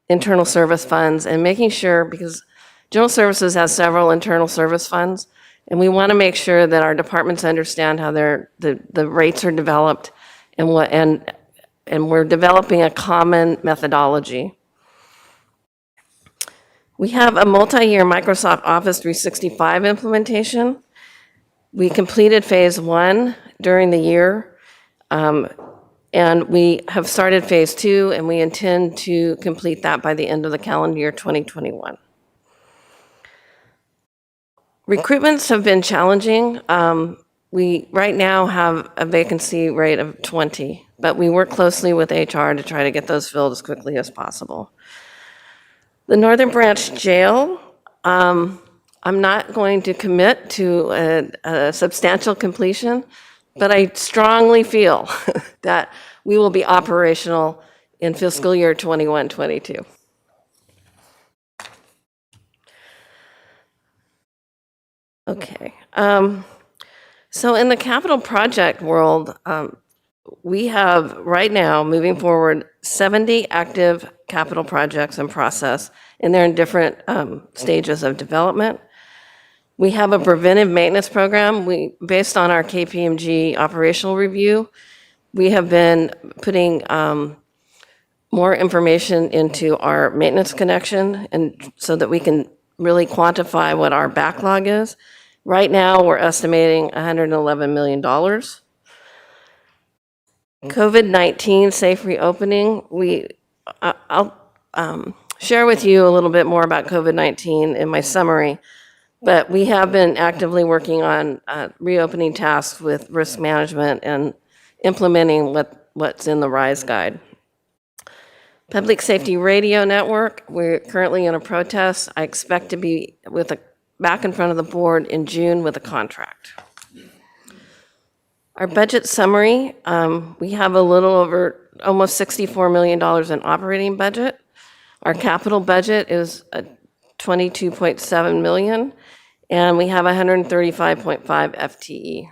internal service funds and making sure, because General Services has several internal service funds, and we want to make sure that our departments understand how the rates are developed and we're developing a common methodology. We have a multi-year Microsoft Office 365 implementation. We completed phase 1 during the year, and we have started phase 2, and we intend to complete that by the end of the calendar year 2021. Recruitments have been challenging. We right now have a vacancy rate of 20, but we work closely with HR to try to get those filled as quickly as possible. The Northern Branch Jail, I'm not going to commit to a substantial completion, but I strongly feel that we will be operational in fiscal year 21-22. Okay. So in the capital project world, we have right now, moving forward, 70 active capital projects in process, and they're in different stages of development. We have a preventive maintenance program. Based on our KPMG operational review, we have been putting more information into our maintenance connection, and so that we can really quantify what our backlog is. Right now, we're estimating $111 million. COVID-19 safe reopening, I'll share with you a little bit more about COVID-19 in my summary, but we have been actively working on reopening tasks with risk management and implementing what's in the RISE guide. Public Safety Radio Network, we're currently in a protest. I expect to be back in front of the board in June with a contract. Our budget summary, we have a little over almost $64 million in operating budget. Our capital budget is $22.7 million, and we have 135.5 FTE.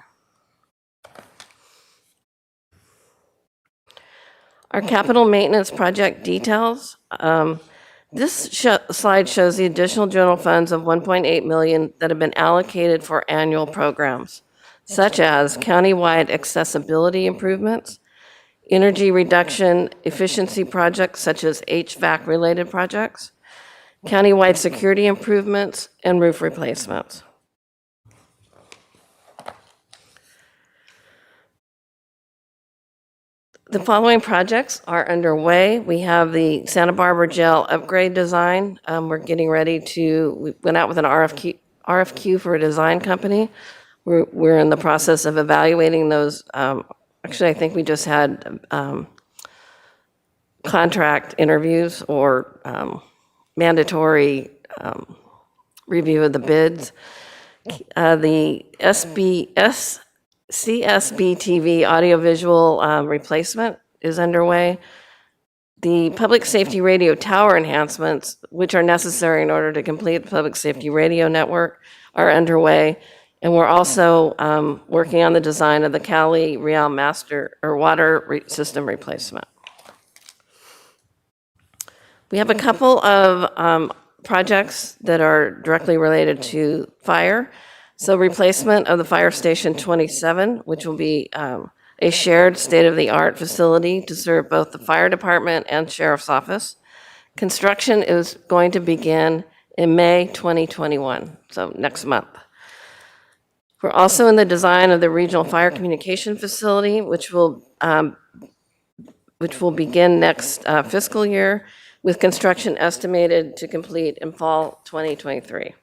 Our capital maintenance project details. This slide shows the additional general funds of $1.8 million that have been allocated for annual programs, such as countywide accessibility improvements, energy reduction efficiency projects such as HVAC-related projects, countywide security improvements, and roof replacements. The following projects are underway. We have the Santa Barbara Jail upgrade design. We're getting ready we went out with an RFQ for a design company. We're in the process of evaluating those. Actually, I think we just had contract interviews or mandatory review of the bids. The CSB TV audiovisual replacement is underway. The public safety radio tower enhancements, which are necessary in order to complete the public safety radio network, are underway. And we're also working on the design of the Cali Real Master or water system replacement. We have a couple of projects that are directly related to fire. So replacement of the Fire Station 27, which will be a shared state-of-the-art facility to serve both the fire department and sheriff's office. Construction is going to begin in May 2021, so next month. We're also in the design of the regional fire communication facility, which will begin next fiscal year, with construction estimated to complete in fall 2023.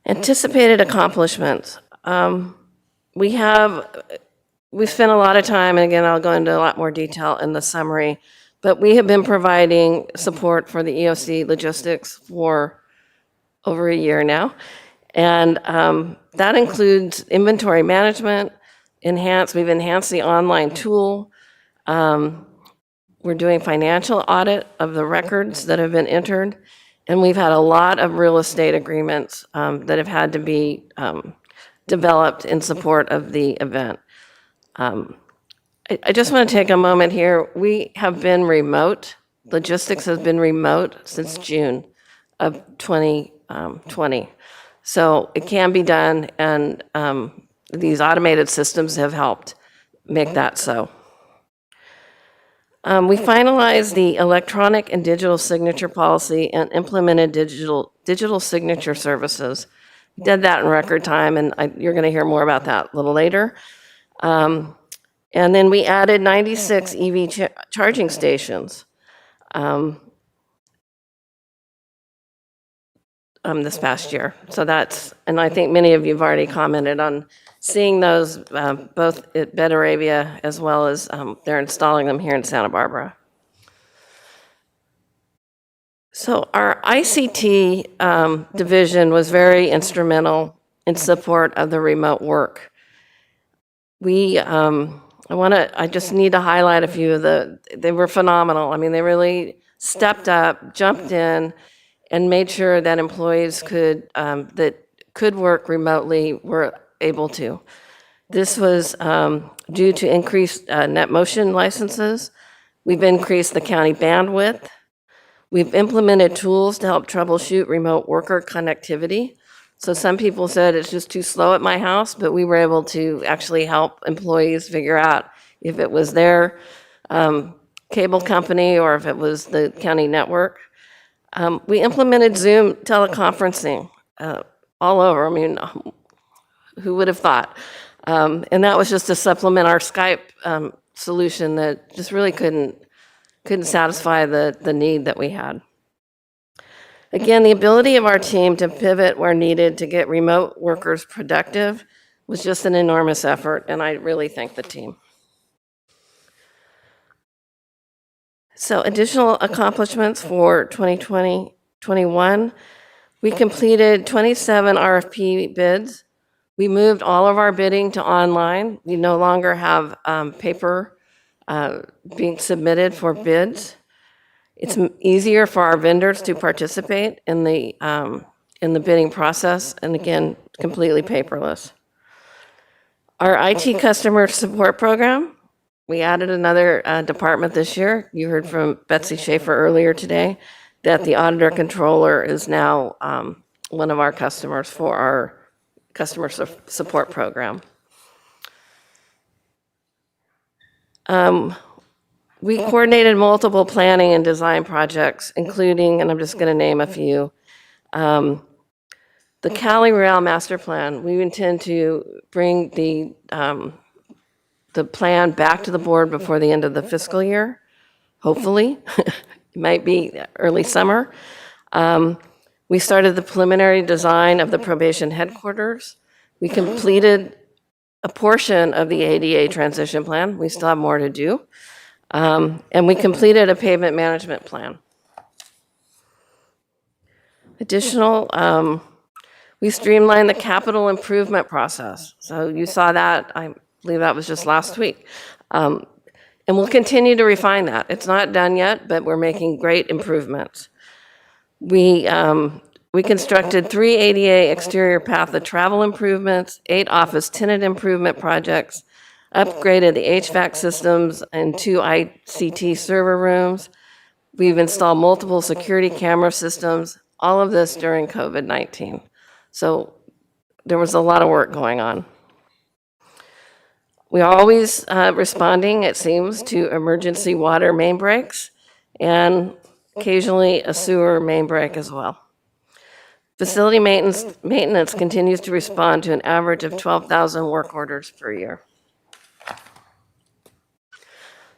Anticipated accomplishments. We've spent a lot of time, and again, I'll go into a lot more detail in the summary, but we have been providing support for the EOC logistics for over a year now. And that includes inventory management, we've enhanced the online tool. We're doing financial audit of the records that have been entered, and we've had a lot of real estate agreements that have had to be developed in support of the event. I just want to take a moment here. We have been remote. Logistics has been remote since June of 2020. So it can be done, and these automated systems have helped make that so. We finalized the electronic and digital signature policy and implemented digital signature services. We did that in record time, and you're going to hear more about that a little later. And then we added 96 EV charging stations this past year. So and I think many of you have already commented on seeing those both at Betaravia as well as they're installing them here in Santa Barbara. So our ICT division was very instrumental in support of the remote work. I just need to highlight a few of they were phenomenal. I mean, they really stepped up, jumped in, and made sure that employees that could work remotely were able to. This was due to increased NetMotion licenses. We've increased the county bandwidth. We've implemented tools to help troubleshoot remote worker connectivity. So some people said it's just too slow at my house, but we were able to actually help employees figure out if it was their cable company or if it was the county network. We implemented Zoom teleconferencing all over. I mean, who would have thought? And that was just to supplement our Skype solution that just really couldn't satisfy the need that we had. Again, the ability of our team to pivot where needed to get remote workers productive was just an enormous effort, and I really thank the team. So additional accomplishments for 2020-21, we completed 27 RFP bids. We moved all of our bidding to online. We no longer have paper being submitted for bids. It's easier for our vendors to participate in the bidding process, and again, completely paperless. Our IT customer support program, we added another department this year. You heard from Betsy Schaefer earlier today that the auditor controller is now one of our customers for our customer support program. We coordinated multiple planning and design projects, including, and I'm just going to name a few, the Cali Real Master Plan. We intend to bring the plan back to the board before the end of the fiscal year, hopefully. It might be early summer. We started the preliminary design of the probation headquarters. We completed a portion of the ADA transition plan. We still have more to do. And we completed a pavement management plan. We streamlined the capital improvement process. So you saw that, I believe that was just last week. And we'll continue to refine that. It's not done yet, but we're making great improvements. We constructed 3 ADA exterior path of travel improvements, 8 office tenant improvement projects, upgraded the HVAC systems and 2 ICT server rooms. We've installed multiple security camera systems, all of this during COVID-19. So there was a lot of work going on. We are always responding, it seems, to emergency water main breaks and occasionally a sewer main break as well. Facility maintenance continues to respond to an average of 12,000 work orders per year.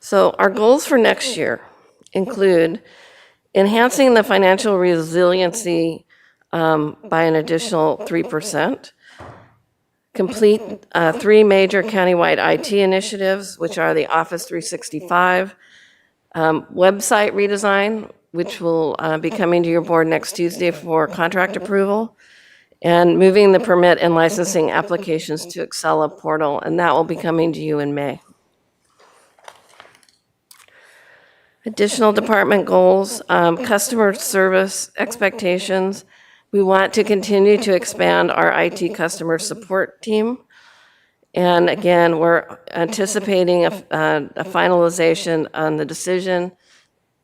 So our goals for next year include enhancing the financial resiliency by an additional 3%, complete 3 major countywide IT initiatives, which are the Office 365, website redesign, which will be coming to your board next Tuesday for contract approval, and moving the permit and licensing applications to Excella portal, and that will be coming to you in May. Additional department goals, customer service expectations. We want to continue to expand our IT customer support team. And again, we're anticipating a finalization on the decision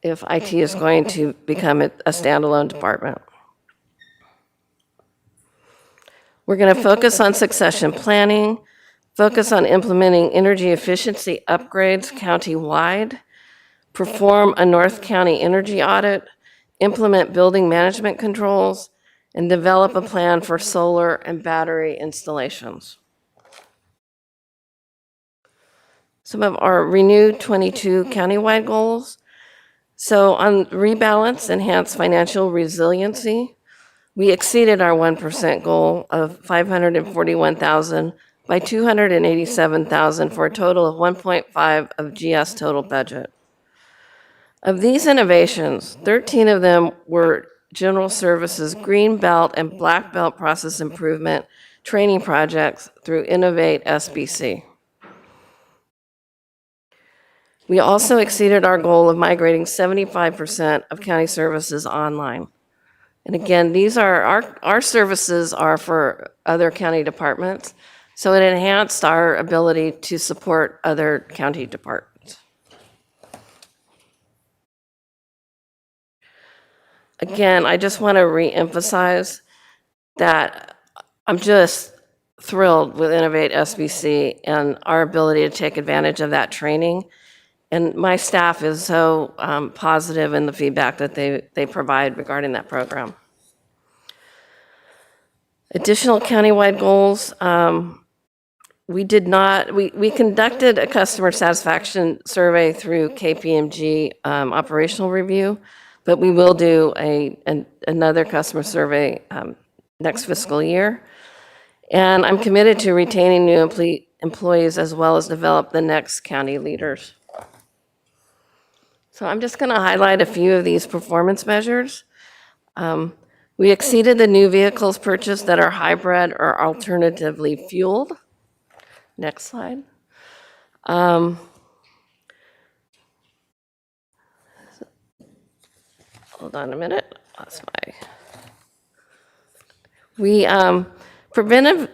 if IT is going to become a standalone department. We're going to focus on succession planning, focus on implementing energy efficiency upgrades county-wide, perform a North County energy audit, implement building management controls, and develop a plan for solar and battery installations. Some of our renewed 22 countywide goals. So on rebalance, enhance financial resiliency, we exceeded our 1% goal of 541,000 by 287,000 for a total of 1.5 of GS total budget. Of these innovations, 13 of them were general services, green belt and black belt process improvement training projects through Innovate SBC. We also exceeded our goal of migrating 75% of county services online. And again, these are our services are for other county departments, so it enhanced our ability to support other county departments. Again, I just want to reemphasize that I'm just thrilled with Innovate SBC and our ability to take advantage of that training. And my staff is so positive in the feedback that they provide regarding that program. Additional countywide goals. We conducted a customer satisfaction survey through KPMG operational review, but we will do another customer survey next fiscal year. And I'm committed to retaining new employees as well as develop the next county leaders. So I'm just going to highlight a few of these performance measures. We exceeded the new vehicles purchased that are hybrid or alternatively fueled. Next slide. Hold on a minute. That's we preventive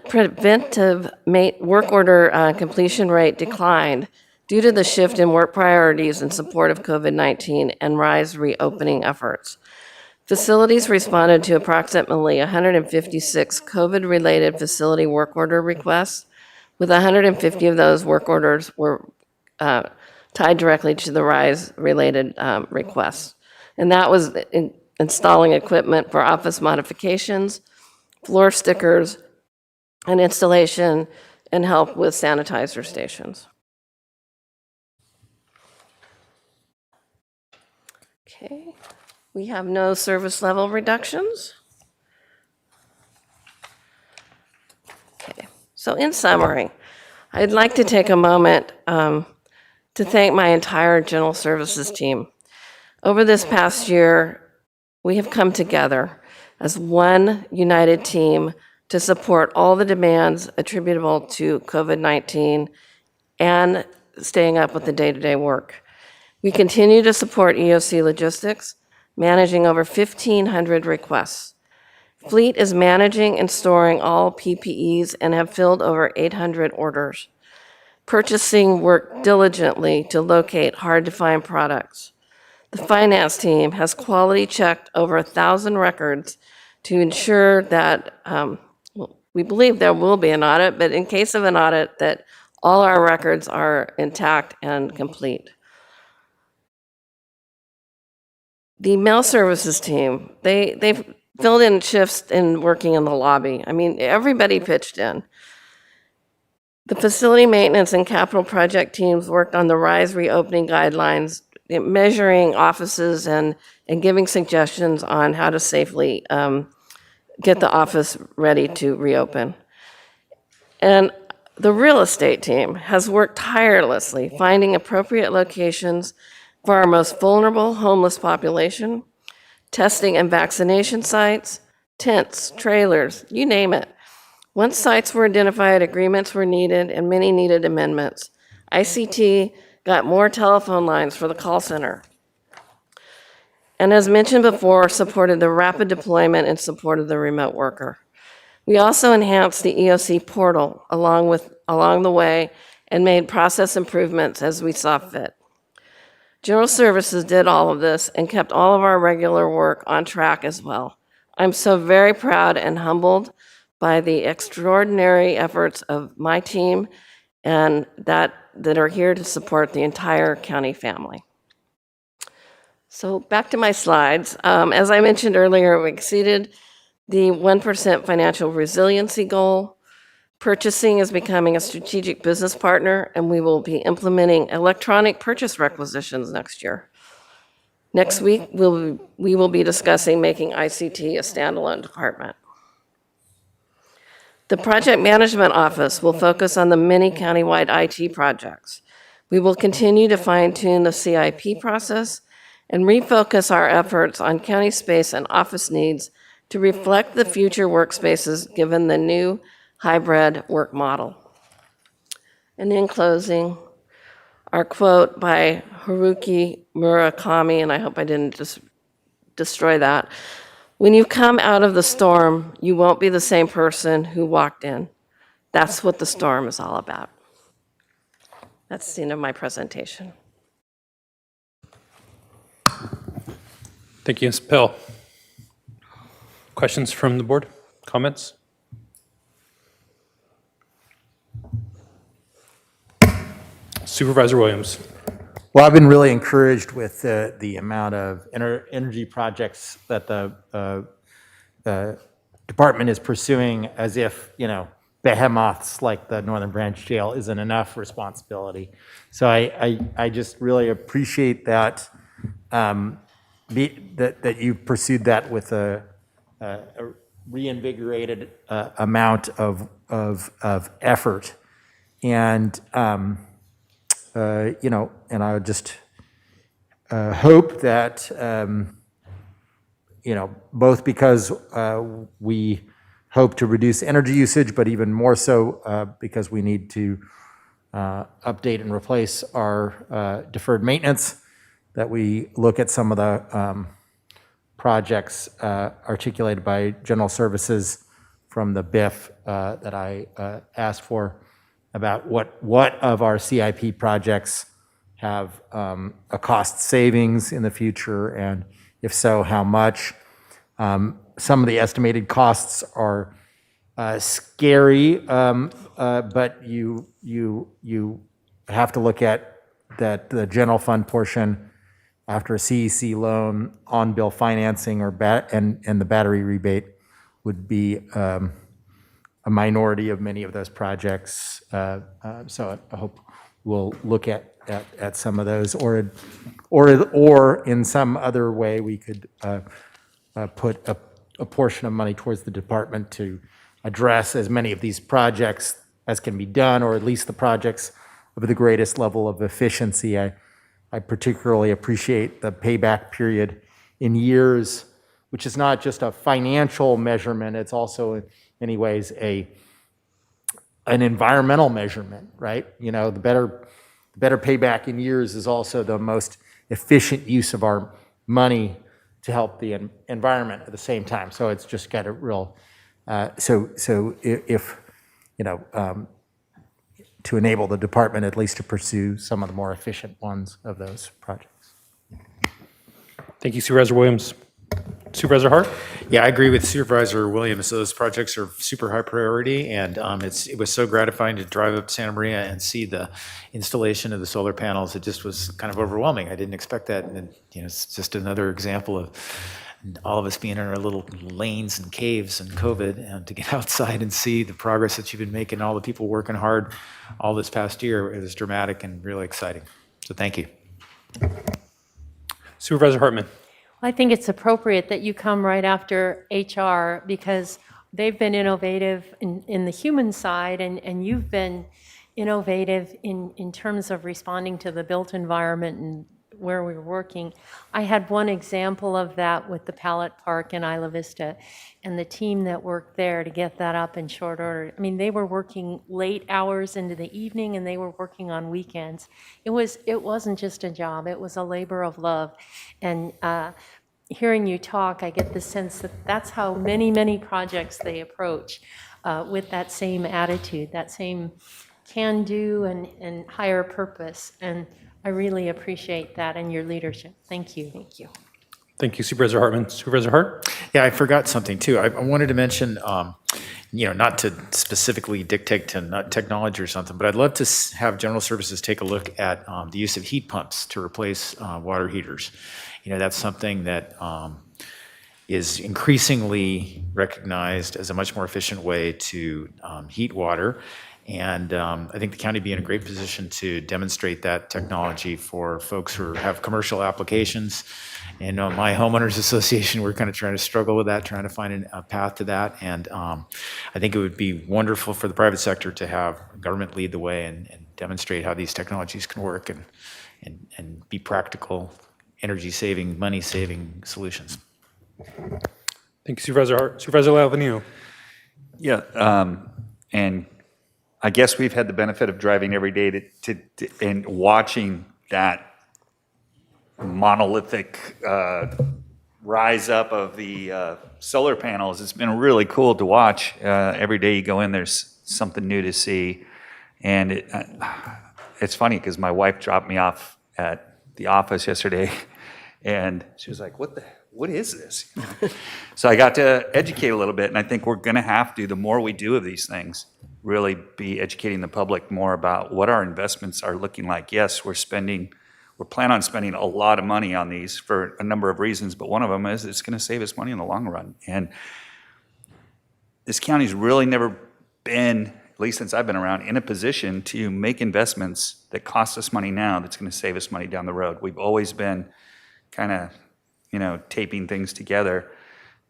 work order completion rate declined due to the shift in work priorities in support of COVID-19 and RISE reopening efforts. Facilities responded to approximately 156 COVID-related facility work order requests, with 150 of those work orders were tied directly to the RISE-related requests. And that was installing equipment for office modifications, floor stickers, and installation and help with sanitizer stations. Okay, we have no service level reductions. Okay, so in summary, I'd like to take a moment to thank my entire General Services team. Over this past year, we have come together as one united team to support all the demands attributable to COVID-19 and staying up with the day-to-day work. We continue to support EOC Logistics, managing over 1,500 requests. Fleet is managing and storing all PPEs and have filled over 800 orders. Purchasing worked diligently to locate hard-to-find products. The finance team has quality checked over 1,000 records to ensure that, we believe there will be an audit, but in case of an audit, that all our records are intact and complete. The mail services team, they've filled in shifts in working in the lobby. I mean, everybody pitched in. The facility maintenance and capital project teams worked on the RISE reopening guidelines, measuring offices and giving suggestions on how to safely get the office ready to reopen. And the real estate team has worked tirelessly finding appropriate locations for our most vulnerable homeless population, testing and vaccination sites, tents, trailers, you name it. Once sites were identified, agreements were needed, and many needed amendments. ICT got more telephone lines for the call center. And as mentioned before, supported the rapid deployment and support of the remote worker. We also enhanced the EOC portal along the way and made process improvements as we saw fit. General Services did all of this and kept all of our regular work on track as well. I'm so very proud and humbled by the extraordinary efforts of my team and that are here to support the entire county family. So back to my slides. As I mentioned earlier, we exceeded the 1% financial resiliency goal. Purchasing is becoming a strategic business partner, and we will be implementing electronic purchase requisitions next year. Next week, we will be discussing making ICT a standalone department. The project management office will focus on the many countywide IT projects. We will continue to fine-tune the CIP process and refocus our efforts on county space and office needs to reflect the future workspaces given the new hybrid work model. And in closing, our quote by Haruki Murakami, and I hope I didn't just destroy that. When you come out of the storm, you won't be the same person who walked in. That's what the storm is all about. That's the end of my presentation. Thank you, Ms. Pell. Questions from the board? Comments? Supervisor Williams. Well, I've been really encouraged with the amount of energy projects that the department is pursuing, as if, behemoths like the Northern Branch Jail isn't enough responsibility. So I just really appreciate that that you pursued that with a reinvigorated amount of effort, and and I would just hope that both because we hope to reduce energy usage, but even more so because we need to update and replace our deferred maintenance, that we look at some of the projects articulated by General Services from the BIF that I asked for, about what of our CIP projects have a cost savings in the future, and if so, how much. Some of the estimated costs are scary, but you have to look at that the general fund portion after a CEC loan, on-bill financing, and the battery rebate would be a minority of many of those projects. So I hope we'll look at some of those, or in some other way we could put a portion of money towards the department to address as many of these projects as can be done, or at least the projects of the greatest level of efficiency. I particularly appreciate the payback period in years, which is not just a financial measurement, it's also in many ways an environmental measurement, right? You know, the better payback in years is also the most efficient use of our money to help the environment at the same time. So it's just got a real, if, you know, to enable the department at least to pursue some of the more efficient ones of those projects. Thank you, Supervisor Williams. Supervisor Hart? Yeah, I agree with Supervisor Williams. Those projects are super high priority, and it was so gratifying to drive up Santa Maria and see the installation of the solar panels. It just was kind of overwhelming. I didn't expect that, and you know, it's just another example of all of us being in our little lanes and caves and COVID, and to get outside and see the progress that you've been making, all the people working hard all this past year. It was dramatic and really exciting. So thank you. Supervisor Hartman. I think it's appropriate that you come right after HR because they've been innovative in the human side, and you've been innovative in terms of responding to the built environment and where we were working. I had one example of that with the Pallet Park in Isla Vista and the team that worked there to get that up in short order. I mean, they were working late hours into the evening and they were working on weekends. It wasn't just a job, it was a labor of love. And hearing you talk, I get the sense that that's how many projects they approach with that same attitude, that same can-do and higher purpose. And I really appreciate that and your leadership. Thank you. Thank you. Thank you, Supervisor Hartman. Supervisor Hart? Yeah, I forgot something too. I wanted to mention, you know, not to specifically dictate to technology or something, but I'd love to have General Services take a look at the use of heat pumps to replace water heaters. You know, that's something that is increasingly recognized as a much more efficient way to heat water. And I think the county would be in a great position to demonstrate that technology for folks who have commercial applications. And my homeowners association, we're kind of trying to struggle with that, trying to find a path to that. And I think it would be wonderful for the private sector to have government lead the way and demonstrate how these technologies can work and be practical, energy-saving, money-saving solutions. Thank you, Supervisor Hart. Supervisor Lavanio. Yeah, and I guess we've had the benefit of driving every day and watching that monolithic rise up of the solar panels. It's been really cool to watch. Every day you go in, there's something new to see. And it's funny because my wife dropped me off at the office yesterday and she was like, what is this? So I got to educate a little bit, and I think we're going to have to, the more we do of these things, really be educating the public more about what our investments are looking like. Yes, we're planning on spending a lot of money on these for a number of reasons, but one of them is it's going to save us money in the long run. And this county's really never been, at least since I've been around, in a position to make investments that cost us money now that's going to save us money down the road. We've always been kind of, you know, taping things together.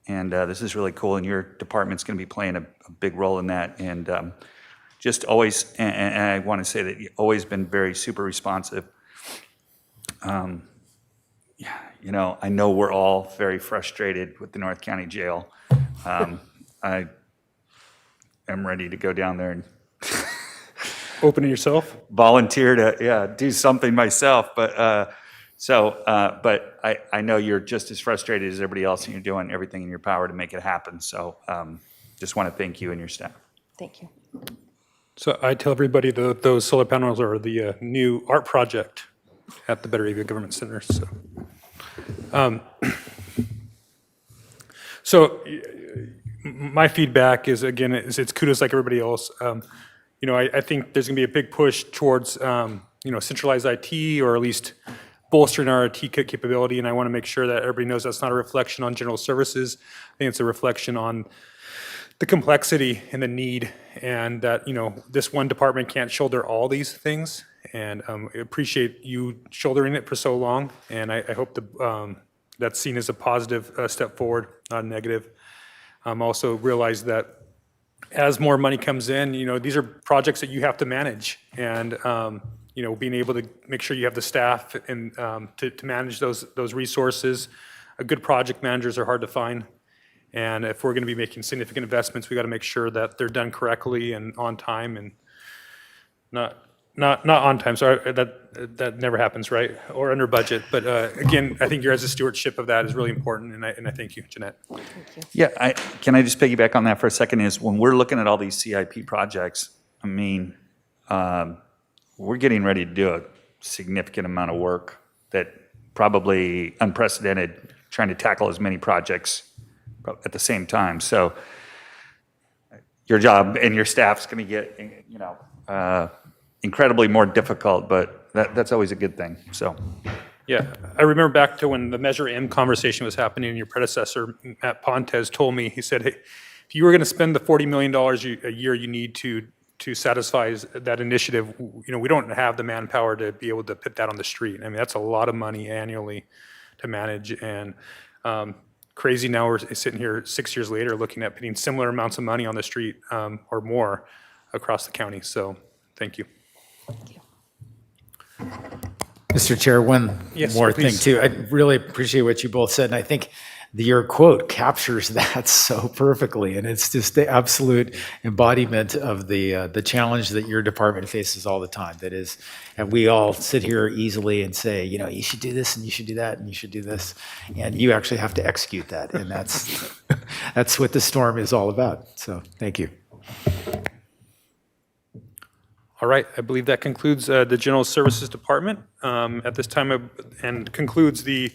And this is really cool, and your department's going to be playing a big role in that. And just always, and I want to say that you've always been very super responsive. Yeah, you know, I know we're all very frustrated with the North County Jail. I am ready to go down there and open it yourself. Volunteer to do something myself, but. But I know you're just as frustrated as everybody else, and you're doing everything in your power to make it happen. So just want to thank you and your staff. Thank you. So I tell everybody that those solar panels are the new art project at the Better Area Government Center. So, my feedback is, again, it's kudos like everybody else. You know, I think there's going to be a big push towards, you know, centralized IT, or at least bolstering our IT capability, and I want to make sure that everybody knows that's not a reflection on General Services. I think it's a reflection on the complexity and the need, and that, you know, this one department can't shoulder all these things. And I appreciate you shouldering it for so long, and I hope that's seen as a positive step forward, not a negative. Also realize that as more money comes in, these are projects that you have to manage, and being able to make sure you have the staff and to manage those resources. Good project managers are hard to find, and if we're going to be making significant investments, we got to make sure that they're done correctly and on time, and not on time. Sorry, that never happens, right? Or under budget. But again, I think your guys' stewardship of that is really important, and I thank you, Jeanette. Thank you. Yeah, can I just piggyback on that for a second? Is when we're looking at all these CIP projects, I mean, we're getting ready to do a significant amount of work that probably unprecedented, trying to tackle as many projects at the same time. So your job and your staff's going to get, incredibly more difficult, but that's always a good thing. So. Yeah, I remember back to when the Measure M conversation was happening, and your predecessor, Matt Pontes, told me, he said, hey, if you were going to spend the $40 million a year you need to satisfy that initiative, we don't have the manpower to be able to put that on the street. I mean, that's a lot of money annually to manage, and crazy now we're sitting here 6 years later looking at putting similar amounts of money on the street or more across the county. So thank you. Mr. Chair, one more thing too. I really appreciate what you both said, and I think your quote captures that so perfectly, and it's just the absolute embodiment of the challenge that your department faces all the time. That is, and we all sit here easily and say, you should do this, and you should do that, and you should do this, and you actually have to execute that, and that's what the storm is all about. So, thank you. All right, I believe that concludes the General Services Department at this time, and concludes the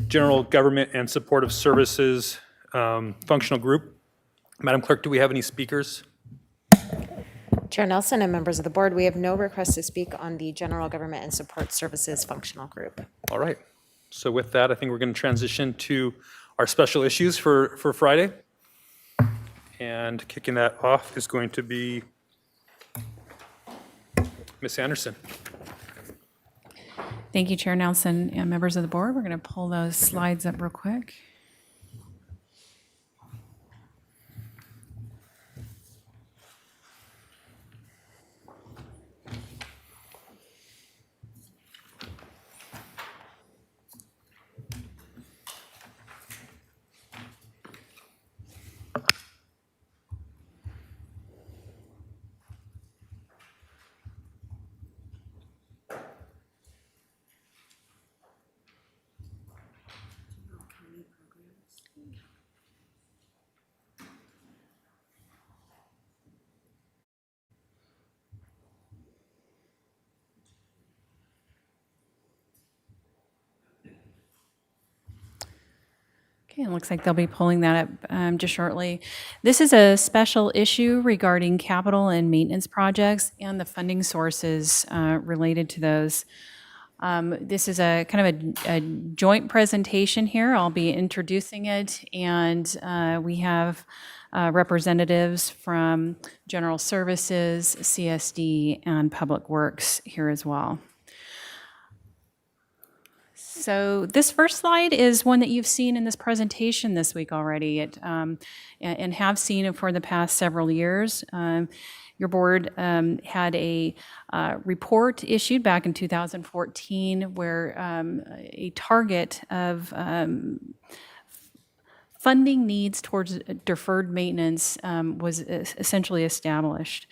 General Government and Supportive Services Functional Group. Madam Clerk, do we have any speakers? Chair Nelson and members of the board, we have no requests to speak on the General Government and Support Services Functional Group. All right, so with that, I think we're going to transition to our special issues for Friday. And kicking that off is going to be Ms. Anderson. Thank you, Chair Nelson and members of the board. We're going to pull those slides up real quick. Okay, it looks like they'll be pulling that up just shortly. This is a special issue regarding capital and maintenance projects and the funding sources related to those. This is a kind of a joint presentation here. I'll be introducing it, and we have representatives from General Services, CSD, and Public Works here as well. So this first slide is one that you've seen in this presentation this week already, and have seen it for the past several years. Your board had a report issued back in 2014 where a target of funding needs towards deferred maintenance was essentially established.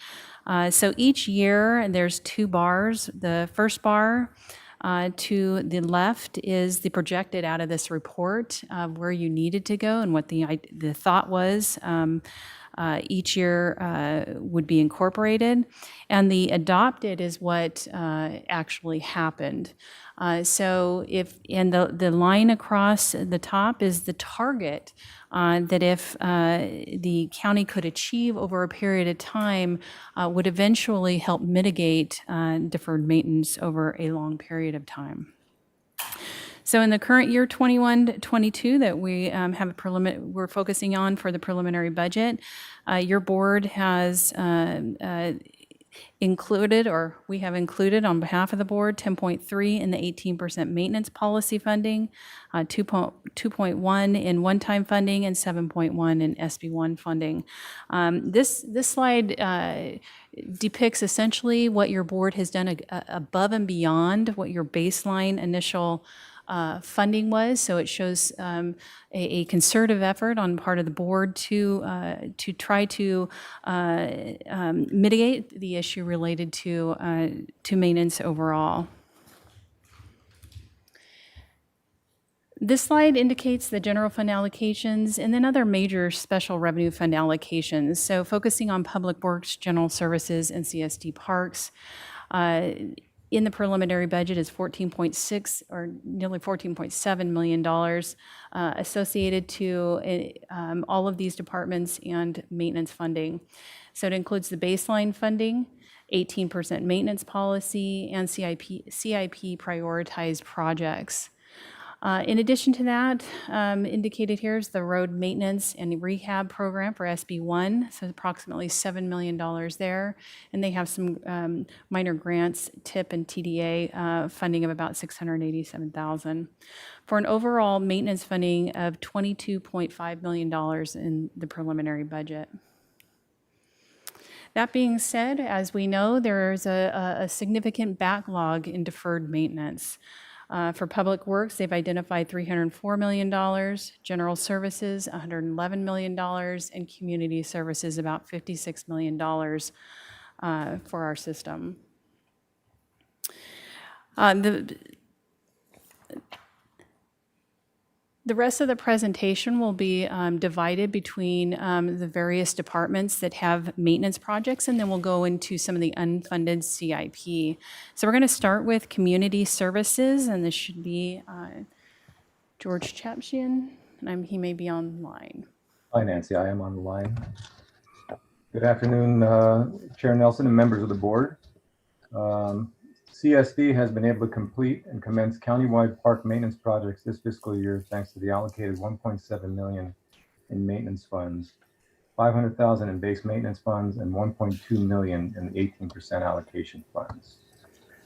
So each year there's two bars. The first bar to the left is the projected out of this report where you needed to go and what the thought was each year would be incorporated. And the adopted is what actually happened. So the line across the top is the target that if the county could achieve over a period of time would eventually help mitigate deferred maintenance over a long period of time. So in the current year 21-22 that we have we're focusing on for the preliminary budget, your board has included, or we have included on behalf of the board, 10.3 in the 18% maintenance policy funding, 2.1 in one-time funding, and 7.1 in SB1 funding. This slide depicts essentially what your board has done above and beyond what your baseline initial funding was. So it shows a concerted effort on part of the board to try to mitigate the issue related to maintenance overall. This slide indicates the general fund allocations and then other major special revenue fund allocations. So focusing on public works, general services, and CSD parks. In the preliminary budget is 14.6 or nearly $14.7 million associated to all of these departments and maintenance funding. So it includes the baseline funding, 18% maintenance policy, and CIP prioritized projects. In addition to that, indicated here is the road maintenance and rehab program for SB1, so approximately $7 million there. And they have some minor grants, TIP and TDA funding of about $687,000 for an overall maintenance funding of $22.5 million in the preliminary budget. That being said, as we know, there's a significant backlog in deferred maintenance. For Public Works, they've identified $304 million, General Services, $111 million, and Community Services, about $56 million for our system. The rest of the presentation will be divided between the various departments that have maintenance projects, and then we'll go into some of the unfunded CIP. So we're going to start with Community Services, and this should be George Chapchian, and he may be online. Hi, Nancy. I am on the line. Good afternoon, Chair Nelson and members of the board. CSD has been able to complete and commence countywide park maintenance projects this fiscal year thanks to the allocated $1.7 million in maintenance funds, $500,000 in base maintenance funds, and $1.2 million in the 18% allocation funds.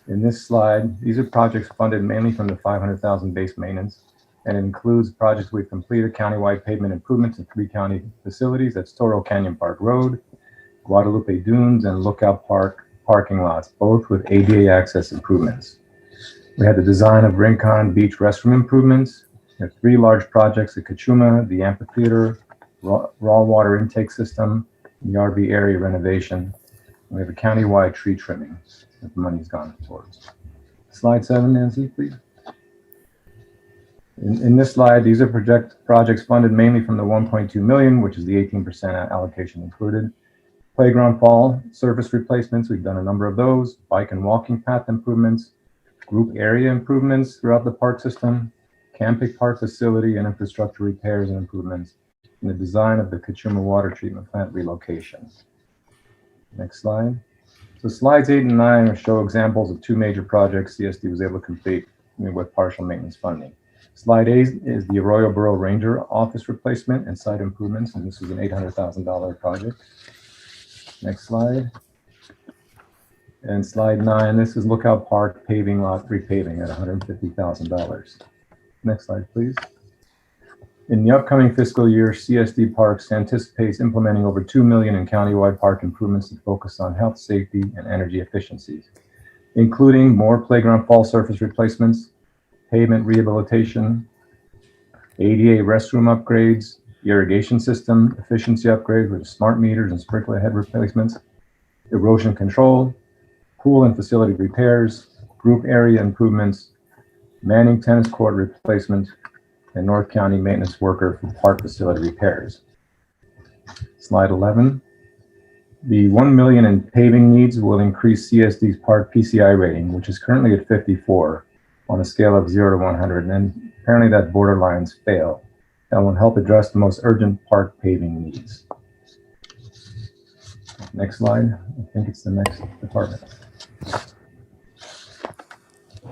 In this slide, these are projects funded mainly from the $500,000 base maintenance, and it includes projects we've completed countywide pavement improvements in 3 county facilities. That's Toro Canyon Park Road, Guadalupe Dunes, and Lookout Park parking lots, both with ADA access improvements. We had the design of Rincon Beach restroom improvements. We have 3 large projects at Kachuma, the amphitheater, raw water intake system, and the RV area renovation. We have a countywide tree trimming that the money's gone towards. Slide 7, Nancy, please. In this slide, these are projects funded mainly from the $1.2 million, which is the 18% allocation included. Playground fall surface replacements, we've done a number of those. Bike and walking path improvements, group area improvements throughout the park system, camping park facility and infrastructure repairs and improvements, and the design of the Kachuma water treatment plant relocation. Next slide. So slides 8 and 9 show examples of 2 major projects CSD was able to complete with partial maintenance funding. Slide 8 is the Arroyo Borough Ranger office replacement and site improvements, and this is an $800,000 project. Next slide. And slide 9, this is Lookout Park paving lot repaving at $150,000. Next slide, please. In the upcoming fiscal year, CSD Parks anticipates implementing over $2 million in countywide park improvements that focus on health, safety, and energy efficiencies, including more playground fall surface replacements, pavement rehabilitation, ADA restroom upgrades, irrigation system efficiency upgrades with smart meters and sprinkler head replacements, erosion control, pool and facility repairs, group area improvements, Manning tennis court replacement, and North County maintenance worker for park facility repairs. Slide 11. The $1 million in paving needs will increase CSD's park PCI rating, which is currently at 54 on a scale of 0 to 100, and apparently that borderlines fail. That will help address the most urgent park paving needs. Next slide. I think it's the next department.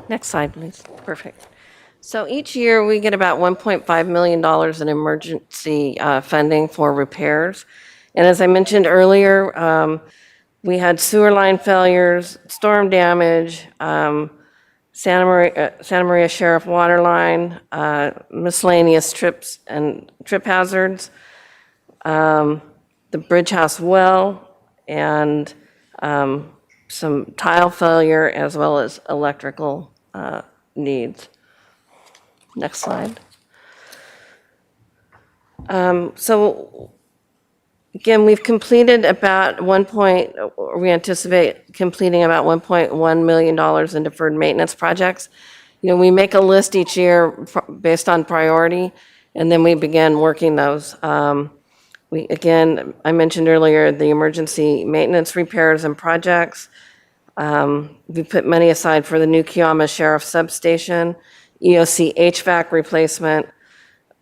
Next slide, please. Perfect. So each year we get about $1.5 million in emergency funding for repairs. And as I mentioned earlier, We had sewer line failures, storm damage, Santa Maria Sheriff water line, miscellaneous trips and trip hazards, the Bridge House well, and some tile failure as well as electrical needs. Next slide. So again, we've completed about we anticipate completing about $1.1 million in deferred maintenance projects. You know, we make a list each year based on priority, and then we begin working those. Again, I mentioned earlier the emergency maintenance repairs and projects. We put money aside for the new Kiama Sheriff Substation, EOC HVAC replacement,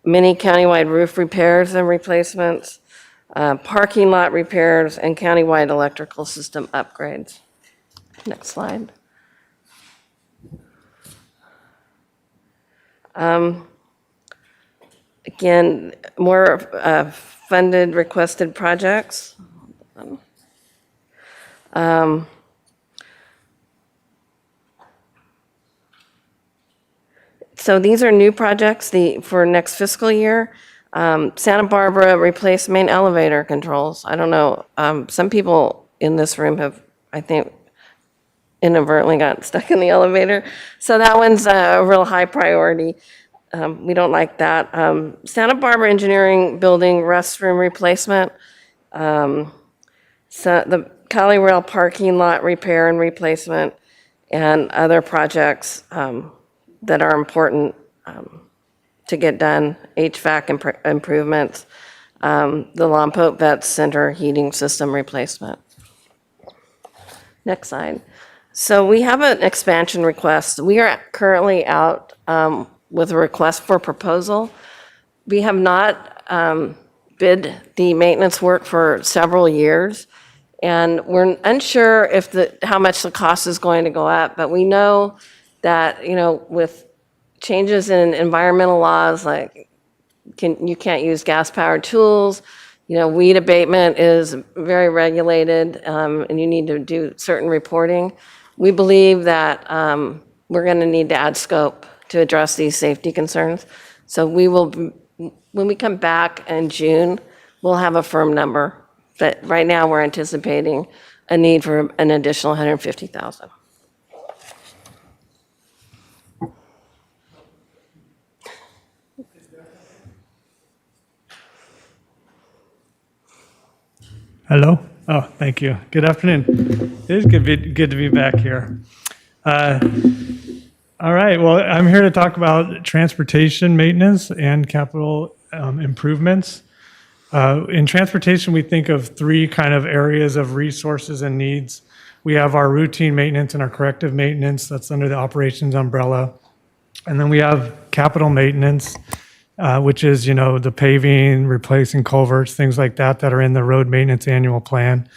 many countywide roof repairs and replacements, parking lot repairs, and countywide electrical system upgrades. Next slide. Again, more funded requested projects. So these are new projects for next fiscal year. Santa Barbara replaced main elevator controls. I don't know, some people in this room have, I think, inadvertently got stuck in the elevator. So that one's a real high priority. We don't like that. Santa Barbara Engineering Building restroom replacement. So the Cali Rail parking lot repair and replacement, and other projects that are important to get done, HVAC improvements, the Lompoc Vet Center heating system replacement. Next slide. So we have an expansion request. We are currently out with a request for proposal. We have not bid the maintenance work for several years, and we're unsure if how much the cost is going to go up, but we know that, you know, with changes in environmental laws, like you can't use gas-powered tools, you know, weed abatement is very regulated, and you need to do certain reporting. We believe that we're going to need to add scope to address these safety concerns. So we will, when we come back in June, we'll have a firm number. But right now, we're anticipating a need for an additional $150,000. Hello. Oh, thank you. Good afternoon. It is good to be back here. All right. Well, I'm here to talk about transportation maintenance and capital improvements. In transportation, we think of three kind of areas of resources and needs. We have our routine maintenance and our corrective maintenance. That's under the operations umbrella. And then we have capital maintenance, which is, you know, the paving, replacing culverts, things like that that are in the road maintenance annual plan.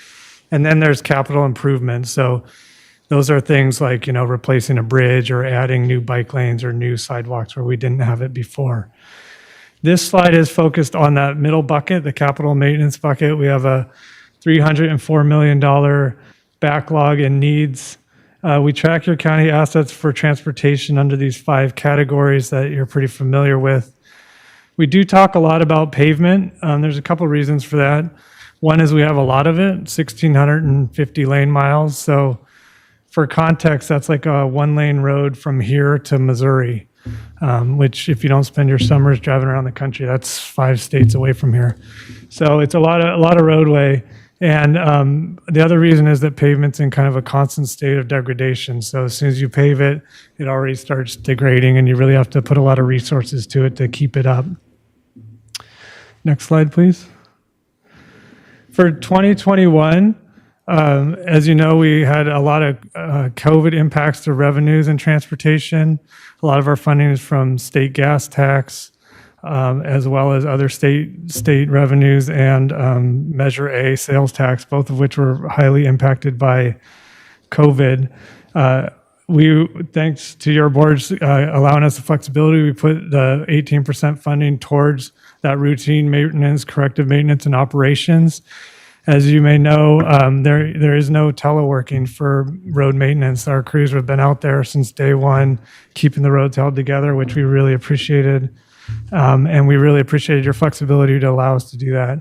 And then there's capital improvements. So those are things like, you know, replacing a bridge or adding new bike lanes or new sidewalks where we didn't have it before. This slide is focused on that middle bucket, the capital maintenance bucket. We have a $304 million backlog in needs. We track your county assets for transportation under these 5 categories that you're pretty familiar with. We do talk a lot about pavement. There's a couple reasons for that. One is we have a lot of it, 1,650 lane miles. So for context, that's like a 1-lane road from here to Missouri, which if you don't spend your summers driving around the country, that's 5 states away from here. So it's a lot of roadway. And the other reason is that pavement's in kind of a constant state of degradation. So as soon as you pave it, it already starts degrading, and you really have to put a lot of resources to it to keep it up. Next slide, please. For 2021, as you know, we had a lot of COVID impacts to revenues in transportation. A lot of our funding is from state gas tax, as well as other state revenues and Measure A sales tax, both of which were highly impacted by COVID. Thanks to your boards allowing us the flexibility, we put the 18% funding towards that routine maintenance, corrective maintenance, and operations. As you may know, there is no teleworking for road maintenance. Our crews have been out there since day one, keeping the roads held together, which we really appreciated. And we really appreciated your flexibility to allow us to do that.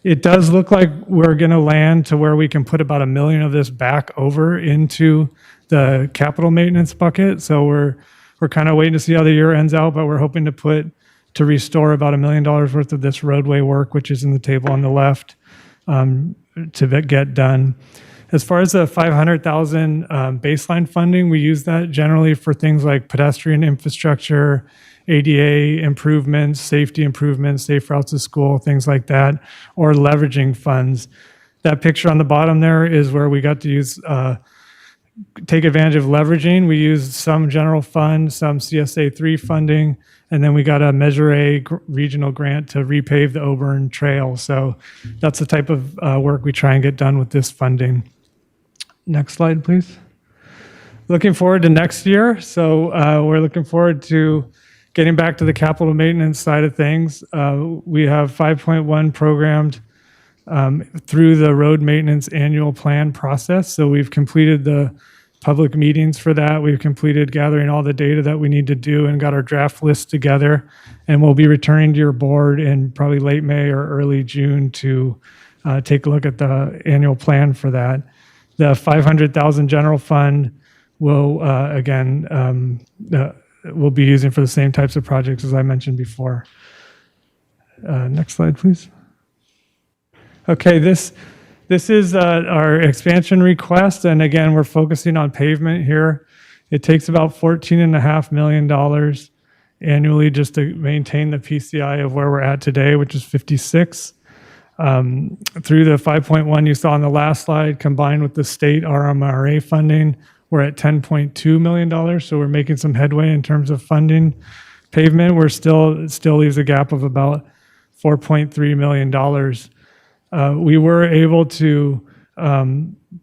It does look like we're going to land to where we can put about $1 million of this back over into the capital maintenance bucket. So we're kind of waiting to see how the year ends out, but we're hoping to restore about $1 million worth of this roadway work, which is in the table on the left, to get done. As far as the $500,000 baseline funding, we use that generally for things like pedestrian infrastructure, ADA improvements, safety improvements, safe routes to school, things like that, or leveraging funds. That picture on the bottom there is where we got to use take advantage of leveraging. We used some general fund, some CSA 3 funding, and then we got a Measure A regional grant to repave the Auburn Trail. So that's the type of work we try and get done with this funding. Next slide, please. Looking forward to next year. So we're looking forward to getting back to the capital maintenance side of things. We have 5.1 programmed through the road maintenance annual plan process. So we've completed the public meetings for that. We've completed gathering all the data that we need to do and got our draft list together. And we'll be returning to your board in probably late May or early June to take a look at the annual plan for that. The 500,000 general fund will, again, we'll be using for the same types of projects as I mentioned before. Next slide, please. Okay, this is our expansion request, and again, we're focusing on pavement here. It takes about $14.5 million annually just to maintain the PCI of where we're at today, which is 56. Through the 5.1 you saw on the last slide, combined with the state RMRA funding, we're at $10.2 million, so we're making some headway in terms of funding. Pavement, it still leaves a gap of about $4.3 million. We were able to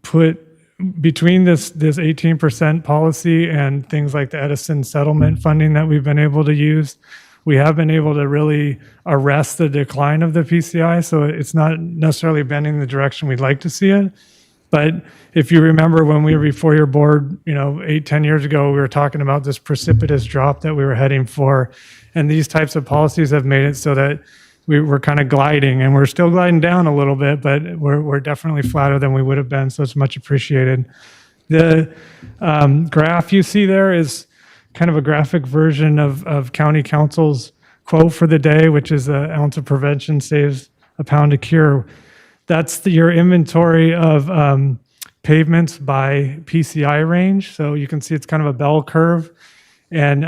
put between this 18% policy and things like the Edison settlement funding that we've been able to use, we have been able to really arrest the decline of the PCI. So it's not necessarily bending the direction we'd like to see it. But if you remember when we were before your board, 8-10 years ago, we were talking about this precipitous drop that we were heading for. And these types of policies have made it so that we're kind of gliding, and we're still gliding down a little bit, but we're definitely flatter than we would have been, so it's much appreciated. The graph you see there is kind of a graphic version of County Council's quote for the day, which is an ounce of prevention saves a pound of cure. That's your inventory of pavements by PCI range. So you can see it's kind of a bell curve. And,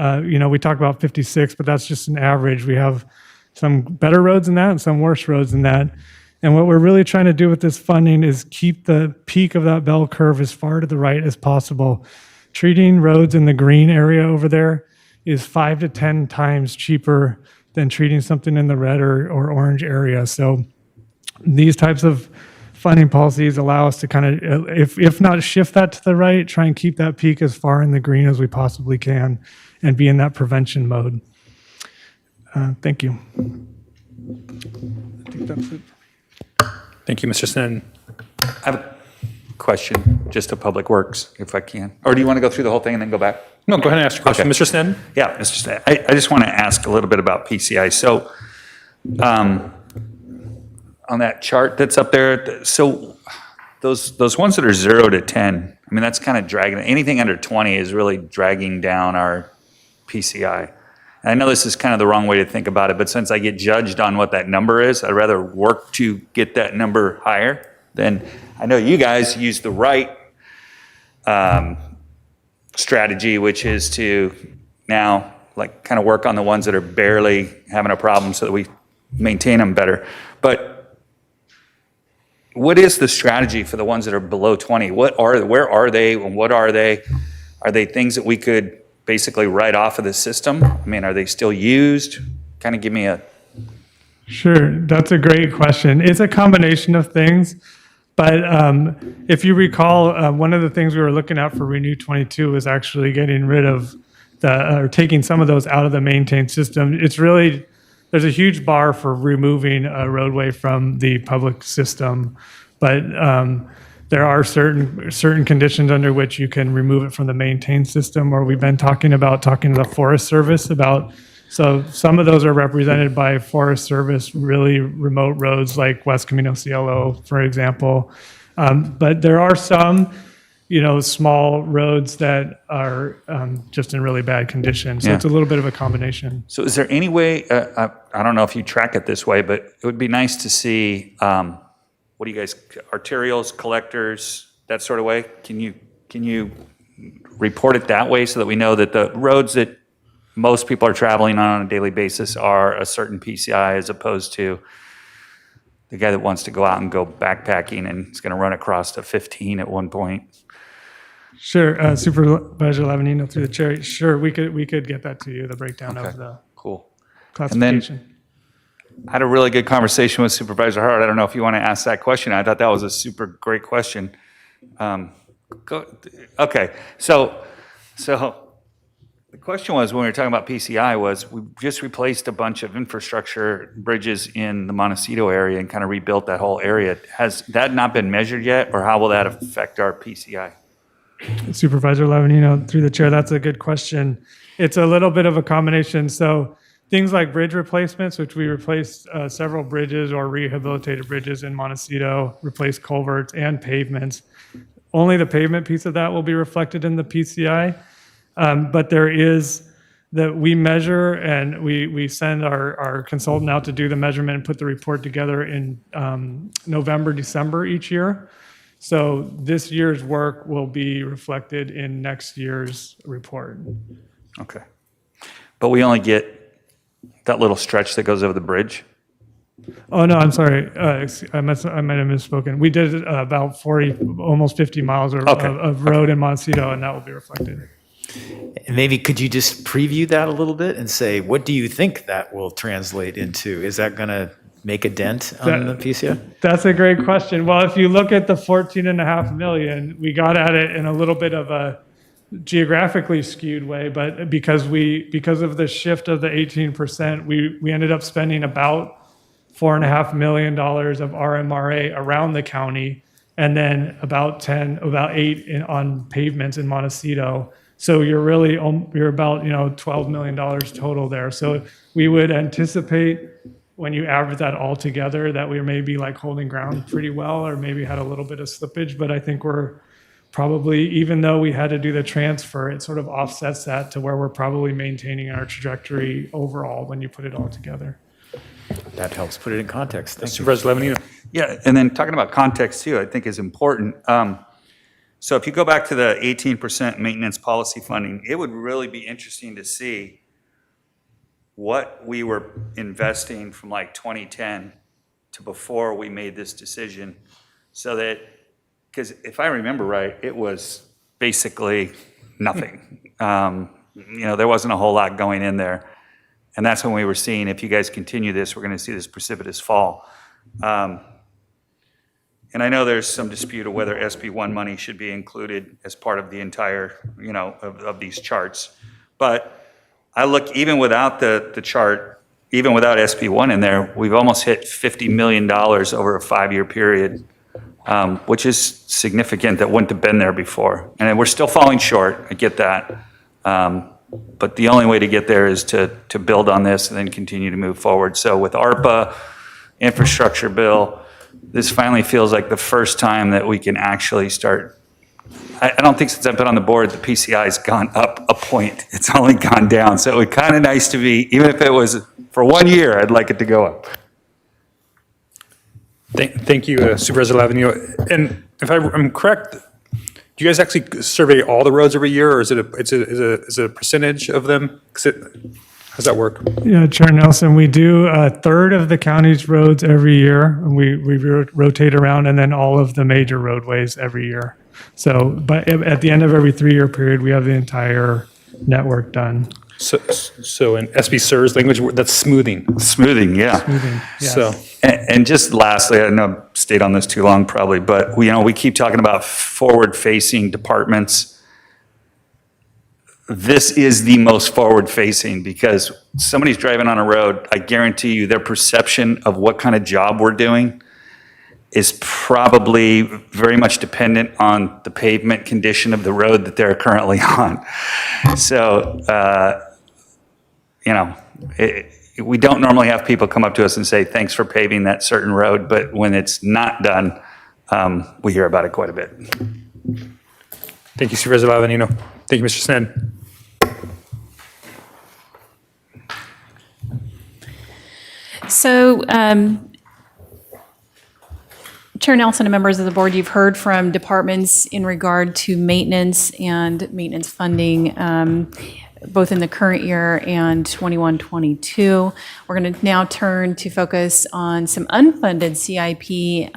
we talk about 56, but that's just an average. We have some better roads than that and some worse roads than that. And what we're really trying to do with this funding is keep the peak of that bell curve as far to the right as possible. Treating roads in the green area over there is 5 to 10 times cheaper than treating something in the red or orange area. So these types of funding policies allow us to kind of, if not shift that to the right, try and keep that peak as far in the green as we possibly can and be in that prevention mode. Thank you. I think that's it. Thank you, Mr. Sneddon. I have a question, just to Public Works, if I can. Or do you want to go through the whole thing and then go back? No, go ahead and ask your question. Okay. Mr. Sneddon? Yeah, Mr. Sneddon. I just want to ask a little bit about PCI. So on that chart that's up there, so those ones that are 0 to 10, I mean, that's kind of dragging, anything under 20 is really dragging down our PCI. And I know this is kind of the wrong way to think about it, but since I get judged on what that number is, I'd rather work to get that number higher. Then I know you guys use the right strategy, which is to now kind of work on the ones that are barely having a problem so that we maintain them better. But what is the strategy for the ones that are below 20? Where are they and what are they? Are they things that we could basically write off of the system? I mean, are they still used? Kind of give me a... Sure, that's a great question. It's a combination of things, but if you recall, one of the things we were looking at for Renew 22 was actually getting rid of or taking some of those out of the maintained system. It's really there's a huge bar for removing a roadway from the public system, but there are certain conditions under which you can remove it from the maintained system, or we've been talking to the Forest Service about. So some of those are represented by Forest Service, really remote roads like West Camino Cielo, for example. But there are some, small roads that are just in really bad condition. So it's a little bit of a combination. So is there any way, I don't know if you track it this way, but it would be nice to see, what do you guys, arterials, collectors, that sort of way? Can you report it that way so that we know that the roads that most people are traveling on a daily basis are a certain PCI as opposed to the guy that wants to go out and go backpacking and is going to run across to 15 at one point? Sure, Supervisor Lavanino through the chair. Sure, we could get that to you, the breakdown of the classification. And then I had a really good conversation with Supervisor Hart. I don't know if you want to ask that question. I thought that was a super great question. Okay, so the question was, when we were talking about PCI, was we just replaced a bunch of infrastructure bridges in the Montecito area and kind of rebuilt that whole area. Has that not been measured yet, or how will that affect our PCI? Supervisor Lavanino, through the chair, that's a good question. It's a little bit of a combination. So things like bridge replacements, which we replaced several bridges or rehabilitated bridges in Montecito, replaced culverts and pavements. Only the pavement piece of that will be reflected in the PCI. But there is that we measure and we send our consultant out to do the measurement and put the report together in November, December each year. So this year's work will be reflected in next year's report. Okay. But we only get that little stretch that goes over the bridge? Oh, no, I'm sorry. I might have misspoken. We did about 40, almost 50 miles of road in Montecito, and that will be reflected. And maybe could you just preview that a little bit and say, what do you think that will translate into? Is that going to make a dent on the PCI? That's a great question. Well, if you look at the 14.5 million, we got at it in a little bit of a geographically skewed way, but because of the shift of the 18%, we ended up spending about $4.5 million of RMRA around the county, and then about 8 on pavements in Montecito. So you're about $12 million total there. So we would anticipate, when you average that all together, that we may be like holding ground pretty well, or maybe had a little bit of slippage. But I think we're probably, even though we had to do the transfer, it sort of offsets that to where we're probably maintaining our trajectory overall when you put it all together. That helps put it in context. Thank you. Supervisor Lavanino. Yeah, and then talking about context too, I think is important. So if you go back to the 18% maintenance policy funding, it would really be interesting to see what we were investing from like 2010 to before we made this decision. So that, because if I remember right, it was basically nothing. There wasn't a whole lot going in there. And that's when we were seeing, if you guys continue this, we're going to see this precipitous fall. And I know there's some dispute of whether SB1 money should be included as part of the entire, of these charts. But I look, even without the chart, even without SB1 in there, we've almost hit $50 million over a 5-year period, which is significant. That wouldn't have been there before. And we're still falling short, I get that. But the only way to get there is to build on this and then continue to move forward. So with ARPA, infrastructure bill, this finally feels like the first time that we can actually start. I don't think since I've been on the board, the PCI has gone up a point. It's only gone down. So it would kind of nice to be, even if it was for 1 year, I'd like it to go up. Thank you, Supervisor Lavanio. And if I'm correct, do you guys actually survey all the roads every year, or is it a percentage of them? How does that work? Yeah, Chair Nelson, we do a third of the county's roads every year. We rotate around, and then all of the major roadways every year. So, but at the end of every 3-year period, we have the entire network done. So in SB SIR's language, that's smoothing. Smoothing, yeah. Smoothing, yes. So, and just lastly, I know I've stayed on this too long probably, but we keep talking about forward-facing departments. this is the most forward-facing, because somebody's driving on a road, I guarantee you their perception of what kind of job we're doing is probably very much dependent on the pavement condition of the road that they're currently on. So, we don't normally have people come up to us and say, thanks for paving that certain road, but when it's not done, we hear about it quite a bit. Thank you, Supervisor Lavanino. Thank you, Mr. Snead. So, Chair Nelson and members of the board, you've heard from departments in regard to maintenance and maintenance funding, both in the current year and 21-22. We're going to now turn to focus on some unfunded CIP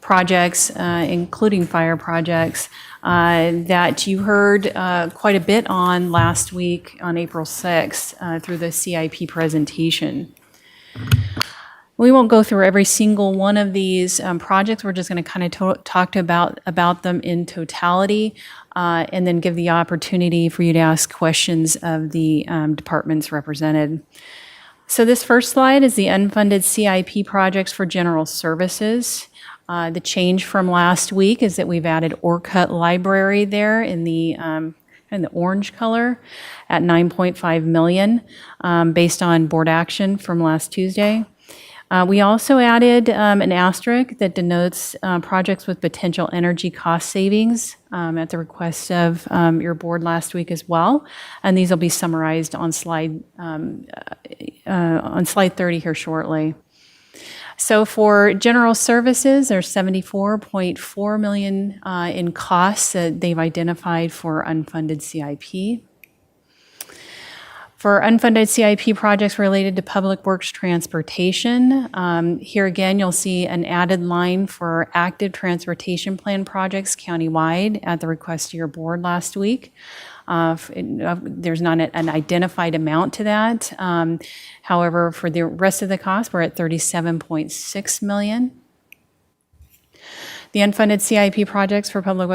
projects, including fire projects, that you heard quite a bit on last week on April 6th through the CIP presentation. We won't go through every single one of these projects. We're just going to kind of talk about them in totality, and then give the opportunity for you to ask questions of the departments represented. So this first slide is the unfunded CIP projects for general services. The change from last week is that we've added Orcutt Library there in the orange color at $9.5 million, based on board action from last Tuesday. We also added an asterisk that denotes projects with potential energy cost savings at the request of your board last week as well. And these will be summarized on slide 30 here shortly. So for general services, there's $74.4 million in costs that they've identified for unfunded CIP. For unfunded CIP projects related to public works transportation, here again, you'll see an added line for active transportation plan projects countywide at the request of your board last week. There's not an identified amount to that. However, for the rest of the cost, we're at $37.6 million. The unfunded CIP projects for Public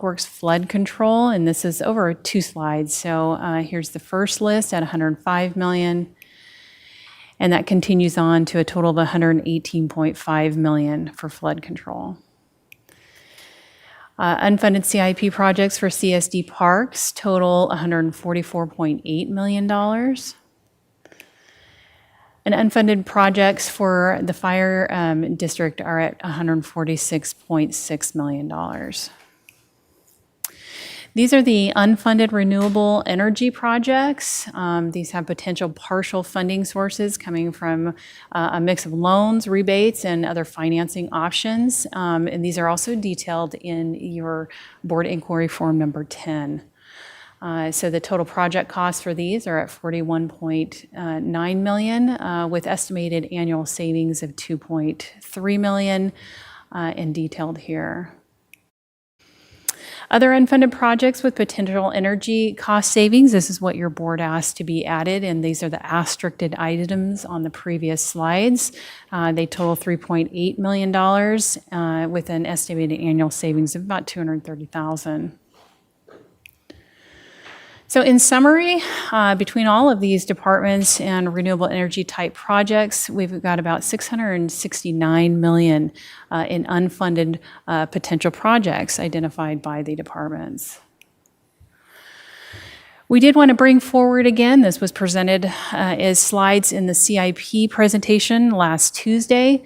Works flood control, and this is over 2 slides. So here's the first list at $105 million, and that continues on to a total of $118.5 million for flood control. Unfunded CIP projects for CSD parks total $144.8 million. And unfunded projects for the fire district are at $146.6 million. These are the unfunded renewable energy projects. These have potential partial funding sources coming from a mix of loans, rebates, and other financing options. And these are also detailed in your board inquiry form number 10. So the total project costs for these are at $41.9 million, with estimated annual savings of $2.3 million, and detailed here. Other unfunded projects with potential energy cost savings, this is what your board asked to be added, and these are the asterished items on the previous slides. They total $3.8 million, with an estimated annual savings of about $230,000. So in summary, between all of these departments and renewable energy type projects, we've got about $669 million in unfunded potential projects identified by the departments. We did want to bring forward again, this was presented as slides in the CIP presentation last Tuesday.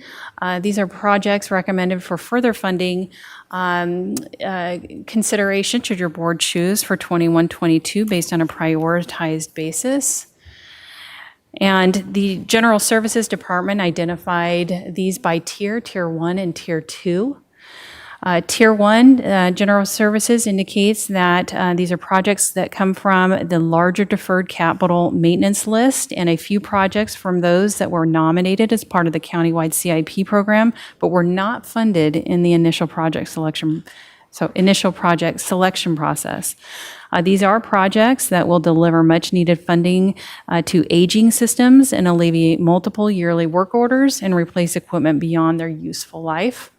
These are projects recommended for further funding consideration should your board choose for 21-22 based on a prioritized basis. And the General Services Department identified these by tier 1 and tier 2. Tier 1, General Services indicates that these are projects that come from the larger deferred capital maintenance list and a few projects from those that were nominated as part of the countywide CIP program, but were not funded in the initial project selection process. These are projects that will deliver much needed funding to aging systems and alleviate multiple yearly work orders and replace equipment beyond their useful life.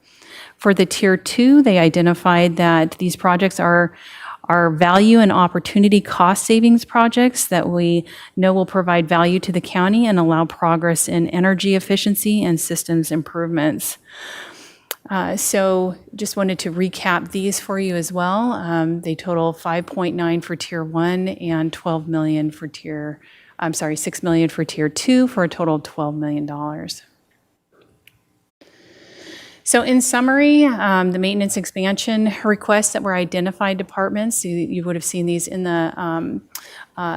For the tier 2, they identified that these projects are are value and opportunity cost savings projects that we know will provide value to the county and allow progress in energy efficiency and systems improvements. So just wanted to recap these for you as well. They total 5.9 for Tier 1 and 12 million for $6 million for Tier 2 for a total of $12 million. So in summary, the maintenance expansion requests that were identified departments, you would have seen these in the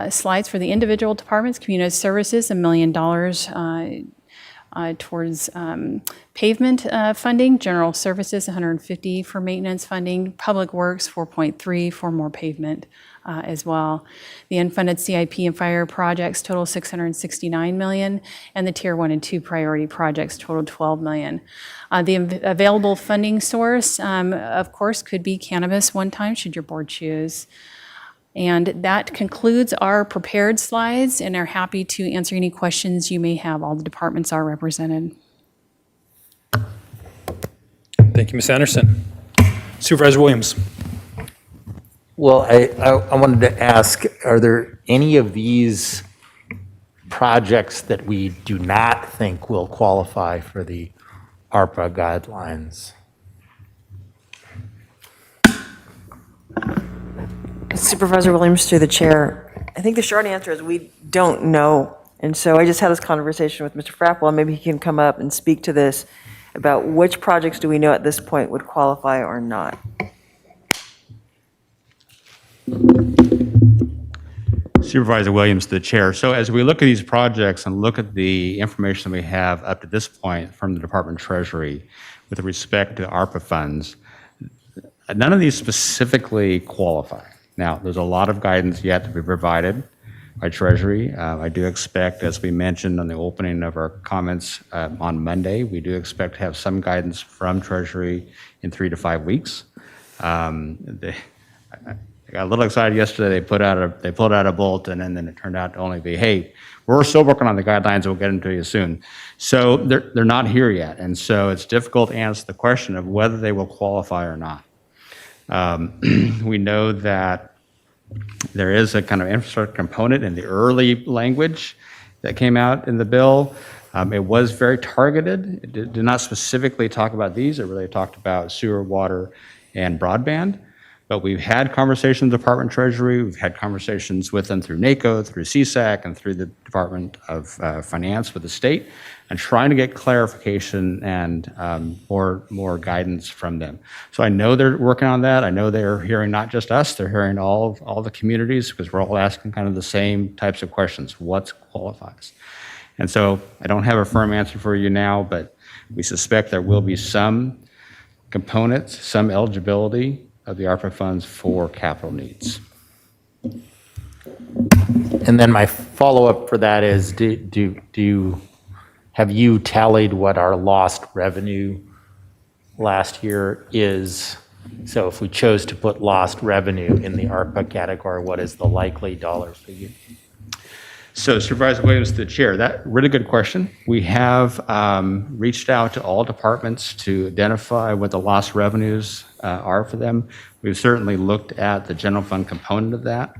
slides for the individual departments. Community services, $1 million towards pavement funding. General services, $150 for maintenance funding. Public works, $4.3 for more pavement as well. The unfunded CIP and fire projects total $669 million, and the Tier 1 and 2 priority projects total $12 million. The available funding source, of course, could be cannabis one time, should your board choose. And that concludes our prepared slides, and are happy to answer any questions you may have. All the departments are represented. Thank you, Ms. Anderson. Supervisor Williams. Well, I wanted to ask, are there any of these projects that we do not think will qualify for the ARPA guidelines? Supervisor Williams, through the chair, I think the short answer is we don't know. And so I just had this conversation with Mr. Frappel, and maybe he can come up and speak to this about which projects do we know at this point would qualify or not. Supervisor Williams, the chair. So as we look at these projects and look at the information we have up to this point from the Department of Treasury with respect to ARPA funds, none of these specifically qualify. Now, there's a lot of guidance yet to be provided by Treasury. I do expect, as we mentioned on the opening of our comments on Monday, we do expect to have some guidance from Treasury in 3 to 5 weeks. I got a little excited yesterday. They pulled out a bulletin, and then it turned out to only be, hey, we're still working on the guidelines. We'll get them to you soon. So they're not here yet, and so it's difficult to answer the question of whether they will qualify or not. We know that there is a kind of infrastructure component in the early language that came out in the bill. It was very targeted. It did not specifically talk about these. It really talked about sewer, water, and broadband. But we've had conversations with the Department of Treasury. We've had conversations with them through NACO, through CSAC, and through the Department of Finance with the state, and trying to get clarification and more guidance from them. So I know they're working on that. I know they're hearing not just us, they're hearing all the communities, because we're all asking kind of the same types of questions. What qualifies? And so I don't have a firm answer for you now, but we suspect there will be some components, some eligibility of the ARPA funds for capital needs. And then my follow-up for that is, have you tallied what our lost revenue last year is? So if we chose to put lost revenue in the ARPA category, what is the likely dollar figure? So Supervisor Williams, the chair, that really good question. We have reached out to all departments to identify what the lost revenues are for them. We've certainly looked at the general fund component of that.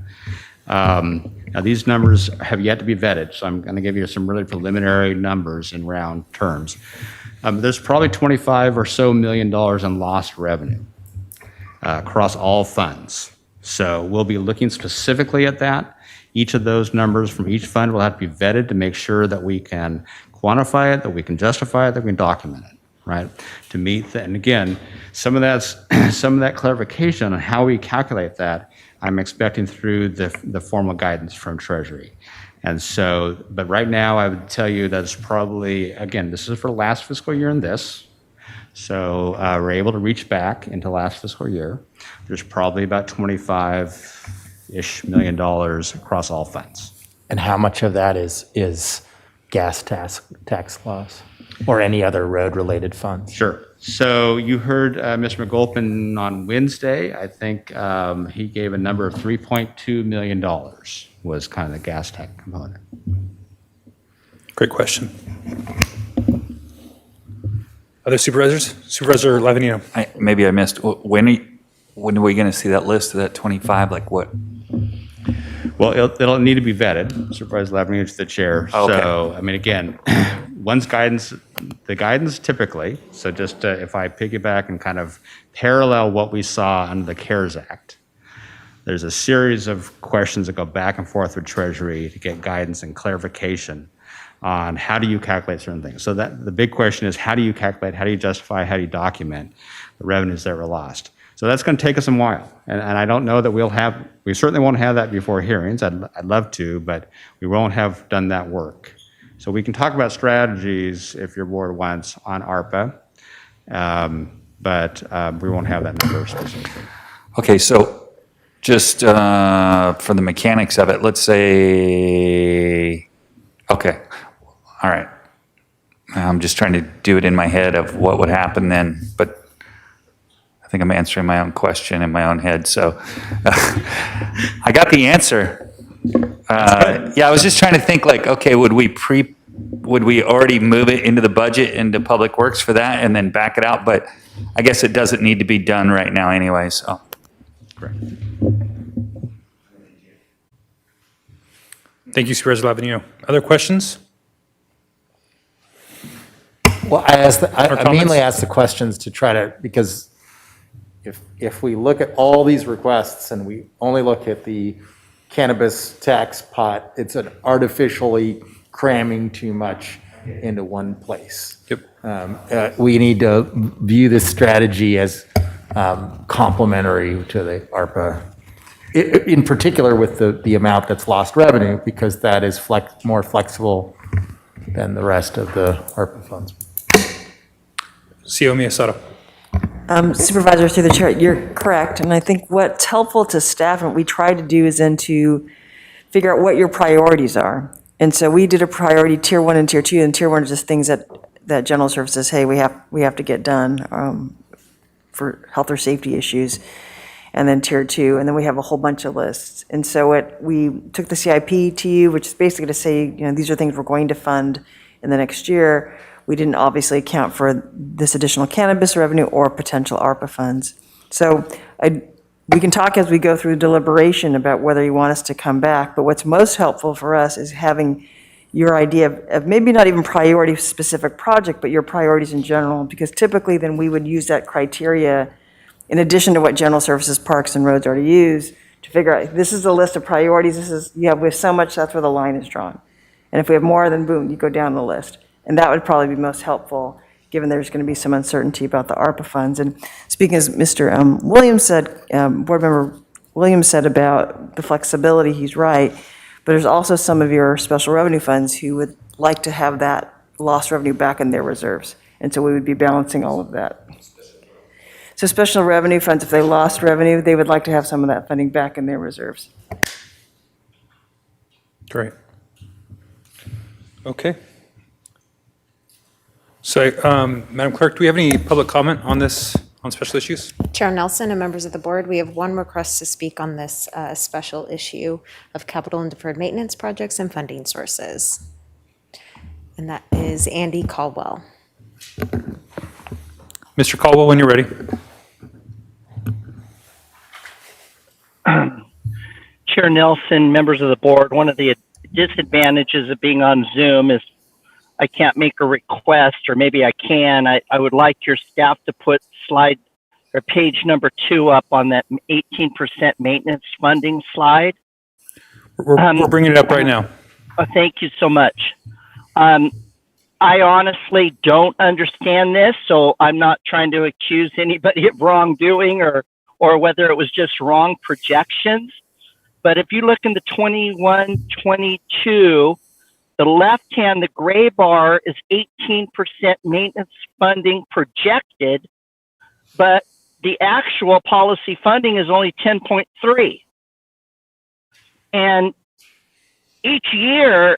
Now these numbers have yet to be vetted, so I'm going to give you some really preliminary numbers in round terms. There's probably $25 or so million in lost revenue across all funds. So we'll be looking specifically at that. Each of those numbers from each fund will have to be vetted to make sure that we can quantify it, that we can justify it, that we can document it, right? To meet that, and again, some of that clarification on how we calculate that, I'm expecting through the formal guidance from Treasury. And so, but right now I would tell you that it's probably, again, this is for last fiscal year and this. So we're able to reach back into last fiscal year. There's probably about $25-ish million across all funds. And how much of that is gas tax loss or any other road-related funds? Sure. So you heard Mr. McGolpin on Wednesday. I think he gave a number of $3.2 million was kind of the gas tax component. Great question. Other supervisors? Supervisor Lavanino. Maybe I missed. When when are we going to see that list of that 25? Like what? Well, it'll need to be vetted. Supervisor Lavender is the chair. Okay. So, I mean, again, one's guidance, the guidance typically, so just if I piggyback and kind of parallel what we saw under the CARES Act, there's a series of questions that go back and forth with Treasury to get guidance and clarification on how do you calculate certain things. So that the big question is, how do you calculate, how do you justify, how do you document the revenues that were lost? So that's going to take us a while. And I don't know that we certainly won't have that before hearings. I'd love to, but we won't have done that work. So we can talk about strategies if your board wants on ARPA, but we won't have that number specifically. Okay, so just for the mechanics of it, let's say, okay, all right. I'm just trying to do it in my head of what would happen then, but I think I'm answering my own question in my own head. So I got the answer. Yeah, I was just trying to think like, okay, would we already move it into the budget, into Public Works for that and then back it out? But I guess it doesn't need to be done right now anyway, so. Correct. Thank you, Supervisor Lavigno. Other questions? Well, I comments? mainly asked the questions to try to, because if we look at all these requests and we only look at the cannabis tax pot, it's an artificially cramming too much into one place. Yep. We need to view this strategy as complementary to the ARPA, in particular with the amount that's lost revenue, because that is more flexible than the rest of the ARPA funds. CEO Miyasada. Supervisor, through the chair, you're correct. And I think what's helpful to staff and what we try to do is then to figure out what your priorities are. And so we did a priority tier 1 and tier 2, and tier 1 is just things that general services, hey, we have to get done for health or safety issues. And then tier 2, and then we have a whole bunch of lists. And so we took the CIP to you, which is basically to say, these are things we're going to fund in the next year. We didn't obviously account for this additional cannabis revenue or potential ARPA funds. So we can talk as we go through deliberation about whether you want us to come back, but what's most helpful for us is having your idea of maybe not even priority specific project, but your priorities in general, because typically then we would use that criteria in addition to what general services, parks and roads already use to figure out, this is the list of priorities, we have so much, that's where the line is drawn. And if we have more, then boom, you go down the list. And that would probably be most helpful, given there's going to be some uncertainty about the ARPA funds. And speaking as Mr. Williams said, Board Member Williams said about the flexibility, he's right. But there's also some of your special revenue funds who would like to have that lost revenue back in their reserves. And so we would be balancing all of that. So special revenue funds, if they lost revenue, they would like to have some of that funding back in their reserves. Great. Okay. So, Madam Clerk, do we have any public comment on this, on special issues? Chair Nelson and members of the board, we have one request to speak on this special issue of capital and deferred maintenance projects and funding sources. And that is Andy Caldwell. Mr. Caldwell, when you're ready. Chair Nelson, members of the board, one of the disadvantages of being on Zoom is I can't make a request, or maybe I can. I would like your staff to put slide or page number 2 up on that 18% maintenance funding slide. We're bringing it up right now. Thank you so much. I honestly don't understand this, so I'm not trying to accuse anybody of wrongdoing or whether it was just wrong projections. But if you look in the 21-22, the left hand, the gray bar is 18% maintenance funding projected, but the actual policy funding is only 10.3. And each year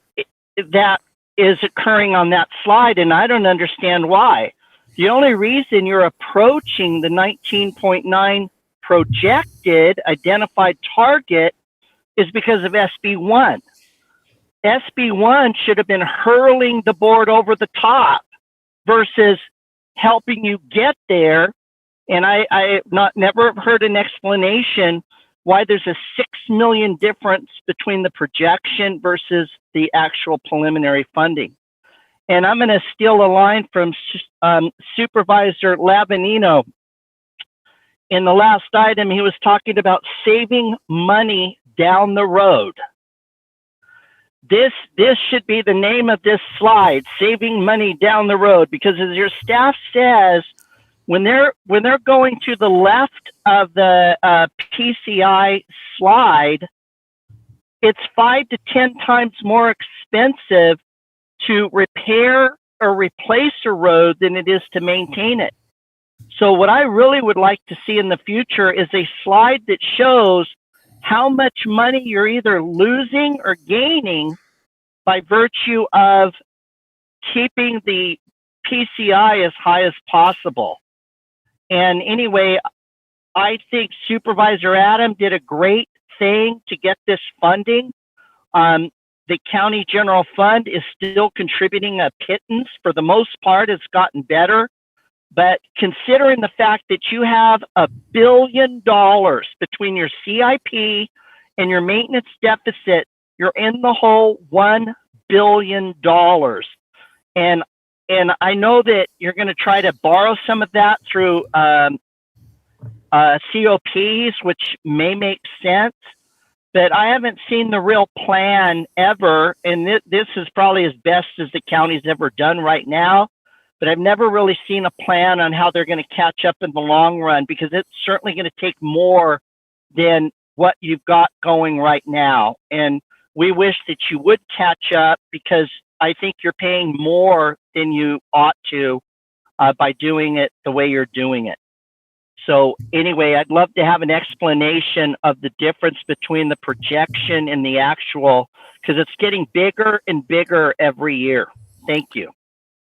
that is occurring on that slide, and I don't understand why. The only reason you're approaching the 19.9 projected identified target is because of SB1. SB1 should have been hurling the board over the top versus helping you get there And I never heard an explanation why there's a $6 million difference between the projection versus the actual preliminary funding. And I'm going to steal a line from Supervisor Lavanino. In the last item, he was talking about saving money down the road. This should be the name of this slide, saving money down the road, because as your staff says, when they're going to the left of the PCI slide, it's 5 to 10 times more expensive to repair or replace a road than it is to maintain it. So what I really would like to see in the future is a slide that shows how much money you're either losing or gaining by virtue of keeping the PCI as high as possible. And anyway, I think Supervisor Adam did a great thing to get this funding. The county general fund is still contributing a pittance. For the most part, it's gotten better. But considering the fact that you have $1 billion between your CIP and your maintenance deficit, you're in the hole $1 billion. And I know that you're going to try to borrow some of that through COPs, which may make sense. But I haven't seen the real plan ever. And this is probably as best as the county's ever done right now. But I've never really seen a plan on how they're going to catch up in the long run, because it's certainly going to take more than what you've got going right now. And we wish that you would catch up, because I think you're paying more than you ought to by doing it the way you're doing it. So anyway, I'd love to have an explanation of the difference between the projection and the actual, because it's getting bigger and bigger every year. Thank you.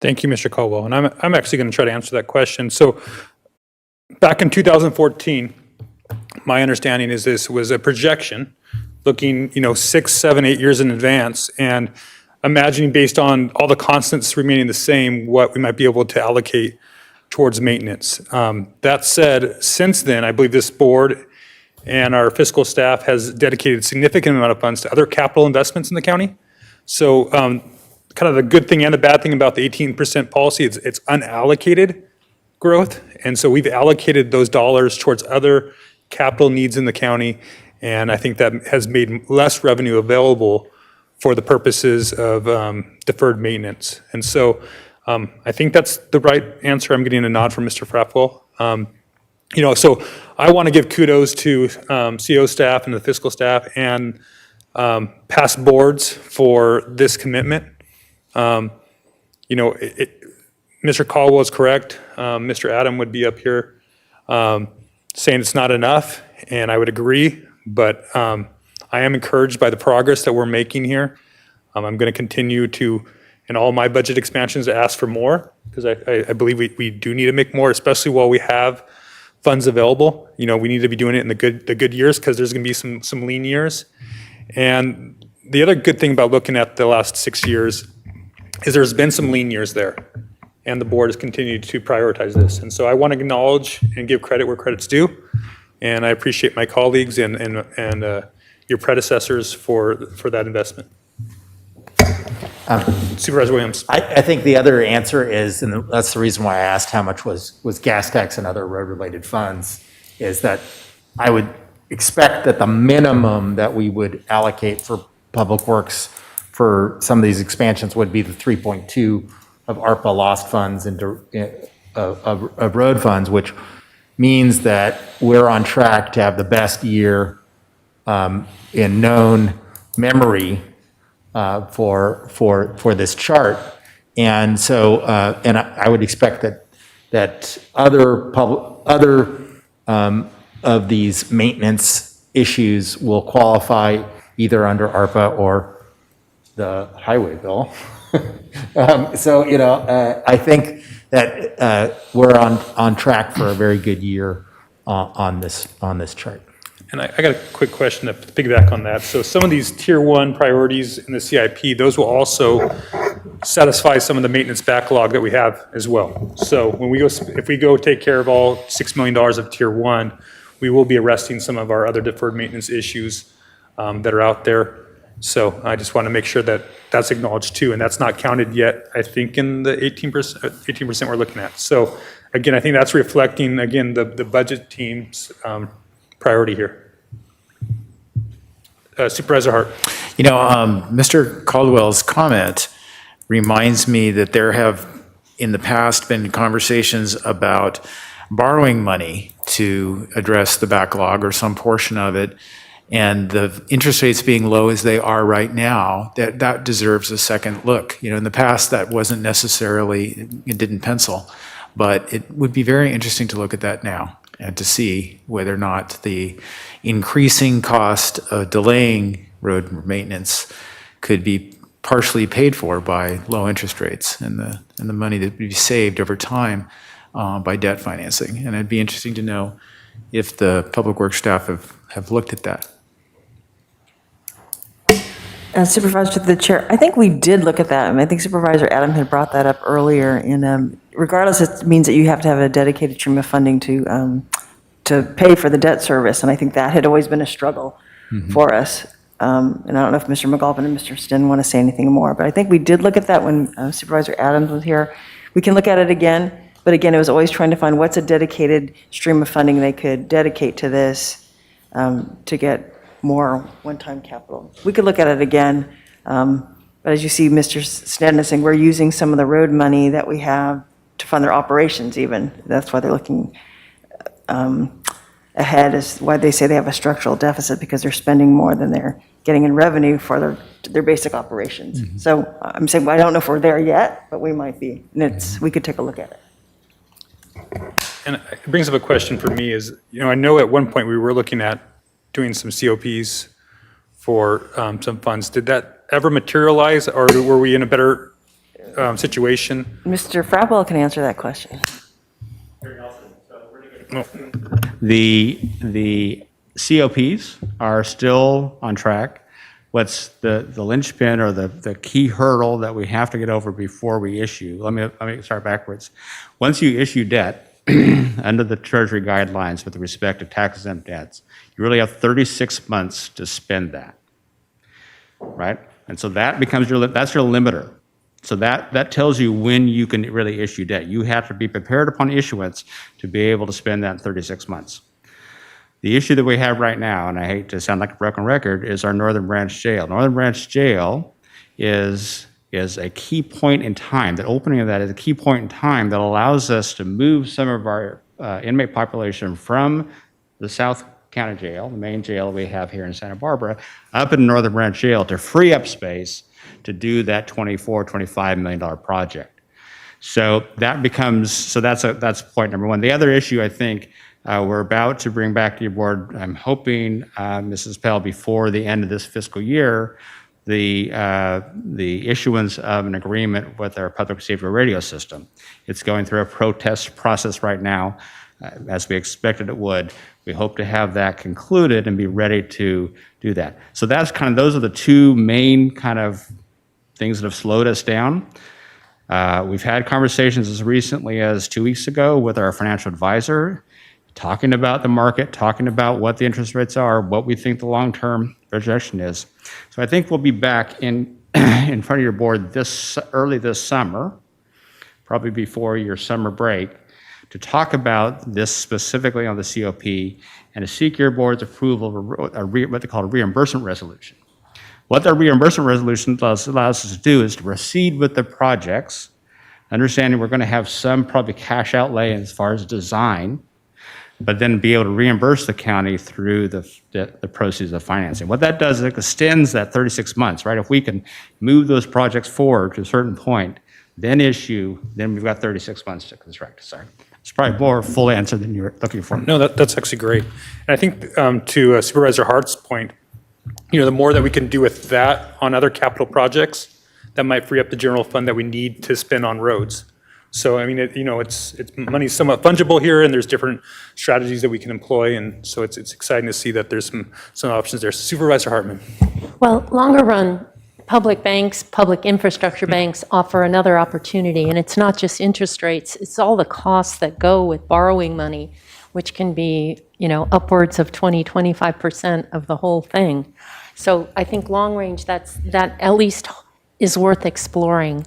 Thank you, Mr. Caldwell. And I'm actually going to try to answer that question. So back in 2014, my understanding is this was a projection looking, 6, 7, 8 years in advance, and imagining based on all the constants remaining the same, what we might be able to allocate towards maintenance. That said, since then, I believe this board and our fiscal staff has dedicated a significant amount of funds to other capital investments in the county. So kind of the good thing and the bad thing about the 18% policy, it's unallocated growth. And so we've allocated those dollars towards other capital needs in the county. And I think that has made less revenue available for the purposes of deferred maintenance. And so I think that's the right answer. I'm getting a nod from Mr. Frappwell. So I want to give kudos to CO staff and the fiscal staff and past boards for this commitment. Mr. Caldwell is correct. Mr. Adam would be up here saying it's not enough, and I would agree, but I am encouraged by the progress that we're making here. I'm going to continue to, in all my budget expansions, to ask for more, because I believe we do need to make more, especially while we have funds available. We need to be doing it in the good years, because there's going to be some lean years. And the other good thing about looking at the last 6 years is there's been some lean years there, and the board has continued to prioritize this. And so I want to acknowledge and give credit where credit's due, and I appreciate my colleagues and your predecessors for that investment. Supervisor Williams. I think the other answer is, and that's the reason why I asked how much was gas tax and other road-related funds, is that I would expect that the minimum that we would allocate for public works for some of these expansions would be the 3.2 of ARPA lost funds into of road funds, which means that we're on track to have the best year in known memory for this chart. And so, and I would expect that other of these maintenance issues will qualify either under ARPA or the highway bill. I think that we're on track for a very good year on this chart. And I got a quick question to piggyback on that. So some of these tier one priorities in the CIP, those will also satisfy some of the maintenance backlog that we have as well. So when we go, if we go take care of all $6 million of tier one, we will be arresting some of our other deferred maintenance issues that are out there. So I just want to make sure that that's acknowledged too, and that's not counted yet, I think, in the 18% we're looking at. So again, I think that's reflecting, again, the budget team's priority here. Supervisor Hart. You know, Mr. Caldwell's comment reminds me that there have in the past been conversations about borrowing money to address the backlog or some portion of it. And the interest rates being low as they are right now, that deserves a second look. You know, in the past, that wasn't necessarily, it didn't pencil. But it would be very interesting to look at that now and to see whether or not the increasing cost of delaying road maintenance could be partially paid for by low interest rates and the money that would be saved over time by debt financing. And it'd be interesting to know if the Public Works staff have looked at that. Supervisor to the chair, I think we did look at that, and I think Supervisor Adam had brought that up earlier. And regardless, it means that you have to have a dedicated stream of funding to pay for the debt service, and I think that had always been a struggle for us. And I don't know if Mr. McAlpin and Mr. Stin want to say anything more, but I think we did look at that when Supervisor Adams was here. We can look at it again, but again, it was always trying to find what's a dedicated stream of funding they could dedicate to this to get more one-time capital. We could look at it again, but as you see, Mr. Sneddon is saying we're using some of the road money that we have to fund their operations even. That's why they're looking ahead, is why they say they have a structural deficit, because they're spending more than they're getting in revenue for their basic operations. So I'm saying, well, I don't know if we're there yet, but we might be, and we could take a look at it. And it brings up a question for me is, you know, I know at one point we were looking at doing some COPs for some funds. Did that ever materialize, or were we in a better situation? Mr. Frapwell can answer that question. The COPs are still on track. What's the linchpin or the key hurdle that we have to get over before we issue? Let me start backwards. Once you issue debt under the Treasury guidelines with respect to tax-exempt debts, you really have 36 months to spend that, right? And so that becomes that's your limiter. So that tells you when you can really issue debt. You have to be prepared upon issuance to be able to spend that in 36 months. The issue that we have right now, and I hate to sound like a broken record, is our Northern Branch Jail. Northern Branch Jail is a key point in time. The opening of that is a key point in time that allows us to move some of our inmate population from the South County Jail, the main jail we have here in Santa Barbara, up in Northern Branch Jail to free up space to do that $25 million project. So that becomes, that's point number one. The other issue I think we're about to bring back to your board, I'm hoping, Mrs. Pell, before the end of this fiscal year, the issuance of an agreement with our public safety radio system. It's going through a protest process right now, as we expected it would. We hope to have that concluded and be ready to do that. So that's those are the two main kind of things that have slowed us down. We've had conversations as recently as 2 weeks ago with our financial advisor, talking about the market, talking about what the interest rates are, what we think the long-term projection is. So I think we'll be back in front of your board early this summer, probably before your summer break, to talk about this specifically on the COP and to seek your board's approval of what they call a reimbursement resolution. What the reimbursement resolution allows us to do is to proceed with the projects, understanding we're going to have some probably cash outlay as far as design, but then be able to reimburse the county through the proceeds of financing. What that does is it extends that 36 months, right? If we can move those projects forward to a certain point, then issue, then we've got 36 months to construct. Sorry. It's probably more full answer than you're looking for. No, that's actually great. And I think to Supervisor Hart's point, you know, the more that we can do with that on other capital projects, that might free up the general fund that we need to spend on roads, So, I mean, it's money's somewhat fungible here, and there's different strategies that we can employ, and so it's exciting to see that there's some options there. Supervisor Hartman. Well, longer run, public banks, public infrastructure banks offer another opportunity, and it's not just interest rates, it's all the costs that go with borrowing money, which can be, upwards of 20, 25% of the whole thing. So I think long range, that at least is worth exploring.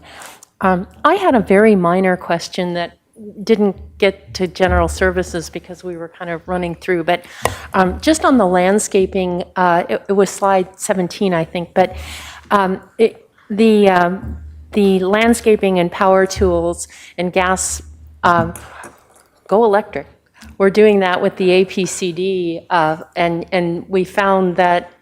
I had a very minor question that didn't get to general services because we were kind of running through, but just on the landscaping, it was slide 17, I think, but the landscaping and power tools and gas go electric. We're doing that with the APCD, and we found that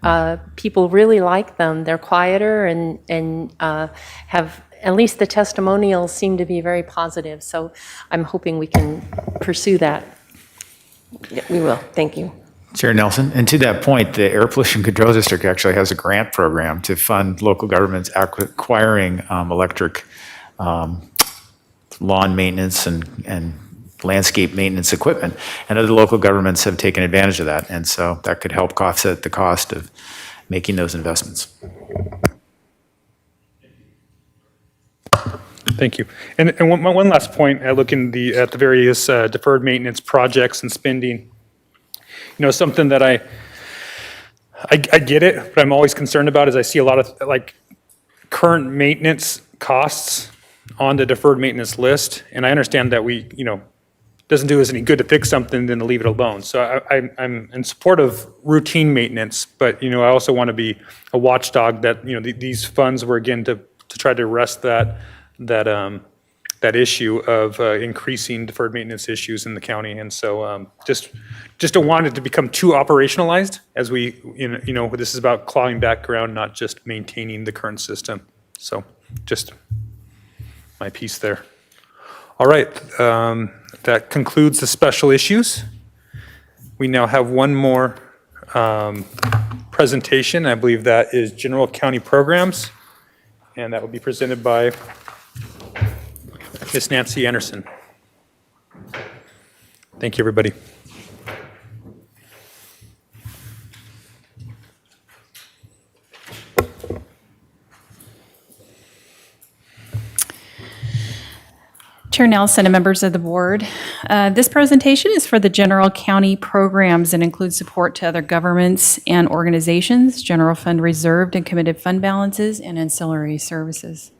people really like them. They're quieter and have, at least the testimonials seem to be very positive. So I'm hoping we can pursue that. Yeah, we will. Thank you. Chair Nelson, and to that point, the Air Pollution Control District actually has a grant program to fund local governments acquiring electric lawn maintenance and landscape maintenance equipment, and other local governments have taken advantage of that, and so that could help offset the cost of making those investments. Thank you. And one last point, I look at the various deferred maintenance projects and spending. Something that I get it, but I'm always concerned about is I see a lot of current maintenance costs on the deferred maintenance list, and I understand that doesn't do us any good to fix something than to leave it alone. So I'm in support of routine maintenance, but I also want to be a watchdog that these funds were again to try to arrest that issue of increasing deferred maintenance issues in the county, and so just don't want it to become too operationalized as we this is about clawing back ground, not just maintaining the current system. So just my piece there. All right, that concludes the special issues. We now have one more presentation. I believe that is general county programs, and that will be presented by Ms. Nancy Anderson. Thank you, everybody. Chair Nelson and members of the board, this presentation is for the general county programs and includes support to other governments and organizations, general fund reserved and committed fund balances, and ancillary services.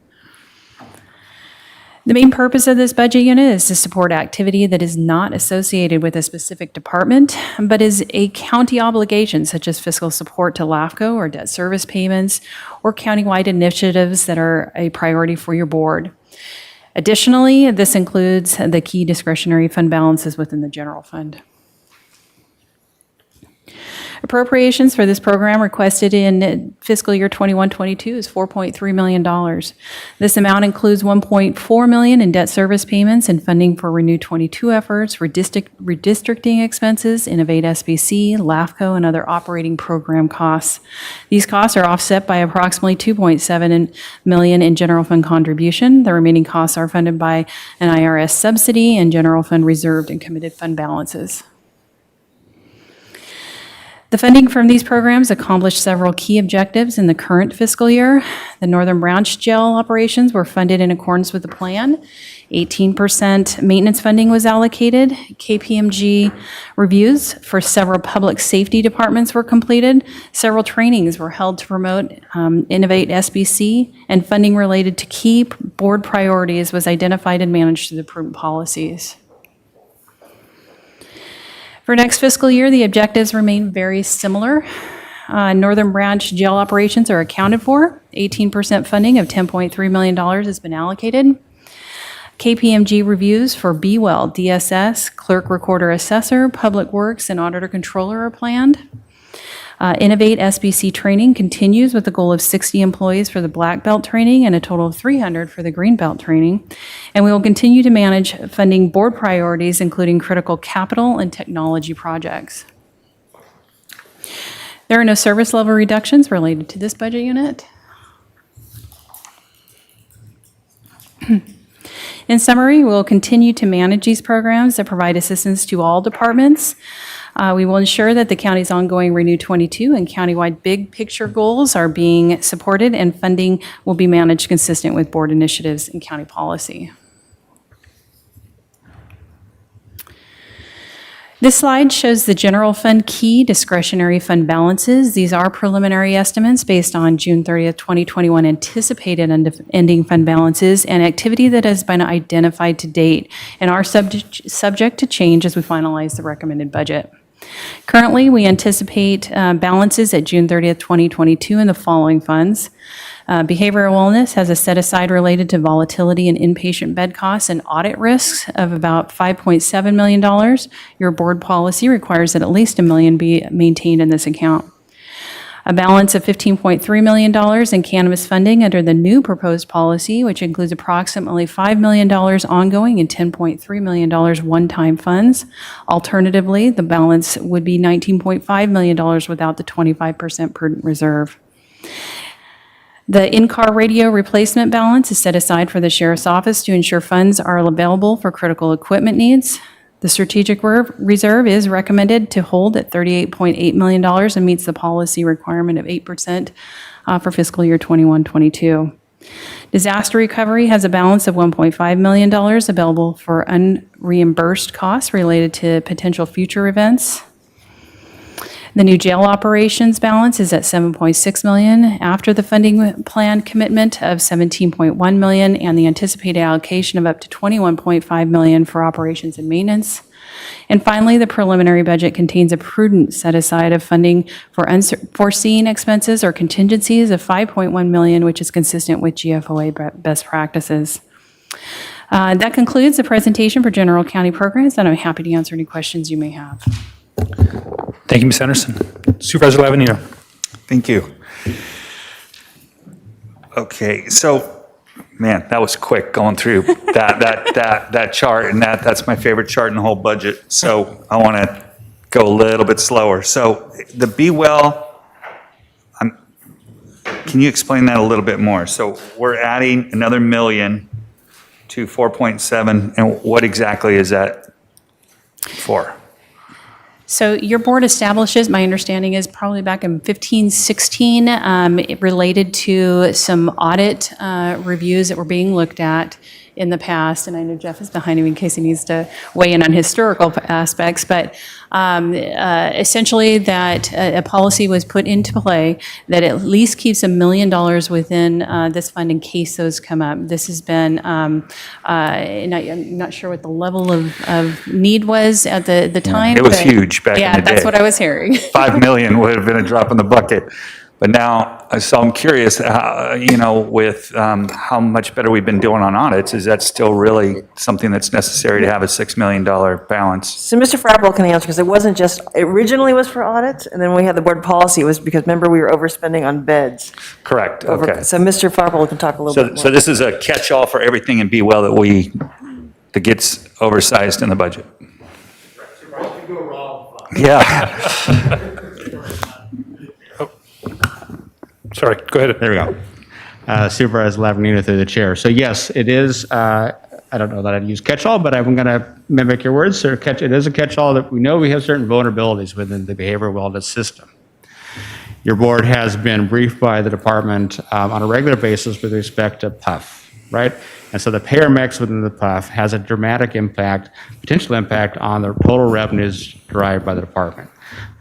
The main purpose of this budget unit is to support activity that is not associated with a specific department, but is a county obligation, such as fiscal support to LAFCO or debt service payments, or countywide initiatives that are a priority for your board. Additionally, this includes the key discretionary fund balances within the general fund. Appropriations for this program requested in fiscal year 21-22 is $4.3 million. This amount includes $1.4 million in debt service payments and funding for Renew 22 efforts, redistricting expenses, Innovate SBC, LAFCO, and other operating program costs. These costs are offset by approximately $2.7 million in general fund contribution. The remaining costs are funded by an IRS subsidy and general fund reserved and committed fund balances. The funding from these programs accomplished several key objectives in the current fiscal year. The Northern Branch jail operations were funded in accordance with the plan. 18% maintenance funding was allocated. KPMG reviews for several public safety departments were completed. Several trainings were held to promote Innovate SBC, and funding related to key board priorities was identified and managed through the prudent policies. For next fiscal year, the objectives remain very similar. Northern Branch jail operations are accounted for. 18% funding of $10.3 million has been allocated. KPMG reviews for B-Well, DSS, Clerk Recorder Assessor, Public Works, and Auditor Controller are planned. Innovate SBC training continues with the goal of 60 employees for the Black Belt training and a total of 300 for the Green Belt training. And we will continue to manage funding board priorities, including critical capital and technology projects. There are no service level reductions related to this budget unit. In summary, we'll continue to manage these programs that provide assistance to all departments. We will ensure that the county's ongoing Renew 22 and countywide big picture goals are being supported, and funding will be managed consistent with board initiatives and county policy. This slide shows the general fund key discretionary fund balances. These are preliminary estimates based on June 30th, 2021 anticipated ending fund balances and activity that has been identified to date and are subject to change as we finalize the recommended budget. Currently, we anticipate balances at June 30th, 2022 in the following funds. Behavioral wellness has a set aside related to volatility and inpatient bed costs and audit risks of about $5.7 million. Your board policy requires that at least $1 million be maintained in this account. A balance of $15.3 million in cannabis funding under the new proposed policy, which includes approximately $5 million ongoing and $10.3 million one-time funds. Alternatively, the balance would be $19.5 million without the 25% prudent reserve. The in-car radio replacement balance is set aside for the Sheriff's Office to ensure funds are available for critical equipment needs. The strategic reserve is recommended to hold at $38.8 million and meets the policy requirement of 8% for fiscal year 21-22. Disaster recovery has a balance of $1.5 million available for unreimbursed costs related to potential future events. The new jail operations balance is at $7.6 million after the funding plan commitment of $17.1 million and the anticipated allocation of up to $21.5 million for operations and maintenance. And finally, the preliminary budget contains a prudent set aside of funding for unforeseen expenses or contingencies of $5.1 million, which is consistent with GFOA best practices. That concludes the presentation for general county programs, and I'm happy to answer any questions you may have. Thank you, Ms. Anderson. Supervisor Lavanito. Thank you. Okay, so, man, that was quick going through that chart, and that's my favorite chart in the whole budget. So I want to go a little bit slower. So the Be Well, can you explain that a little bit more? So we're adding another $1 million to 4.7, and what exactly is that for? So your board establishes, my understanding is probably back in 15-16, it related to some audit reviews that were being looked at in the past, and I know Jeff is behind him in case he needs to weigh in on historical aspects, but essentially that a policy was put into play that at least keeps $1 million within this fund in case those come up. This has been, and I'm not sure what the level of need was at the time. It was huge back in the day. Yeah, that's what I was hearing. $5 million would have been a drop in the bucket. But now, so I'm curious, with how much better we've been doing on audits, is that still really something that's necessary to have a $6 million balance? So Mr. Frapple can answer, because it wasn't just, it originally was for audits, and then we had the board policy, it was because, remember, we were overspending on beds. Correct, okay. So Mr. Frapple can talk a little bit more. So this is a catch-all for everything in Be Well that gets oversized in the budget? Yeah. Sorry, go ahead. There we go. Supervisor Lavanito through the chair. So yes, it is, I don't know that I'd use catch-all, but I'm going to mimic your words. So it is a catch-all that we know we have certain vulnerabilities within the behavioral wellness system. Your board has been briefed by the department on a regular basis with respect to PUF, right? And so the payer mix within the PUF has a dramatic impact, potential impact on the total revenues derived by the department.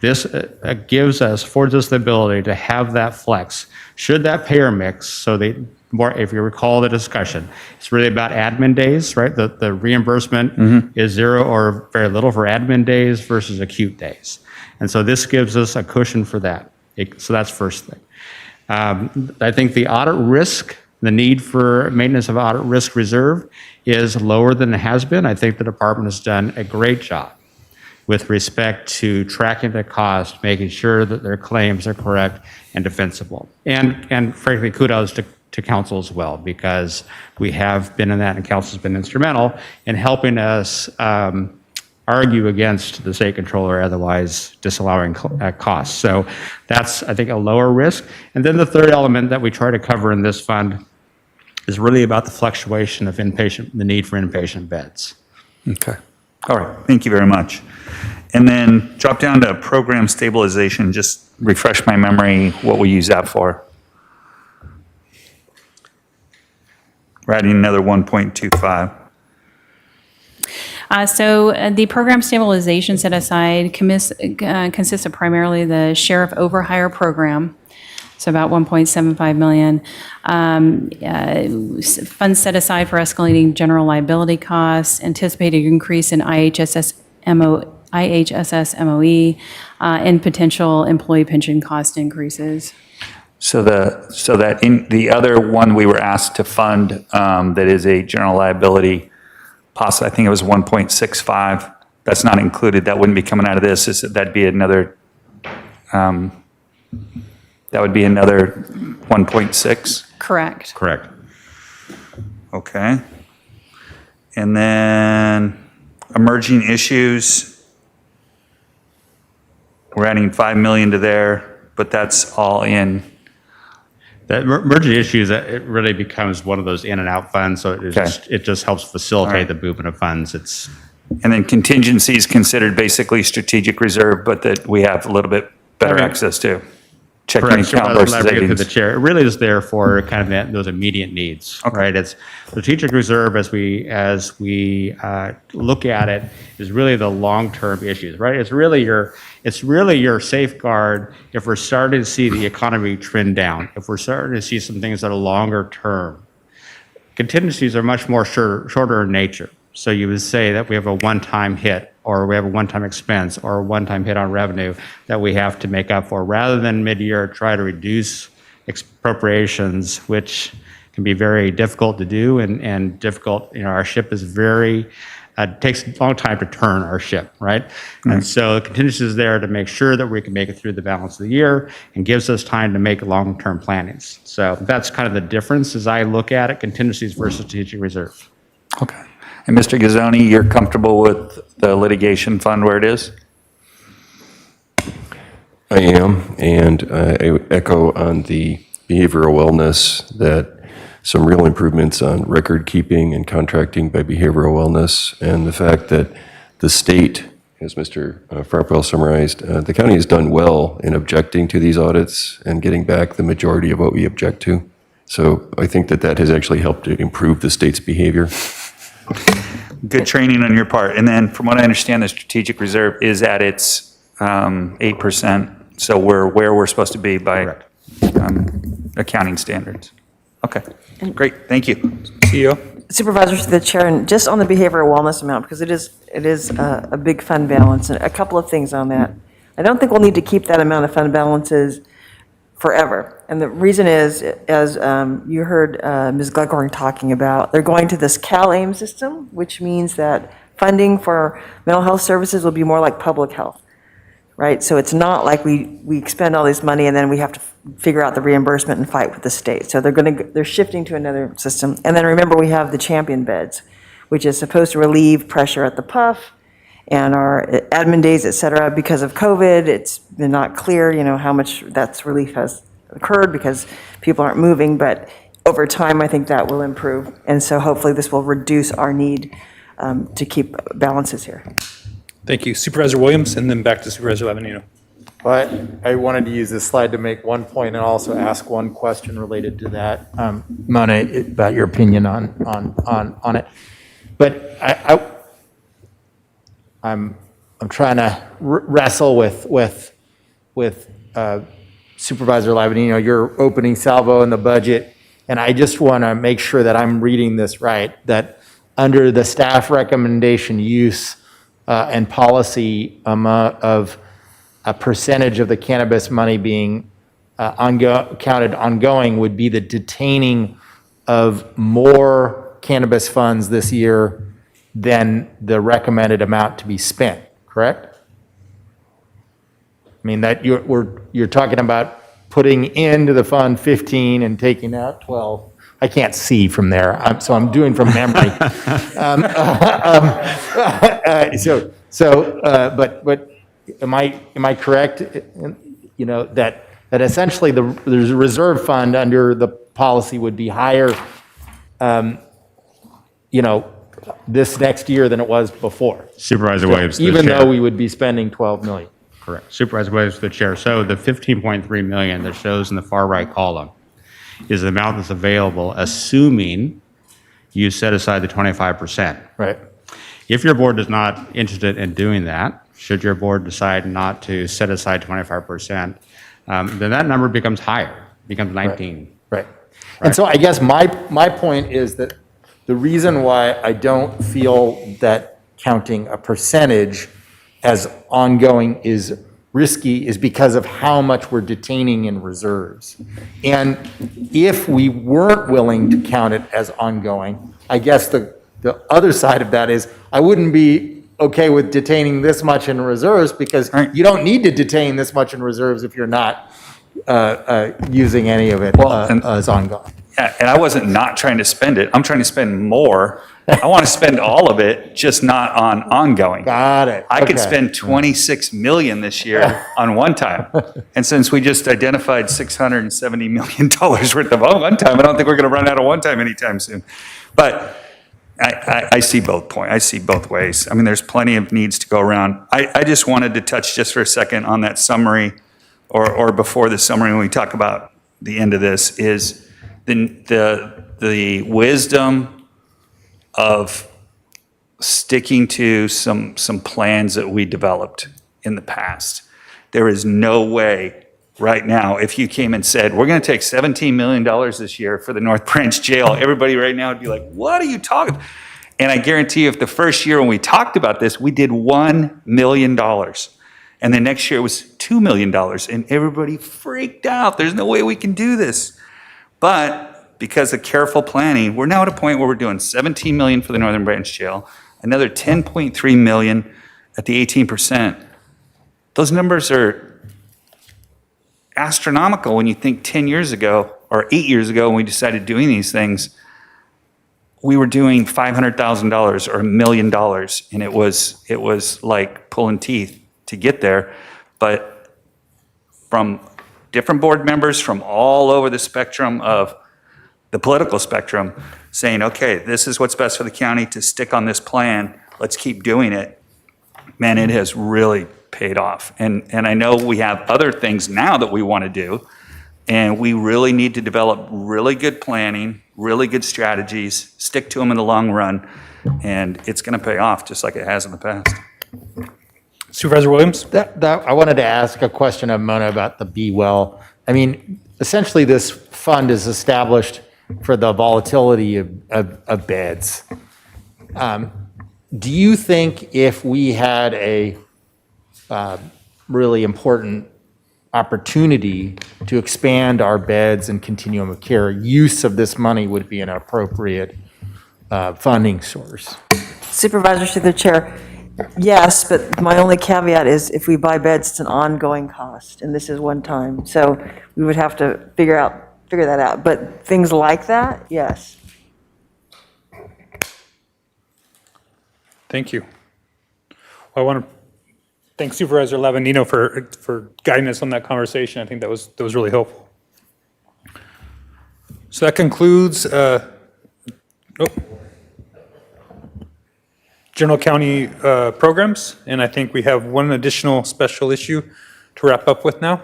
This affords us the ability to have that flex. Should that payer mix, if you recall the discussion, it's really about admin days, right? The reimbursement is zero or very little for admin days versus acute days. And so this gives us a cushion for that. So that's first thing. I think the audit risk, the need for maintenance of audit risk reserve is lower than it has been. I think the department has done a great job with respect to tracking the cost, making sure that their claims are correct and defensible. And frankly, kudos to council as well, because we have been in that, and council's been instrumental in helping us argue against the state controller otherwise disallowing costs. So that's, I think, a lower risk. And then the third element that we try to cover in this fund is really about the fluctuation of the need for inpatient beds. Okay. All right. Thank you very much. And then drop down to program stabilization. Just refresh my memory what we use that for. We're adding another 1.25. The program stabilization set aside consists of primarily the sheriff overhire program, so about 1.75 million. Funds set aside for escalating general liability costs, anticipated increase in IHSS MOE, and potential employee pension cost increases. So that in the other one we were asked to fund, that is a general liability, I think it was 1.65. That's not included. That wouldn't be coming out of this. That'd be another. That would be another 1.6. Correct. Correct. Okay. And then emerging issues. We're adding 5 million to there, but that's all in. That emerging issues, it really becomes one of those in and out funds, so it just helps facilitate the movement of funds. And then contingency is considered basically strategic reserve, but that we have a little bit better access to. Checking account versus Through the savings. chair. It really is there for kind of those immediate needs, right? It's strategic reserve as we look at it is really the long-term issues, right? It's really your safeguard if we're starting to see the economy trend down, if we're starting to see some things that are longer term. Contingencies are much more shorter in nature. So you would say that we have a one-time hit, or we have a one-time expense, or a one-time hit on revenue that we have to make up for, rather than mid-year try to reduce appropriations, which can be very difficult to do and difficult. Our ship is it takes a long time to turn our ship, right? And so the contingency is there to make sure that we can make it through the balance of the year and gives us time to make long-term plannings. So that's kind of the difference as I look at it, contingencies versus strategic reserve. Okay. And Mr. Gazzoni, you're comfortable with the litigation fund where it is? I am, and I echo on the behavioral wellness that some real improvements on record keeping and contracting by behavioral wellness, and the fact that the state, as Mr. Farpwell summarized, the county has done well in objecting to these audits and getting back the majority of what we object to. So I think that has actually helped to improve the state's behavior. Good training on your part. And then from what I understand, the strategic reserve is at its 8%. So we're where we're supposed to be by accounting standards. Okay, great. Thank you. CEO? Supervisors, to the chair, and just on the behavioral wellness amount, because it is a big fund balance, and a couple of things on that. I don't think we'll need to keep that amount of fund balances forever. And the reason is, as you heard Ms. Glughorn talking about, they're going to this CalAIM system, which means that funding for mental health services will be more like public health, right? So it's not like we expend all this money and then we have to figure out the reimbursement and fight with the state. So they're shifting to another system. And then remember, we have the champion beds, which is supposed to relieve pressure at the PUF and our admin days, et cetera. Because of COVID, it's been not clear, how much that relief has occurred because people aren't moving, but over time, I think that will improve. And so hopefully this will reduce our need to keep balances here. Thank you. Supervisor Williams, and then back to Supervisor Lavanino. Well, I wanted to use this slide to make one point and also ask one question related to that, Mona, about your opinion on it. But I'm trying to wrestle with Supervisor Lavanino, your opening salvo in the budget, and I just want to make sure that I'm reading this right, that under the staff recommendation use and policy of a percentage of the cannabis money being counted ongoing would be the detaining of more cannabis funds this year than the recommended amount to be spent, correct? I mean, that you're talking about putting into the fund 15 and taking out 12. I can't see from there, so I'm doing from memory. But am I correct? That essentially the reserve fund under the policy would be higher you know, this next year than it was before. Supervisor So Williams, the even chair. though we would be spending 12 million. Correct. Supervisor Williams, the chair. So the 15.3 million that shows in the far right column is the amount that's available, assuming you set aside the 25%. Right. If your board is not interested in doing that, should your board decide not to set aside 25%, then that number becomes higher, becomes 19. Right. And so I guess my point is that the reason why I don't feel that counting a percentage as ongoing is risky is because of how much we're detaining in reserves. And if we weren't willing to count it as ongoing, I guess the other side of that is I wouldn't be okay with detaining this much in reserves because you don't need to detain this much in reserves if you're not using any of it as ongoing. Yeah, and I wasn't not trying to spend it. I'm trying to spend more. I want to spend all of it, just not on ongoing. Got it. I could Okay. spend 26 million this year on one time. And since we just identified $670 million worth of one time, I don't think we're going to run out of one time anytime soon. But I see both points. I see both ways. I mean, there's plenty of needs to go around. I just wanted to touch just for a second on that summary or before the summary when we talk about the end of this is the wisdom of sticking to some plans that we developed in the past. There is no way right now, if you came and said, we're going to take $17 million this year for the North Branch Jail, everybody right now would be like, what are you talking about? And I guarantee you, if the first year when we talked about this, we did $1 million. And the next year it was $2 million. And everybody freaked out. There's no way we can do this. But because of careful planning, we're now at a point where we're doing $17 million for the Northern Branch Jail, another $10.3 million at the 18%. Those numbers are astronomical when you think 10 years ago or 8 years ago when we decided doing these things, we were doing $500,000 or $1 million, and it was like pulling teeth to get there. But from different board members from all over the spectrum of the political spectrum saying, okay, this is what's best for the county to stick on this plan. Let's keep doing it. Man, it has really paid off. And I know we have other things now that we want to do, and we really need to develop really good planning, really good strategies, stick to them in the long run, and it's going to pay off just like it has in the past. Supervisor Williams? I wanted to ask a question of Mona about the Be Well. I mean, essentially this fund is established for the volatility of beds. Do you think if we had a really important opportunity to expand our beds and continuum of care, use of this money would be an appropriate funding source? Supervisor through the chair, yes, but my only caveat is if we buy beds, it's an ongoing cost, and this is one time. So we would have to figure that out. But things like that, yes. Thank you. Well, I want to thank Supervisor Lavanino for guiding us on that conversation. I think that was really helpful. So that concludes general county programs, and I think we have one additional special issue to wrap up with now.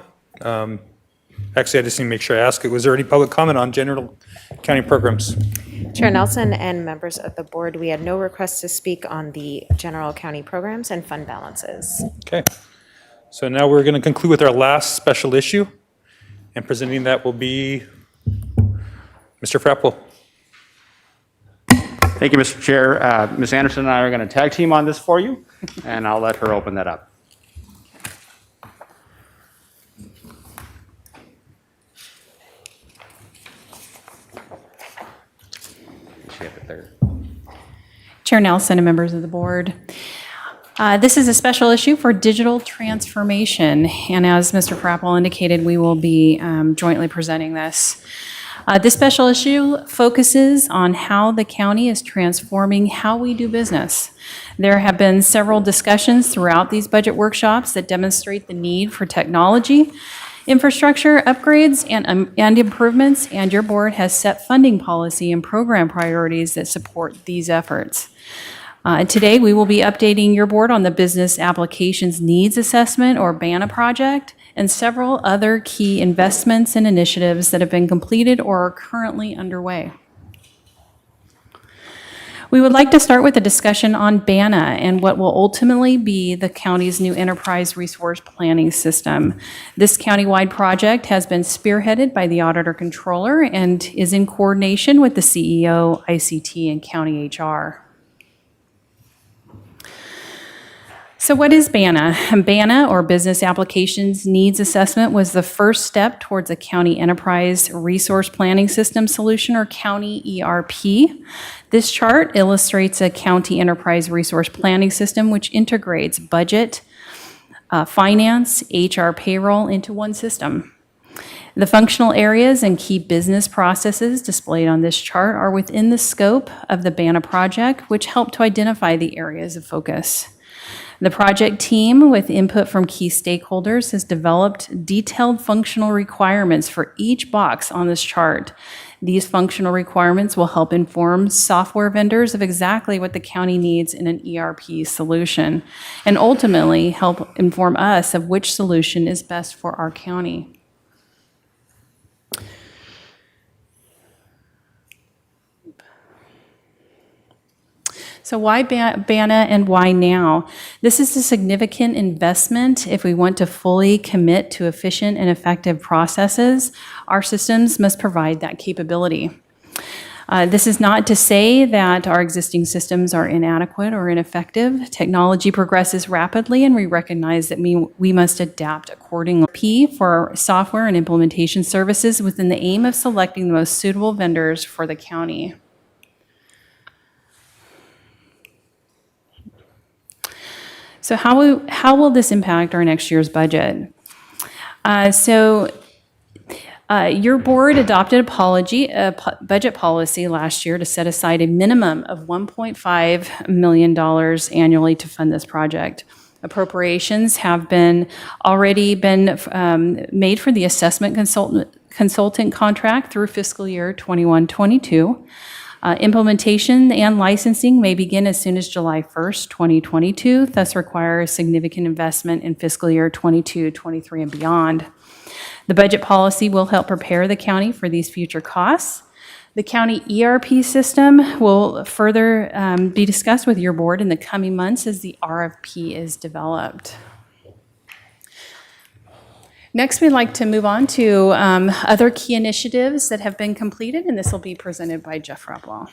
Actually, I just need to make sure I ask it. Was there any public comment on general county programs? Chair Nelson and members of the board, we had no requests to speak on the general county programs and fund balances. Okay. So now we're going to conclude with our last special issue, and presenting that will be Mr. Frappel. Thank you, Mr. Chair. Ms. Anderson and I are going to tag team on this for you, and I'll let her open that up. Chair Nelson and members of the board. This is a special issue for digital transformation, and as Mr. Frappel indicated, we will be jointly presenting this. This special issue focuses on how the county is transforming how we do business. There have been several discussions throughout these budget workshops that demonstrate the need for technology infrastructure upgrades and improvements, and your board has set funding policy and program priorities that support these efforts. Today, we will be updating your board on the Business Applications Needs Assessment, or BANA project, and several other key investments and initiatives that have been completed or are currently underway. We would like to start with a discussion on BANA and what will ultimately be the county's new enterprise resource planning system. This countywide project has been spearheaded by the Auditor Controller and is in coordination with the CEO, ICT, and County HR. So what is BANA? BANA, or Business Applications Needs Assessment, was the first step towards a county enterprise resource planning system solution, or county ERP. This chart illustrates a county enterprise resource planning system which integrates budget, finance, HR, payroll into one system. The functional areas and key business processes displayed on this chart are within the scope of the BANA project, which help to identify the areas of focus. The project team, with input from key stakeholders, has developed detailed functional requirements for each box on this chart. These functional requirements will help inform software vendors of exactly what the county needs in an ERP solution, and ultimately help inform us of which solution is best for our county. So why BANA and why now? This is a significant investment if we want to fully commit to efficient and effective processes. Our systems must provide that capability. This is not to say that our existing systems are inadequate or ineffective. Technology progresses rapidly, and we recognize that we must adapt accordingly. P for software and implementation services within the aim of selecting the most suitable vendors for the county. So how will this impact our next year's budget? Your board adopted a budget policy last year to set aside a minimum of $1.5 million annually to fund this project. Appropriations have already been made for the assessment consultant contract through fiscal year 21-22. Implementation and licensing may begin as soon as July 1st, 2022, thus require a significant investment in fiscal year 22, 23, and beyond. The budget policy will help prepare the county for these future costs. The county ERP system will further be discussed with your board in the coming months as the RFP is developed. Next, we'd like to move on to other key initiatives that have been completed, and this will be presented by Jeff Rapwell.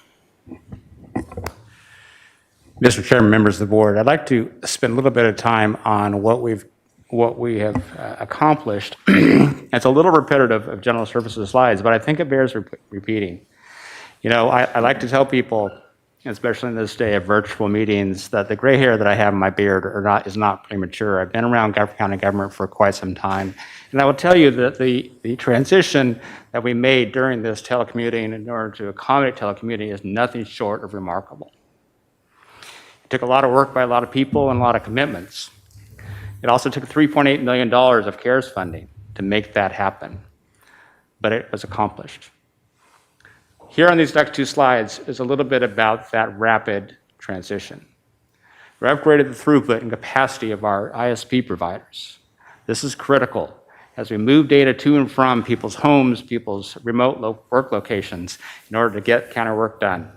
Mr. Chairman, members of the board, I'd like to spend a little bit of time on what we have accomplished. It's a little repetitive of general services slides, but I think it bears repeating. You know, I like to tell people, especially in this day of virtual meetings, that the gray hair that I have in my beard is not premature. I've been around county government for quite some time. And I will tell you that the transition that we made during this telecommuting in order to accommodate telecommuting is nothing short of remarkable. It took a lot of work by a lot of people and a lot of commitments. It also took $3.8 million of CARES funding to make that happen, but it was accomplished. Here on these next two slides is a little bit about that rapid transition. We upgraded the throughput and capacity of our ISP providers. This is critical as we move data to and from people's homes, people's remote work locations in order to get county work done.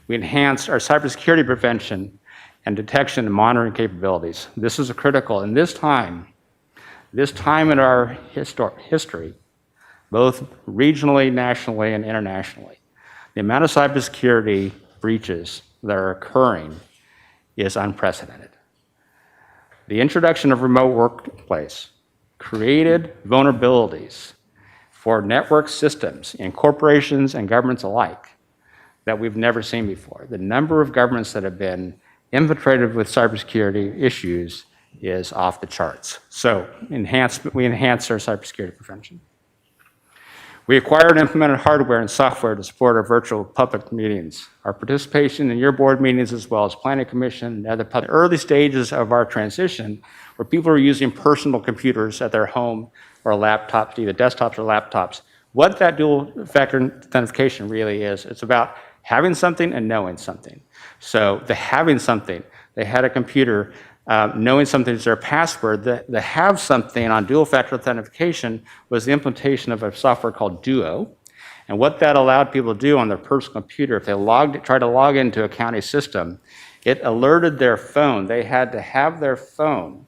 We enhanced our cybersecurity prevention and detection and monitoring capabilities. This is critical. In this time in our history, both regionally, nationally, and internationally, the amount of cybersecurity breaches that are occurring is unprecedented. The introduction of remote workplace created vulnerabilities for network systems in corporations and governments alike that we've never seen before. The number of governments that have been infiltrated with cybersecurity issues is off the charts. So we enhanced our cybersecurity prevention. We acquired and implemented hardware and software to support our virtual public meetings. Our participation in your board meetings, as well as Planning Commission and other public early stages of our transition, where people are using personal computers at their home or laptops, either desktops or laptops. What that dual factor authentication really is, it's about having something and knowing something. So the having something, they had a computer, knowing something is their password. The have something on dual factor authentication was the implementation of a software called Duo. And what that allowed people to do on their personal computer, if they tried to log into a county system, it alerted their phone. They had to have their phone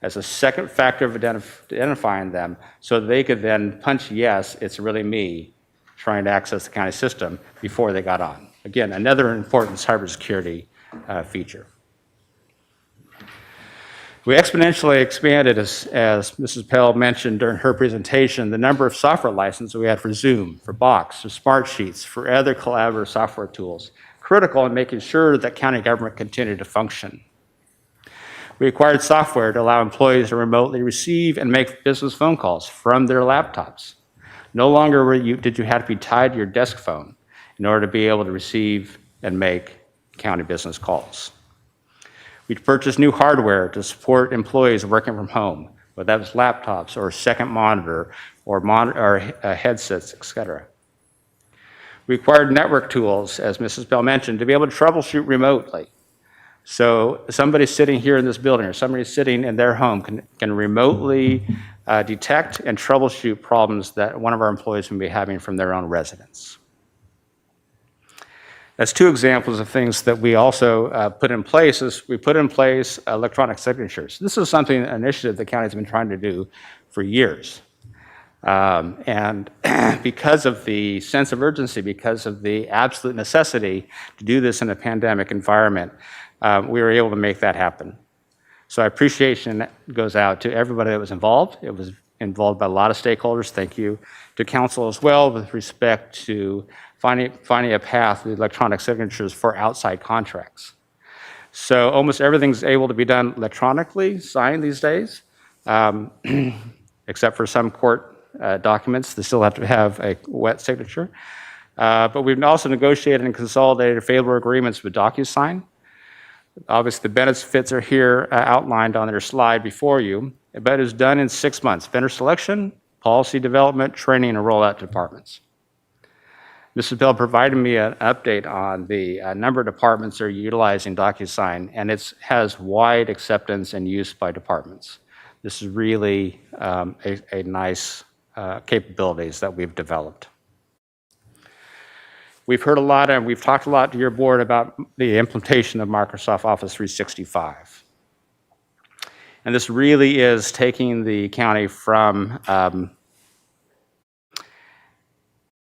as a second factor of identifying them so they could then punch yes, it's really me trying to access the county system before they got on. Again, another important cybersecurity feature. We exponentially expanded, as Mrs. Pell mentioned during her presentation, the number of software licenses we had for Zoom, for Box, for Smartsheets, for other collaborative software tools, critical in making sure that county government continued to function. We acquired software to allow employees to remotely receive and make business phone calls from their laptops. No longer did you have to be tied to your desk phone in order to be able to receive and make county business calls. We purchased new hardware to support employees working from home, whether that was laptops or a second monitor or headsets, et cetera. We acquired network tools, as Mrs. Bell mentioned, to be able to troubleshoot remotely. So somebody sitting here in this building or somebody sitting in their home can remotely detect and troubleshoot problems that one of our employees may be having from their own residence. That's two examples of things that we also put in place. We put in place electronic signatures. This is something, an initiative the county's been trying to do for years. And because of the sense of urgency, because of the absolute necessity to do this in a pandemic environment, we were able to make that happen. So appreciation goes out to everybody that was involved. It was involved by a lot of stakeholders. Thank you to council as well with respect to finding a path with electronic signatures for outside contracts. So almost everything's able to be done electronically, signed these days, except for some court documents that still have to have a wet signature. But we've also negotiated and consolidated favorable agreements with DocuSign. Obviously, the benefits are here outlined on their slide before you, but it was done in 6 months. Vendor selection, policy development, training, and rollout to departments. Mrs. Bell provided me an update on the number of departments that are utilizing DocuSign, and it has wide acceptance and use by departments. This is really a nice capabilities that we've developed. We've heard a lot and we've talked a lot to your board about the implementation of Microsoft Office 365. And this really is taking the county from an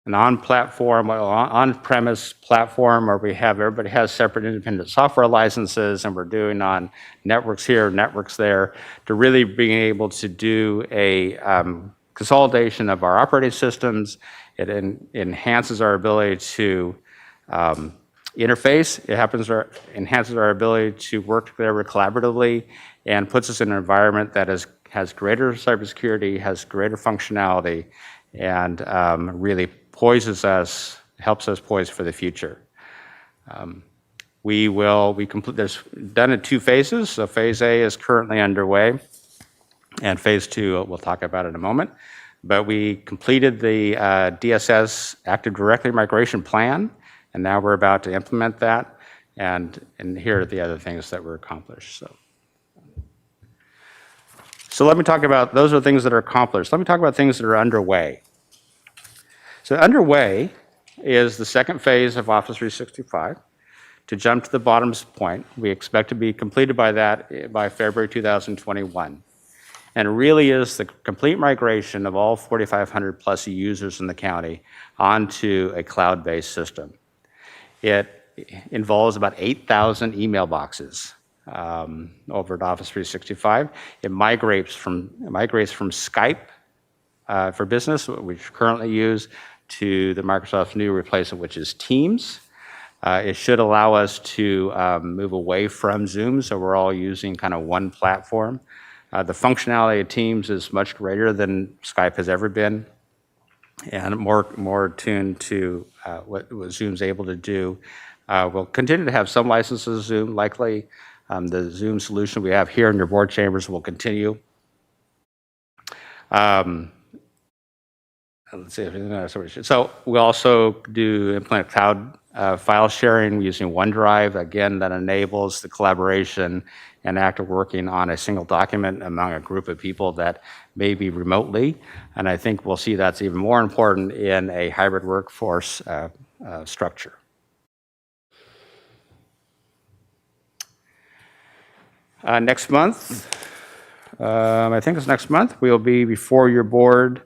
on-premise platform where everybody has separate independent software licenses and we're doing on networks here, networks there, to really being able to do a consolidation of our operating systems. It enhances our ability to interface. It enhances our ability to work together collaboratively and puts us in an environment that has greater cybersecurity, has greater functionality, and really helps us poise for the future. There's done in 2 phases. So phase A is currently underway, and phase 2 we'll talk about in a moment. But we completed the DSS Active Directory migration plan, and now we're about to implement that. And here are the other things that were accomplished. So let me talk about, those are things that are accomplished. Let me talk about things that are underway. So underway is the second phase of Office 365. To jump to the bottom point, we expect to be completed by February 2021. And it really is the complete migration of all 4,500 plus users in the county onto a cloud-based system. It involves about 8,000 email boxes over at Office 365. It migrates from Skype for Business, which we currently use, to the Microsoft's new replacement, which is Teams. It should allow us to move away from Zoom, so we're all using kind of one platform. The functionality of Teams is much greater than Skype has ever been, and more tuned to what Zoom's able to do. We'll continue to have some licenses of Zoom, likely. The Zoom solution we have here in your board chambers will continue. Let's see if so we also do implement cloud file sharing using OneDrive. Again, that enables the collaboration and active working on a single document among a group of people that may be remotely. And I think we'll see that's even more important in a hybrid workforce structure. Next month, I think it's next month, we'll be before your board.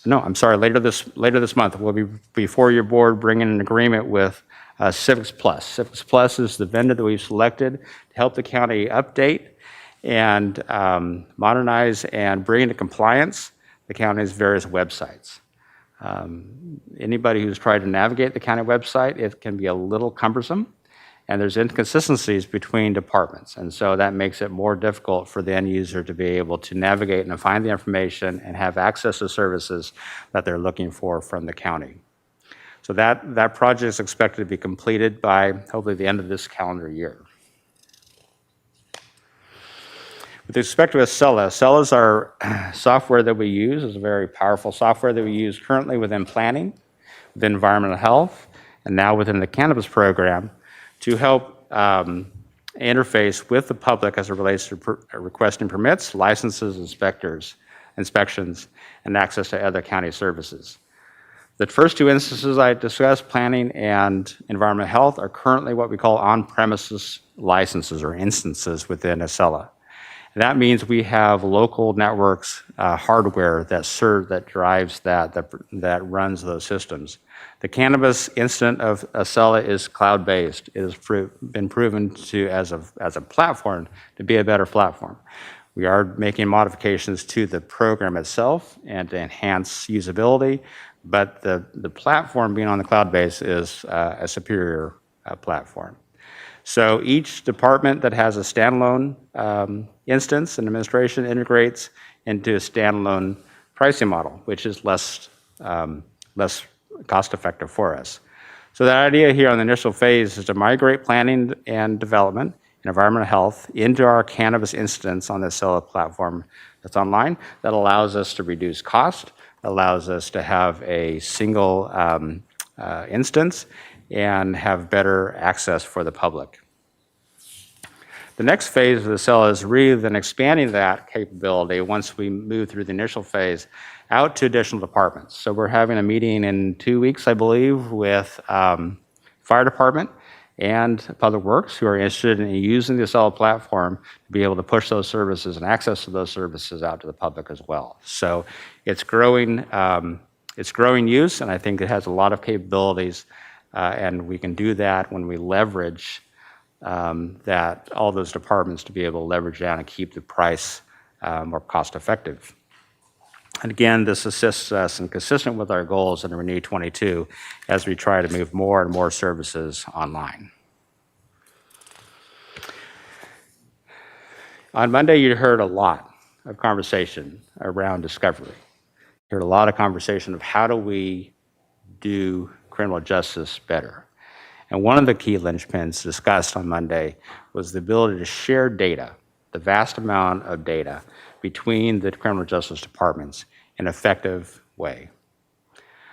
No, I'm sorry, later this month, we'll be before your board bringing an agreement with Civics Plus. Civics Plus is the vendor that we've selected to help the county update and modernize and bring into compliance the county's various websites. Anybody who's tried to navigate the county website, it can be a little cumbersome, and there's inconsistencies between departments. And so that makes it more difficult for the end user to be able to navigate and find the information and have access to services that they're looking for from the county. So that project is expected to be completed by hopefully the end of this calendar year. With respect to Acela, Acela is our software that we use. It's a very powerful software that we use currently within planning, within environmental health, and now within the cannabis program to help interface with the public as it relates to requesting permits, licenses, inspections, and access to other county services. The first two instances I discussed, planning and environmental health, are currently what we call on-premises licenses or instances within Acela. And that means we have local networks, hardware that drives that runs those systems. The cannabis instance of Acela is cloud-based. It has been proven to, as a platform, to be a better platform. We are making modifications to the program itself and to enhance usability, but the platform being on the cloud base is a superior platform. So each department that has a standalone instance and administration integrates into a standalone pricing model, which is less cost-effective for us. So the idea here on the initial phase is to migrate planning and development and environmental health into our cannabis instance on the Acela platform that's online. That allows us to reduce cost, allows us to have a single instance, and have better access for the public. The next phase of the Acela is really then expanding that capability once we move through the initial phase out to additional departments. So we're having a meeting in 2 weeks, I believe, with Fire Department and Public Works who are interested in using the Acela platform to be able to push those services and access to those services out to the public as well. So it's growing use, and I think it has a lot of capabilities, and we can do that when we leverage that all those departments to be able to leverage down and keep the price more cost effective. And again, this assists us and consistent with our goals in Renew 22 as we try to move more and more services online. On Monday, you heard a lot of conversation around discovery. You heard a lot of conversation of how do we do criminal justice better. And one of the key linchpins discussed on Monday was the ability to share data, the vast amount of data between the criminal justice departments in an effective way.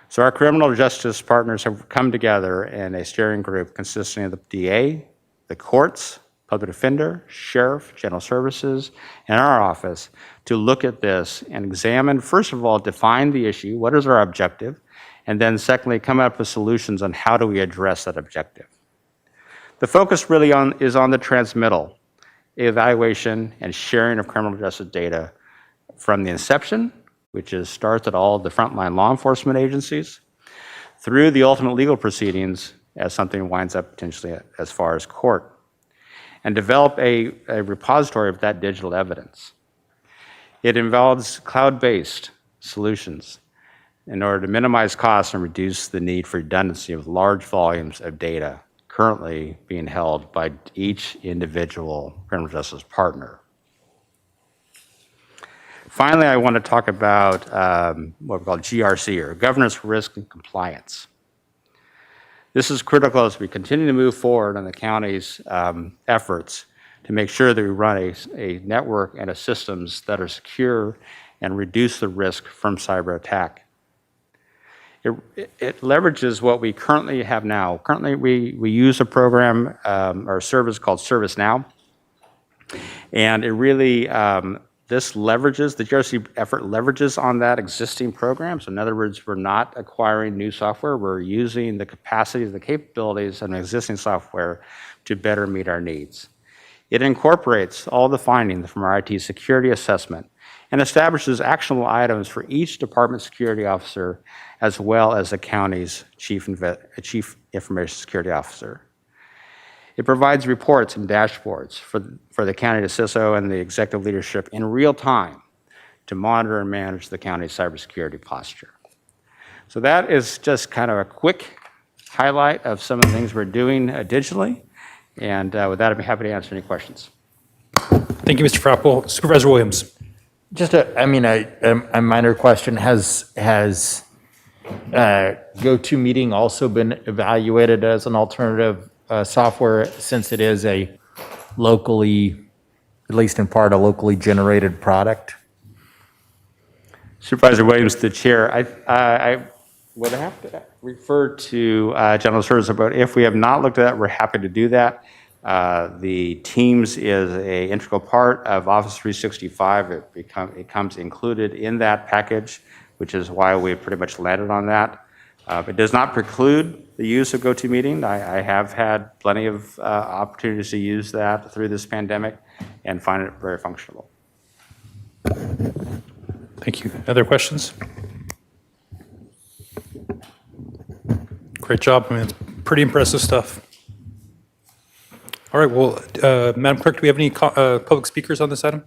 So our criminal justice partners have come together in a steering group consisting of the DA, the courts, public defender, sheriff, general services, and our office to look at this and examine, first of all, define the issue, what is our objective, and then secondly, come up with solutions on how do we address that objective. The focus really is on the transmittal, evaluation, and sharing of criminal justice data from the inception, which starts at all the frontline law enforcement agencies, through the ultimate legal proceedings as something winds up potentially as far as court, and develop a repository of that digital evidence. It involves cloud-based solutions in order to minimize costs and reduce the need for redundancy of large volumes of data currently being held by each individual criminal justice partner. Finally, I want to talk about what we call GRC, or Governance, Risk, and Compliance. This is critical as we continue to move forward on the county's efforts to make sure that we run a network and a systems that are secure and reduce the risk from cyber attack. It leverages what we currently have now. Currently, we use a program or a service called ServiceNow, and it really, this leverages, the GRC effort leverages on that existing program. So in other words, we're not acquiring new software, we're using the capacities, the capabilities of an existing software to better meet our needs. It incorporates all the findings from our IT security assessment and establishes actionable items for each department security officer as well as the county's chief information security officer. It provides reports and dashboards for the county CISO and the executive leadership in real time to monitor and manage the county's cybersecurity posture. So that is just kind of a quick highlight of some of the things we're doing digitally. And with that, I'd be happy to answer any questions. Thank you, Mr. Frappel. Supervisor Williams. Just a minor question. Has GoToMeeting also been evaluated as an alternative software since it is a locally, at least in part, a locally generated product? Supervisor Williams, the chair, I would have to refer to General Services, but if we have not looked at that, we're happy to do that. The Teams is an integral part of Office 365. It comes included in that package, which is why we pretty much landed on that. It does not preclude the use of GoToMeeting. I have had plenty of opportunities to use that through this pandemic and find it very functional. Thank you. Other questions? Great job. I mean, it's pretty impressive stuff. All right, well, Madam Clerk, do we have any public speakers on this item?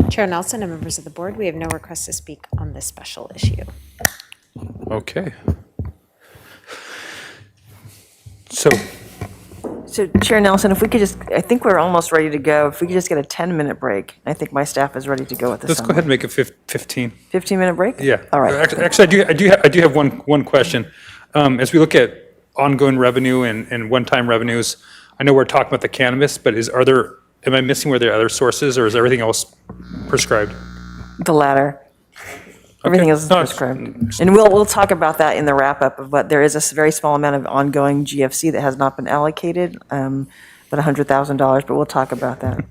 Chair Nelson and members of the board, we have no requests to speak on this special issue. Okay. So Chair Nelson, if we could just, I think we're almost ready to go. If we could just get a 10-minute break. I think my staff is ready to go at this let's time. go ahead and make it 15. 15-minute break? Yeah. All right. Actually, I do have one question. As we look at ongoing revenue and one-time revenues, I know we're talking about the cannabis, but am I missing where there are other sources, or is everything else prescribed? The latter. Everything else is prescribed. And we'll talk about that in the wrap-up, but there is a very small amount of ongoing GFC that has not been allocated, but $100,000, but we'll talk about that.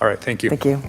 All right, thank you. Thank you.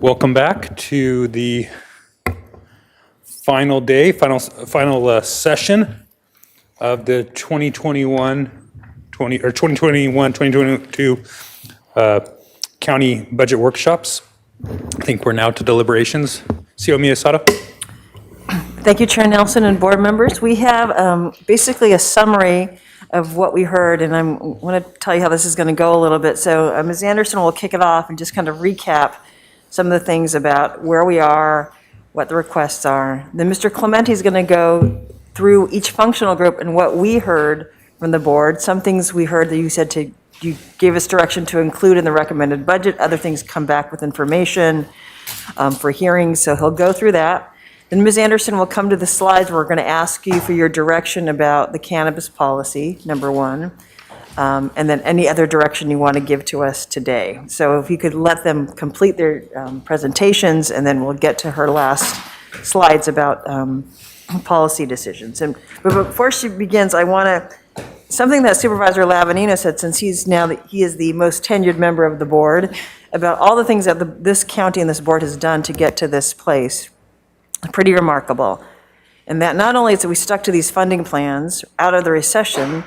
Welcome back to the final day, final session of the 2021-2022 county budget workshops. I think we're now to deliberations. CEO Miyasato. Thank you, Chair Nelson and board members. We have basically a summary of what we heard, and I want to tell you how this is going to go a little bit. So Ms. Anderson will kick it off and just kind of recap some of the things about where we are, what the requests are. Then Mr. Clementi is going to go through each functional group and what we heard from the board. Some things we heard that you gave us direction to include in the recommended budget. Other things come back with information for hearings, so he'll go through that. Then Ms. Anderson will come to the slides where we're going to ask you for your direction about the cannabis policy, number one, and then any other direction you want to give to us today. So if you could let them complete their presentations, and then we'll get to her last slides about policy decisions. But before she begins, I want to, something that Supervisor Lavanino said, since he is the most tenured member of the board, about all the things that this county and this board has done to get to this place. Pretty remarkable. And that not only is that we stuck to these funding plans out of the recession,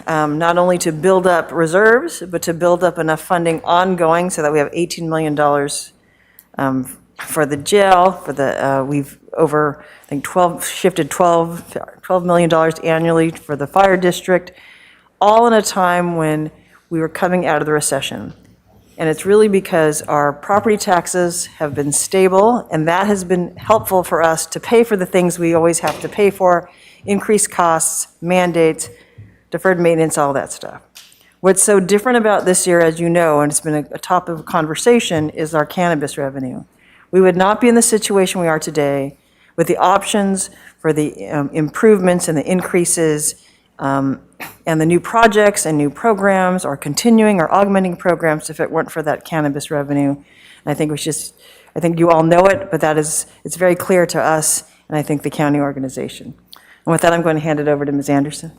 not only to build up reserves, but to build up enough funding ongoing so that we have $18 million for the jail, for the, we've over, I think, shifted $12 million annually for the fire district, all in a time when we were coming out of the recession. And it's really because our property taxes have been stable, and that has been helpful for us to pay for the things we always have to pay for, increased costs, mandates, deferred maintenance, all that stuff. What's so different about this year, as you know, and it's been a topic of conversation, is our cannabis revenue. We would not be in the situation we are today with the options for the improvements and the increases and the new projects and new programs, or continuing or augmenting programs, if it weren't for that cannabis revenue. And I think I think you all know it, but it's very clear to us, and I think the county organization. And with that, I'm going to hand it over to Ms. Anderson.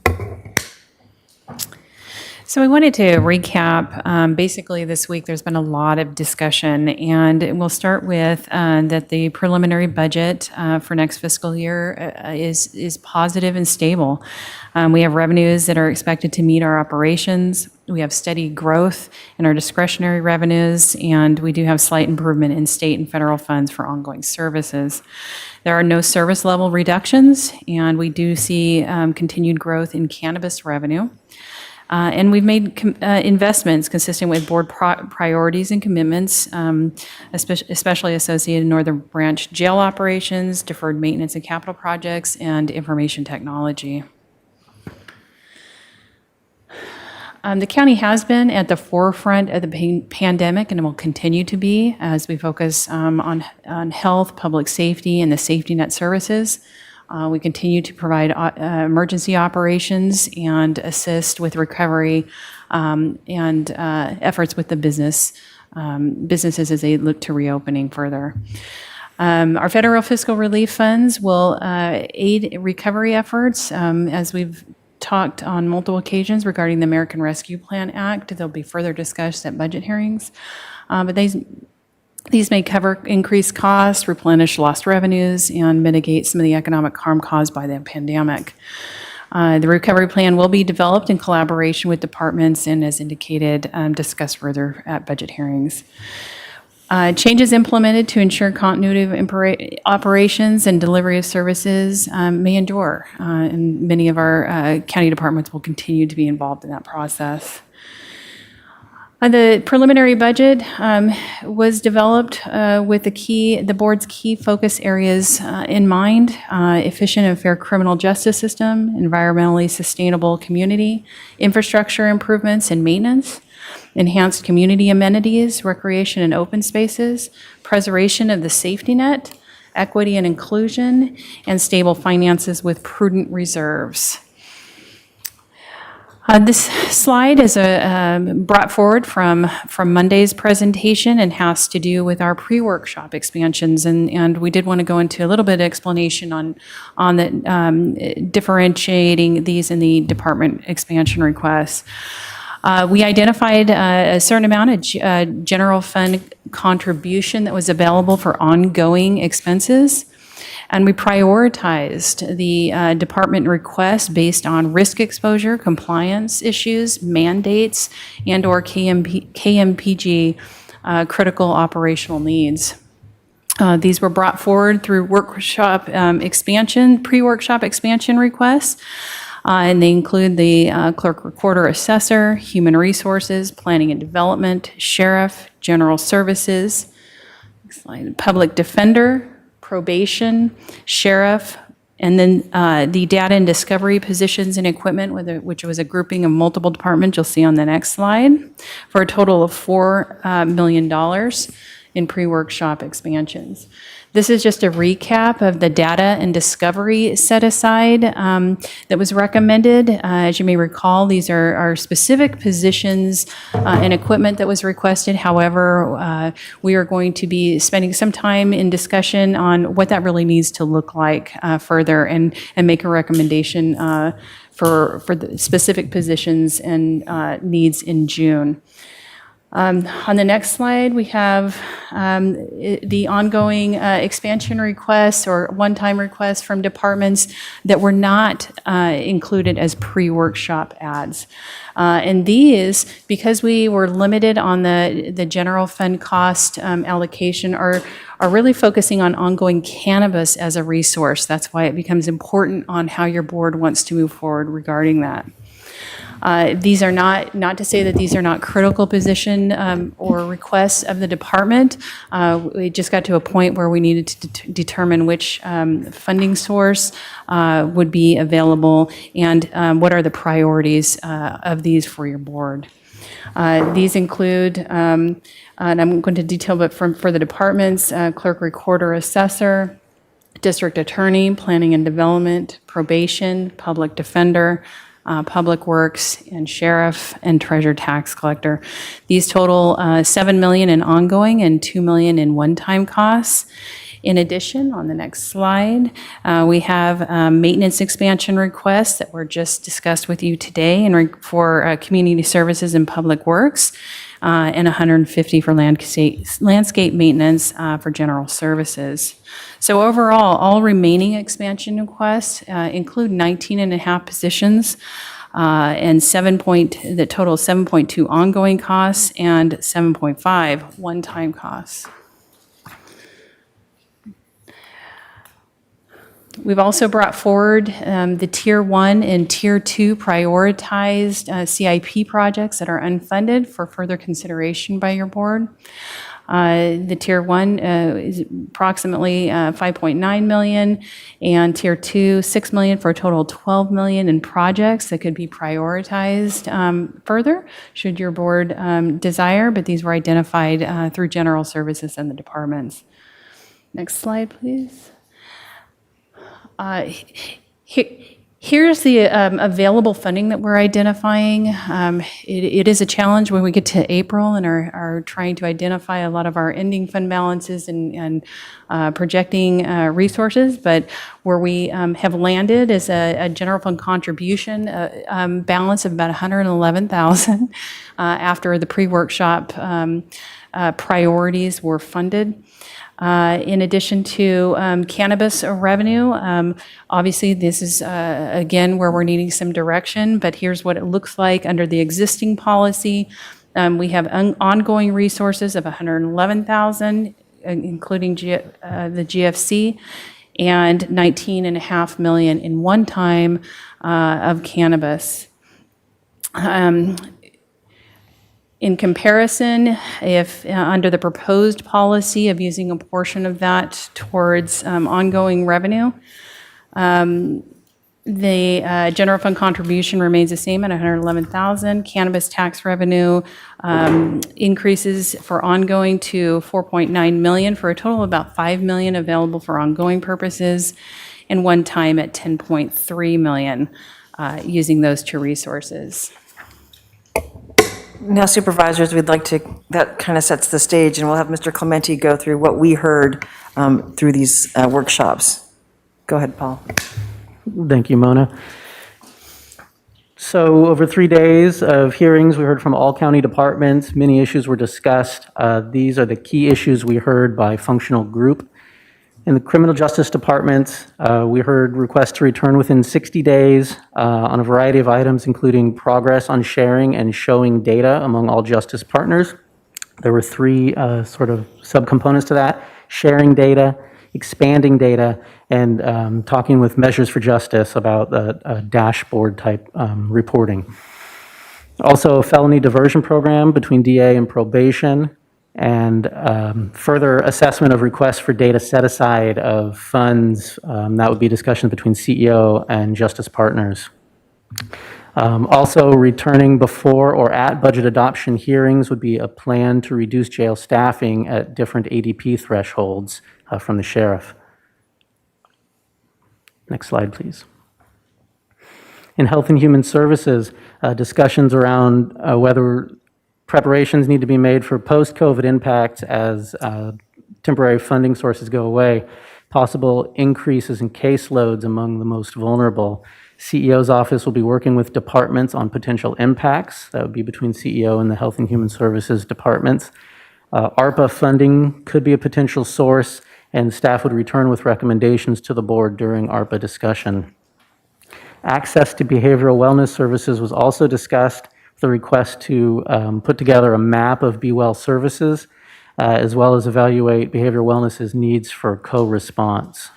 So I wanted to recap, basically this week there's been a lot of discussion, and we'll start with that the preliminary budget for next fiscal year is positive and stable. We have revenues that are expected to meet our operations. We have steady growth in our discretionary revenues, and we do have slight improvement in state and federal funds for ongoing services. There are no service level reductions, and we do see continued growth in cannabis revenue. And we've made investments consistent with board priorities and commitments, especially associated Northern Branch jail operations, deferred maintenance and capital projects, and information technology. The county has been at the forefront of the pandemic and will continue to be as we focus on health, public safety, and the safety net services. We continue to provide emergency operations and assist with recovery and efforts with the businesses as they look to reopening further. Our federal fiscal relief funds will aid recovery efforts. As we've talked on multiple occasions regarding the American Rescue Plan Act, they'll be further discussed at budget hearings. But these may cover increased costs, replenish lost revenues, and mitigate some of the economic harm caused by the pandemic. The recovery plan will be developed in collaboration with departments and, as indicated, discussed further at budget hearings. Changes implemented to ensure continuity of operations and delivery of services may endure, and many of our county departments will continue to be involved in that process. The preliminary budget was developed with the board's key focus areas in mind: efficient and fair criminal justice system, environmentally sustainable community, infrastructure improvements and maintenance, enhanced community amenities, recreation and open spaces, preservation of the safety net, equity and inclusion, and stable finances with prudent reserves. This slide is brought forward from Monday's presentation and has to do with our pre-workshop expansions. And we did want to go into a little bit of explanation on the differentiating these in the department expansion requests. We identified a certain amount of general fund contribution that was available for ongoing expenses. And we prioritized the department requests based on risk exposure, compliance issues, mandates, and/or KMPG critical operational needs. These were brought forward through workshop expansion, pre-workshop expansion requests, and they include the clerk recorder assessor, human resources, planning and development, sheriff, general services, public defender, probation, sheriff, and then the data and discovery positions and equipment, which was a grouping of multiple departments you'll see on the next slide, for a total of $4 million in pre-workshop expansions. This is just a recap of the data and discovery set aside that was recommended. As you may recall, these are specific positions and equipment that was requested. However, we are going to be spending some time in discussion on what that really needs to look like further and make a recommendation for the specific positions and needs in June. On the next slide, we have the ongoing expansion requests or one-time requests from departments that were not included as pre-workshop ads. And these, because we were limited on the general fund cost allocation, are really focusing on ongoing cannabis as a resource. That's why it becomes important on how your board wants to move forward regarding that. These are not to say that these are not critical position or requests of the department. We just got to a point where we needed to determine which funding source would be available and what are the priorities of these for your board. These include, and I'm going to detail, but for the departments, clerk, recorder, assessor, district attorney, planning and development, probation, public defender, Public Works, and Sheriff, and Treasurer Tax Collector. These total $7 million in ongoing and $2 million in one-time costs. In addition, on the next slide, we have maintenance expansion requests that were just discussed with you today and for community services and Public Works, and $150 for landscape maintenance for general services. So overall, all remaining expansion requests include 19 and a half positions and the total 7.2 ongoing costs and 7.5 one-time costs. We've also brought forward the Tier 1 and Tier 2 prioritized CIP projects that are unfunded for further consideration by your board. The Tier 1 is approximately $5.9 million, and Tier 2, $6 million, for a total of $12 million in projects that could be prioritized further, should your board desire, but these were identified through general services and the departments. Next slide, please. Here's the available funding that we're identifying. It is a challenge when we get to April and are trying to identify a lot of our ending fund balances and projecting resources, but where we have landed is a general fund contribution balance of about $111,000 after the pre-workshop priorities were funded. In addition to cannabis revenue, obviously this is, again, where we're needing some direction, but here's what it looks like under the existing policy. We have ongoing resources of $111,000, including the GFC, and $19.5 million in one-time of cannabis. In comparison, if under the proposed policy of using a portion of that towards ongoing revenue, the general fund contribution remains the same at $111,000. Cannabis tax revenue increases for ongoing to $4.9 million, for a total of about $5 million available for ongoing purposes, and one time at $10.3 million using those two resources. Now, supervisors, we'd like to, that kind of sets the stage, and we'll have Mr. Clementi go through what we heard through these workshops. Go ahead, Paul. Thank you, Mona. So over 3 days of hearings, we heard from all county departments. Many issues were discussed. These are the key issues we heard by functional group. In the criminal justice department, we heard requests to return within 60 days on a variety of items, including progress on sharing and showing data among all justice partners. There were three sort of subcomponents to that: sharing data, expanding data, and talking with Measures for Justice about a dashboard type reporting. Also, a felony diversion program between DA and probation, and further assessment of requests for data set aside of funds. That would be discussion between CEO and justice partners. Also, returning before or at budget adoption hearings would be a plan to reduce jail staffing at different ADP thresholds from the sheriff. Next slide, please. In Health and Human Services, discussions around whether preparations need to be made for post-COVID impacts as temporary funding sources go away, possible increases in caseloads among the most vulnerable. CEO's office will be working with departments on potential impacts. That would be between CEO and the Health and Human Services departments. ARPA funding could be a potential source, and staff would return with recommendations to the board during ARPA discussion. Access to behavioral wellness services was also discussed, with a request to put together a map of Be Well services, as well as evaluate behavioral wellness's needs for co-response.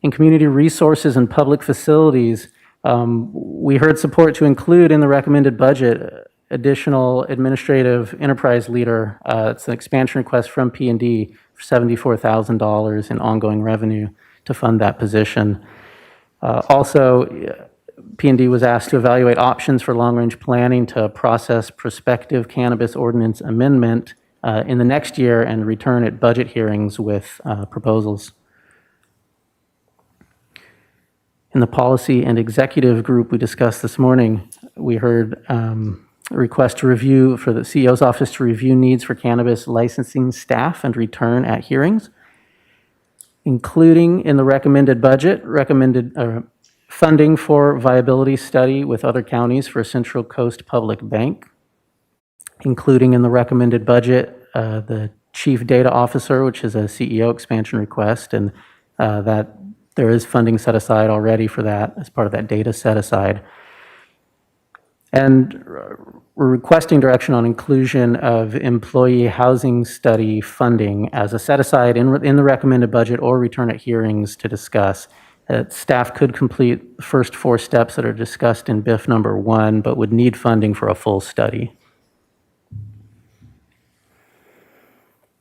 In community resources and public facilities, we heard support to include in the recommended budget additional administrative enterprise leader. It's an expansion request from P&D for $74,000 in ongoing revenue to fund that position. Also, P&D was asked to evaluate options for long-range planning to process prospective cannabis ordinance amendment in the next year and return at budget hearings with proposals. In the policy and executive group we discussed this morning, we heard a request to review for the CEO's office to review needs for cannabis licensing staff and return at hearings, including in the recommended budget, funding for viability study with other counties for Central Coast Public Bank, including in the recommended budget the chief data officer, which is a CEO expansion request, and that there is funding set aside already for that as part of that data set aside. And we're requesting direction on inclusion of employee housing study funding as a set aside in the recommended budget or return at hearings to discuss. Staff could complete the first 4 steps that are discussed in BIF number 1, but would need funding for a full study.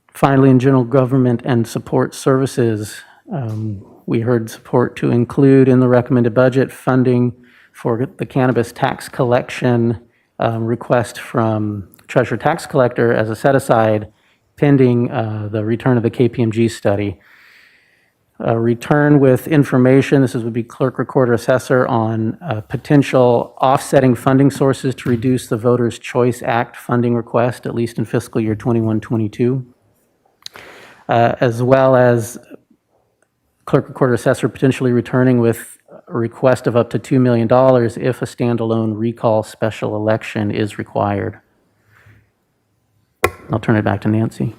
Finally, in general government and support services, we heard support to include in the recommended budget funding for the cannabis tax collection request from Treasurer Tax Collector as a set-aside pending the return of the KPMG study. Return with information, this would be Clerk, Recorder, Assessor, on potential offsetting funding sources to reduce the Voters' Choice Act funding request, at least in fiscal year 21-22, as well as Clerk, Recorder, Assessor potentially returning with a request of up to $2 million if a standalone recall special election is required. I'll turn it back to Nancy.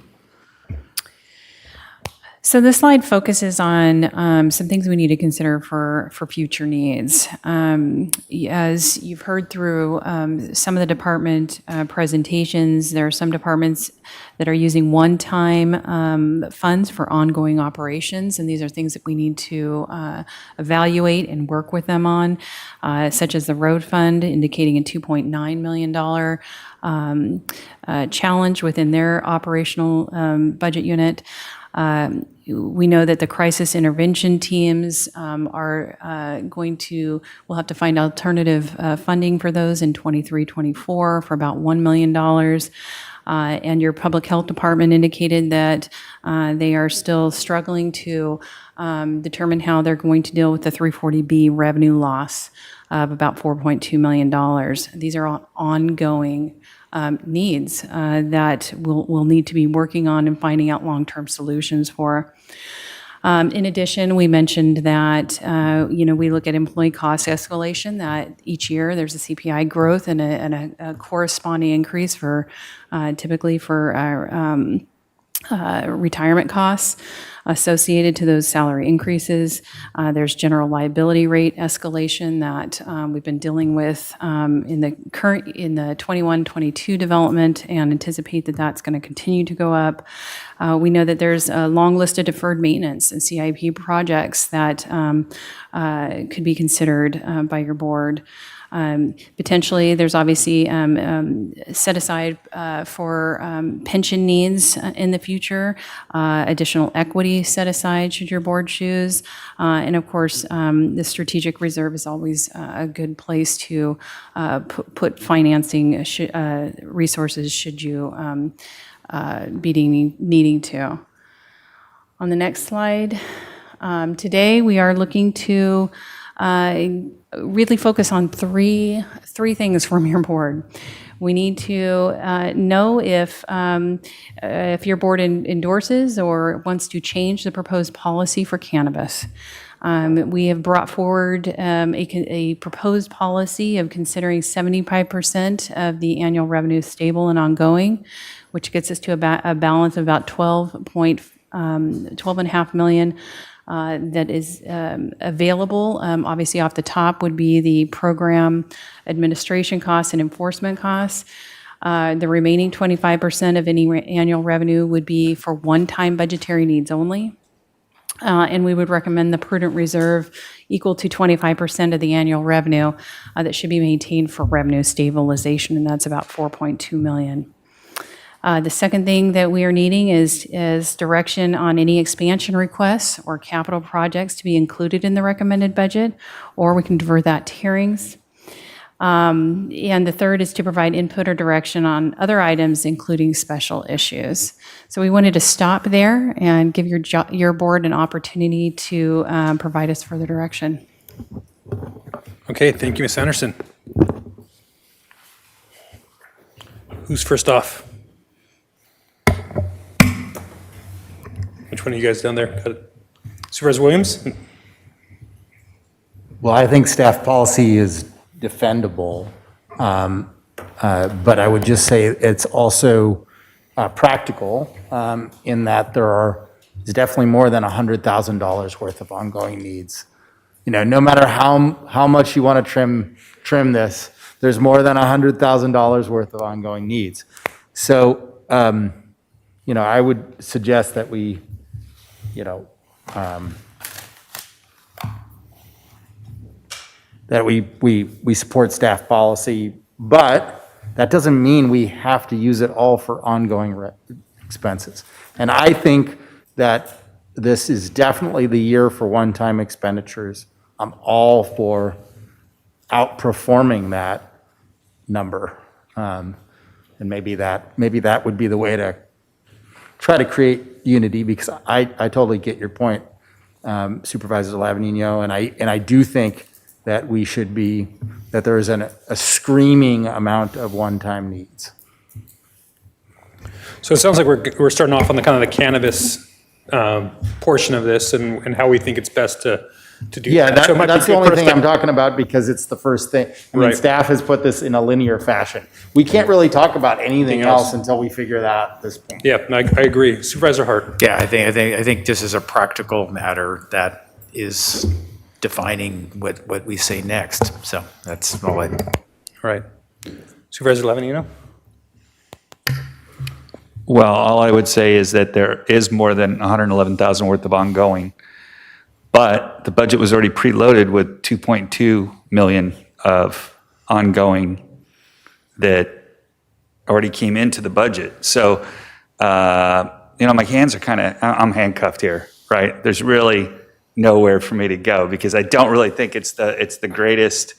So this slide focuses on some things we need to consider for future needs. As you've heard through some of the department presentations, there are some departments that are using one-time funds for ongoing operations, and these are things that we need to evaluate and work with them on, such as the road fund indicating a $2.9 million challenge within their operational budget unit. We know that the crisis intervention teams will have to find alternative funding for those in 23-24 for about $1 million. And your public health department indicated that they are still struggling to determine how they're going to deal with the 340B revenue loss of about $4.2 million. These are ongoing needs that we'll need to be working on and finding out long-term solutions for. In addition, we mentioned that, we look at employee cost escalation, that each year there's a CPI growth and a corresponding increase for, typically for our retirement costs associated to those salary increases. There's general liability rate escalation that we've been dealing with in the 21-22 development, and anticipate that that's going to continue to go up. We know that there's a long list of deferred maintenance and CIP projects that could be considered by your board. Potentially, there's obviously set aside for pension needs in the future, additional equity set aside should your board choose. And of course, the strategic reserve is always a good place to put financing resources should you be needing to. On the next slide, today we are looking to really focus on three things from your board. We need to know if your board endorses or wants to change the proposed policy for cannabis. We have brought forward a proposed policy of considering 75% of the annual revenue stable and ongoing, which gets us to a balance of about $12.5 million. That is available. Obviously, off the top would be the program administration costs and enforcement costs. The remaining 25% of any annual revenue would be for one-time budgetary needs only. And we would recommend the prudent reserve equal to 25% of the annual revenue that should be maintained for revenue stabilization, and that's about $4.2 million. The second thing that we are needing is direction on any expansion requests or capital projects to be included in the recommended budget, or we can divert that to hearings. And the third is to provide input or direction on other items, including special issues. So we wanted to stop there and give your board an opportunity to provide us further direction. Okay, thank you, Ms. Anderson. Who's first off? Which one of you guys down there? Got it. Supervisor Williams? Well, I think staff policy is defendable, but I would just say it's also practical in that there's definitely more than $100,000 worth of ongoing needs. No matter how much you want to trim this, there's more than $100,000 worth of ongoing needs. So, I would suggest that we support staff policy, but that doesn't mean we have to use it all for ongoing expenses. And I think that this is definitely the year for one-time expenditures. I'm all for outperforming that number. And maybe that would be the way to try to create unity, because I totally get your point, Supervisor Lavanino, and I do think that there is a screaming amount of one-time needs. So it sounds like we're starting off on the kind of the cannabis portion of this and how we think it's best to do Yeah, that. So it might be that's the good only for us thing to- I'm talking about, because it's the first thing. I mean, Right. staff has put this in a linear fashion. We can't really talk about anything else until we figure that out at this point. Yeah, I agree. Supervisor Hart? Yeah, I think this is a practical matter that is defining what we say next. So that's all I. All right. Supervisor Lavanino? Well, all I would say is that there is more than 111,000 worth of ongoing, but the budget was already preloaded with 2.2 million of ongoing that already came into the budget. So, my hands are I'm handcuffed here, right? There's really nowhere for me to go, because I don't really think it's the greatest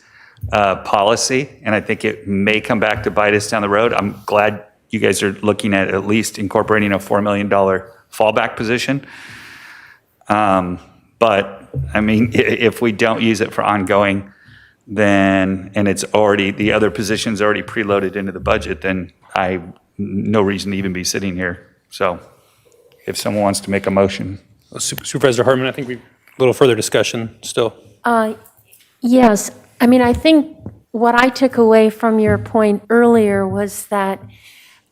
policy, and I think it may come back to bite us down the road. I'm glad you guys are looking at least incorporating a $4 million fallback position. But I mean, if we don't use it for ongoing, then, and the other position's already preloaded into the budget, then no reason to even be sitting here. So if someone wants to make a motion. Supervisor Hartman, I think a little further discussion still. Yes, I mean, I think what I took away from your point earlier was that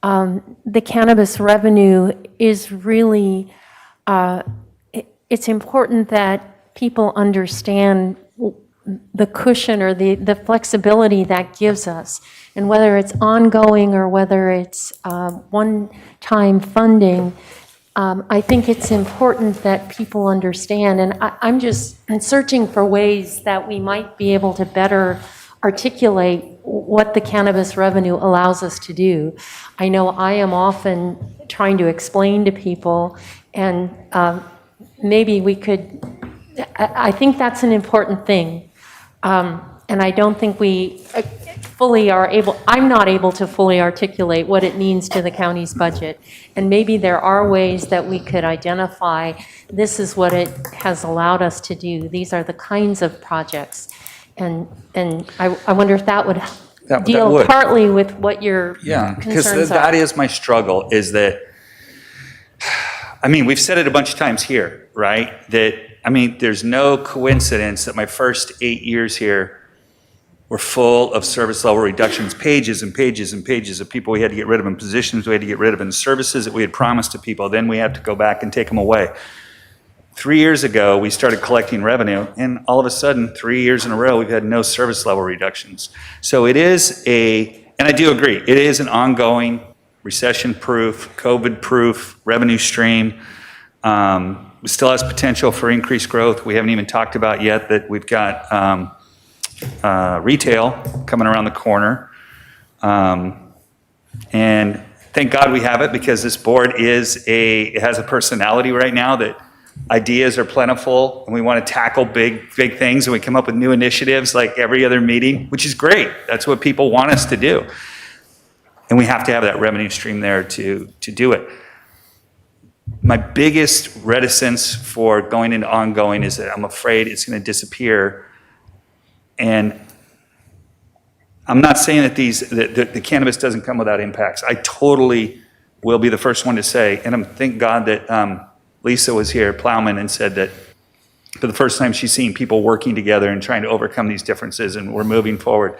the cannabis revenue is really, it's important that people understand the cushion or the flexibility that gives us. And whether it's ongoing or whether it's one-time funding, I think it's important that people understand. And I'm just searching for ways that we might be able to better articulate what the cannabis revenue allows us to do. I know I am often trying to explain to people, and maybe we could, I think that's an important thing. And I don't think we fully are able, I'm not able to fully articulate what it means to the county's budget. And maybe there are ways that we could identify, this is what it has allowed us to do. These are the kinds of projects. And I wonder if that would deal would. partly with what your Because concerns that are. is my struggle, is that, I mean, we've said it a bunch of times here, right? That, I mean, there's no coincidence that my first 8 years here were full of service level reductions, pages and pages and pages of people we had to get rid of, and positions we had to get rid of, and services that we had promised to people. Then we have to go back and take them away. 3 years ago, we started collecting revenue, and all of a sudden, 3 years in a row, we've had no service level reductions. So it is and I do agree, it is an ongoing recession-proof, COVID-proof revenue stream. It still has potential for increased growth. We haven't even talked about yet that we've got retail coming around the corner. And thank God we have it, because this board it has a personality right now that ideas are plentiful, and we want to tackle big things, and we come up with new initiatives like every other meeting, which is great. That's what people want us to do. And we have to have that revenue stream there to do it. My biggest reticence for going into ongoing is that I'm afraid it's going to disappear. And I'm not saying that the cannabis doesn't come without impacts. I totally will be the first one to say, and thank God that Lisa was here, Plowman, and said that for the first time she's seen people working together and trying to overcome these differences, and we're moving forward.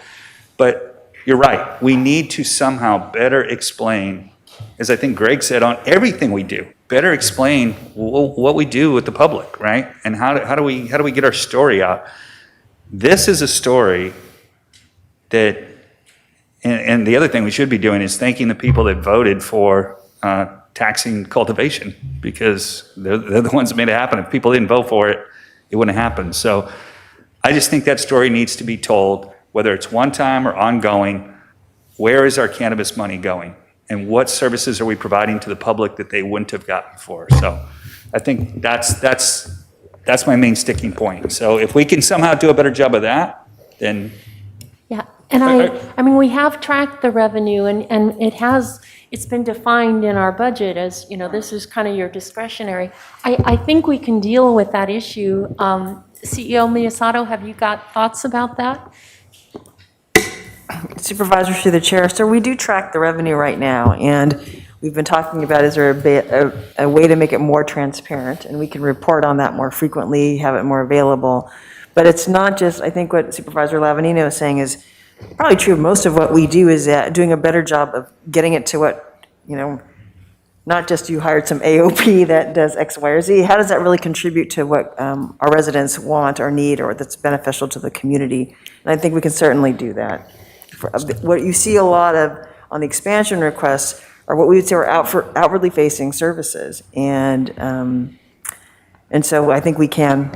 But you're right, we need to somehow better explain, as I think Greg said, on everything we do, better explain what we do with the public, right? And how do we get our story out? This is a story that, and the other thing we should be doing is thanking the people that voted for taxing cultivation, because they're the ones that made it happen. If people didn't vote for it, it wouldn't happen. So I just think that story needs to be told, whether it's one time or ongoing. Where is our cannabis money going? And what services are we providing to the public that they wouldn't have gotten before? So I think that's my main sticking point. So if we can somehow do a better job of that, then. Yeah, and I mean, we have tracked the revenue, and it's been defined in our budget as, this is kind of your discretionary. I think we can deal with that issue. CEO Miyasato, have you got thoughts about that? Supervisor through the chair. So we do track the revenue right now, and we've been talking about, is there a way to make it more transparent, and we can report on that more frequently, have it more available. But it's not just, I think what Supervisor Lavanino is saying is probably true. Most of what we do is doing a better job of getting it to what, not just you hired some AOP that does X, Y, or Z. How does that really contribute to what our residents want or need, or that's beneficial to the community? And I think we can certainly do that. What you see a lot of on the expansion requests are what we would say are outwardly facing services, and so I think we can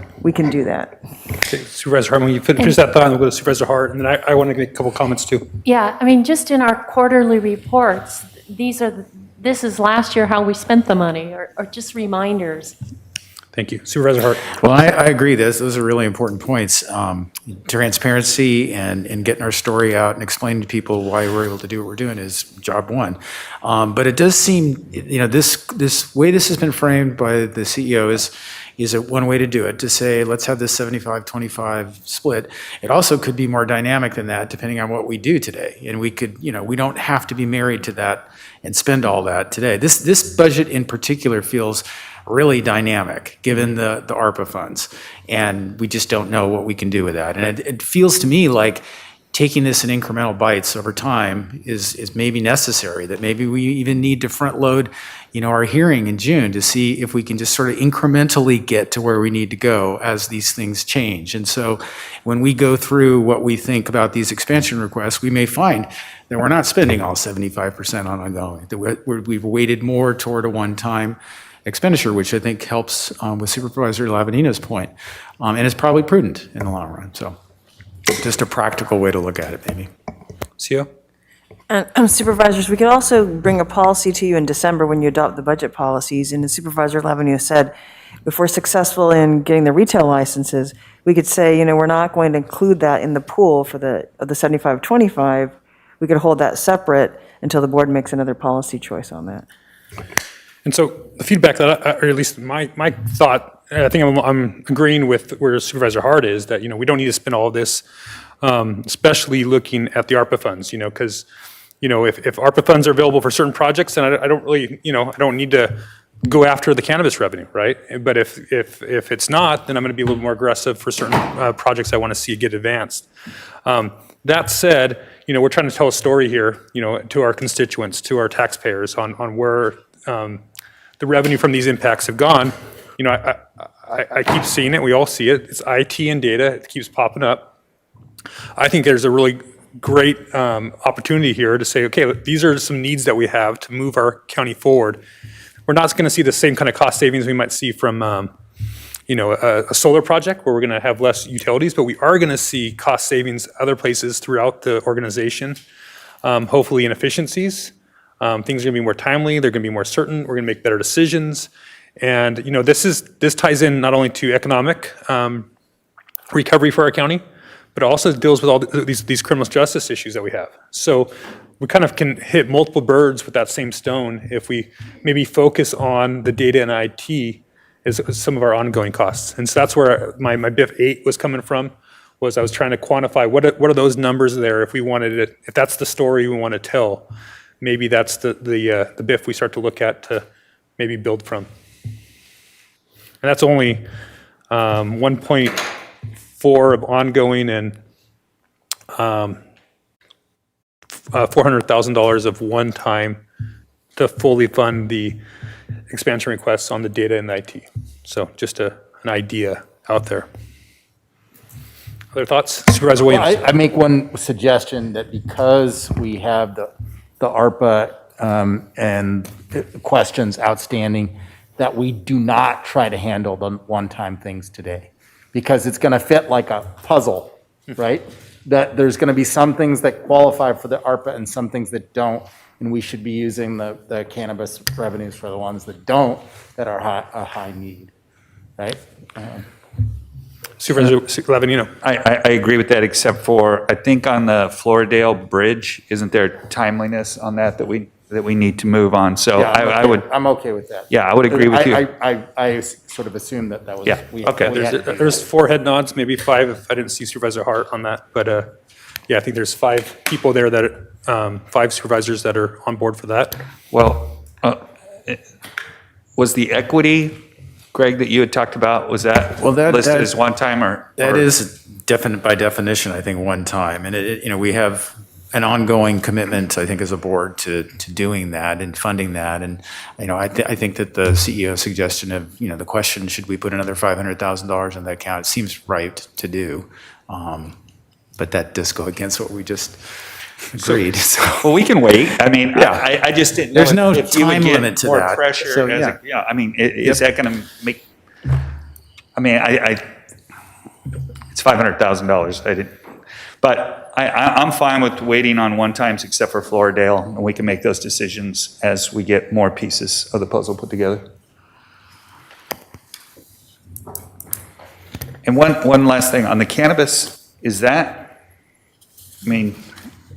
do that. Okay, Supervisor Hart, when you finish that thought, and we'll go to Supervisor Hart, and then I want to make a couple comments too. Yeah, I mean, just in our quarterly reports, this is last year how we spent the money, or just reminders. Thank you. Supervisor Hart. Well, I agree. Those are really important points. Transparency and getting our story out and explaining to people why we're able to do what we're doing is job one. But it does seem, this way this has been framed by the CEO is one way to do it, to say, let's have this 75-25 split. It also could be more dynamic than that, depending on what we do today. And we could, we don't have to be married to that and spend all that today. This budget in particular feels really dynamic, given the ARPA funds. And we just don't know what we can do with that. And it feels to me like taking this in incremental bites over time is maybe necessary, that maybe we even need to front load, our hearing in June to see if we can just sort of incrementally get to where we need to go as these things change. And so when we go through what we think about these expansion requests, we may find that we're not spending all 75% on ongoing, that we've weighted more toward a one-time expenditure, which I think helps with Supervisor Lavanina's point, and is probably prudent in the long run. So just a practical way to look at it, maybe. CEO? And Supervisors, we could also bring a policy to you in December when you adopt the budget policies. And as Supervisor Lavenue said, if we're successful in getting the retail licenses, we could say, we're not going to include that in the pool for the 75-25. We could hold that separate until the board makes another policy choice on that. And so the feedback that, or at least my thought, I think I'm agreeing with where Supervisor Hart is, that, we don't need to spend all of this, especially looking at the ARPA funds, because, if ARPA funds are available for certain projects, then I don't really, I don't need to go after the cannabis revenue, right? But if it's not, then I'm going to be a little more aggressive for certain projects I want to see get advanced. That said, we're trying to tell a story here, to our constituents, to our taxpayers on where the revenue from these impacts have gone. I keep seeing it. We all see it. It's IT and data. It keeps popping up. I think there's a really great opportunity here to say, okay, these are some needs that we have to move our county forward. We're not going to see the same kind of cost savings we might see from, a solar project where we're going to have less utilities, but we are going to see cost savings other places throughout the organization, hopefully in efficiencies. Things are going to be more timely. They're going to be more certain. We're going to make better decisions. And, this ties in not only to economic recovery for our county, but also deals with all these criminal justice issues that we have. So we kind of can hit multiple birds with that same stone if we maybe focus on the data and IT as some of our ongoing costs. And so that's where my BIF 8 was coming from, was I was trying to quantify what are those numbers there if we wanted it, if that's the story we want to tell. Maybe that's the BIF we start to look at to maybe build from. And that's only 1.4 of ongoing and $400,000 of one-time to fully fund the expansion requests on the data and the IT. So just an idea out there. Other thoughts? Supervisor Williams. Well, I make one suggestion, that because we have the ARPA and questions outstanding, that we do not try to handle the one-time things today, because it's going to fit like a puzzle, right? That there's going to be some things that qualify for the ARPA and some things that don't, and we should be using the cannabis revenues for the ones that don't, that are a high need, right? Supervisor Lavanino. I agree with that, except for, I think on the Floridale Bridge, isn't there timeliness on that we need to move on? So Yeah, I would. I'm okay with that. Yeah, I would agree with you. I sort of assumed that was. Yeah, okay. There's 4 head nods, maybe 5 if I didn't see Supervisor Hart on that. But yeah, I think there's 5 people there that, 5 supervisors that are on board for that. Well, was the equity, Greg, that you had talked about, was that listed as one time or? That is definite by definition, I think, one time. And we have an ongoing commitment, I think, as a board to doing that and funding that. And, I think that the CEO suggestion of, the question, should we put another $500,000 in that account? It seems right to do. But that does go against what we just agreed. Well, we can wait. I mean, yeah. I just didn't know There's no if you would time get limit to more that. pressure. So, I mean, is that going to make, I mean, it's $500,000. I didn't. But I'm fine with waiting on one times except for Floridale, and we can make those decisions as we get more pieces of the puzzle put together. And one last thing on the cannabis, is that, I mean,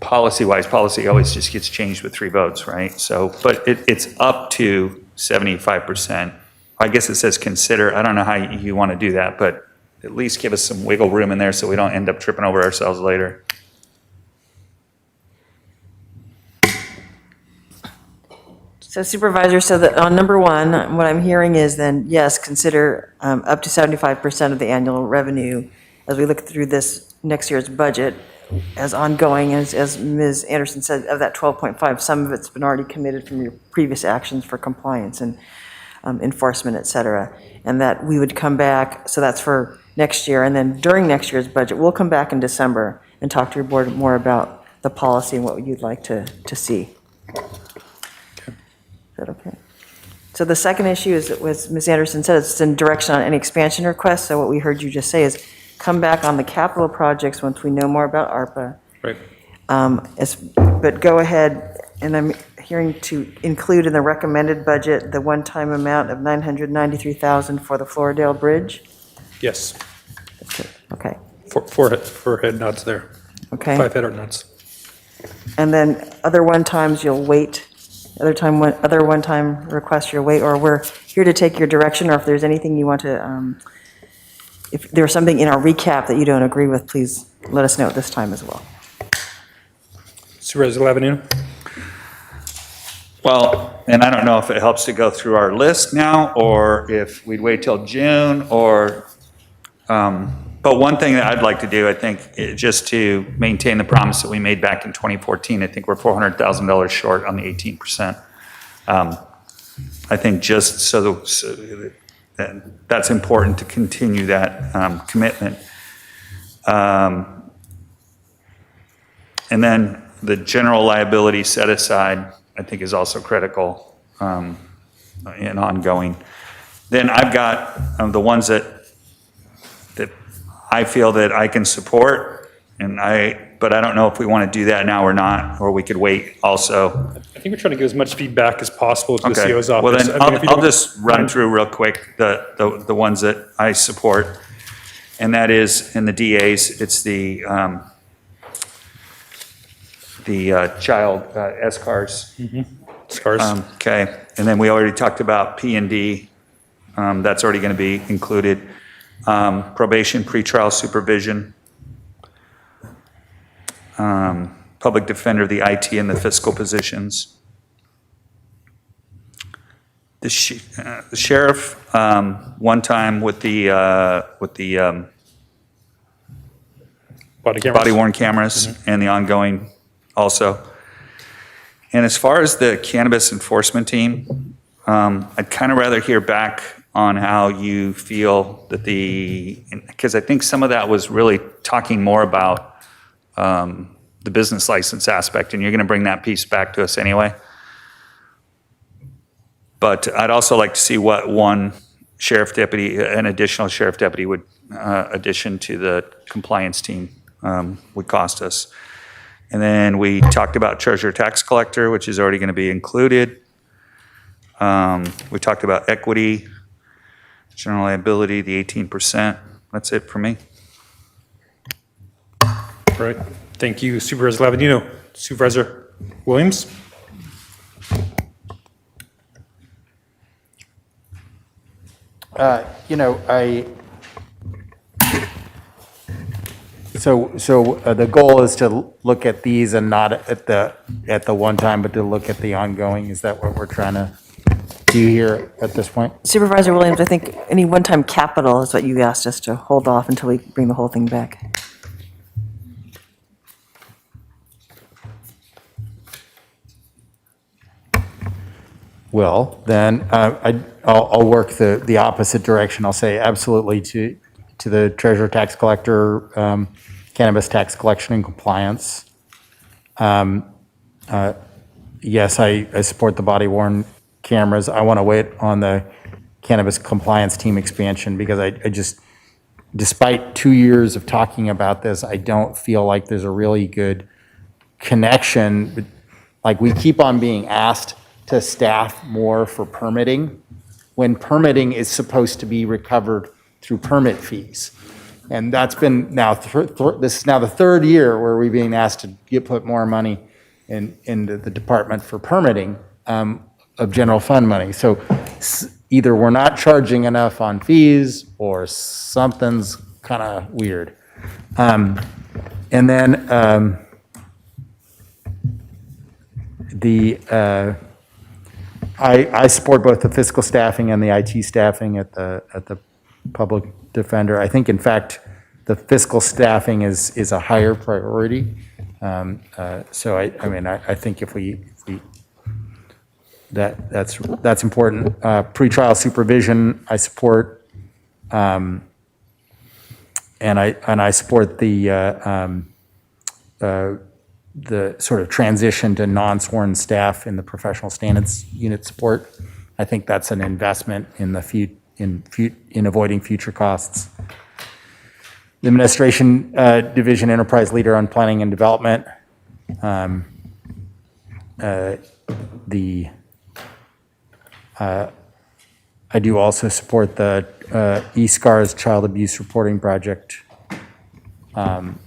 policy-wise, policy always just gets changed with 3 votes, right? So, but it's up to 75%. I guess it says consider. I don't know how you want to do that, but at least give us some wiggle room in there so we don't end up tripping over ourselves later. So Supervisor, so that on number one, what I'm hearing is then, yes, consider up to 75% of the annual revenue as we look through this next year's budget as ongoing, as Ms. Anderson said, of that 12.5, some of it's been already committed from your previous actions for compliance and enforcement, et cetera, and that we would come back, so that's for next year, and then during next year's budget, we'll come back in December and talk to your board more about the policy and what you'd like to see. Is that okay? So the second issue is, as Ms. Anderson said, it's in direction on any expansion requests, so what we heard you just say is come back on the capital projects once we know more about ARPA. Right. But go ahead, and I'm hearing to include in the recommended budget the one-time amount of $993,000 for the Floridale Bridge? Yes. Okay. Four head nods there. Okay. 5 head nods. And then other one-times you'll wait, other one-time requests you'll wait, or we're here to take your direction, or if there's anything you want to, if there's something in our recap that you don't agree with, please let us know at this time as well. Supervisor Lavanino? Well, and I don't know if it helps to go through our list now, or if we'd wait till June, or, but one thing that I'd like to do, I think, just to maintain the promise that we made back in 2014, I think we're $400,000 short on the 18%. I think just so that's important to continue that commitment. And then the general liability set aside, I think, is also critical and ongoing. Then I've got the ones that I feel that I can support, but I don't know if we want to do that now or not, or we could wait also. I think we're trying to give as much feedback as possible to the Okay. CO's office. Well, then I mean, if you I'll don't just run mind. through real quick the ones that I support, and that is in the DAs, it's the child SCARs. SCARs. Okay, and then we already talked about P&D. That's already going to be included. Probation, pretrial supervision. Public defender, the IT and the fiscal positions. The sheriff, one time with the body worn cameras and the ongoing also. And as far as the cannabis enforcement team, I'd kind of rather hear back on how you feel that because I think some of that was really talking more about the business license aspect, and you're going to bring that piece back to us anyway. But I'd also like to see what one sheriff deputy, an additional sheriff deputy would, addition to the compliance team would cost us. And then we talked about treasurer tax collector, which is already going to be included. We talked about equity, general liability, the 18%. That's it for me. All right. Thank you, Supervisor Lavanino. Supervisor Williams? The goal is to look at these and not at the one time, but to look at the ongoing. Is that what we're trying to do here at this point? Supervisor Williams, I think any one-time capital is what you asked us to hold off until we bring the whole thing back. Well, then I'll work the opposite direction. I'll say absolutely to the treasurer tax collector, cannabis tax collection and compliance. Yes, I support the body worn cameras. I want to wait on the cannabis compliance team expansion because I just, despite 2 years of talking about this, I don't feel like there's a really good connection. Like, we keep on being asked to staff more for permitting when permitting is supposed to be recovered through permit fees. And that's been now, this is now the third year where we're being asked to put more money into the department for permitting of general fund money. So either we're not charging enough on fees or something's kind of weird. And then the I support both the fiscal staffing and the IT staffing at the public defender. I think, in fact, the fiscal staffing is a higher priority. So I mean, I think if we that's important. Pretrial supervision, I support, and I support the sort of transition to non-sworn staff in the professional standards unit support. I think that's an investment in the in avoiding future costs. The administration division enterprise leader on planning and development. I do also support the eSCAR's child abuse reporting project. And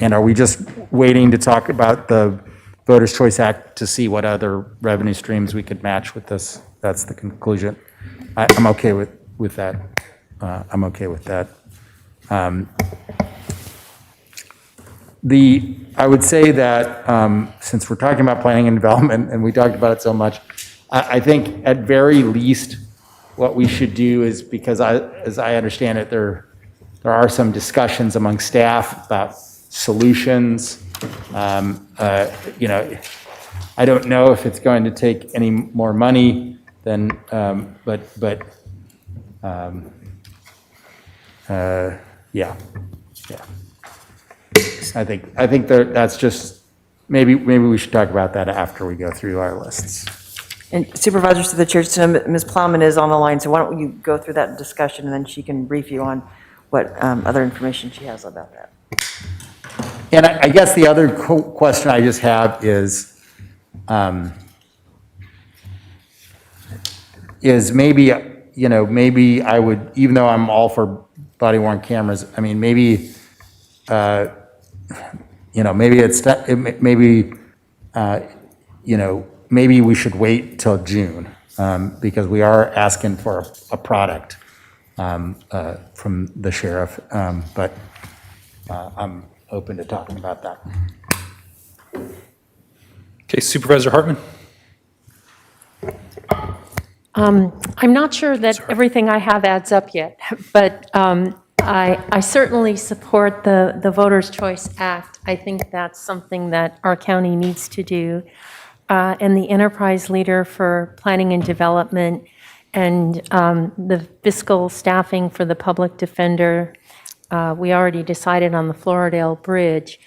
are we just waiting to talk about the Voters' Choice Act to see what other revenue streams we could match with this? That's the conclusion. I'm okay with that. I'm okay with that. I would say that since we're talking about planning and development and we talked about it so much, I think at very least what we should do is, because as I understand it, there are some discussions among staff about solutions. You know, I don't know if it's going to take any more money than, yeah. I think that's just, maybe we should talk about that after we go through our lists. And supervisors to the chair, so Ms. Plowman is on the line, so why don't you go through that discussion and then she can brief you on what other information she has about that. And I guess the other question I just have is maybe, you know, maybe I would, even though I'm all for body worn cameras, I mean, maybe, you know, maybe you know, maybe we should wait till June because we are asking for a product from the sheriff, but I'm open to talking about that. Okay, Supervisor Hartman. I'm not sure that everything I have adds up yet, but I certainly support the Voters' Choice Act. I think that's something that our county needs to do. And the enterprise leader for planning and development and the fiscal staffing for the public defender. We already decided on the Floridale Bridge.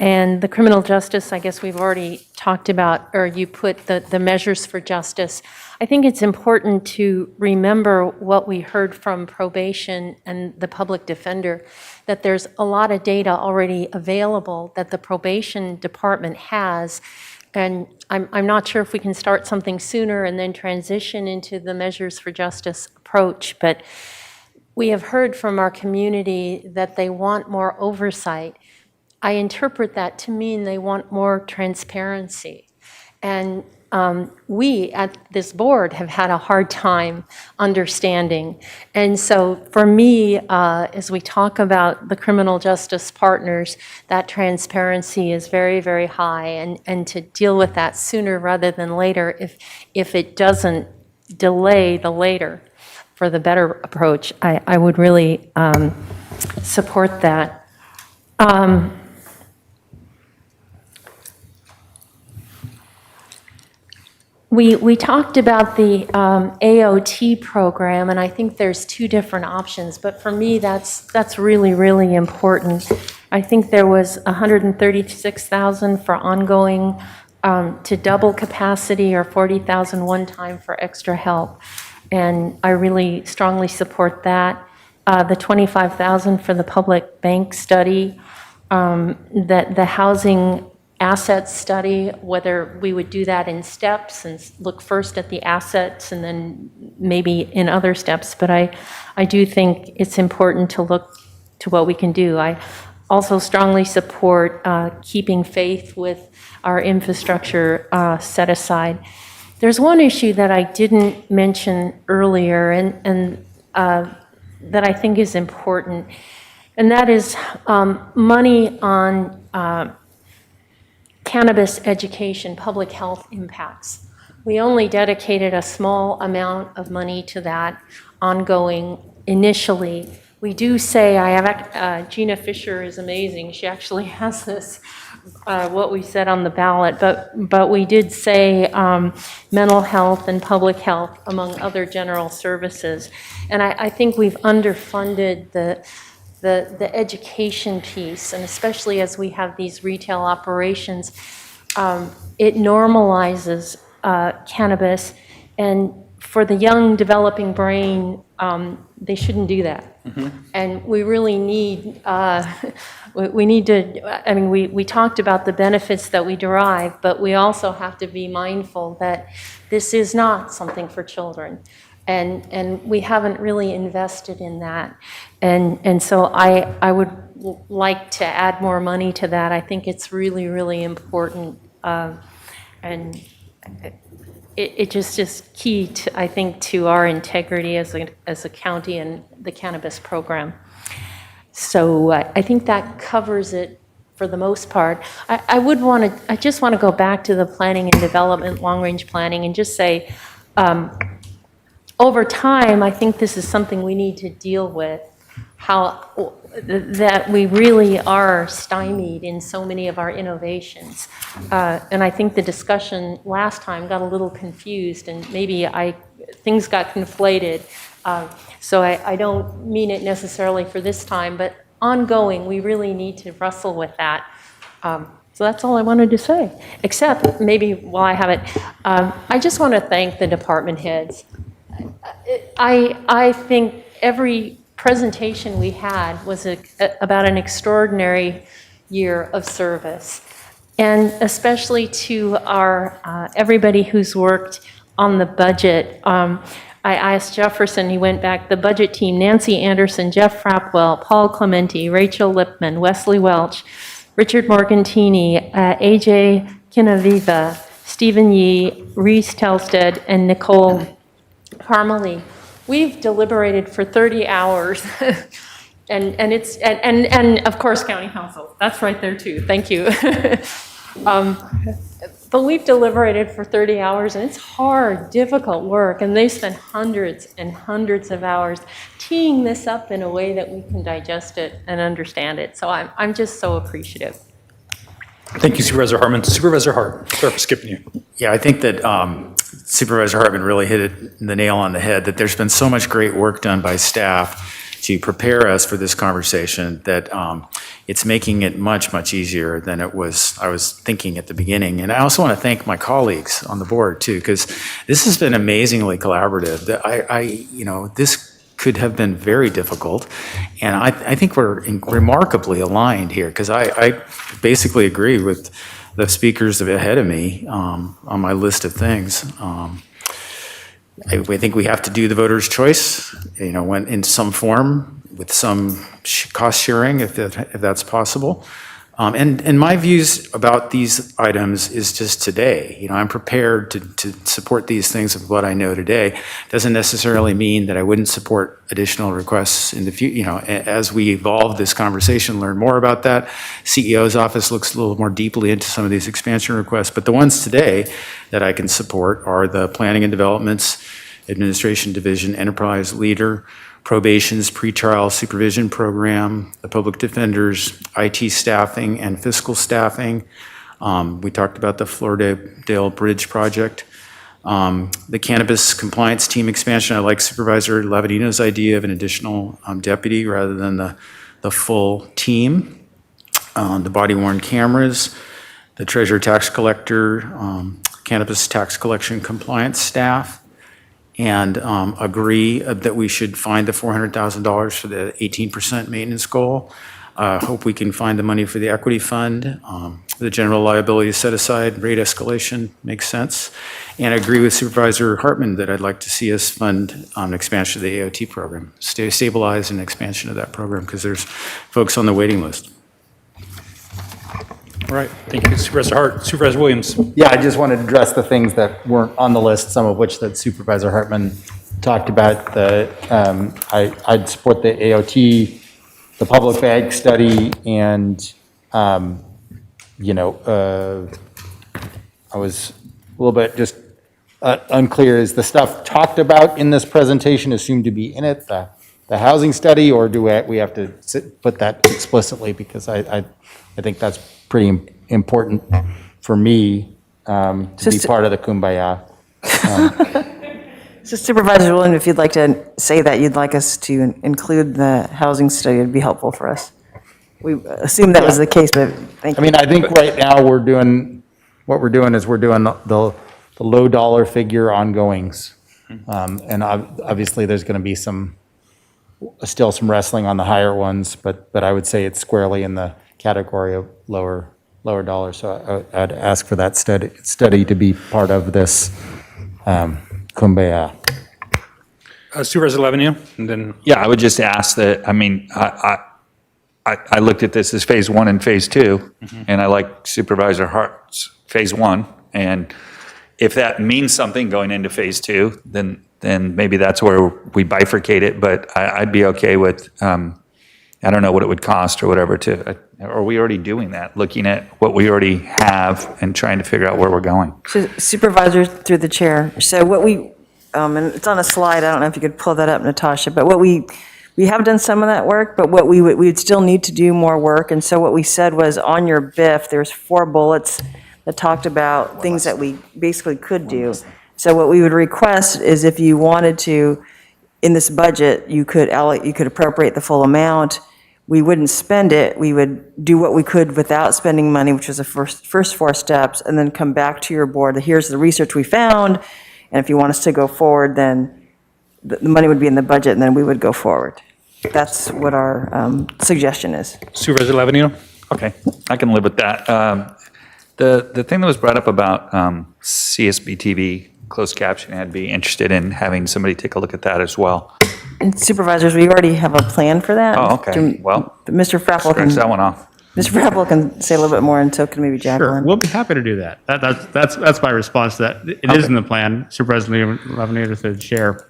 And the criminal justice, I guess we've already talked about, or you put the measures for justice. I think it's important to remember what we heard from probation and the public defender, that there's a lot of data already available that the probation department has. And I'm not sure if we can start something sooner and then transition into the measures for justice approach, but we have heard from our community that they want more oversight. I interpret that to mean they want more transparency. And we at this board have had a hard time understanding. And so for me, as we talk about the criminal justice partners, that transparency is very, very high. And to deal with that sooner rather than later, if it doesn't delay the later for the better approach, I would really support that. We talked about the AOT program, and I think there's two different options, but for me, that's really, really important. I think there was $136,000 for ongoing to double capacity or $40,000 one time for extra help, and I really strongly support that. The $25,000 for the public bank study, that the housing asset study, whether we would do that in steps and look first at the assets and then maybe in other steps. But I do think it's important to look to what we can do. I also strongly support keeping faith with our infrastructure set aside. There's one issue that I didn't mention earlier and that I think is important, and that is money on cannabis education, public health impacts. We only dedicated a small amount of money to that ongoing initially. We do say, I have, Gina Fisher is amazing. She actually has this, what we said on the ballot, but we did say mental health and public health among other general services. And I think we've underfunded the education piece, and especially as we have these retail operations, it normalizes cannabis, and for the young developing brain, they shouldn't do that. And we really need, we need to, I mean, we talked about the benefits that we derive, but we also have to be mindful that this is not something for children. And we haven't really invested in that. And so I would like to add more money to that. I think it's really, really important. And it just is key, to, I think, to our integrity as a county and the cannabis program. So I think that covers it for the most part. I just want to go back to the planning and development, long-range planning, and just say, over time, I think this is something we need to deal with, how that we really are stymied in so many of our innovations. And I think the discussion last time got a little confused, and maybe things got conflated. So I don't mean it necessarily for this time, but ongoing, we really need to wrestle with that. So that's all I wanted to say, except maybe while I have it, I just want to thank the department heads. I think every presentation we had was about an extraordinary year of service, and especially to our everybody who's worked on the budget. I asked Jefferson, he went back, the budget team, Nancy Anderson, Jeff Frapwell, Paul Clementi, Rachel Lipman, Wesley Welch, Richard Morgantini, AJ Kinaviva, Stephen Yee, Reese Telsted, and Nicole Parmalee. We've deliberated for 30 hours, and of course, county council. That's right there too. Thank you. But we've deliberated for 30 hours, and it's hard, difficult work, and they spent hundreds and hundreds of hours teeing this up in a way that we can digest it and understand it. So I'm just so appreciative. Thank you, Supervisor Hartman. Supervisor Hart, sorry for skipping you. Yeah, I think that Supervisor Hartman really hit the nail on the head, that there's been so much great work done by staff to prepare us for this conversation that it's making it much, much easier than I was thinking at the beginning. And I also want to thank my colleagues on the board too, because this has been amazingly collaborative. This could have been very difficult. And I think we're remarkably aligned here, because I basically agree with the speakers ahead of me on my list of things. I think we have to do the voter's choice, when in some form with some cost sharing, if that's possible. And my views about these items is just today. I'm prepared to support these things with what I know today. Doesn't necessarily mean that I wouldn't support additional requests in the future. As we evolve this conversation, learn more about that. CEO's office looks a little more deeply into some of these expansion requests, but the ones today that I can support are the Planning and Development's Administration Division Enterprise Leader, Probation's Pretrial Supervision Program, the Public Defender's IT staffing and fiscal staffing. We talked about the Floridale Bridge project. The Cannabis Compliance Team expansion. I like Supervisor Lavadino's idea of an additional deputy rather than the full team. The body-worn cameras, the Treasurer Tax Collector, Cannabis Tax Collection Compliance staff, and agree that we should find the $400,000 for the 18% maintenance goal. Hope we can find the money for the equity fund. The general liability set aside, rate escalation makes sense. And I agree with Supervisor Hartman that I'd like to see us fund an expansion of the AOT program, stabilize an expansion of that program, because there's folks on the waiting list. All right, thank you, Supervisor Hart. Supervisor Williams. Yeah, I just wanted to address the things that weren't on the list, some of which that Supervisor Hartman talked about. I'd support the AOT, the public bank study, and I was a little bit just unclear. Is the stuff talked about in this presentation assumed to be in it, the housing study, or do we have to put that explicitly? Because I think that's pretty important for me to be part of the kumbaya. So Supervisor Williams, if you'd like to say that you'd like us to include the housing study, it'd be helpful for us. We assumed that was the case, but thank you. I mean, I think right now what we're doing is we're doing the low dollar figure ongoings. And obviously there's going to be still some wrestling on the higher ones, but I would say it's squarely in the category of lower dollar. So I'd ask for that study to be part of this kumbaya. Supervisor Levenue, and then. Yeah, I would just ask that, I mean, I looked at this as phase 1 and phase 2, and I like Supervisor Hart's phase 1. And if that means something going into phase 2, then maybe that's where we bifurcate it. But I'd be okay with, I don't know what it would cost or whatever are we already doing that? Looking at what we already have and trying to figure out where we're going? So Supervisor, through the chair. So what we, and it's on a slide, I don't know if you could pull that up, Natasha, but we have done some of that work, but what we would still need to do more work. And so what we said was on your BIF, there's 4 bullets that talked about things that we basically could do. So what we would request is if you wanted to, in this budget, you could appropriate the full amount. We wouldn't spend it. We would do what we could without spending money, which was the first 4 steps, and then come back to your board. Here's the research we found, and if you want us to go forward, then the money would be in the budget, and then we would go forward. That's what our suggestion is. Supervisor Levenue? Okay, I can live with that. The thing that was brought up about CSB TV, closed captioning, I'd be interested in having somebody take a look at that as well. And Supervisors, we already have a plan for that. Oh, okay, well, Mr. Frappel scratch that one off. Mr. Frappel can say a little bit more, and so can maybe Jacqueline. Sure, we'll be happy to do that. That's my response to that. It is in the plan, Supervisor Levenue, through the chair.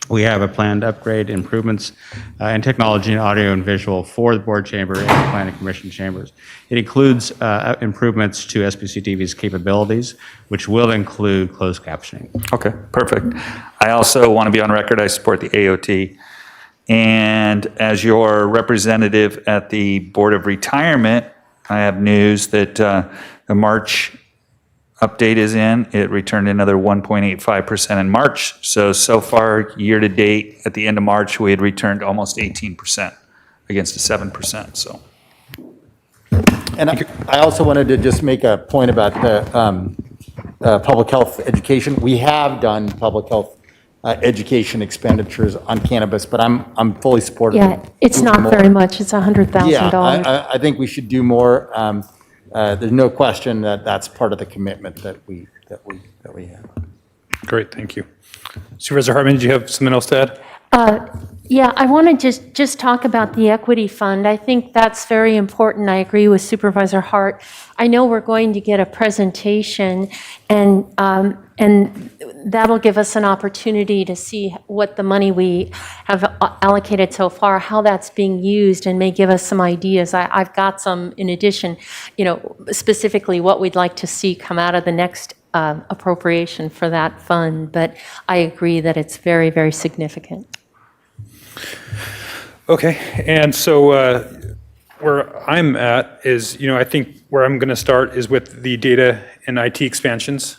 We have a plan to upgrade improvements in technology and audio and visual for the board chamber and the planning commission chambers. It includes improvements to SBCTV's capabilities, which will include closed captioning. Okay, perfect. I also want to be on record, I support the AOT. And as your representative at the Board of Retirement, I have news that the March update is in. It returned another 1.85% in March. So far, year to date, at the end of March, we had returned almost 18% against a 7%. So. And I also wanted to just make a point about the public health education. We have done public health education expenditures on cannabis, but I'm fully supportive. Yeah, it's not very much. It's $100,000. Yeah, I think we should do more. There's no question that that's part of the commitment that we have. Great, thank you. Supervisor Hartman, did you have something else to add? Yeah, I want to just talk about the equity fund. I think that's very important. I agree with Supervisor Hart. I know we're going to get a presentation, and that'll give us an opportunity to see what the money we have allocated so far, how that's being used, and may give us some ideas. I've got some in addition, specifically what we'd like to see come out of the next appropriation for that fund, but I agree that it's very, very significant. Okay, and so where I'm at is, I think where I'm going to start is with the data and IT expansions.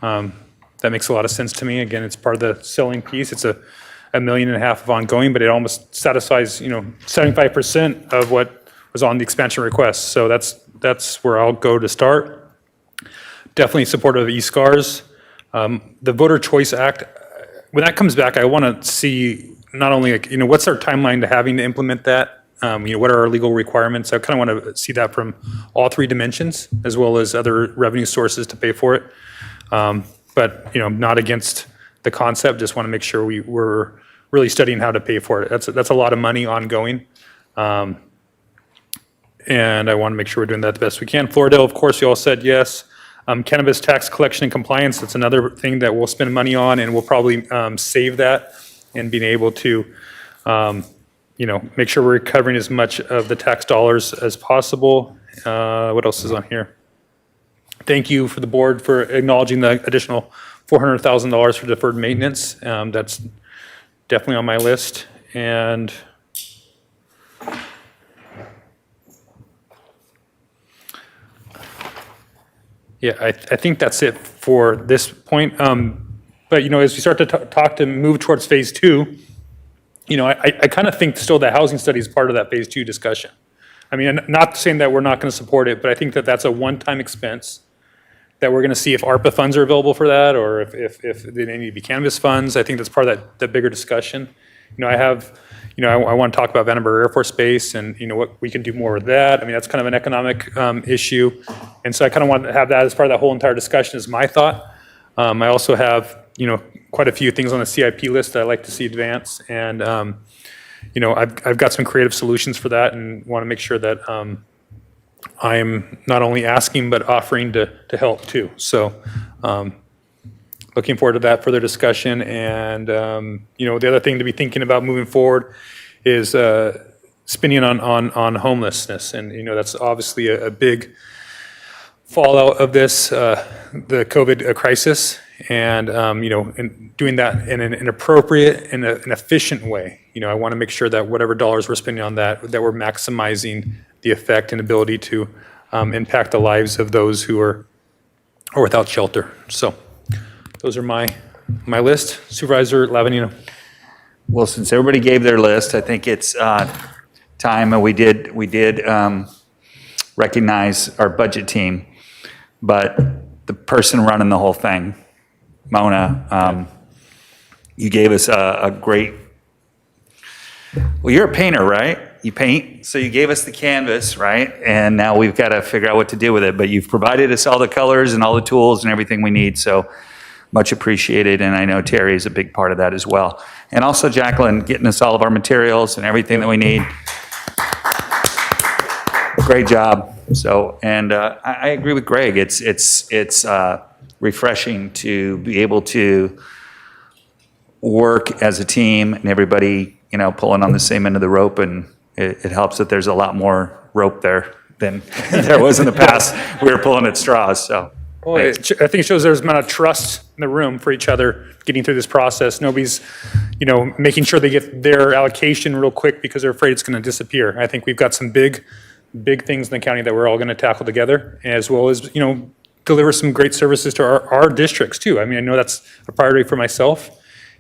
That makes a lot of sense to me. Again, it's part of the selling piece. It's $1.5 million of ongoing, but it almost satisfies, 75% of what was on the expansion request. So that's where I'll go to start. Definitely supportive of e-SCARs. The Voter Choice Act, when that comes back, I want to see not only what's our timeline to having to implement that? What are our legal requirements? I kind of want to see that from all 3 dimensions, as well as other revenue sources to pay for it. But not against the concept. Just want to make sure we're really studying how to pay for it. That's a lot of money ongoing, and I want to make sure we're doing that the best we can. Floridale, of course, you all said yes. Cannabis tax collection and compliance. That's another thing that we'll spend money on, and we'll probably save that and being able to, make sure we're recovering as much of the tax dollars as possible What else is on here? Thank you for the board for acknowledging the additional $400,000 for deferred maintenance. That's definitely on my list. And yeah, I think that's it for this point. But, as we start to talk to move towards phase two, I kind of think still that housing study is part of that phase two discussion. I mean, not saying that we're not going to support it, but I think that that's a one-time expense that we're going to see if ARPA funds are available for that, or if they need to be canvas funds. I think that's part of that bigger discussion. I want to talk about Vandenberg Air Force Base and, what we can do more with that. I mean, that's kind of an economic issue. And so I kind of want to have that as part of that whole entire discussion is my thought. I also have, quite a few things on the CIP list that I'd like to see advance. And, I've got some creative solutions for that and want to make sure that I'm not only asking, but offering to help too. So looking forward to that further discussion. And, the other thing to be thinking about moving forward is spending on homelessness. And, that's obviously a big fallout of this, the COVID crisis. And, and doing that in an appropriate and an efficient way. I want to make sure that whatever dollars we're spending on that we're maximizing the effect and ability to impact the lives of those who are without shelter. So those are my list. Supervisor Lavanino. Well, since everybody gave their list, I think it's time, and we did recognize our budget team, but the person running the whole thing, Mona, you gave us a great, well, you're a painter, right? You paint, so you gave us the canvas, right? And now we've got to figure out what to do with it, but you've provided us all the colors and all the tools and everything we need, so much appreciated, and I know Terry is a big part of that as well. And also Jacqueline, getting us all of our materials and everything that we need. Great job. So, and I agree with Greg. It's refreshing to be able to work as a team and everybody, pulling on the same end of the rope, and it helps that there's a lot more rope there than there was in the past. We were pulling at straws, so. Well, I think it shows there's an amount of trust in the room for each other getting through this process. Nobody's, making sure they get their allocation real quick because they're afraid it's going to disappear. I think we've got some big things in the county that we're all going to tackle together, as well as, deliver some great services to our districts too. I mean, I know that's a priority for myself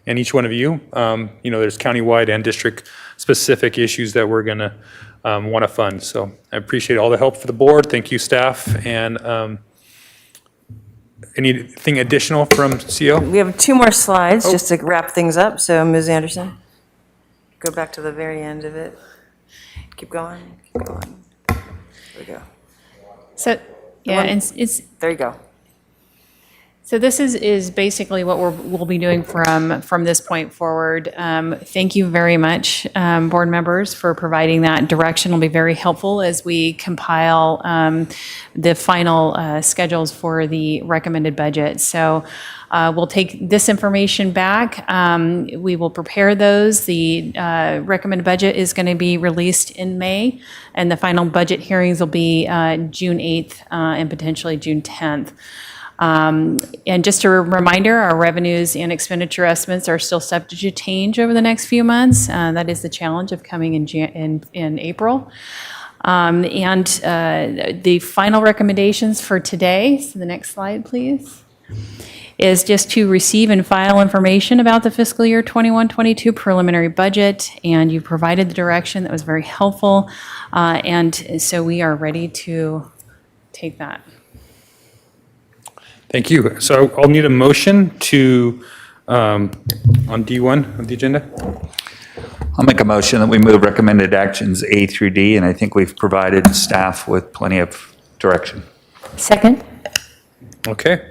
and each one of you. There's countywide and district specific issues that we're going to want to fund. So I appreciate all the help for the board. Thank you, staff. And anything additional from CO? We have 2 more slides just to wrap things up. So Ms. Anderson, go back to the very end of it. Keep going, keep going. There we go. So, yeah, it's there you go. So this is basically what we'll be doing from this point forward. Thank you very much, board members, for providing that direction. It'll be very helpful as we compile the final schedules for the recommended budget. So we'll take this information back. We will prepare those. The recommended budget is going to be released in May, and the final budget hearings will be June 8th and potentially June 10th. And just a reminder, our revenues and expenditure estimates are still subject to change over the next few months. That is the challenge of coming in April. And the final recommendations for today, so the next slide, please, is just to receive and file information about the fiscal year 21-22 preliminary budget. And you provided the direction that was very helpful. And so we are ready to take that. Thank you. So I'll need a motion to, on D1 of the agenda. I'll make a motion that we move recommended actions A through D, and I think we've provided staff with plenty of direction. Second. Okay.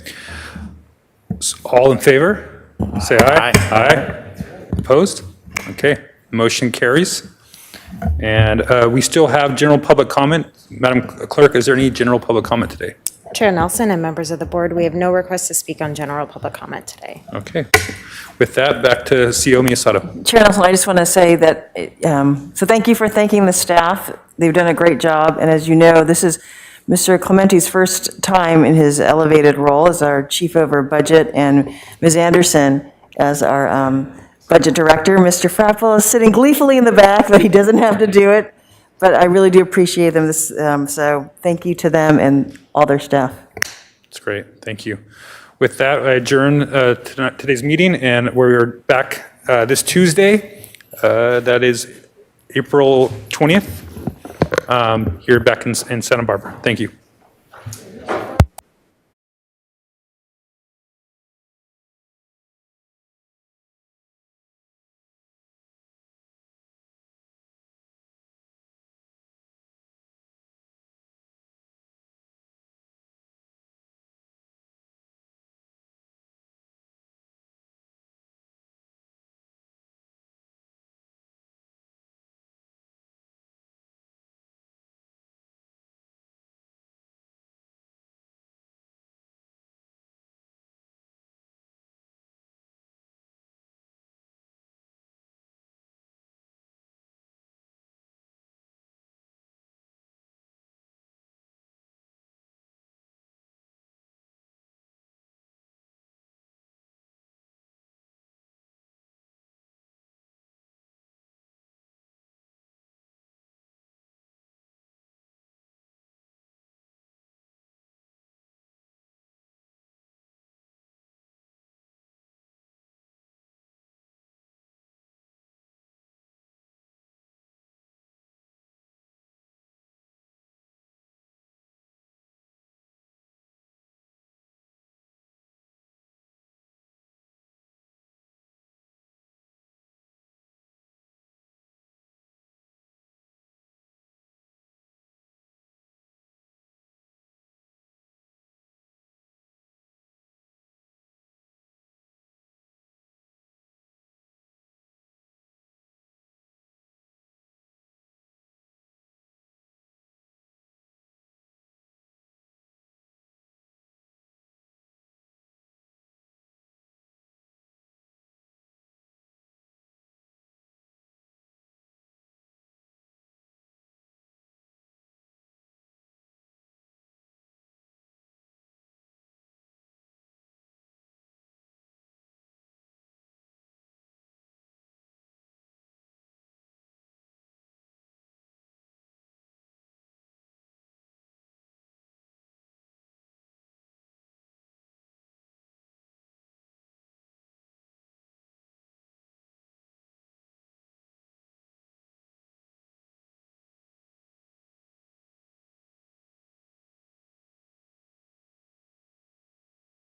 So all in favor? Say aye. Aye. Opposed? Okay. Motion carries. And we still have general public comment. Madam Clerk, is there any general public comment today? Chair Nelson and members of the board, we have no requests to speak on general public comment today. Okay. With that, back to CO Miyasato. Chair Nelson, I just want to say that, so thank you for thanking the staff. They've done a great job, and as you know, this is Mr. Clementi's first time in his elevated role as our chief over budget, and Ms. Anderson as our budget director. Mr. Frappel is sitting gleefully in the back, but he doesn't have to do it. But I really do appreciate them, so thank you to them and all their staff. That's great. Thank you. With that, I adjourn today's meeting, and we're back this Tuesday. That is April 20th, here back in Santa Barbara. Thank you.